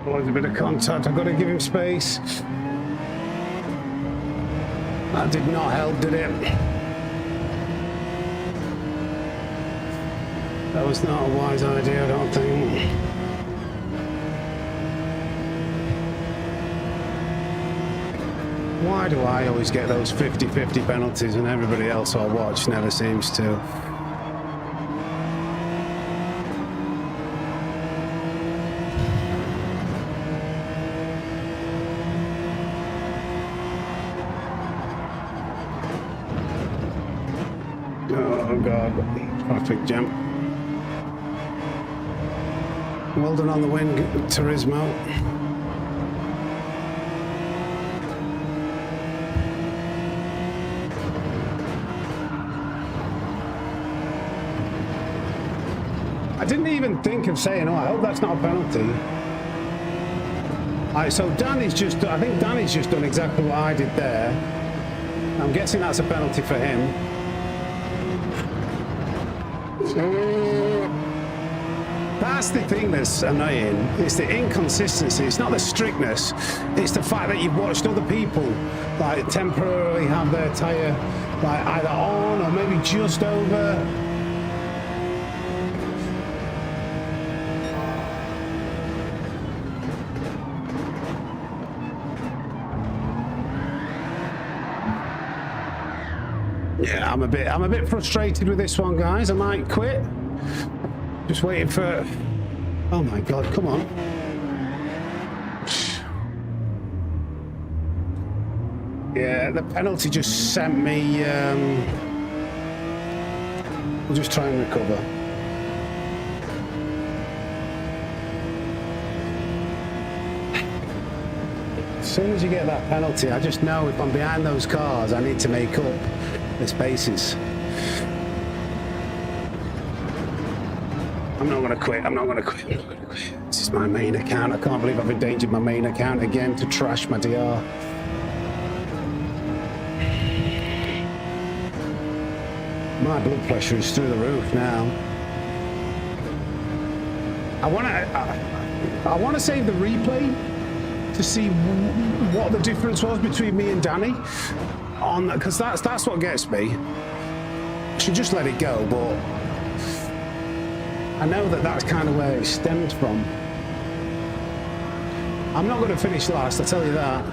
Oh, there's a bit of contact. I've got to give him space. That did not help, did it? That was not a wise idea, I don't think. Why do I always get those 50-50 penalties and everybody else I watch never seems to? Oh God, traffic jam. Well done on the win, Turismo. I didn't even think of saying, oh, I hope that's not a penalty. Alright, so Danny's just, I think Danny's just done exactly what I did there. I'm guessing that's a penalty for him. That's the thing that's annoying. It's the inconsistency. It's not the strictness. It's the fact that you've watched other people like temporarily have their tyre like either on or maybe just over. Yeah, I'm a bit frustrated with this one, guys. I might quit. Just waiting for... Oh my God, come on. Yeah, the penalty just sent me... We'll just try and recover. As soon as you get that penalty, I just know if I'm behind those cars, I need to make up the spaces. I'm not going to quit. I'm not going to quit. I'm not going to quit. This is my main account. I can't believe I've endangered my main account again to trash my DR. My blood pressure is through the roof now. I want to save the replay to see what the difference was between me and Danny, because that's what gets me. I should just let it go, but I know that that's kind of where it stemmed from. I'm not going to finish last, I tell you that.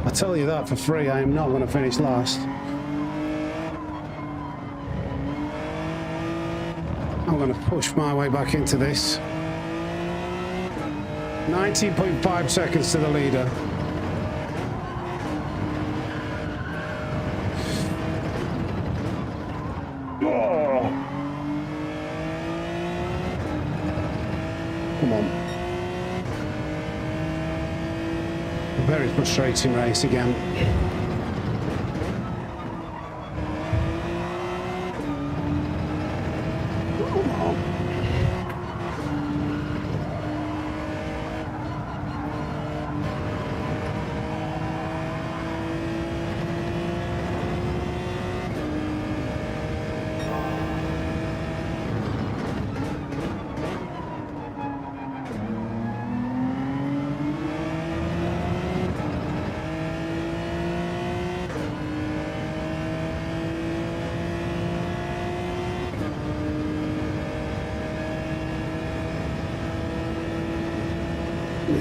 I tell you that for free, I am not going to finish last. I'm going to push my way back into this. 19.5 seconds to the leader. Oh. Come on. A very frustrating race again.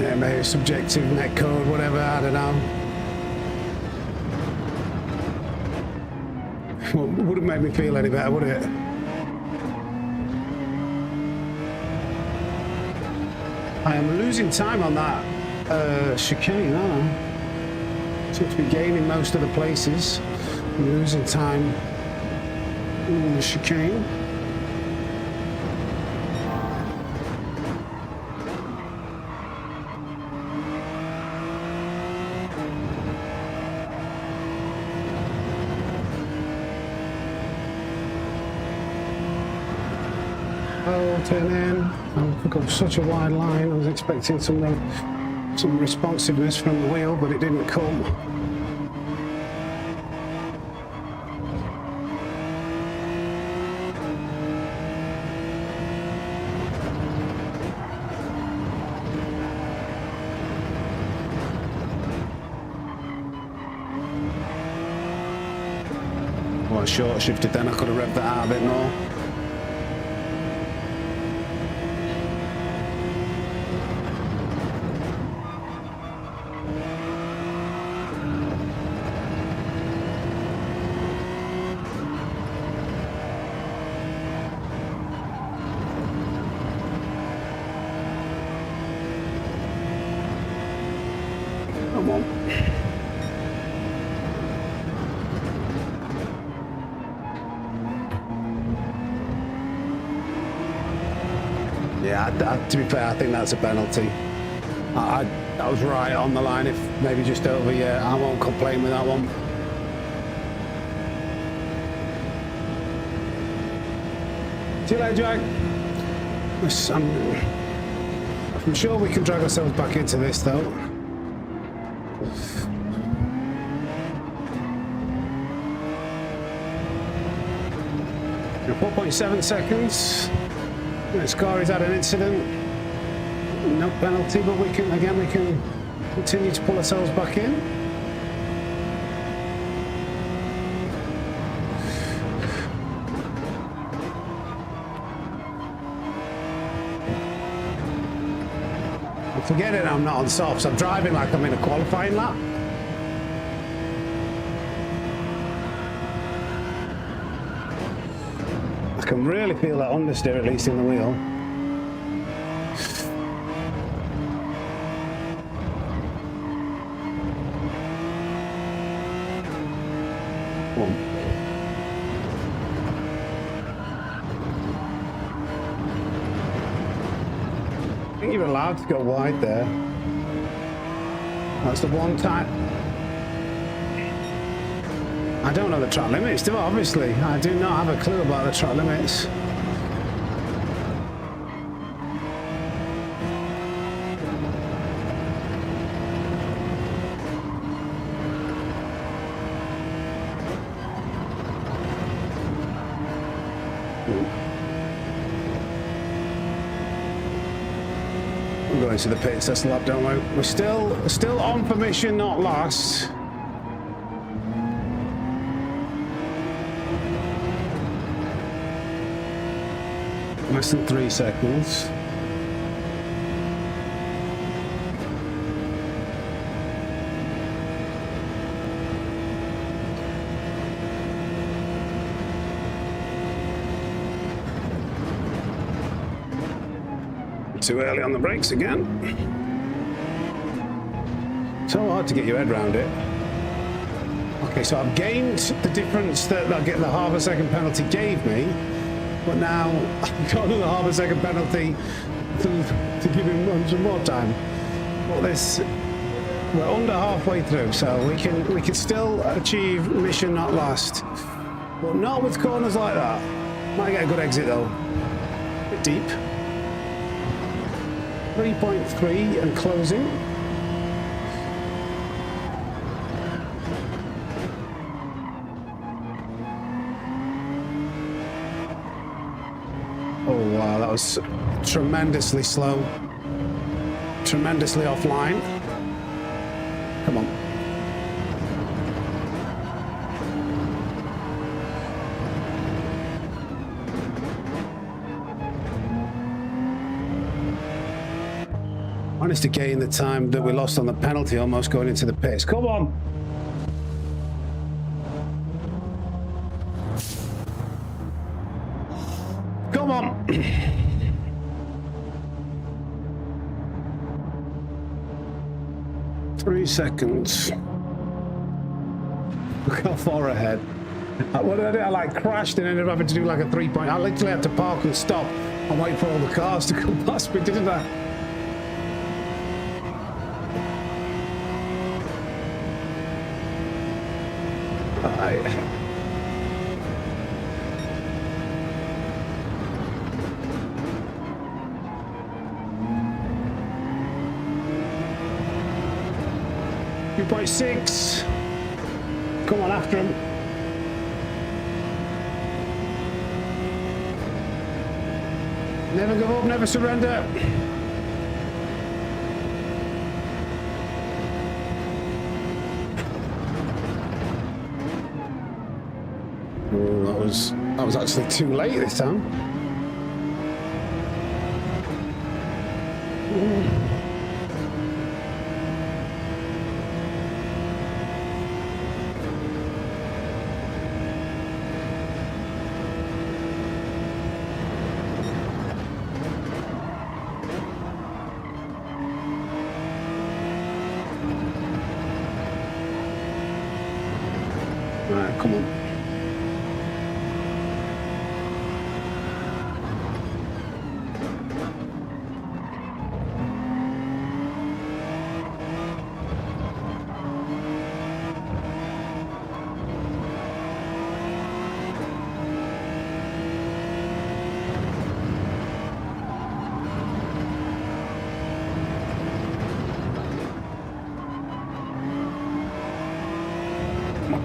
Yeah, maybe subjective net code, whatever, I don't know. Well, wouldn't make me feel any better, would it? I am losing time on that chicane, aren't I? Seem to be gaining most of the places. I'm losing time in the chicane. Oh, turn in. I've got such a wide line. I was expecting some responsiveness from the wheel, but it didn't come. Well, I short shifted then. I could have revved that out a bit more. Come on. Yeah, to be fair, I think that's a penalty. I was right on the line, if maybe just over. Yeah, I won't complain with that one. See you later, Jack. I'm sure we can drag ourselves back into this, though. 4.7 seconds. This car has had an incident. No penalty, but we can continue to pull ourselves back in. Forget it, I'm not on softs. I'm driving like I'm in a qualifying lap. I can really feel that understeer, at least in the wheel. Come on. I think you're allowed to go wide there. That's the one time. I don't know the track limits, do I? Obviously, I do not have a clue about the track limits. I'm going to the pits. That's the lap, don't we? We're still on for mission, not last. Less than 3 seconds. Too early on the brakes again. So hard to get your head around it. Okay, so I've gained the difference that the half a second penalty gave me. But now I've got another half a second penalty to give him some more time. But we're under halfway through, so we can still achieve mission not last. But not with corners like that. Might get a good exit though. Bit deep. 3.3 and closing. Oh wow, that was tremendously slow. Tremendously offline. Come on. Managed to gain the time that we lost on the penalty, almost going into the pits. Come on. Come on. 3 seconds. Look how far ahead. What did I do? I like crashed and ended up having to do like a 3-point. I literally had to park and stop and wait for all the cars to come past me, didn't I? Alright. .6. Come on, after him. Never give up, never surrender. Oh, that was actually too late this time. Alright, come on.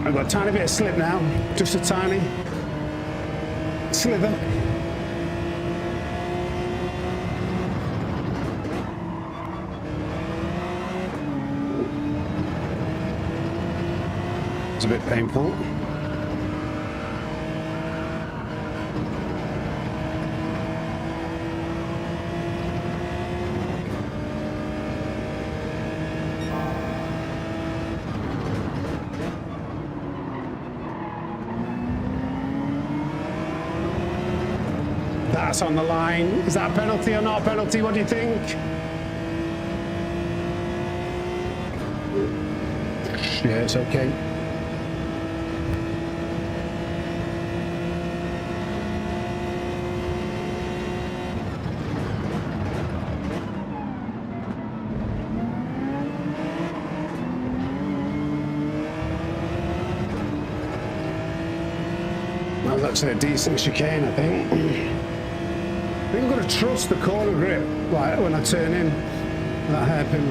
I've got a tiny bit of slip now, just a tiny slither. It's a bit painful. That's on the line. Is that a penalty or not a penalty? What do you think? Yeah, it's okay. That was actually a decent chicane, I think. I think I've got to trust the corner grip, like when I turn in that hairpin.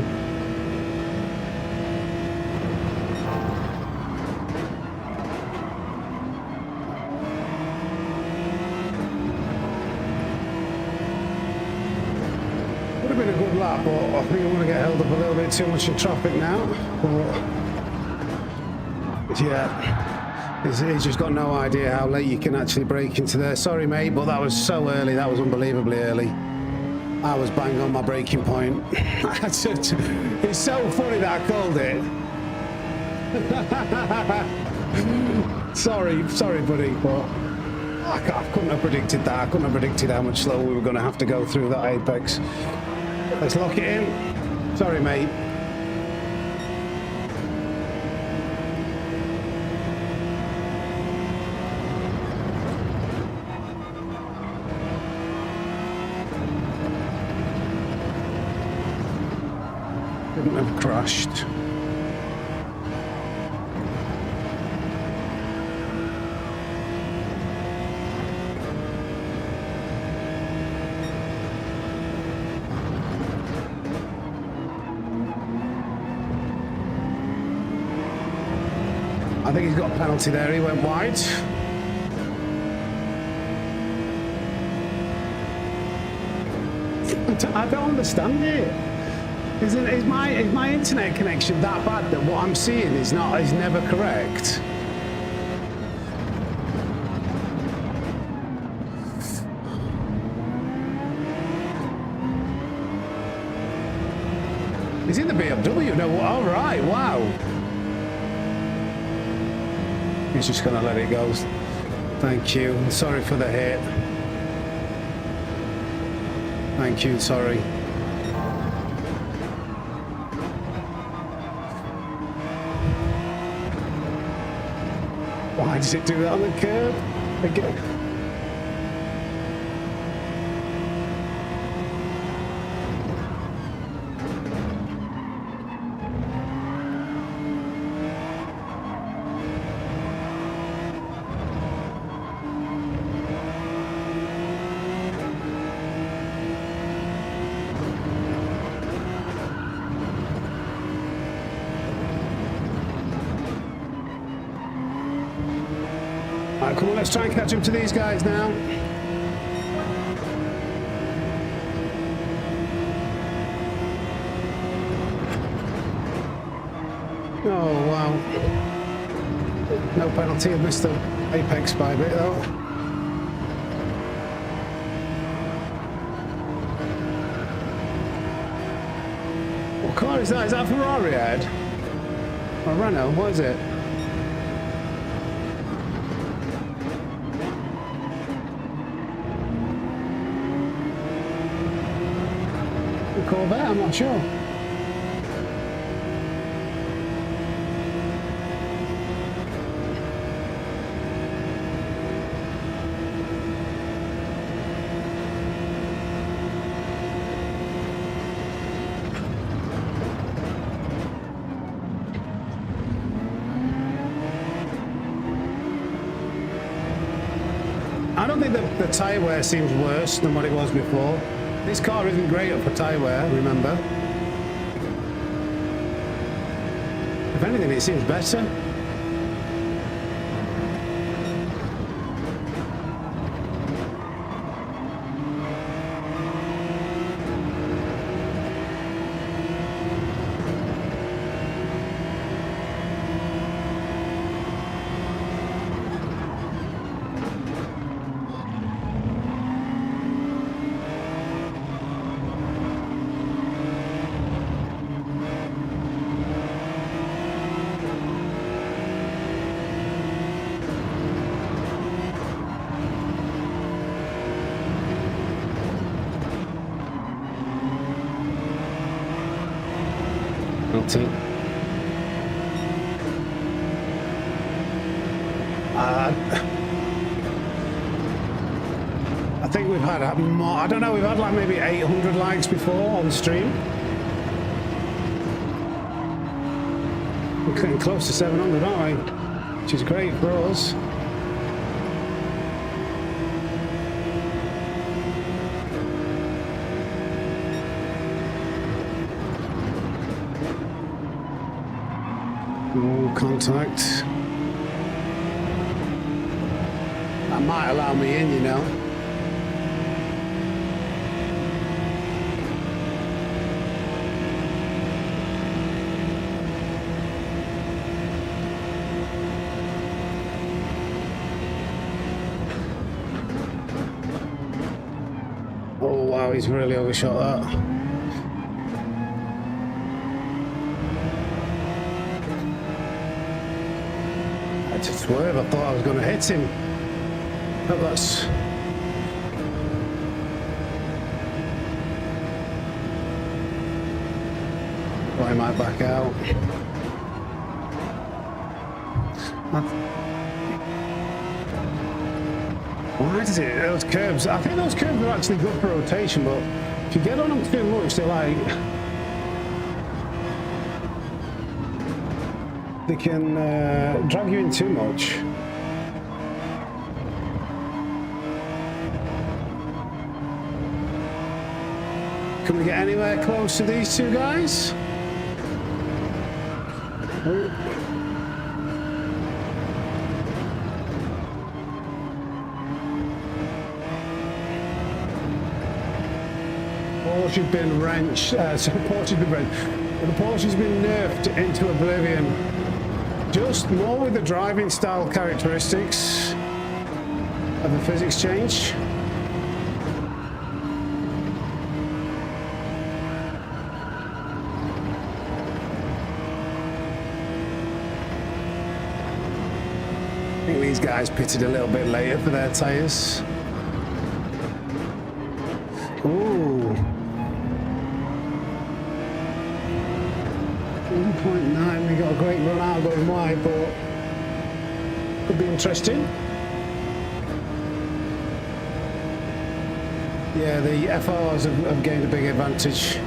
Would have been a good lap, but I think I'm going to get held up a little bit too much in traffic now. But yeah. He's just got no idea how late you can actually break into there. Sorry, mate, but that was so early. That was unbelievably early. I was bang on my breaking point. It's so funny that I called it. sorry, buddy, but I couldn't have predicted that. I couldn't have predicted how much slower we were going to have to go through that apex. Let's lock it in. Sorry, mate. Have crashed. I think he's got a penalty there. He went wide. I don't understand it. Is my internet connection that bad that what I'm seeing is never correct? He's in the BMW. No, all right. Wow. He's just gonna let it go. Thank you. Sorry for the hit. Thank you. Sorry. Why does it do that on the curb again? Right, come on, let's try and catch up to these guys now. Oh, wow. No penalty, I missed the apex by a bit though. What car is that? Is that a Ferrari head? Or a Renault? What is it? Corvette, I'm not sure. I don't think the tyre wear seems worse than what it was before. This car isn't great up for tyre wear, remember? If anything, it seems better. I think we've had more, I don't know, we've had like maybe 800 likes before on stream. We're getting close to 700, aren't we? Which is great for us. Oh, contact. That might allow me in, you know. Oh wow, he's really overshot that. I had to swerve, I thought I was going to hit him. But that's... I might back out. Why does it, those curbs, I think those curbs are actually good for rotation, but if you get on them too much, they're like, they can drag you in too much. Can we get anywhere close to these two guys? Oh. Porsche has been wrenched, Porsche has been wrenched. The Porsche has been nerfed into oblivion. Just more with the driving style characteristics of the physics change. these guys pitted a little bit later for their tyres. Ooh. 1.9, we got a great run out going wide, but could be interesting. Yeah, the FRs have gained a big advantage.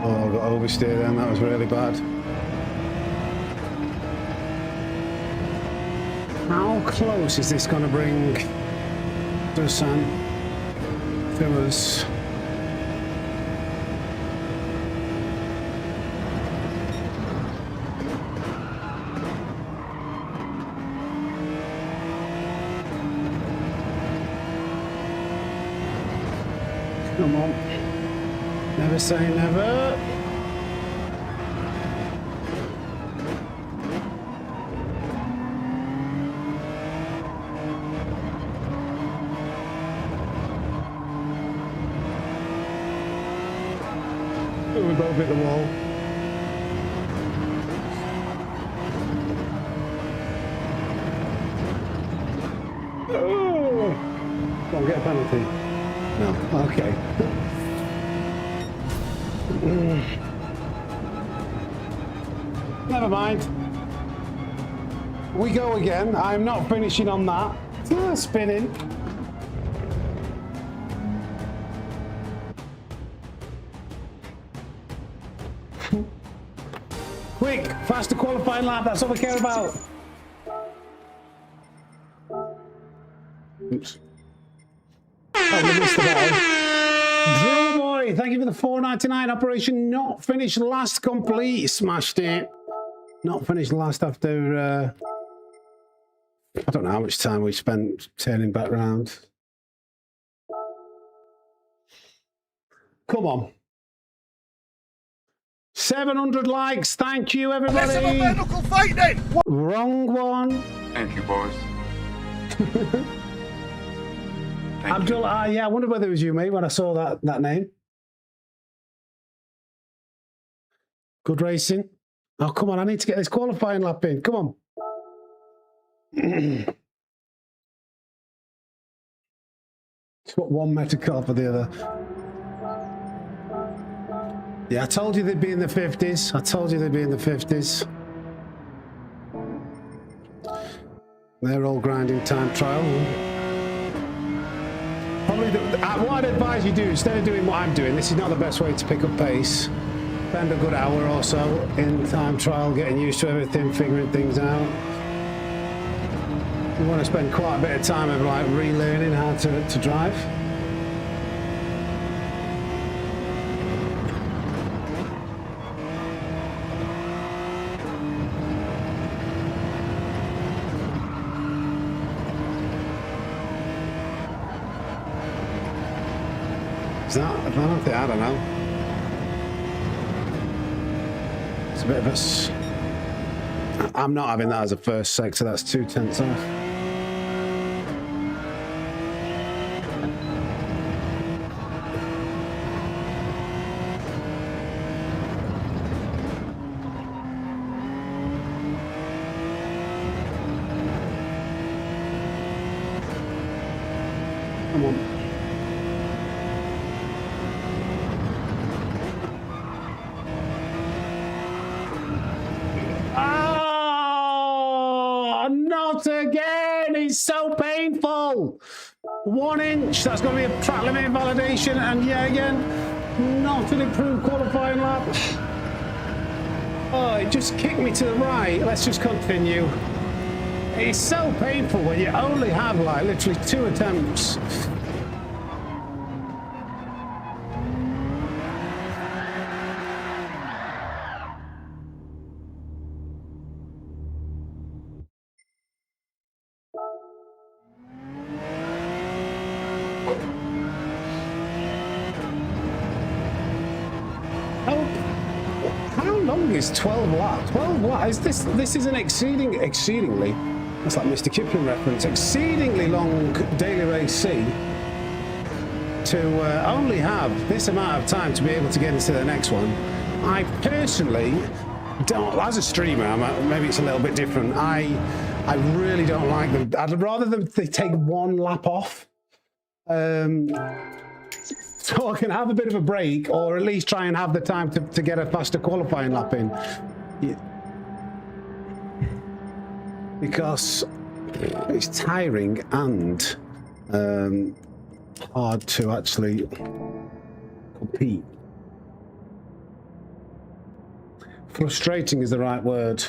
Oh, I got oversteer then, that was really bad. How close is this going to bring Dusan to us? Come on. Never say never. We both hit the wall. Oh! Don't get a penalty. No, okay. Never mind. We go again. I'm not finishing on that. Spinning. Quick, faster qualifying lap. That's all we care about. Oops. Oh, we missed the ball. Drew boy, thank you for the $4.99. Operation not finished last complete. Smashed it. Not finished last after, I don't know how much time we spent turning back round. Come on. 700 likes. Thank you, everybody. Let's have a bare knuckle fight then. Wrong one. Thank you, boys. Abdul, yeah, I wondered whether it was you, mate, when I saw that name. Good racing. Oh, come on, I need to get this qualifying lap in. Come on. Swap one Metacar for the other. Yeah, I told you they'd be in the 50s. I told you they'd be in the 50s. They're all grinding time trial. Probably what I'd advise you do, instead of doing what I'm doing, this is not the best way to pick up pace. Spend a good hour or so in time trial, getting used to everything, figuring things out. You want to spend quite a bit of time of like relearning how to drive. Is that a penalty? I don't know. It's a bit of a... I'm not having that as a first sector, that's 2/10 off. Come on. Not again! It's so painful! 1 inch, that's going to be a track limit invalidation, and yeah, again, not an improved qualifying lap. Oh, it just kicked me to the right. Let's just continue. It's so painful when you only have like literally 2 attempts. How long is 12 laps? 12 laps? This is an exceedingly, that's like Mr. Kipling reference, exceedingly long daily race C. to only have this amount of time to be able to get into the next one. I personally don't, as a streamer, maybe it's a little bit different. I really don't like them. I'd rather they take one lap off. So I can have a bit of a break, or at least try and have the time to get a faster qualifying lap in. Yeah. Because it's tiring and hard to actually compete. Frustrating is the right word.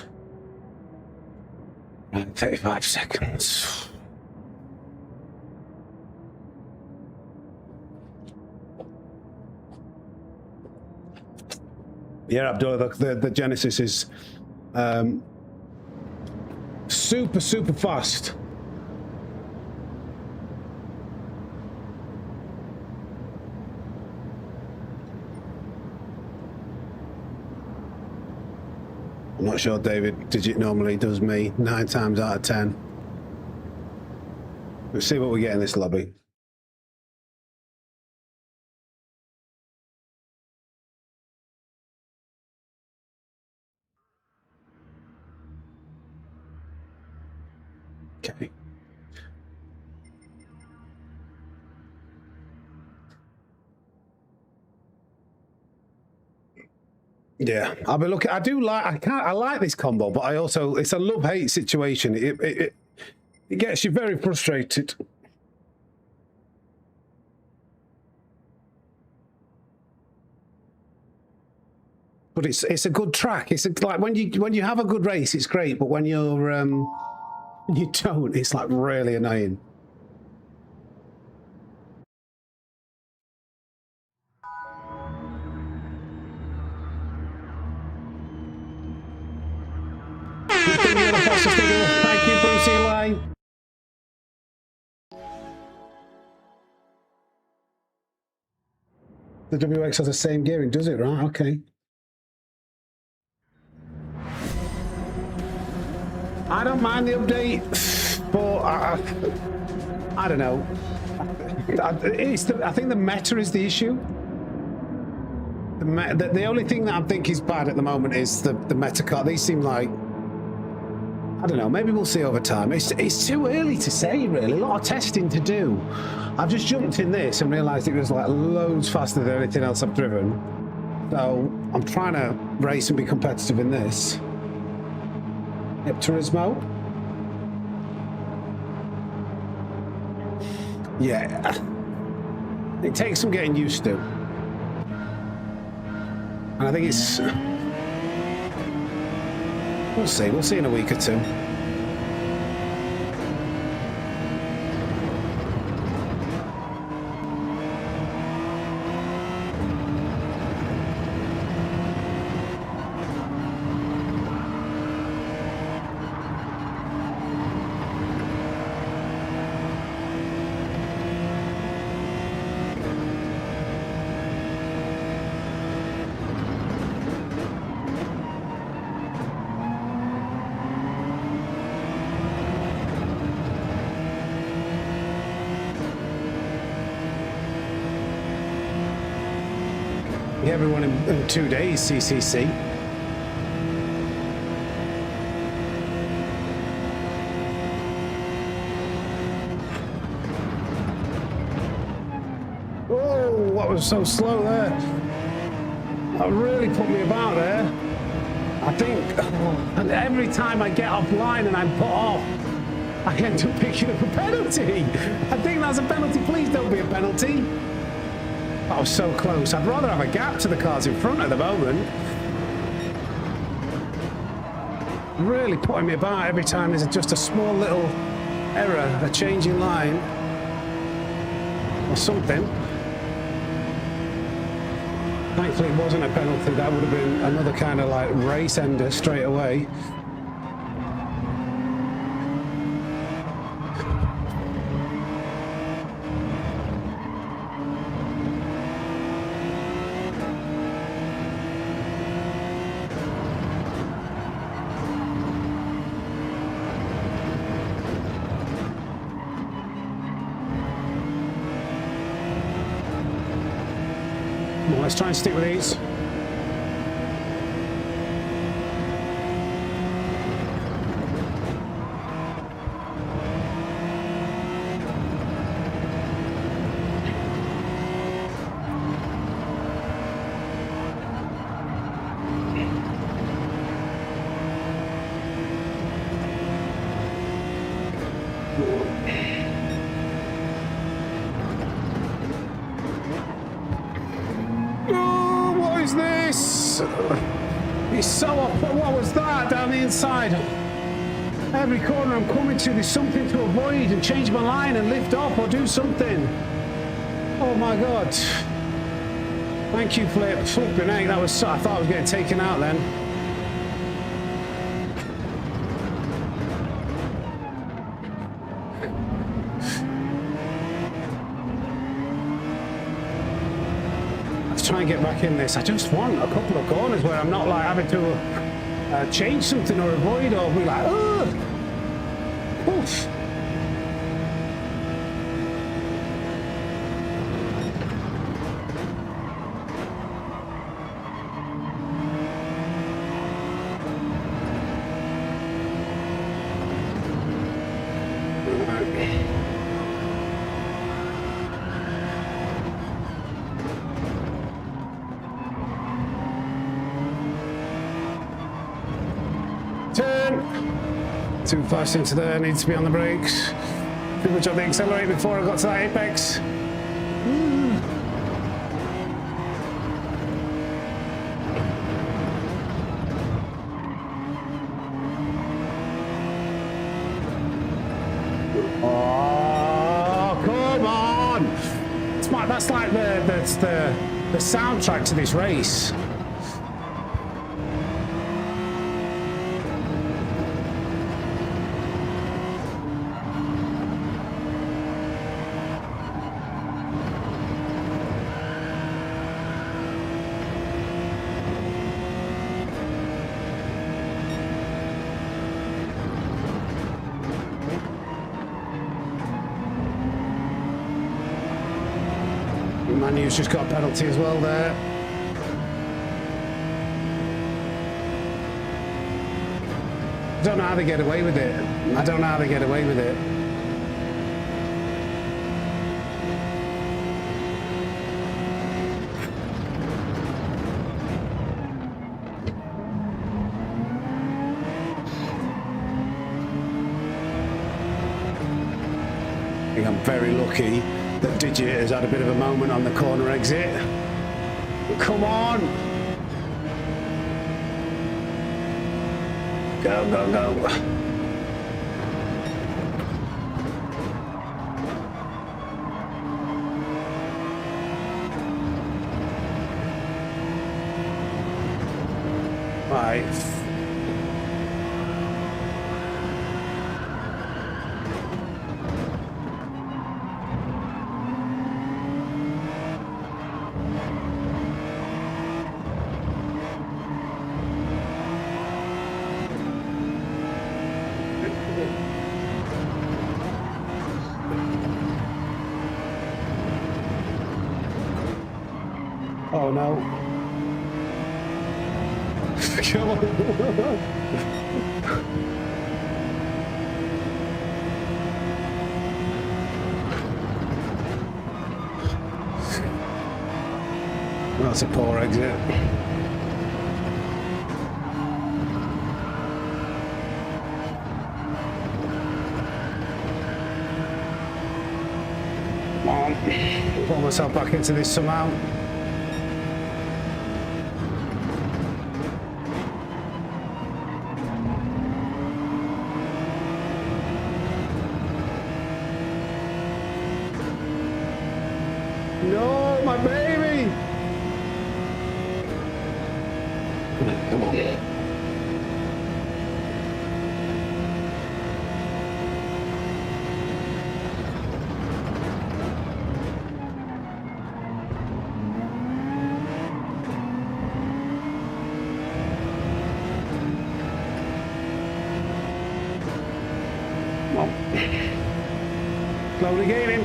Right, 35 seconds. Yeah, Abdullah, the Genesis is super fast. I'm not sure, David. Digit normally does me 9 times out of 10. Let's see what we get in this lobby. Okay. Yeah, I'll be looking. I like this combo, but I also, it's a love-hate situation. It gets you very frustrated. But it's a good track. It's like when you have a good race, it's great. But when you don't, it's like really annoying. Thank you, Bruce Eli. The WX has the same gearing, does it? Right, okay. I don't mind the update, but I don't know. I think the meta is the issue. The only thing that I think is bad at the moment is the meta car. These seem like, I don't know, maybe we'll see over time. It's too early to say, really. A lot of testing to do. I've just jumped in this and realised it was like loads faster than anything else I've driven. So I'm trying to race and be competitive in this. Gran Turismo. Yeah. It takes some getting used to. And I think it's... We'll see in a week or two. Everyone in 2 days, CCC. Oh, what was so slow there? That really put me about there. I think and every time I get offline and I'm put off, I end up picking up a penalty. I think that's a penalty. Please don't be a penalty. That was so close. I'd rather have a gap to the cars in front at the moment. Really putting me about every time there's just a small little error, a change in line or something. Thankfully it wasn't a penalty. That would have been another kind of like race ender straight away. let's try and stick with these. It's so off. What was that down the inside? Every corner I'm coming to, there's something to avoid and change my line and lift off or do something. Oh my God. Thank you, Flip. Flipping egg. That was so, I thought I was getting taken out then. Try and get back in this. I just want a couple of corners where I'm not like having to change something or avoid or be like, ugh. Oof. Too fast into there, needs to be on the brakes. Too much on the accelerator before I got to that apex. Oh, come on! That's like the soundtrack to this race. Manu's just got a penalty as well there. I don't know how they get away with it. I don't know how they get away with it. I think I'm very lucky that Digit has had a bit of a moment on the corner exit. Come on! Go, go, go! Right. Oh no. Come on. That's a poor exit. Come on. Pull myself back into this somehow. No, my baby! Come on. Come on. Slowly gaining.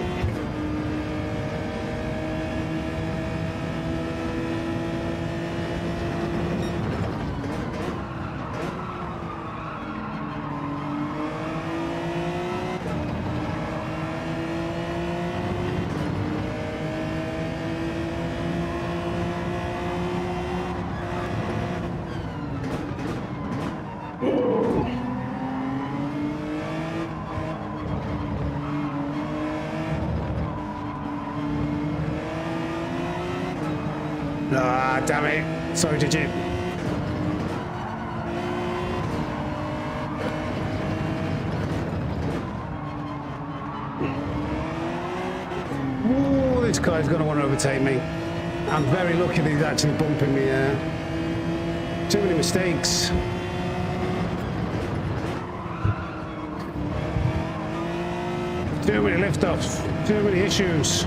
Ah, damn it. Sorry, Digit. Ooh, this guy's going to want to overtake me. I'm very lucky that he's actually bumping me. Too many mistakes. Too many lift-offs. Too many issues.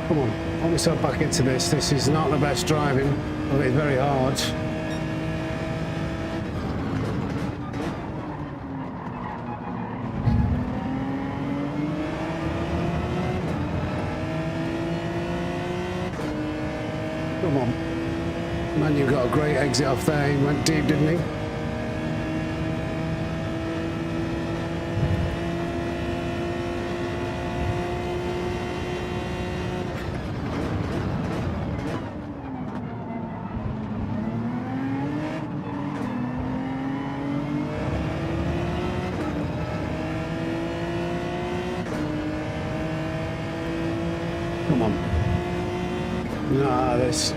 Come on, pull myself back into this. This is not the best driving, but it's very hard. Come on. Man, you got a great exit off there. He went deep, didn't he? Come on. Nah, this.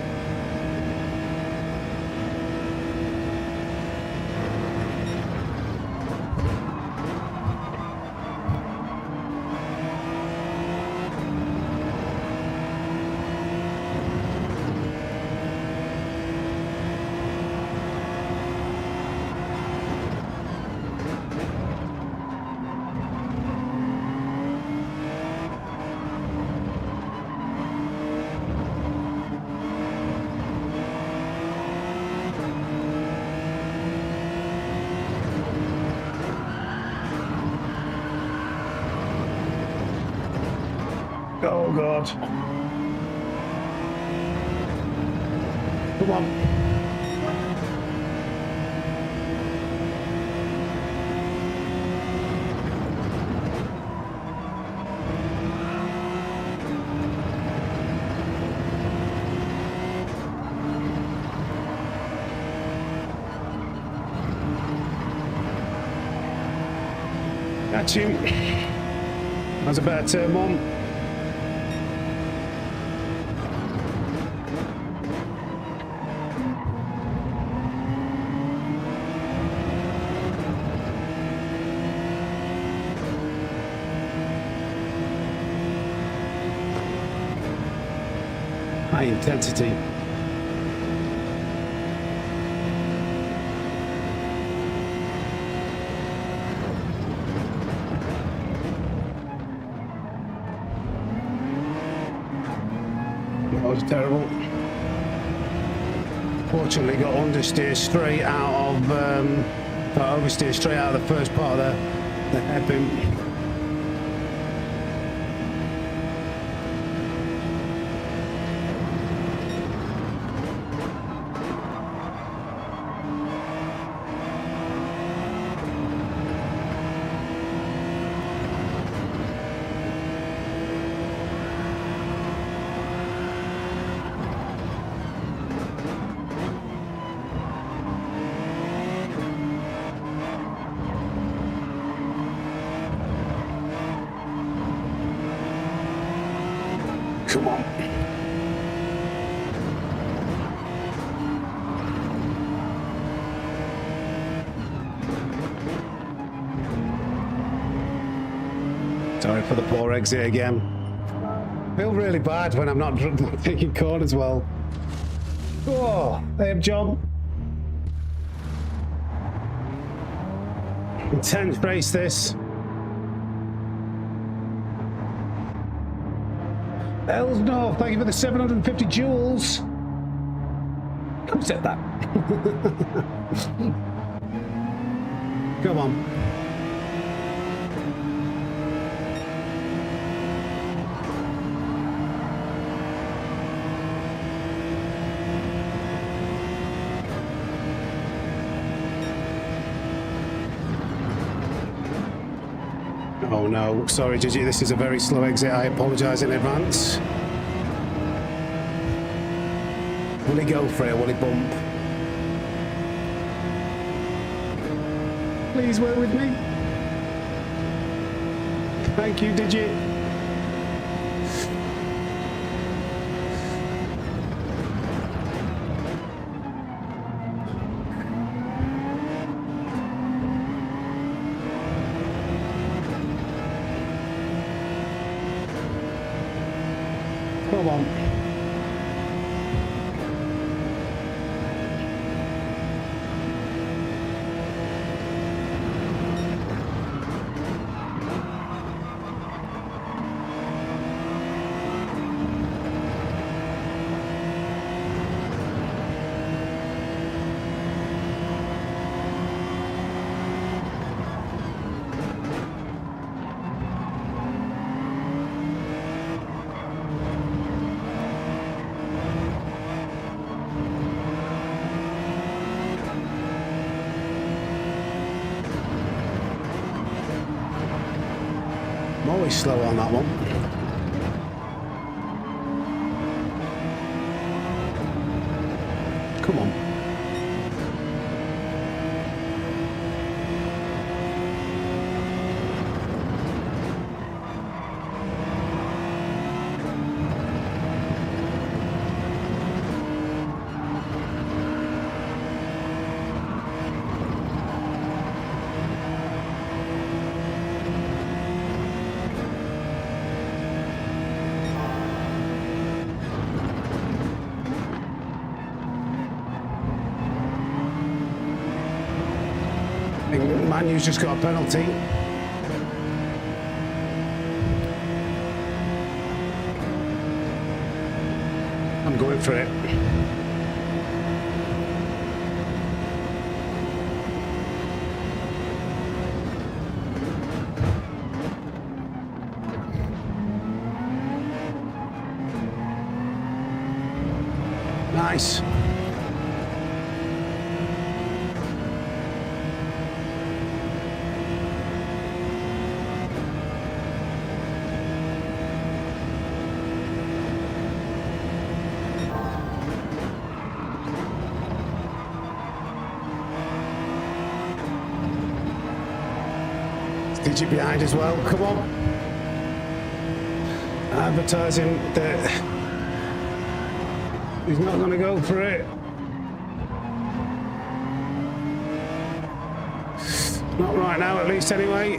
Oh God. Come on. Got you. That's a better turn one. High intensity. That was terrible. Fortunately, got understeer straight out of, oversteer straight out of the first part of the hairpin. Come on. Sorry for the poor exit again. Feel really bad when I'm not taking corners well. Oh, hey, John. Intense race this. Elsnorth, thank you for the 750 joules. Who said that? Come on. Oh no, sorry Gigi, this is a very slow exit. I apologise in advance. Will he go for it or will he bump? Please work with me. Thank you, Digit. Come on. I'm always slow on that one. Come on. I think Manu's just got a penalty. I'm going for it. Nice. Digit behind as well. Come on. Advertising that he's not going to go for it. Not right now, at least, anyway.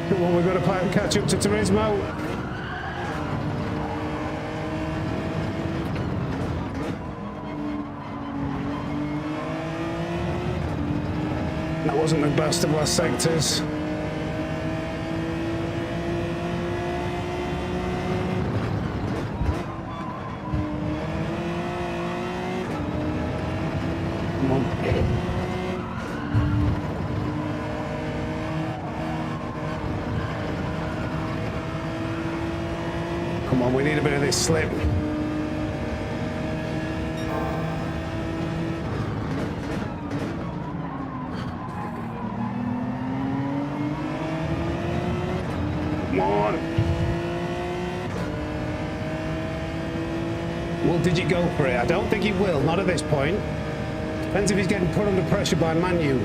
Come on, we've got to catch up to Turismo. That wasn't the best of last sectors. Come on. Come on, we need a bit of this slip. Come on. Will Digit go for it? I don't think he will, not at this point. Depends if he's getting put under pressure by Manu.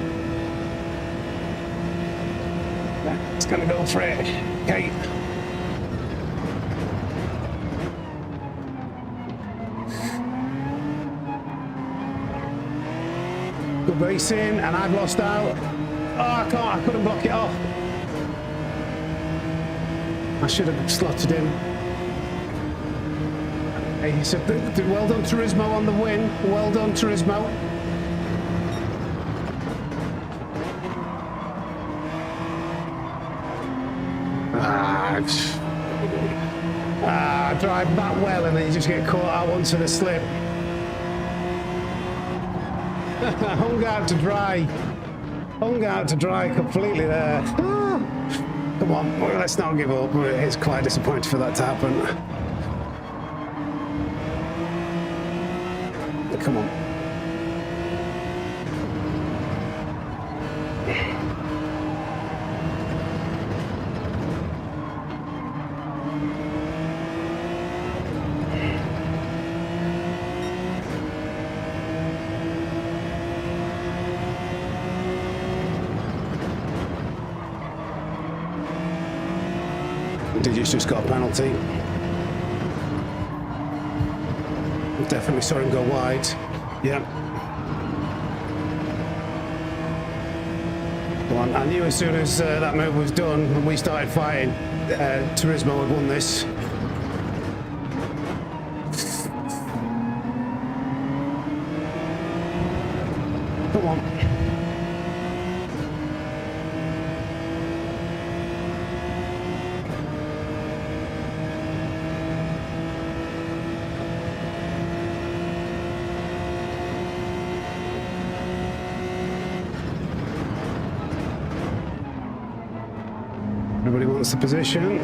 He's gonna go for it. Okay. Good racing, and I've lost out. Oh, I couldn't block it off. I should have slotted him. Hey, he said, well done Turismo on the win. Well done Turismo. Drive that well and then you just get caught out onto the slip. Hung out to dry. Hung out to dry completely there. Come on, let's not give up. It's quite disappointing for that to happen. Come on. Digits just got a penalty. Definitely saw him go wide. Yep. Go on. I knew as soon as that move was done and we started fighting, Turismo had won this. Come on. Everybody wants the position.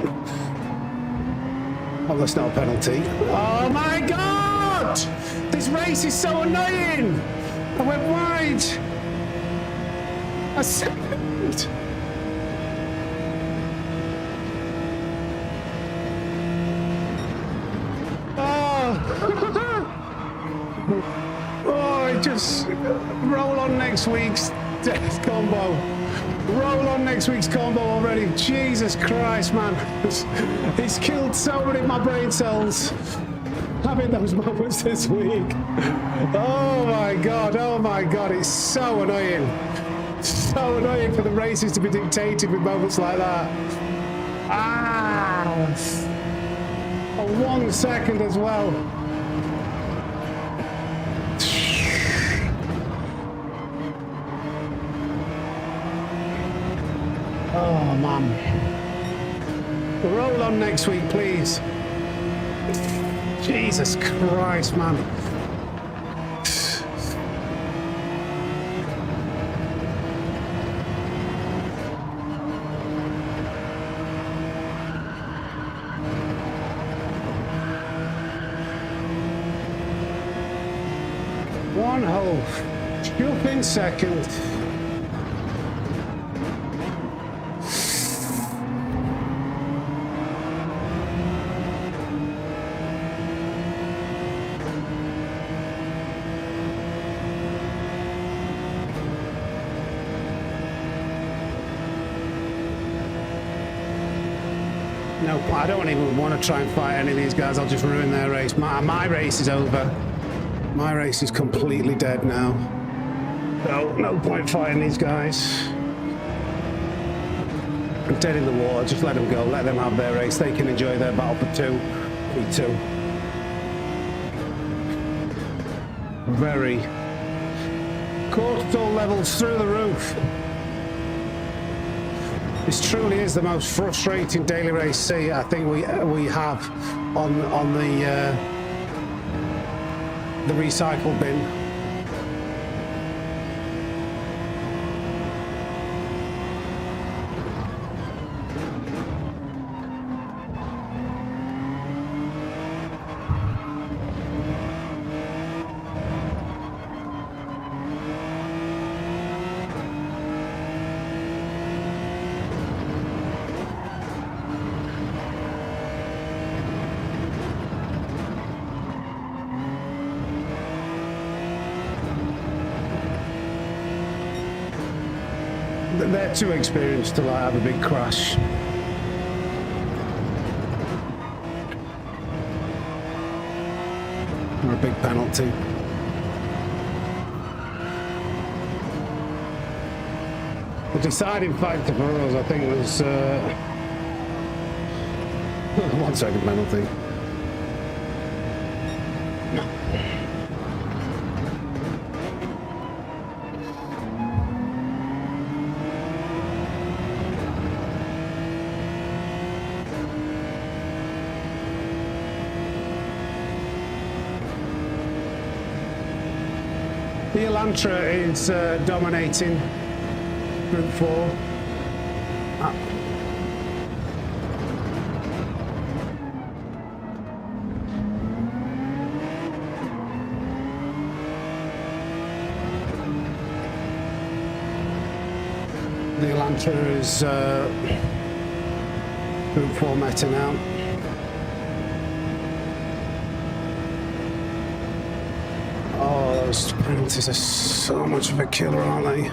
Oh, that's not a penalty. Oh my God! This race is so annoying! I went wide. A second. Oh. Oh, it just roll on next week's death combo. Roll on next week's combo already. Jesus Christ, man. It's killed so many of my brain cells. Having those moments this week. Oh my God, it's so annoying. So annoying for the races to be dictated with moments like that. Ah! 1 second as well. Oh man. Roll on next week, please. Jesus Christ, man. One whole jumping second. No, I don't even want to try and fight any of these guys. I'll just ruin their race. My race is over. My race is completely dead now. No point fighting these guys. I'm dead in the water. Just let them go. Let them have their race. They can enjoy their battle for 2v2. Very cortisol levels through the roof. This truly is the most frustrating daily race C I think we have on the recycle bin. They're too experienced to have a big crash. Or a big penalty. The deciding factor for us, I think, was 1 second penalty. The Elantra is dominating Group 4. The Elantra is Group 4 meta now. Those penalties are so much of a killer, aren't they?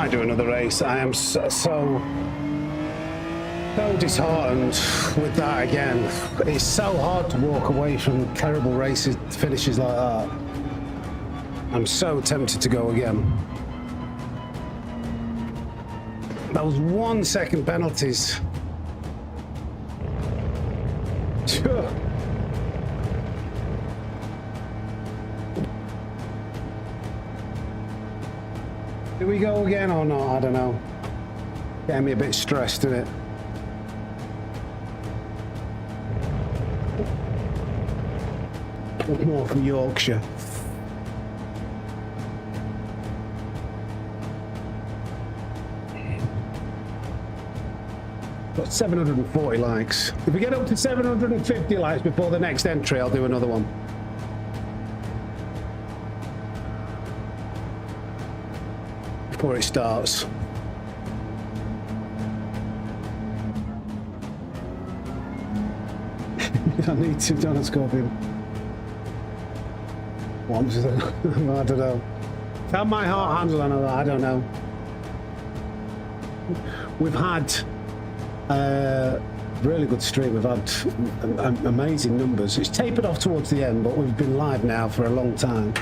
might do another race. I am so disheartened with that again. It's so hard to walk away from terrible races, finishes like that. I'm so tempted to go again. That was 1 second penalties. Do we go again or not? I don't know. Getting me a bit stressed, isn't it? More from Yorkshire. Got 740 likes. If we get up to 750 likes before the next entry, I'll do another one. Before it starts. I need to, don't Scorpion. Once, I don't know. Can my heart handle another? I don't know. We've had really good stream. We've had amazing numbers. It's tapered off towards the end, but we've been live now for a long time.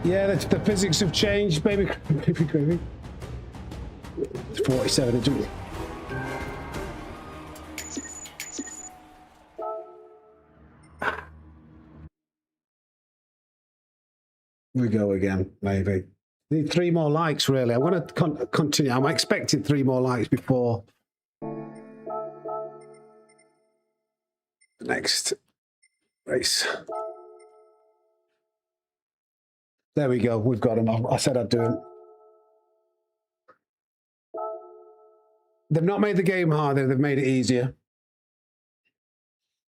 Yeah, the physics have changed, baby. Baby. It's 47, isn't it? We go again, maybe. Need 3 more likes, really. I'm going to continue. I'm expecting 3 more likes before the next race. There we go. We've got them. I said I'd do them. They've not made the game harder. They've made it easier.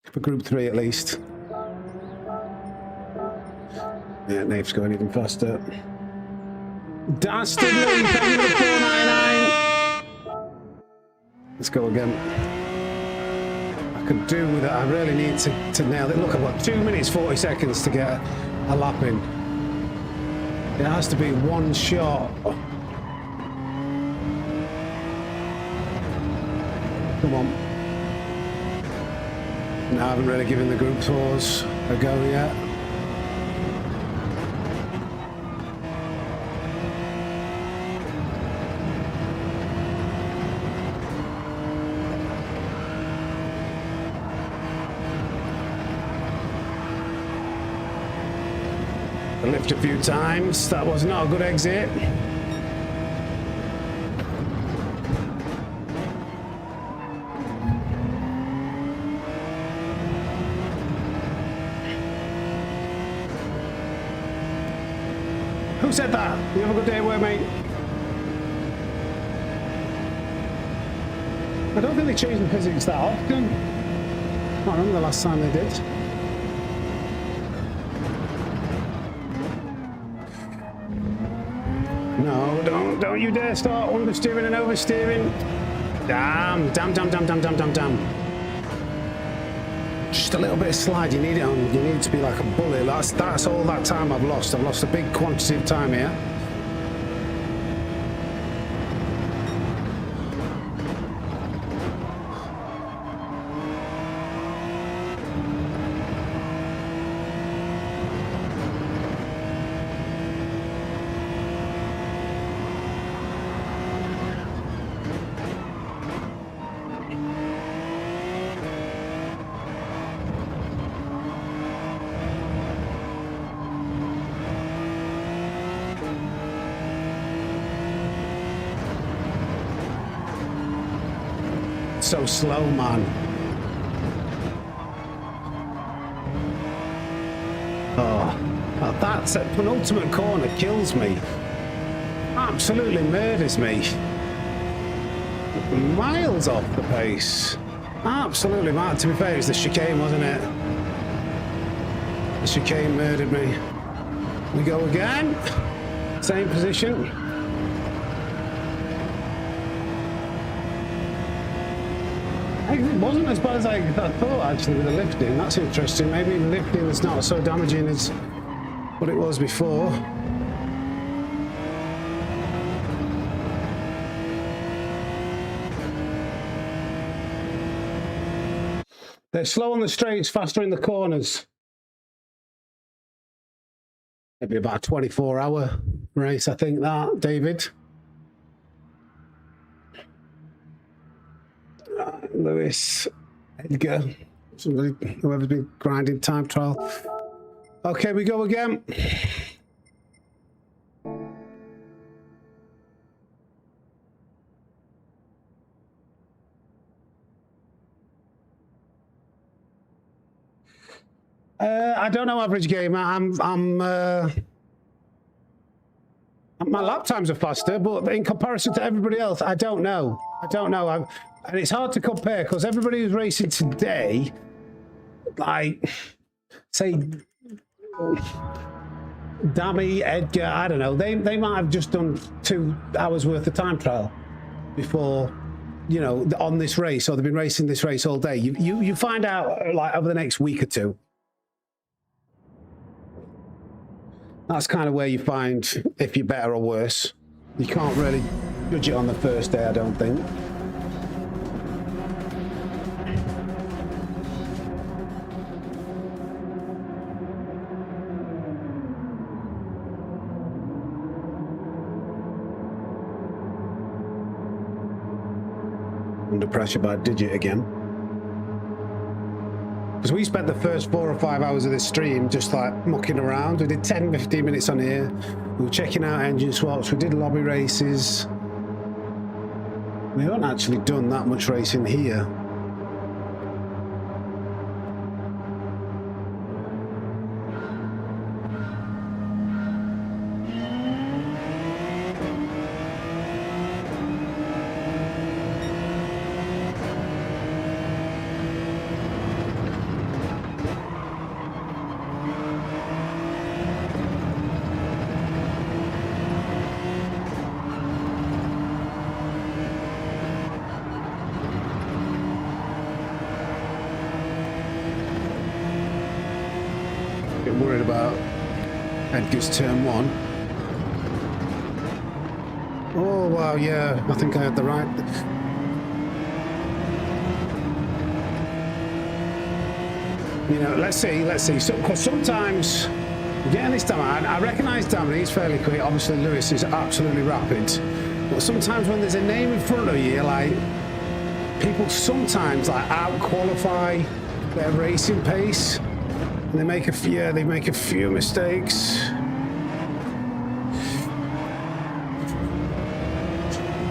For Group 3, at least. Yeah, Nave's going even faster. Dastardly, 499. Let's go again. I could do with it. I really need to nail it. Look, I've got 2 minutes 40 seconds to get a lap in. It has to be one shot. Come on. No, I haven't really given the group tours a go yet. I lift a few times. That was not a good exit. Who said that? You have a good day at work, mate. I don't think they change the physics that often. I can't remember the last time they did. No, don't you dare start understeering and oversteering. Damn. Just a little bit of slide, you need it on. You need to be like a bully. That's all that time I've lost. I've lost a big quantity of time here. So slow, man. Oh, that's a penultimate corner kills me. Absolutely murders me. Miles off the pace. Absolutely mad. To be fair, it was the chicane, wasn't it? The chicane murdered me. We go again. Same position. It wasn't as bad as I thought, actually, with the lifting. That's interesting. Maybe lifting is not so damaging as what it was before. They're slow on the straights, faster in the corners. Maybe about a 24-hour race, I think that, David. Lewis, Edgar, somebody, whoever's been grinding time trial. Okay, we go again. I don't know, average gamer. My lap times are faster, but in comparison to everybody else, I don't know. And it's hard to compare because everybody who's racing today, like, say, Dammy, Edgar, I don't know, they might have just done 2 hours worth of time trial before, you know, on this race, or they've been racing this race all day. You find out like over the next week or 2. That's kind of where you find if you're better or worse. You can't really judge it on the first day, I don't think. Under pressure by Digit again. Because we spent the first 4 or 5 hours of this stream just like mucking around. We did 10-15 minutes on here. We were checking out engine swaps. We did lobby races. We haven't actually done that much racing here. Worried about Edgar's turn 1. Oh wow, yeah, I think I had the right. You know, let's see. So, because sometimes getting this time, I recognise Damon, he's fairly quick. Obviously, Lewis is absolutely rapid. But sometimes when there's a name in front of you, like people sometimes like out qualify their racing pace. And they make a few mistakes.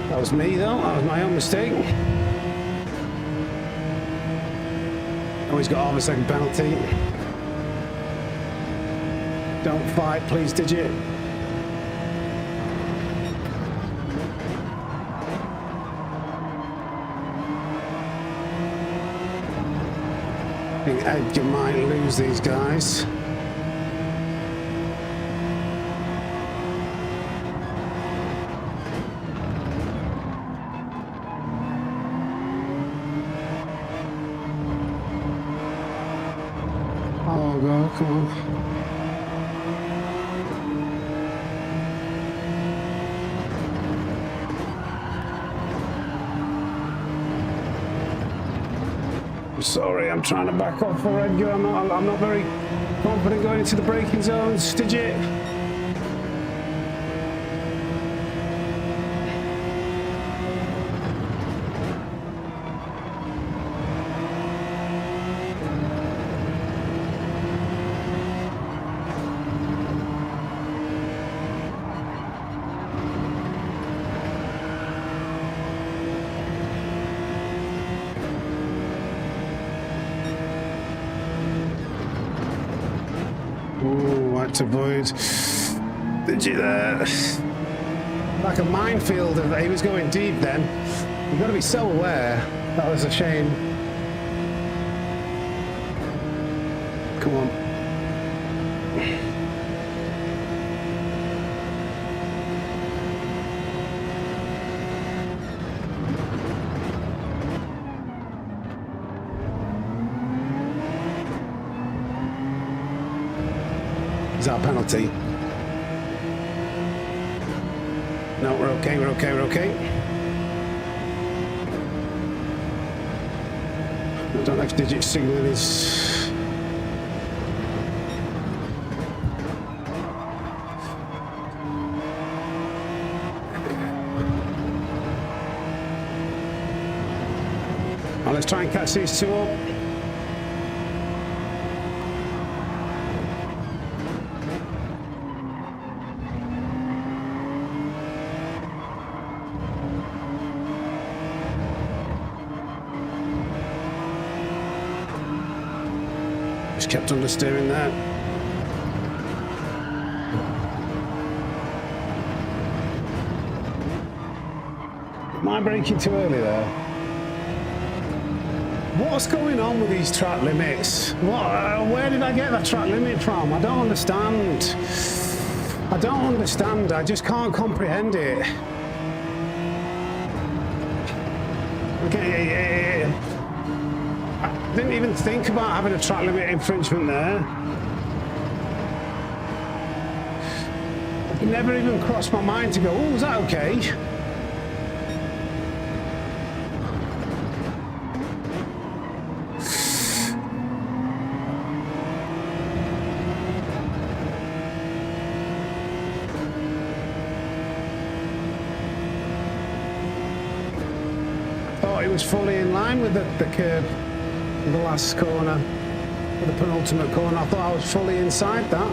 That was me though, that was my own mistake. Oh, he's got half a second penalty. Don't fight, please, Digit. I think Edgar might lose these guys. Oh God, come on. Sorry, I'm trying to back off for Edgar. I'm not very confident going into the braking zones. Digit. To avoid Digit there. Like a minefield of, he was going deep then. You've got to be so aware. That was a shame. Come on. Is that a penalty? No, we're okay, we're okay. I don't know if digit signal is... Well, let's try and catch these two up. Just kept understeering there. Am I braking too early there? What's going on with these track limits? Where did I get that track limit from? I don't understand. I don't understand. I just can't comprehend it. Okay, I didn't even think about having a track limit infringement there. It never even crossed my mind to go, oh, is that okay? It was fully in line with the curb, the last corner, the penultimate corner. I thought I was fully inside that.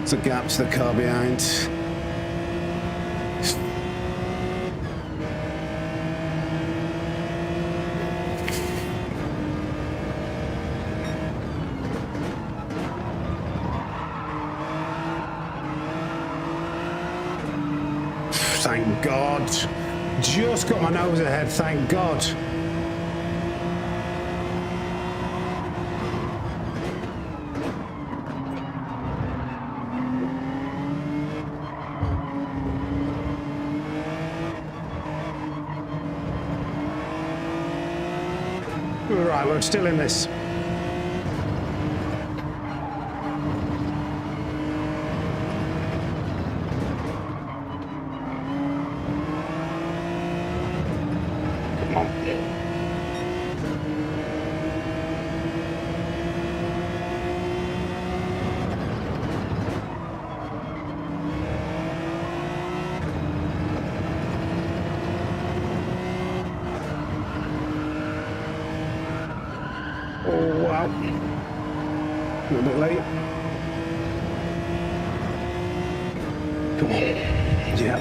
It's a gap to the car behind. Thank God. Just got my nose ahead, thank God. Right, we're still in this. Oh, wow. A little bit late. Come on. Yeah.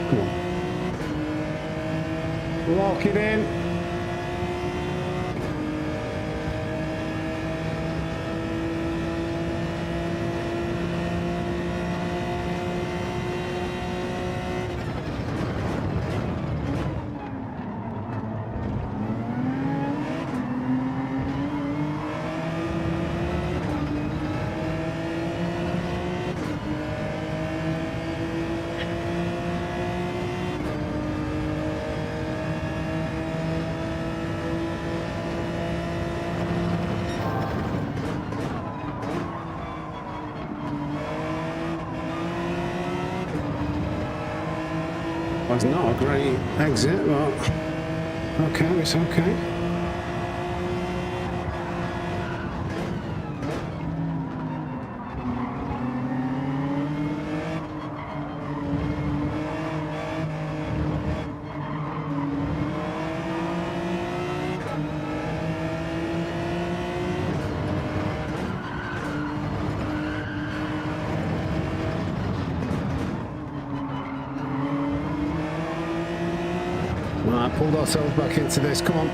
Come on. Lock it in. Was not a great exit, but okay, it's okay. Right, pulled ourselves back into this, come on.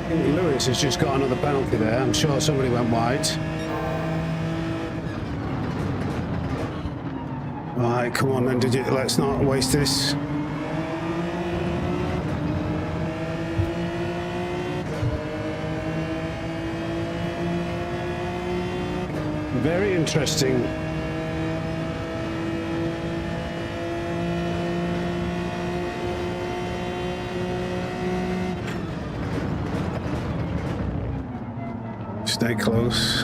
I think Lewis has just got another penalty there. I'm sure somebody went wide. Right, come on then, let's not waste this. Very interesting. Stay close.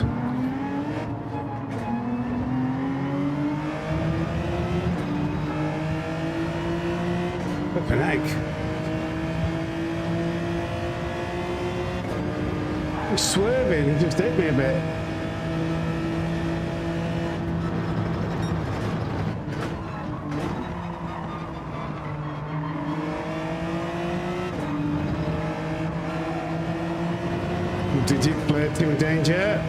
Flipping heck. He's swerving, he just hit me a bit. Did you play it to danger?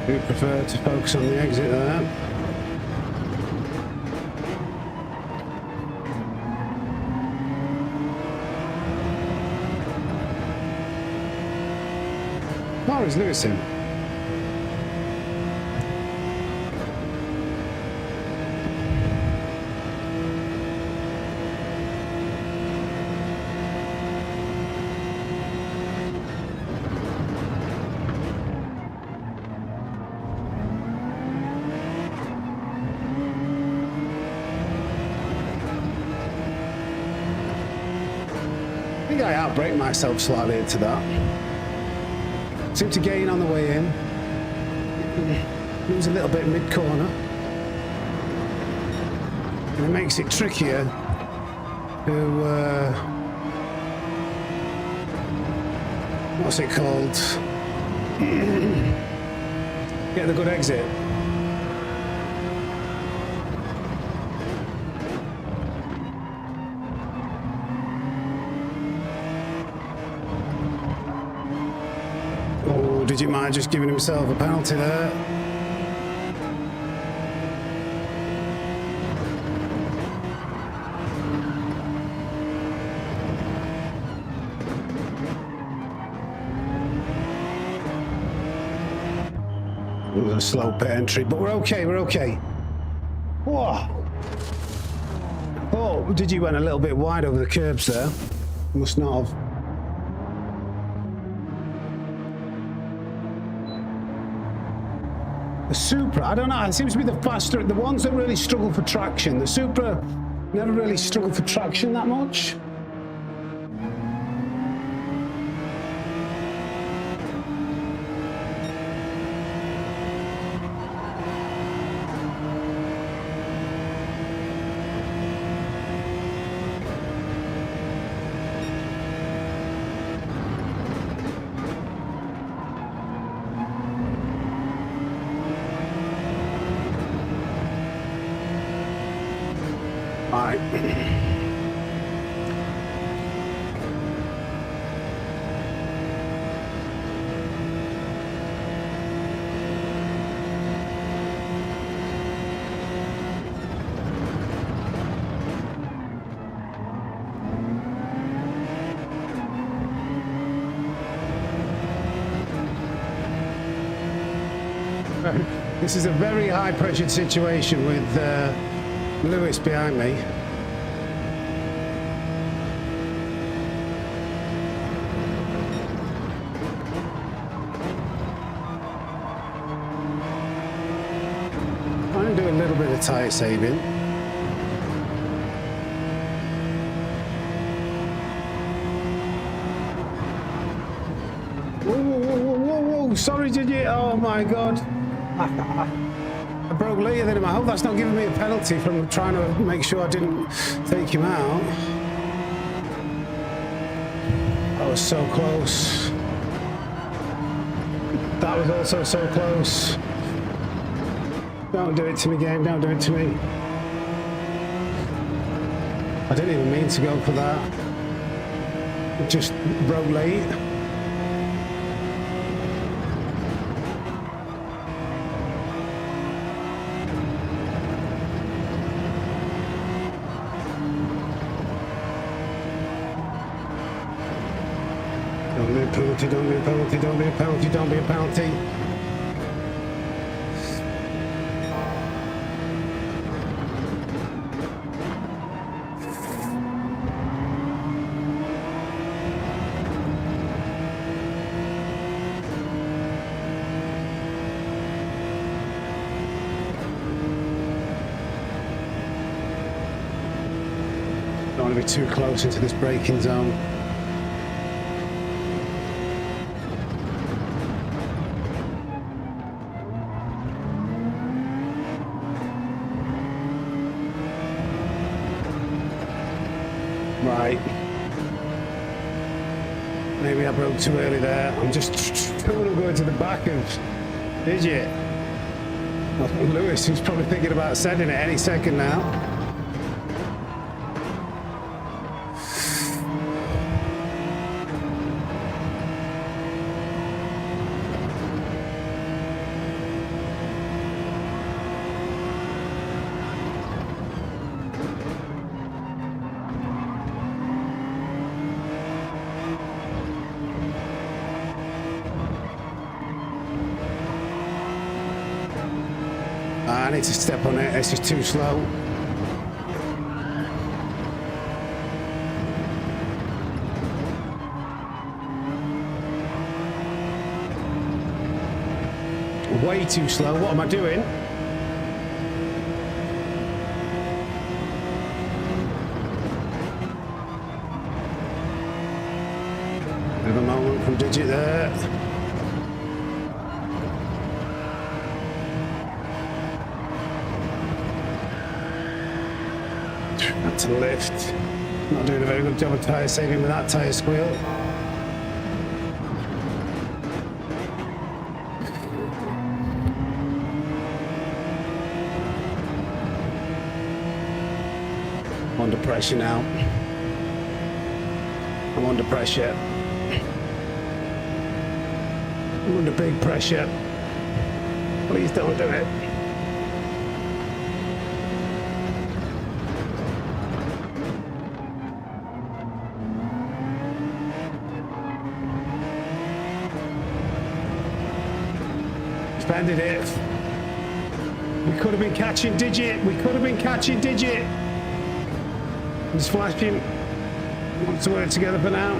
We prefer to focus on the exit there. Oh, is Lewis in? I think I outbraked myself slightly into that. Seemed to gain on the way in. Lose a little bit mid-corner. And it makes it trickier to, what's it called? Get the good exit. Did you mind just giving himself a penalty there? It was a slow pit entry, but we're okay, we're okay. Whoa! Oh, did you went a little bit wide over the curbs there? Must not have. The Supra, I don't know, it seems to be the faster, the ones that really struggle for traction. The Supra never really struggled for traction that much. This is a very high pressured situation with Lewis behind me. can do a little bit of tyre saving. Whoa, sorry, did you? Oh my God. I broke later than him. I hope that's not giving me a penalty from trying to make sure I didn't take him out. That was so close. That was also so close. Don't do it to me, game. Don't do it to me. I didn't even mean to go for that. Just broke late. Don't be a penalty, don't be a penalty, don't be a penalty, don't be a penalty. Don't want to be too close into this braking zone. Right. Maybe I broke too early there. I'm just going to the back of Digit. Lewis, who's probably thinking about sending it any second now. I need to step on it, it's just too slow. Way too slow, what am I doing? Have a moment from Digit there. To lift. Not doing a very good job of tyre saving with that tyre squeal. I'm under pressure now. I'm under pressure. I'm under big pressure. Please don't do it. Defended it. We could have been catching Digit. We could have been catching Digit. He's flashing. Wants to work together for now.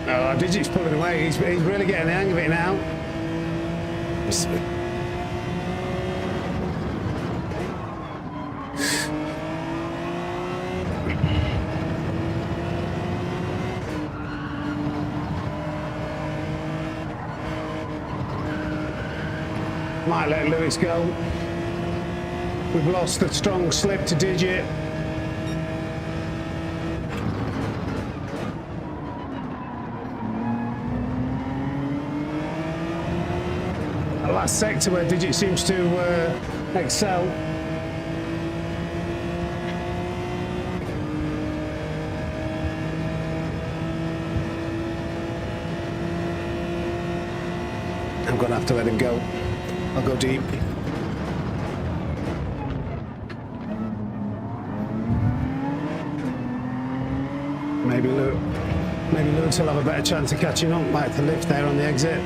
Oh, Digit's pulling away. He's really getting the hang of it now. Might let Lewis go. We've lost the strong slip to Digit. Last sector where Digit seems to excel. I'm gonna have to let him go. I'll go deep. Maybe Lewis will have a better chance of catching up. Might have to lift there on the exit.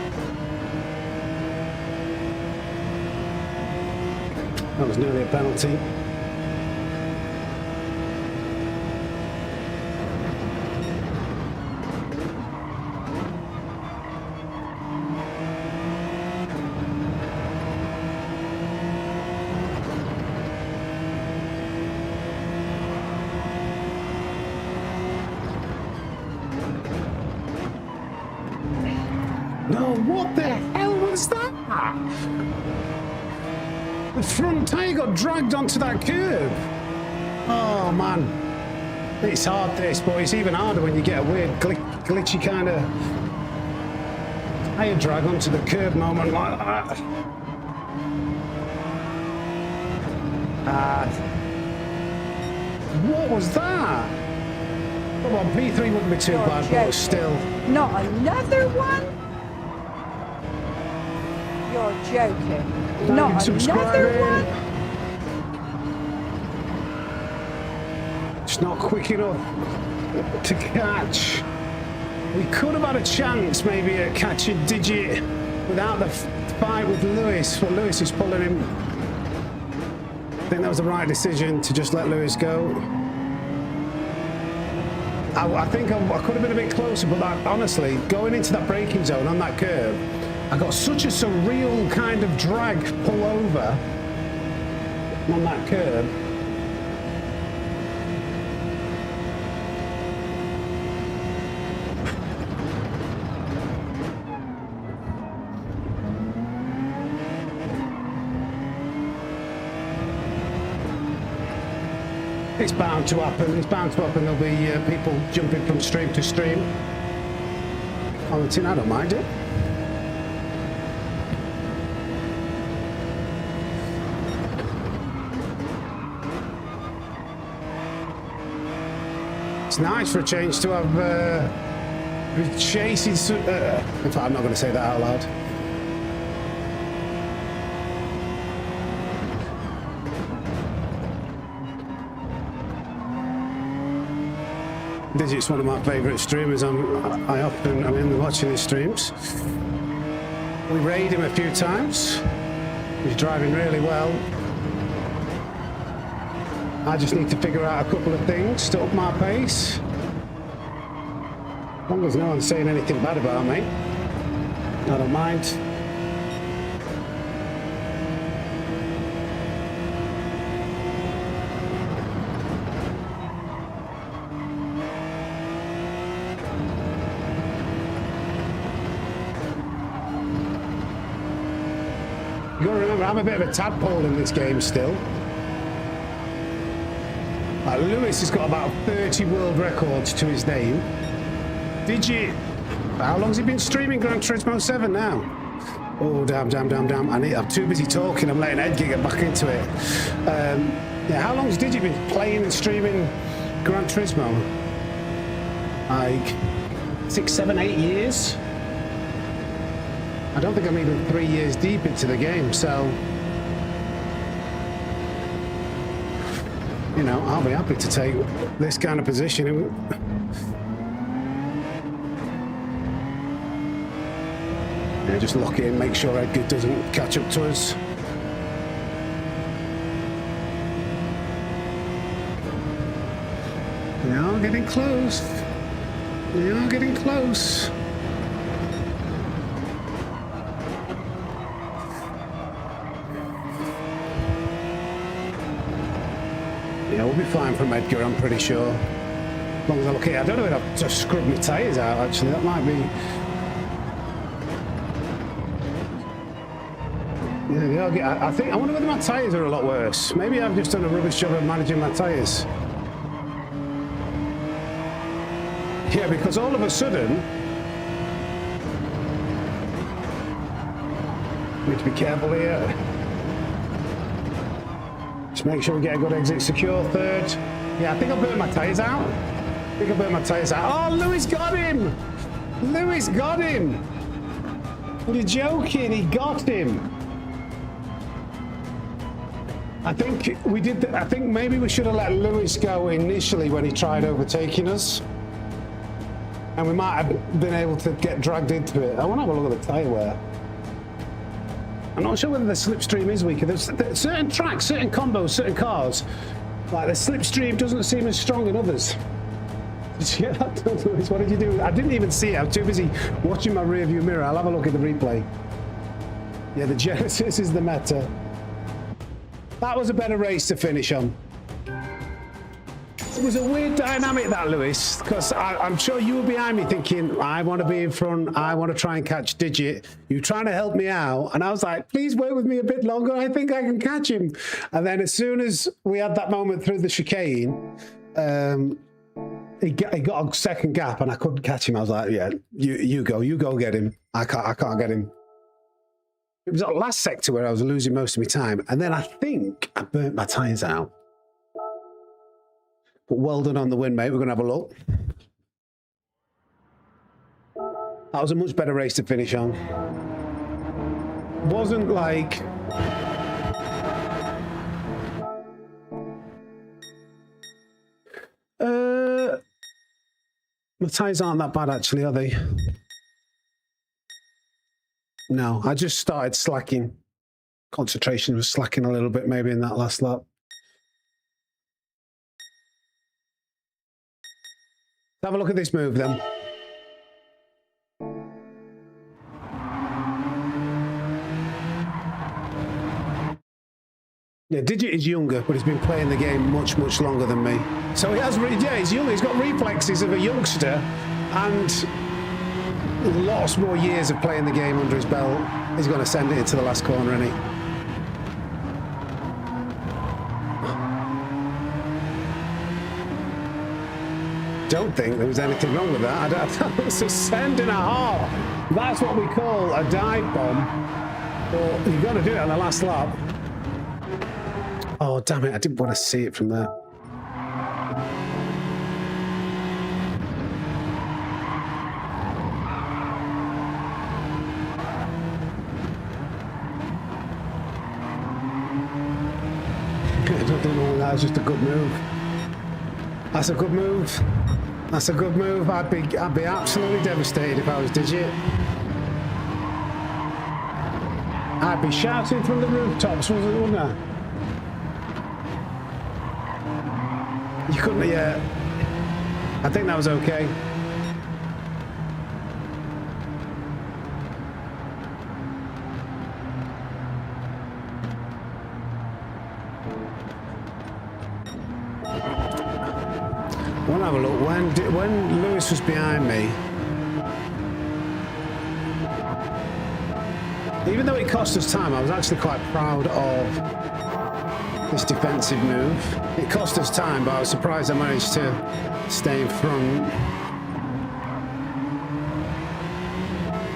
That was nearly a penalty. No, what the hell was that? The front tyre got dragged onto that curb. Oh man, it's hard this, but it's even harder when you get a weird glitchy kind of tyre drag onto the curb moment like that. What was that? Come on, P3 wouldn't be too bad, but still. Not another one? You're joking. Not another one? It's not quick enough to catch. We could have had a chance maybe at catching Digit without the fight with Lewis, but Lewis is pulling him. I think that was the right decision to just let Lewis go. I think I could have been a bit closer, but honestly, going into that braking zone on that curb, I got such a surreal kind of drag pull over on that curb. It's bound to happen. It's bound to happen. There'll be people jumping from stream to stream. Oh, it's in. I don't mind it. It's nice for a change to have chasing. In fact, I'm not going to say that out loud. Digit's one of my favourite streamers. I'm in watching his streams. We raid him a few times. He's driving really well. I just need to figure out a couple of things to up my pace. As long as no one's saying anything bad about me, I don't mind. You gotta remember, I'm a bit of a tadpole in this game still. Lewis has got about 30 world records to his name. Digit, how long's he been streaming Gran Turismo 7 now? Oh, damn. I'm too busy talking, I'm letting Edgar get back into it. Yeah, how long's Digit been playing and streaming Gran Turismo? Like 6, 7, 8 years? I don't think I'm even 3 years deep into the game, so you know, I'll be happy to take this kind of position. Yeah, just lock it in, make sure Edgar doesn't catch up to us. We are getting close. We are getting close. Yeah, we'll be fine from Edgar, I'm pretty sure. As long as I look at it. I don't know if I've just scrubbed my tyres out, actually. That might be... Yeah, I wonder whether my tyres are a lot worse. Maybe I've just done a rubbish job of managing my tyres. Yeah, because all of a sudden... Need to be careful here. Just make sure we get a good exit, secure third. Yeah, I think I'll burn my tyres out. Oh, Lewis got him! Lewis got him! You're joking, he got him. I think we did. I think maybe we should have let Lewis go initially when he tried overtaking us. And we might have been able to get dragged into it. I want to have a look at the tyre wear. I'm not sure whether the slipstream is weaker. There's certain tracks, certain combos, certain cars. Like the slipstream doesn't seem as strong in others. Did you get that, Lewis? What did you do? I didn't even see it. I was too busy watching my rearview mirror. I'll have a look at the replay. Yeah, the Genesis is the meta. That was a better race to finish on. It was a weird dynamic, that, Lewis, because I'm sure you were behind me thinking, I want to be in front, I want to try and catch Digit. You're trying to help me out, and I was like, please wait with me a bit longer, I think I can catch him. And then as soon as we had that moment through the chicane, he got a second gap, and I couldn't catch him. I was like, yeah, you go get him. I can't get him. It was that last sector where I was losing most of my time, and then I think I burnt my tyres out. But well done on the win, mate. We're going to have a look. That was a much better race to finish on. Wasn't like... My tyres aren't that bad, actually, are they? No, I just started slacking. Concentration was slacking a little bit, maybe, in that last lap. Have a look at this move then. Yeah, Digit is younger, but he's been playing the game much, much longer than me. So he has, yeah, he's young. He's got reflexes of a youngster and lots more years of playing the game under his belt. He's going to send it into the last corner, isn't he? Don't think there was anything wrong with that. That was a send and a half. That's what we call a dive bomb. But you've got to do it on the last lap. Oh, damn it. I didn't want to see it from there. Nothing wrong with that. It's just a good move. That's a good move. That's a good move. I'd be absolutely devastated if I was Digit. I'd be shouting from the rooftops, wouldn't I? You couldn't, yeah. I think that was okay. We'll have a look. When Lewis was behind me, even though it cost us time, I was actually quite proud of this defensive move. It cost us time, but I was surprised I managed to stay in front.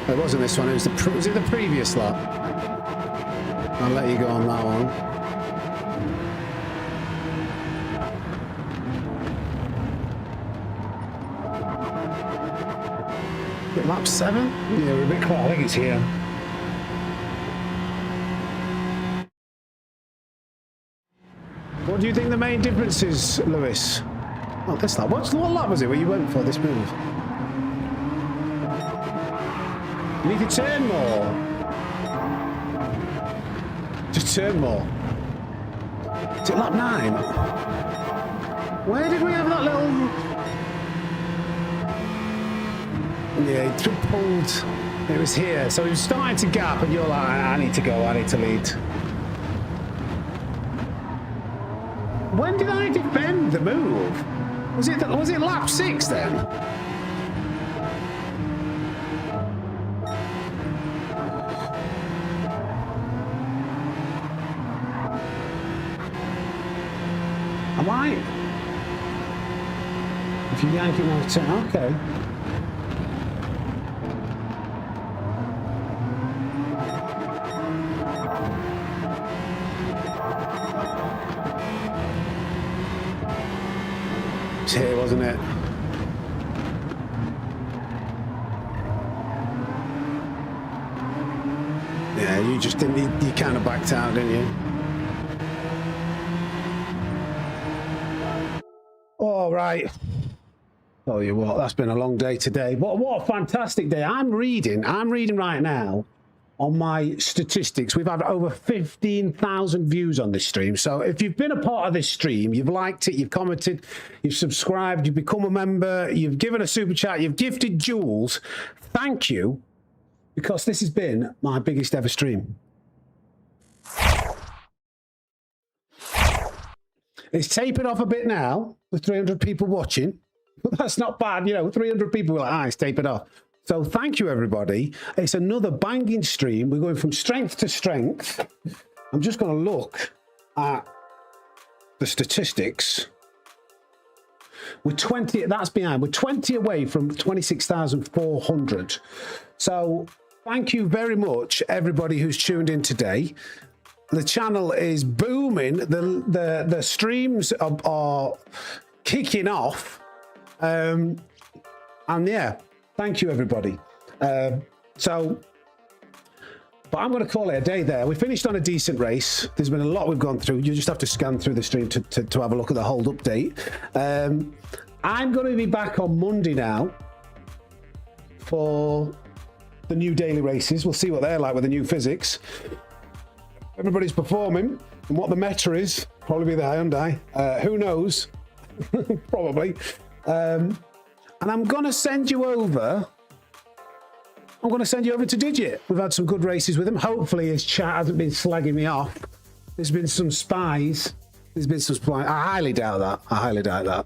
It wasn't this one. It was was it the previous lap? I'll let you go on that one. Lap 7? Yeah, we're a bit close. I think it's here. What do you think the main difference is, Lewis? Oh, this lap. What lap was it where you went for this move? You need to turn more. Just turn more. Is it lap 9? Where did we have that little... Yeah, he pulled. It was here. So he was starting to gap, and you're like, I need to go, I need to lead. When did I defend the move? Was it lap 6 then? Am I? If you yank it one turn, okay. Here, wasn't it? you just didn't. You kind of backed out, didn't you? All right. Tell you what, that's been a long day today. What a fantastic day! I'm reading right now on my statistics. We've had over 15,000 views on this stream. So if you've been a part of this stream, you've liked it, you've commented, you've subscribed, you've become a member, you've given a super chat, you've gifted jewels. Thank you, because this has been my biggest ever stream. It's tapering off a bit now with 300 people watching. But that's not bad, you know, 300 people were like, it's tapered off. So thank you, everybody. It's another banging stream. We're going from strength to strength. I'm just going to look at the statistics. We're 20, that's behind. We're 20 away from 26,400. So thank you very much, everybody who's tuned in today. The channel is booming. The streams are kicking off. And yeah, thank you, everybody. But I'm going to call it a day there. We finished on a decent race. There's been a lot we've gone through. You just have to scan through the stream to have a look at the hold update. I'm going to be back on Monday now for the new daily races. We'll see what they're like with the new physics. Everybody's performing, and what the meta is, probably be the Hyundai. Who knows? Probably. And I'm going to send you over. I'm going to send you over to Digit. We've had some good races with him. Hopefully his chat hasn't been slagging me off. There's been some spies. There's been some spies. I highly doubt that. I highly doubt that.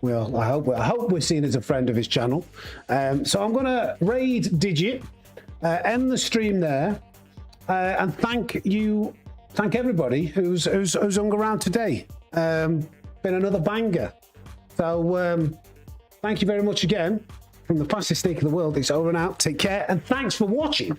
Well, I hope we're seen as a friend of his channel. So I'm going to raid Digit, end the stream there, and thank everybody who's hung around today. Been another banger. So thank you very much again. From the fastest snake in the world, it's over and out. Take care, and thanks for watching.